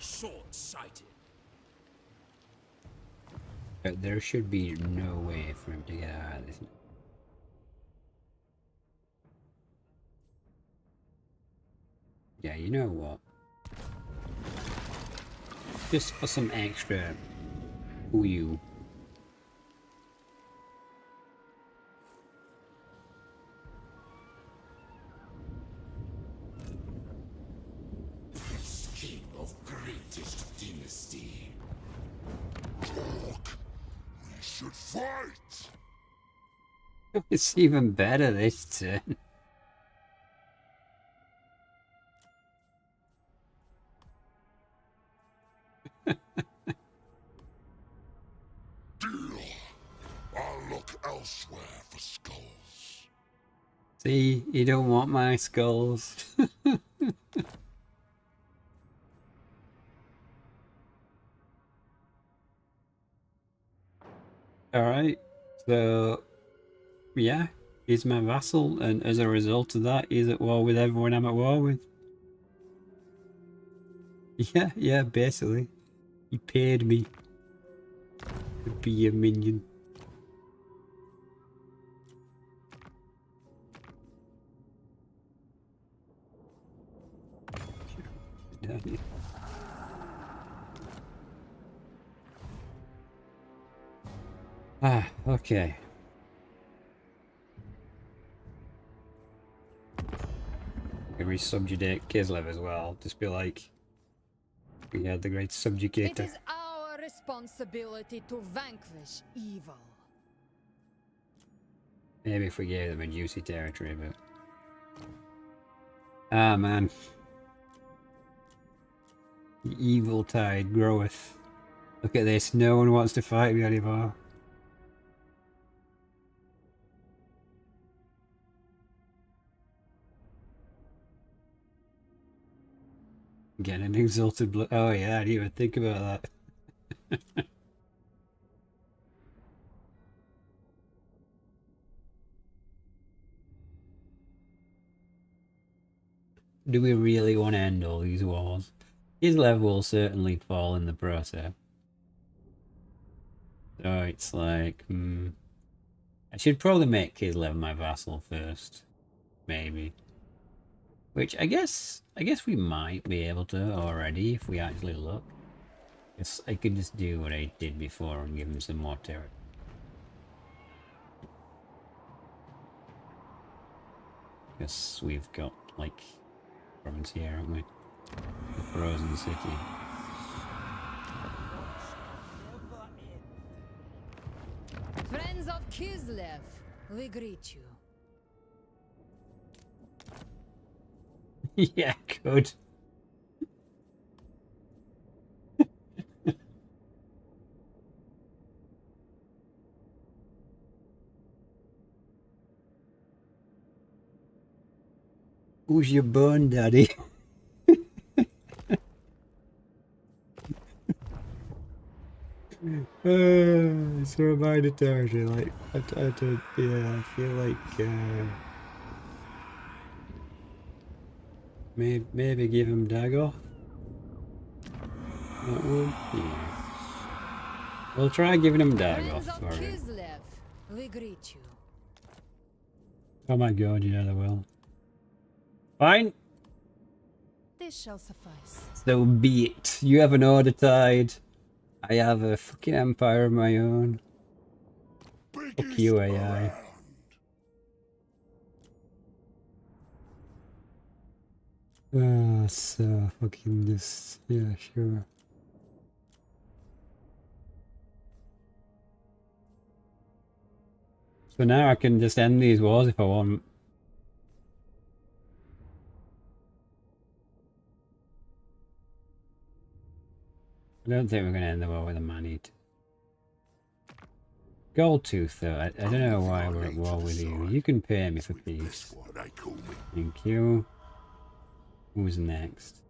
Short-sighted. But there should be no way for him to get out of this. Yeah, you know what? Just for some extra you. King of greatest dynasty. Talk. We should fight. It's even better this turn. Deal. I'll look elsewhere for skulls. See, you don't want my skulls. Alright, so yeah, he's my vassal, and as a result of that, he's at war with everyone I'm at war with. Yeah, basically. He paid me to be a minion. Down here. Ah, okay. Can we subjugate Kislev as well? Just be like, we had the great It subjugator. is our responsibility to vanquish evil. Maybe if we gave them a juicy territory, but... Ah, man. The evil tide groweth. Look at this, no one wants to fight me anymore. Get an exalted blood. Oh yeah, I didn't even think about that. Do we really want to end all these wars? Kislev will certainly fall in the process. So it's like, I should probably make Kislev my vassal first, maybe. Which I guess we might be able to already if we actually look. Guess I could just do what I did before and give him some more territory. Guess we've got like province here, haven't we? The frozen city. Friends of Kislev, we greet you. Yeah, good. Who's your bone daddy? It's a reminder territory, like, I feel like, maybe give him dagger. That one? Yeah. We'll try giving him dagger Friends of for it. Kislev, we greet you. Oh my god, yeah, they will. Fine. This shall suffice. So be it. You have an order tide. I have a fucking empire of my own. Fuck you, AI. So fucking just, yeah, sure. So now I can just end these wars if I want. I don't think we're going to end the war with a man-eat. Goldtooth, though, I don't know why we're at war with you. You can pay me for peace. Thank you. Who's next?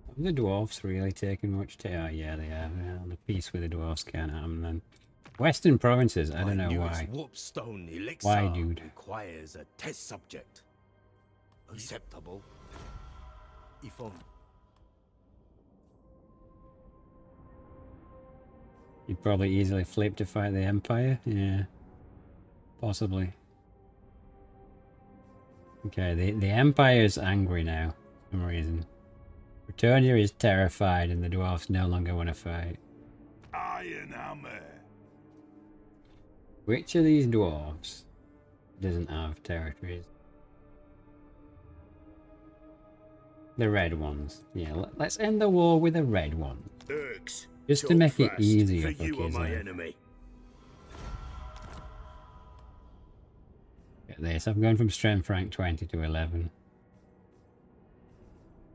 Have the dwarfs really taken much to? Oh, yeah, they have. Yeah, the peace with the dwarfs can't happen then. Western provinces, I don't know why. Warpstone elixir Why, dude? requires a test subject. Acceptable. If only. You'd probably easily flip to fight the Empire? Yeah. Possibly. Okay, the Empire's angry now, for some reason. Bretonnia is terrified and the dwarfs no longer want to fight. Iron Hammer. Which of these dwarves doesn't have territories? The red ones. Yeah, let's end the war with the red one. Urks, Just to make it easier for you for are my Kislev. enemy. Get this, I'm going from strength rank 20 to 11.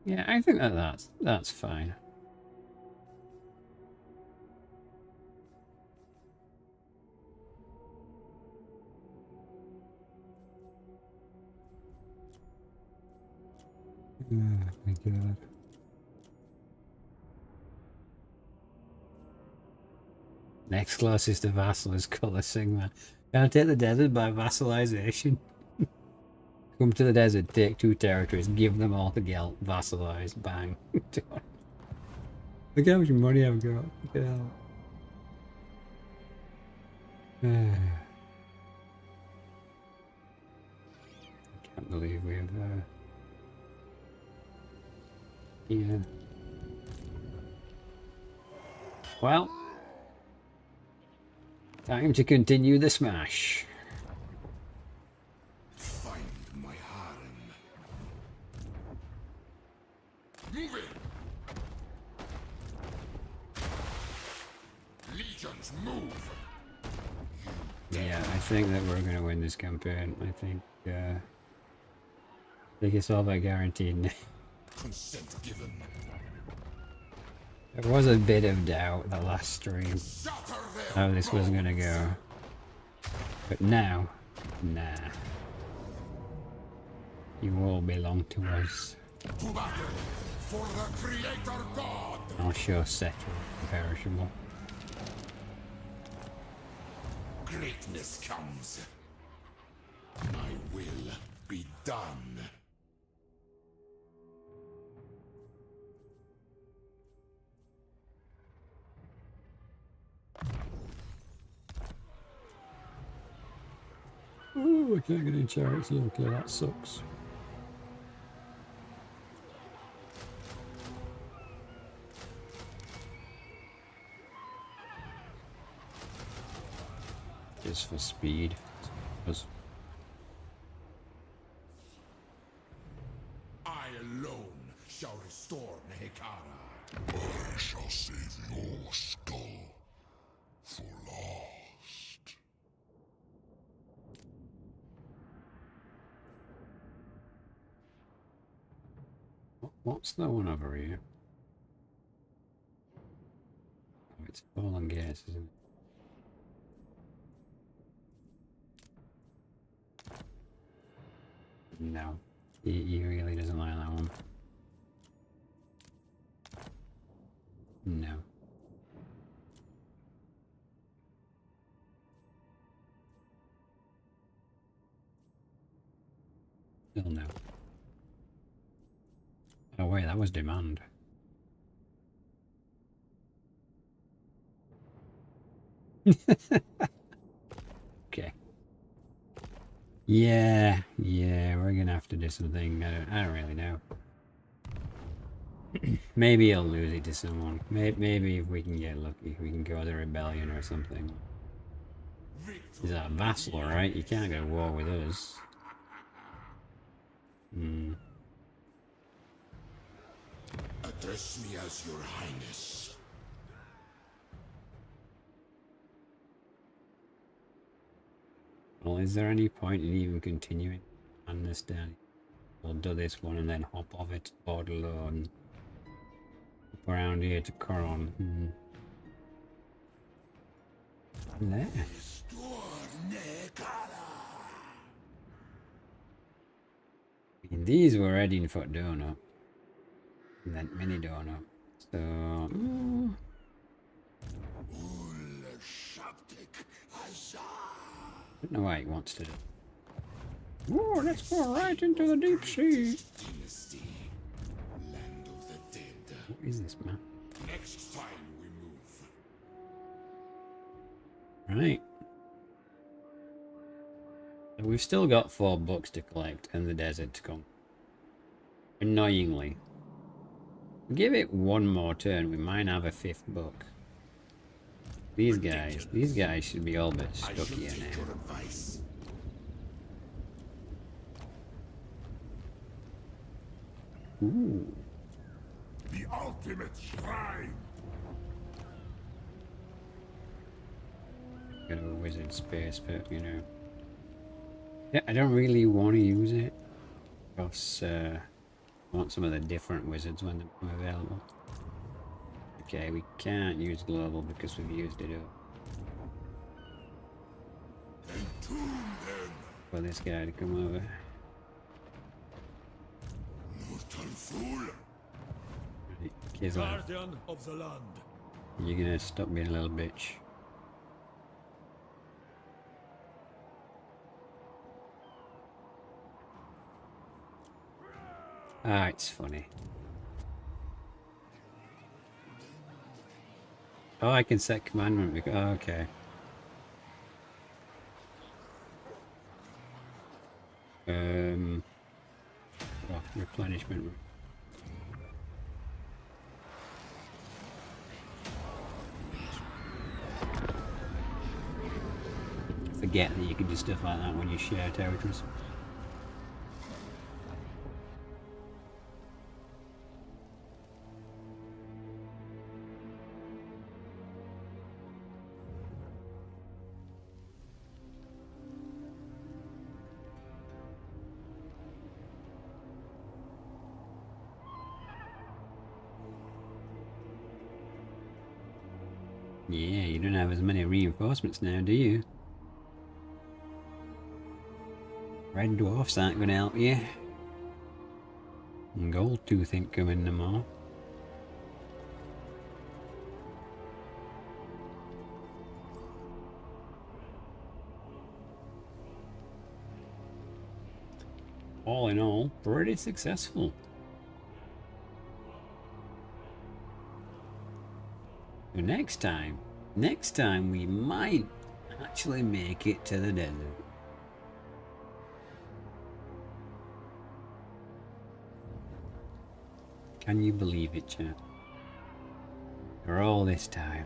Yeah, I think that's fine. Oh my god. Next closest to vassal is Colour Sigma. Can't take the desert by vassalization. Come to the desert, take 2 territories, give them all to Gelt, vassalize, bang. Look how much money I've got. Look at that. I can't believe we have yeah. Well, time to continue the smash. Find my harem. Move it! Legions, move! Yeah, I think that we're going to win this campaign. I think it's all about guaranteed. Consent given. There was a bit of doubt the last stream Shatter how their this was going to go. But now, nah. You all belong to us. to battle for the Creator God! I'll show Settle perishable. Greatness comes. My will done. Ooh, I can't get in chariots. Okay, that sucks. Just for speed. Because I alone shall restore Nehekara. I shall save your skull for last. what's that one over here? Oh, it's fallen gas, isn't it? No, he really doesn't like that one. No. Still no. Oh wait, that was demand. Okay. Yeah, we're gonna have to do something. I don't really know. Maybe I'll lose it to someone. Maybe if we can get lucky, we can go to rebellion or something. He's a vassal, right? You can't go to war with us. Hmm. Address me as your highness. Well, is there any point in even continuing on this down? We'll do this one and then hop off it to Bordello and hop around here to Coron. There. I mean, these were heading for Donut. And then mini Donut. So... I don't know why he wants to do. Oh, let's go right into the deep sea. Dynasty, land of the dead. What is this, man? Next time we move. Right. So we've still got 4 books to collect and the desert to come. Annoyingly. Give it one more turn, we might have a 5th book. These guys should be all but stuck here now. Your advice. Ooh. The ultimate shrine. Got a wizard space, but you know. Yeah, I don't really want to use it. Because I want some of the different wizards when they're available. Okay, we can't use global because we've used it up. Entomb them. For this guy to come over. Mortal fool. Right, Kislev, Guardian of the land. you're gonna stop being a little bitch. Ah, it's funny. Oh, I can set commandment because... Oh, okay. Oh, replenishment. Forget that you can do stuff like that when you share territories. Yeah, you don't have as many reinforcements now, do you? Red dwarfs aren't going to help you. And gold tooth ain't coming no more. all in all, pretty successful. So next time we might actually make it to the desert. Can you believe it, chat? For all this time.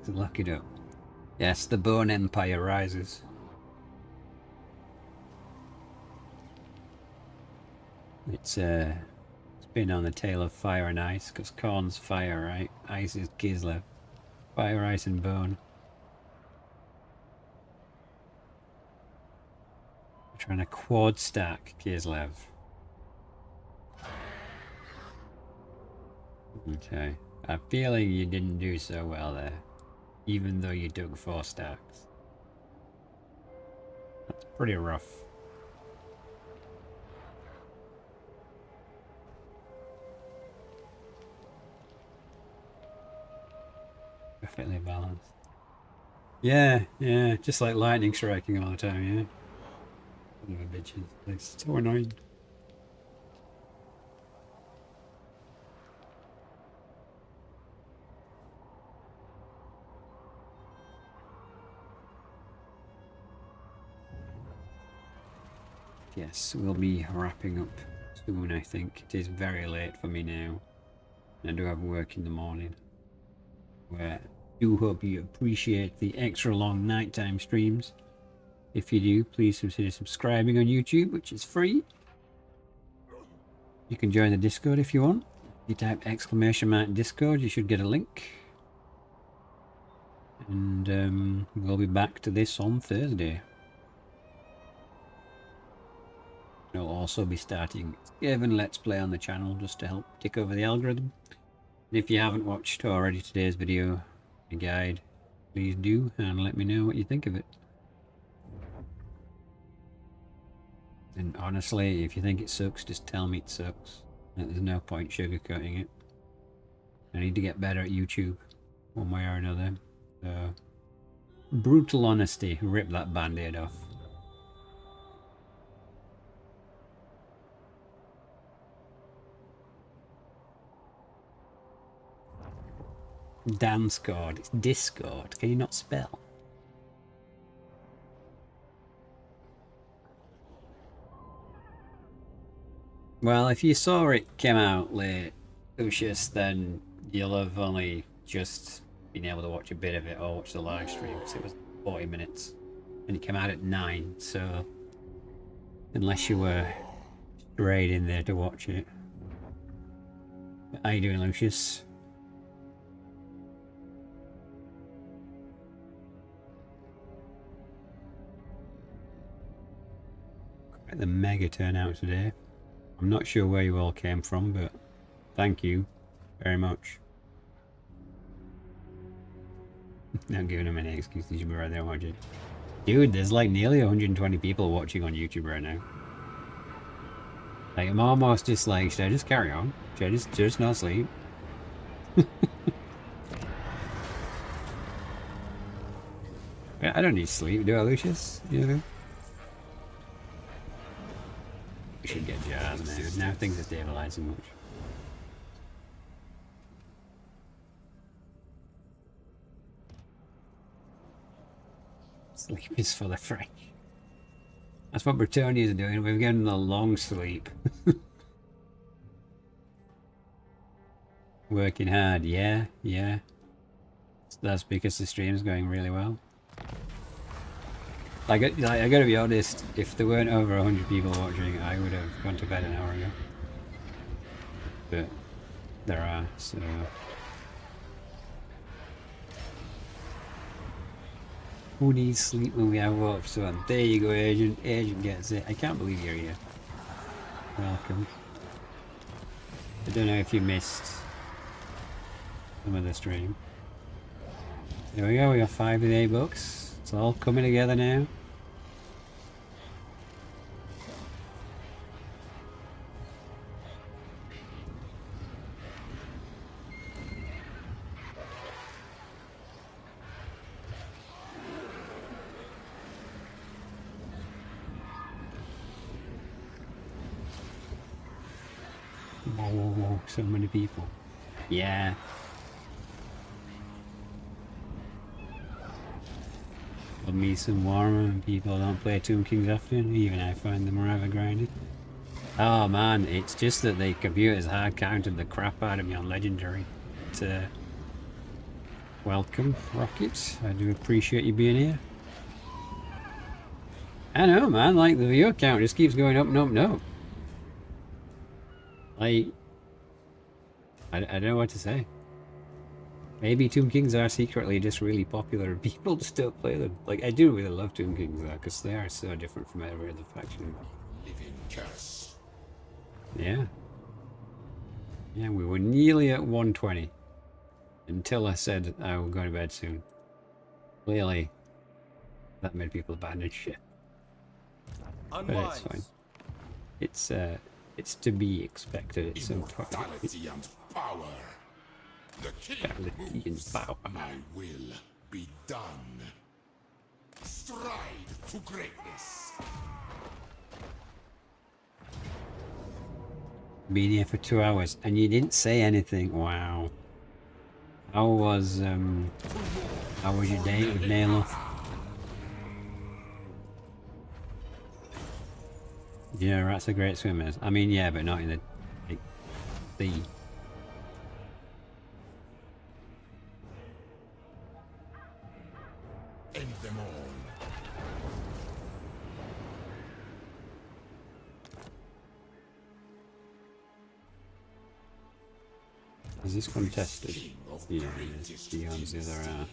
To lock it up. Yes, the Bone Empire rises. It's been on the tail of fire and ice, because Khorne's fire, right? Ice is Kislev. Fire, ice, and bone. We're trying to quad stack Kislev. Okay. I have a feeling you didn't do so well there. Even though you took 4 stacks. That's pretty rough. Perfectly balanced. Yeah, just like lightning striking all the time, yeah. Son of a bitches. It's so annoying. Yes, we'll be wrapping up soon, I think. It is very late for me now. I do have work in the morning. I do hope you appreciate the extra long nighttime streams. If you do, please consider subscribing on YouTube, which is free. You can join the Discord if you want. If you type !Discord, you should get a link. And we'll be back to this on Thursday. I'll also be starting Skaven Let's Play on the channel just to help tick over the algorithm. And if you haven't watched already today's video, a guide, please do and let me know what you think of it. And honestly, if you think it sucks, just tell me it sucks. There's no point sugarcoating it. I need to get better at YouTube, one way or another. So, brutal honesty, rip that band-aid off. Discord. It's Discord. Can you not spell? Well, if you saw it came out late, Lucius, then you'll have only just been able to watch a bit of it or watch the live stream, because it was 40 minutes. And it came out at 9, so unless you were straight in there to watch it. How you doing, Lucius? Quite the mega turnout today. I'm not sure where you all came from, but thank you very much. Not giving him any excuse, you should be right there watching. Dude, there's like nearly 120 people watching on YouTube right now. Like, I'm almost just like, should I just carry on? Should I just not sleep? I don't need sleep, do I, Lucius? You know? We should get jazz now. Now things are stabilizing much. Sleep is for the French. That's what Bretonians are doing. We're getting a long sleep. Working hard, yeah. That's because the stream's going really well. I gotta be honest, if there weren't over 100 people watching, I would have gone to bed an hour ago. But there are, so... Who needs sleep when we have warp sun? There you go, Agent. Agent gets it. I can't believe you're here. Welcome. I don't know if you missed some of the stream. There we go, we got 5 of the 8 books. It's all coming together now. Whoa, whoa, whoa, so many people. Yeah. Love me some Warhammer, and people don't play Tomb Kings often, even I find them rather grinded. Oh man, it's just that the computers hard counted the crap out of me on Legendary. But, welcome, Rocket. I do appreciate you being here. I know, man, like the viewer count just keeps going up and up and up. Like, I don't know what to say. Maybe Tomb Kings are secretly just really popular and people just don't play them. Like, I do really love Tomb Kings though, because they are so different from every other faction. Living curse. Yeah. Yeah, we were nearly at 120. Until I said I will go to bed soon. Clearly, that made people abandon shit. But it's fine. It's to be expected. It's so far. Immortality and power. The king Immortality and moves. power. My will be done. Stride to greatness. Been here for 2 hours and you didn't say anything. Wow. How was your date with Nayla? Yeah, rats are great swimmers. I mean, yeah, but not in the sea. End them all. Is this contested? King of Yeah, greatest the other half.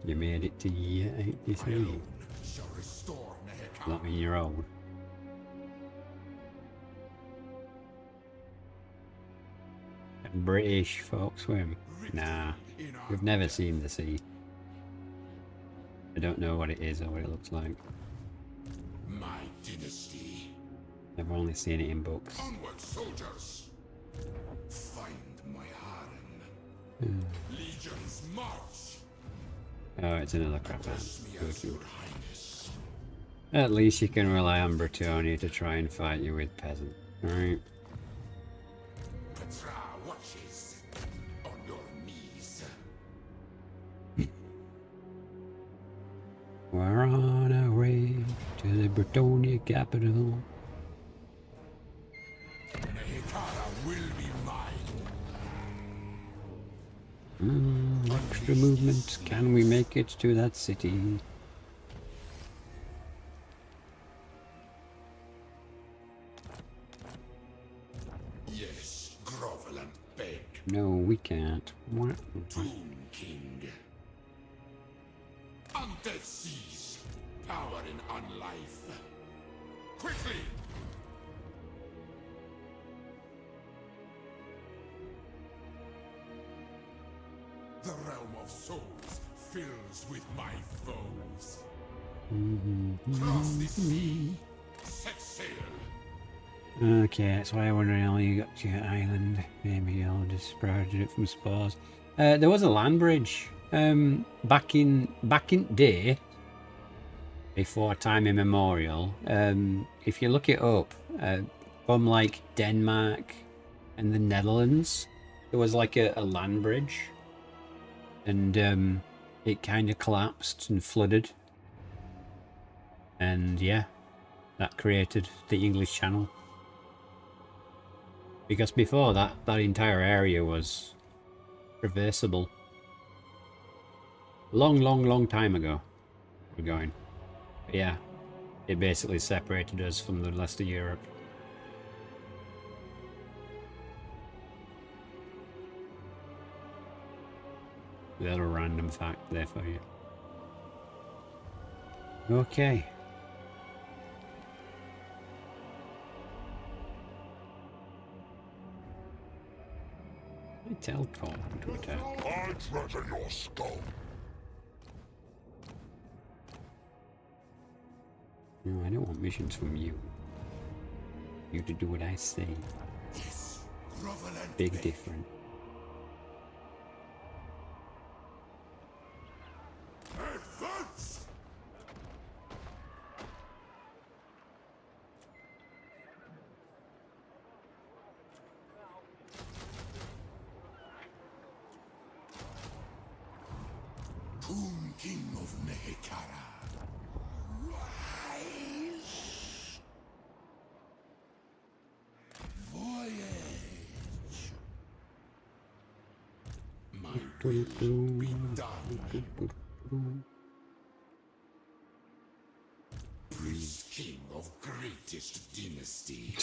You made it to year 83. alone shall restore Does Nehekam. that mean you're old? British folk swim? Nah, In our we've never seen the sea. I don't know what it is or what it looks like. my dynasty. I've only seen it in books. Onward, soldiers. Find my harem. Legions march. Oh, it's another crap man. Bless me as your highness. At least you can rely on Bretonnia to try and fight you with peasants. Alright. Petra watches on your knees. We're on our way to the Bretonnia capital. Nehekara will be mine. Extra movement. Can we make it to that city? Yes, grovel and beg. No, we can't. What? Tomb King. Undead seas. Power in unlife. Quickly! The realm of souls fills with my foes. Cross the sea. Set sail. Okay, that's why I wonder how you got to your island. Maybe I'll just sprouted it from spores. There was a land bridge back in day, before time immemorial. If you look it up, from like Denmark and the Netherlands, there was like a land bridge, and it kind of collapsed and flooded, and yeah, that created the English Channel. Because before that entire area was traversable. Long time ago, we're going. But yeah, it basically separated us from the rest of Europe. Little random fact there for you. Okay. I teleport to attack. I treasure your skull. No, I don't want missions from you. You to do what I say. Yes, grovel and Big beg. difference. Advance! Toon King of Mehekara. Rise! Voyage! My will be done. Priest King of greatest dynasty.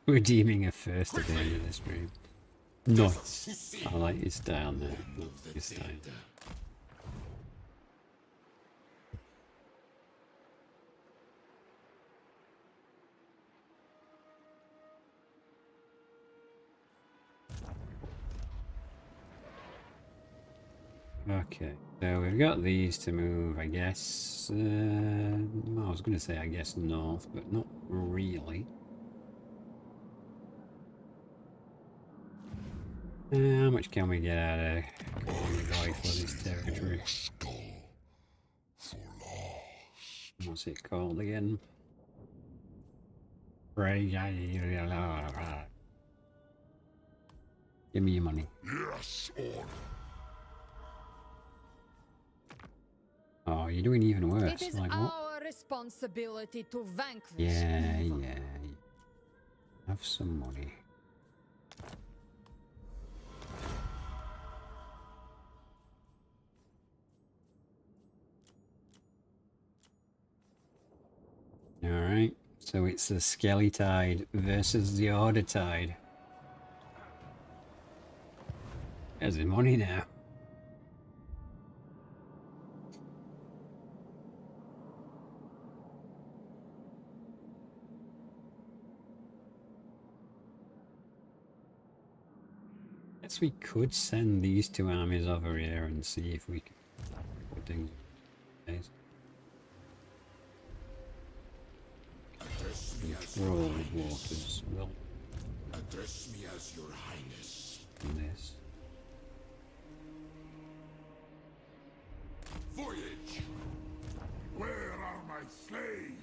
Redeeming a first at the end of this stream. Nice. I like your style now. Your style. Okay, so we've got these to move, I guess. Well, I was going to say, I guess, north, but not really. How much can we get out of Convoy for this territory? Skull for loss. What's it called again? Give me your money. Yes, or Oh, you're doing even worse. It is Like what? our responsibility to vanquish Yeah, evil. yeah. Have some money. Alright, so it's the Skelly Tide versus the Order Tide. There's the money now. Guess we could send these two armies over here and see if we can put things in place. Address me as Roll your with highness. waters. We'll Address me as your highness. do this. Voyage! where are my slaves?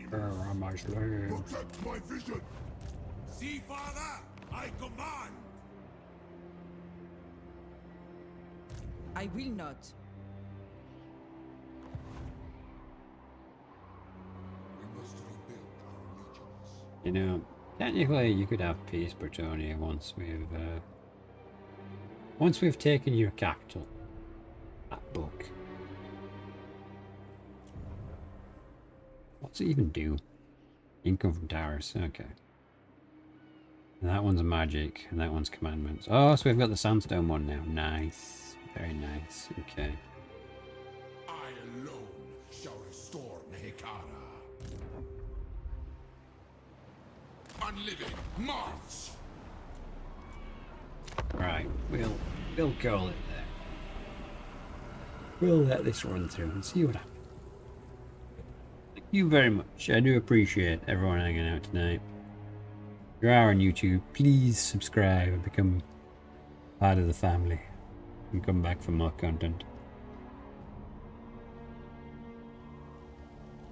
Where Animals, are my slaves? protect my vision. See, father, I command. I will not. We must rebuild our legions. You know, technically you could have peace, Bretonia, once we've taken your capital. That book. What's it even do? Income from towers. Okay. And that one's magic, and that one's commandments. Oh, so we've got the sandstone one now. Nice. Very nice. Okay. I alone shall restore Mehekara. Unliving Mars! Right. We'll call it there. We'll let this run through and see what happens. Thank you very much. I do appreciate everyone hanging out tonight. If you are on YouTube, please subscribe and become part of the family. And come back for more content.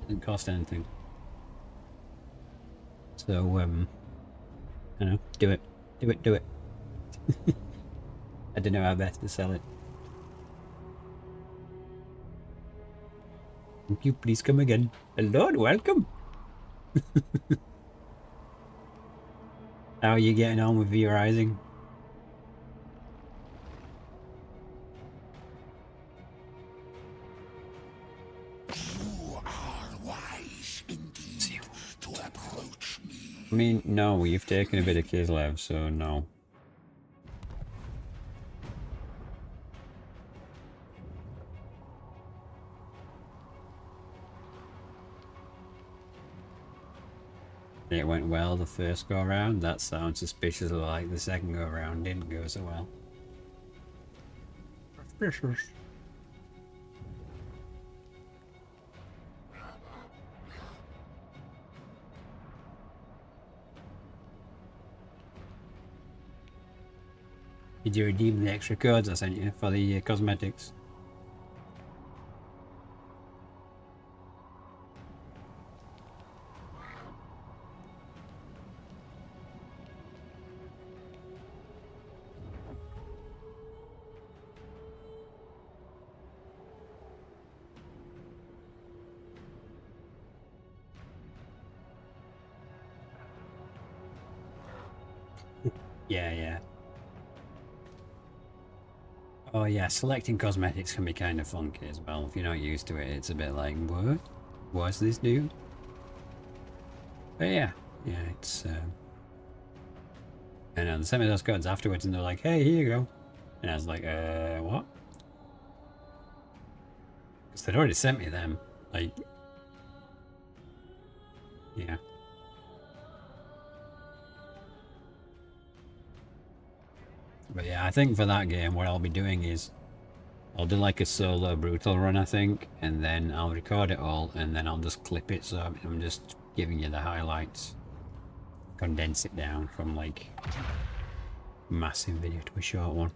Doesn't cost anything. So, I don't know, do it. Do it, do it. I don't know how best to sell it. Thank you, please come again. Hello and welcome. How are you getting on with V Rising? You are wise indeed to approach me. I mean, no, you've taken a bit of Kislev, so no. It went well the first go around. That sounds suspiciously like the second go around didn't go so well. Suspicious. Did you redeem the extra codes I sent you for the cosmetics? Yeah. Oh yeah, selecting cosmetics can be kind of funky as well. If you're not used to it, it's a bit like, what? What's this do? But yeah, it's... And they sent me those codes afterwards and they're like, hey, here you go. And I was like, what? Because they'd already sent me them. Like... Yeah. But yeah, I think for that game, what I'll be doing is I'll do like a solo brutal run, I think, and then I'll record it all, and then I'll just clip it, so I'm just giving you the highlights, condense it down from like massive video to a short one.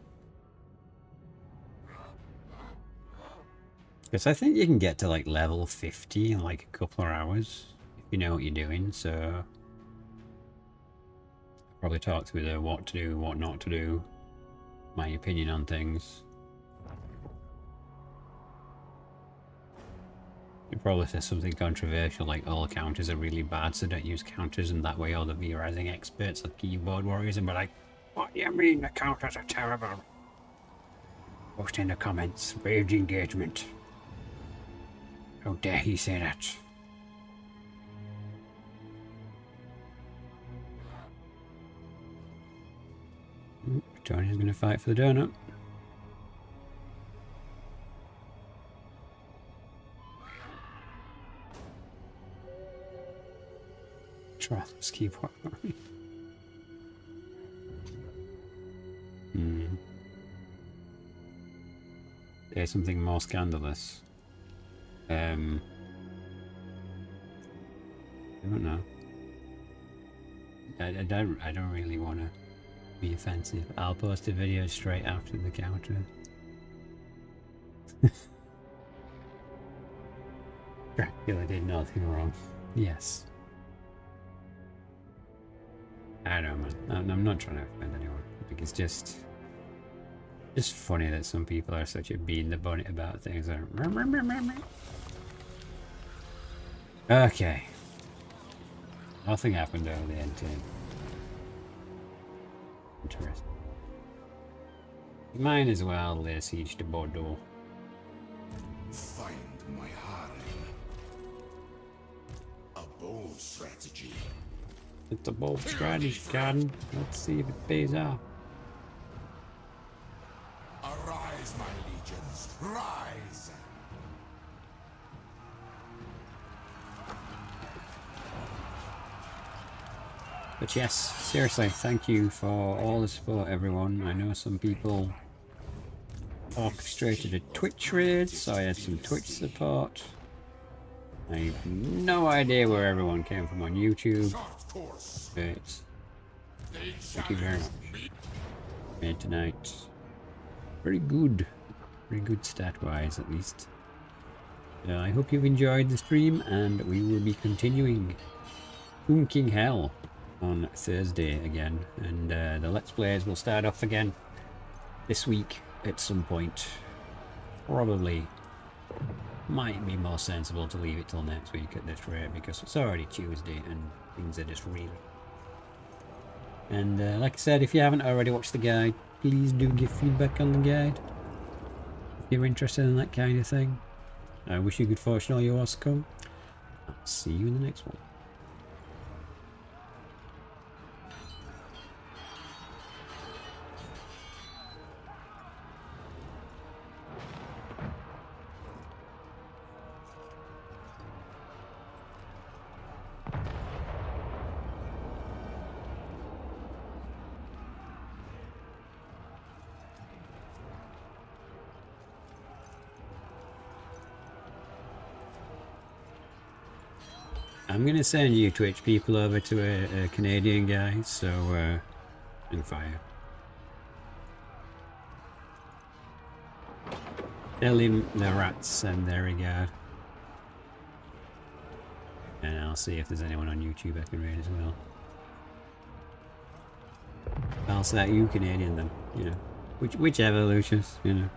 Because I think you can get to like level 50 in like a couple of hours, if you know what you're doing, so probably talk through the what to do, what not to do, my opinion on things. You probably say something controversial like all counters are really bad, so don't use counters, and that way all the V-Rising experts like keyboard warriors and be like, what do you mean the counters are terrible? Post in the comments, rage engagement. How dare he say that? Tony's gonna fight for the donut. Trothless keyboard warrior. Say something more scandalous. I don't know. I don't really want to be offensive. I'll post a video straight after the counter. Dracula did nothing wrong. Yes. I don't know, man. I'm not trying to offend anyone. I think it's just funny that some people are such a bee in the bonnet about things. Okay. Nothing happened over the end team. Interesting. Mine as well, lay siege to Bordeaux. Find my harem. A bold strategy. It's a bold strategy, Garden. Let's see if it pays off. Arise, my legions, rise! But yes, seriously, thank you for all the support, everyone. I know some people orchestrated a Twitch raid, so I had some Twitch support. I have no idea where everyone came from on YouTube, but thank you very much. Made tonight very good stat-wise at least. I hope you've enjoyed the stream, and we will be continuing King Hell on Thursday again, and the Let's Plays will start off again this week at some point. Probably might be more sensible to leave it till next week at this rate, because it's already Tuesday and things are just really... And like I said, if you haven't already watched the guide, please do give feedback on the guide if you're interested in that kind of thing. I wish you good fortune all your come. I'll see you in the next one. I'm gonna send you Twitch people over to a Canadian guy, so and fire. Tell him the rats send their regard. And I'll see if there's anyone on YouTube I can raid as well. I'll say you Canadian then, you know. Whichever, Lucius, you know.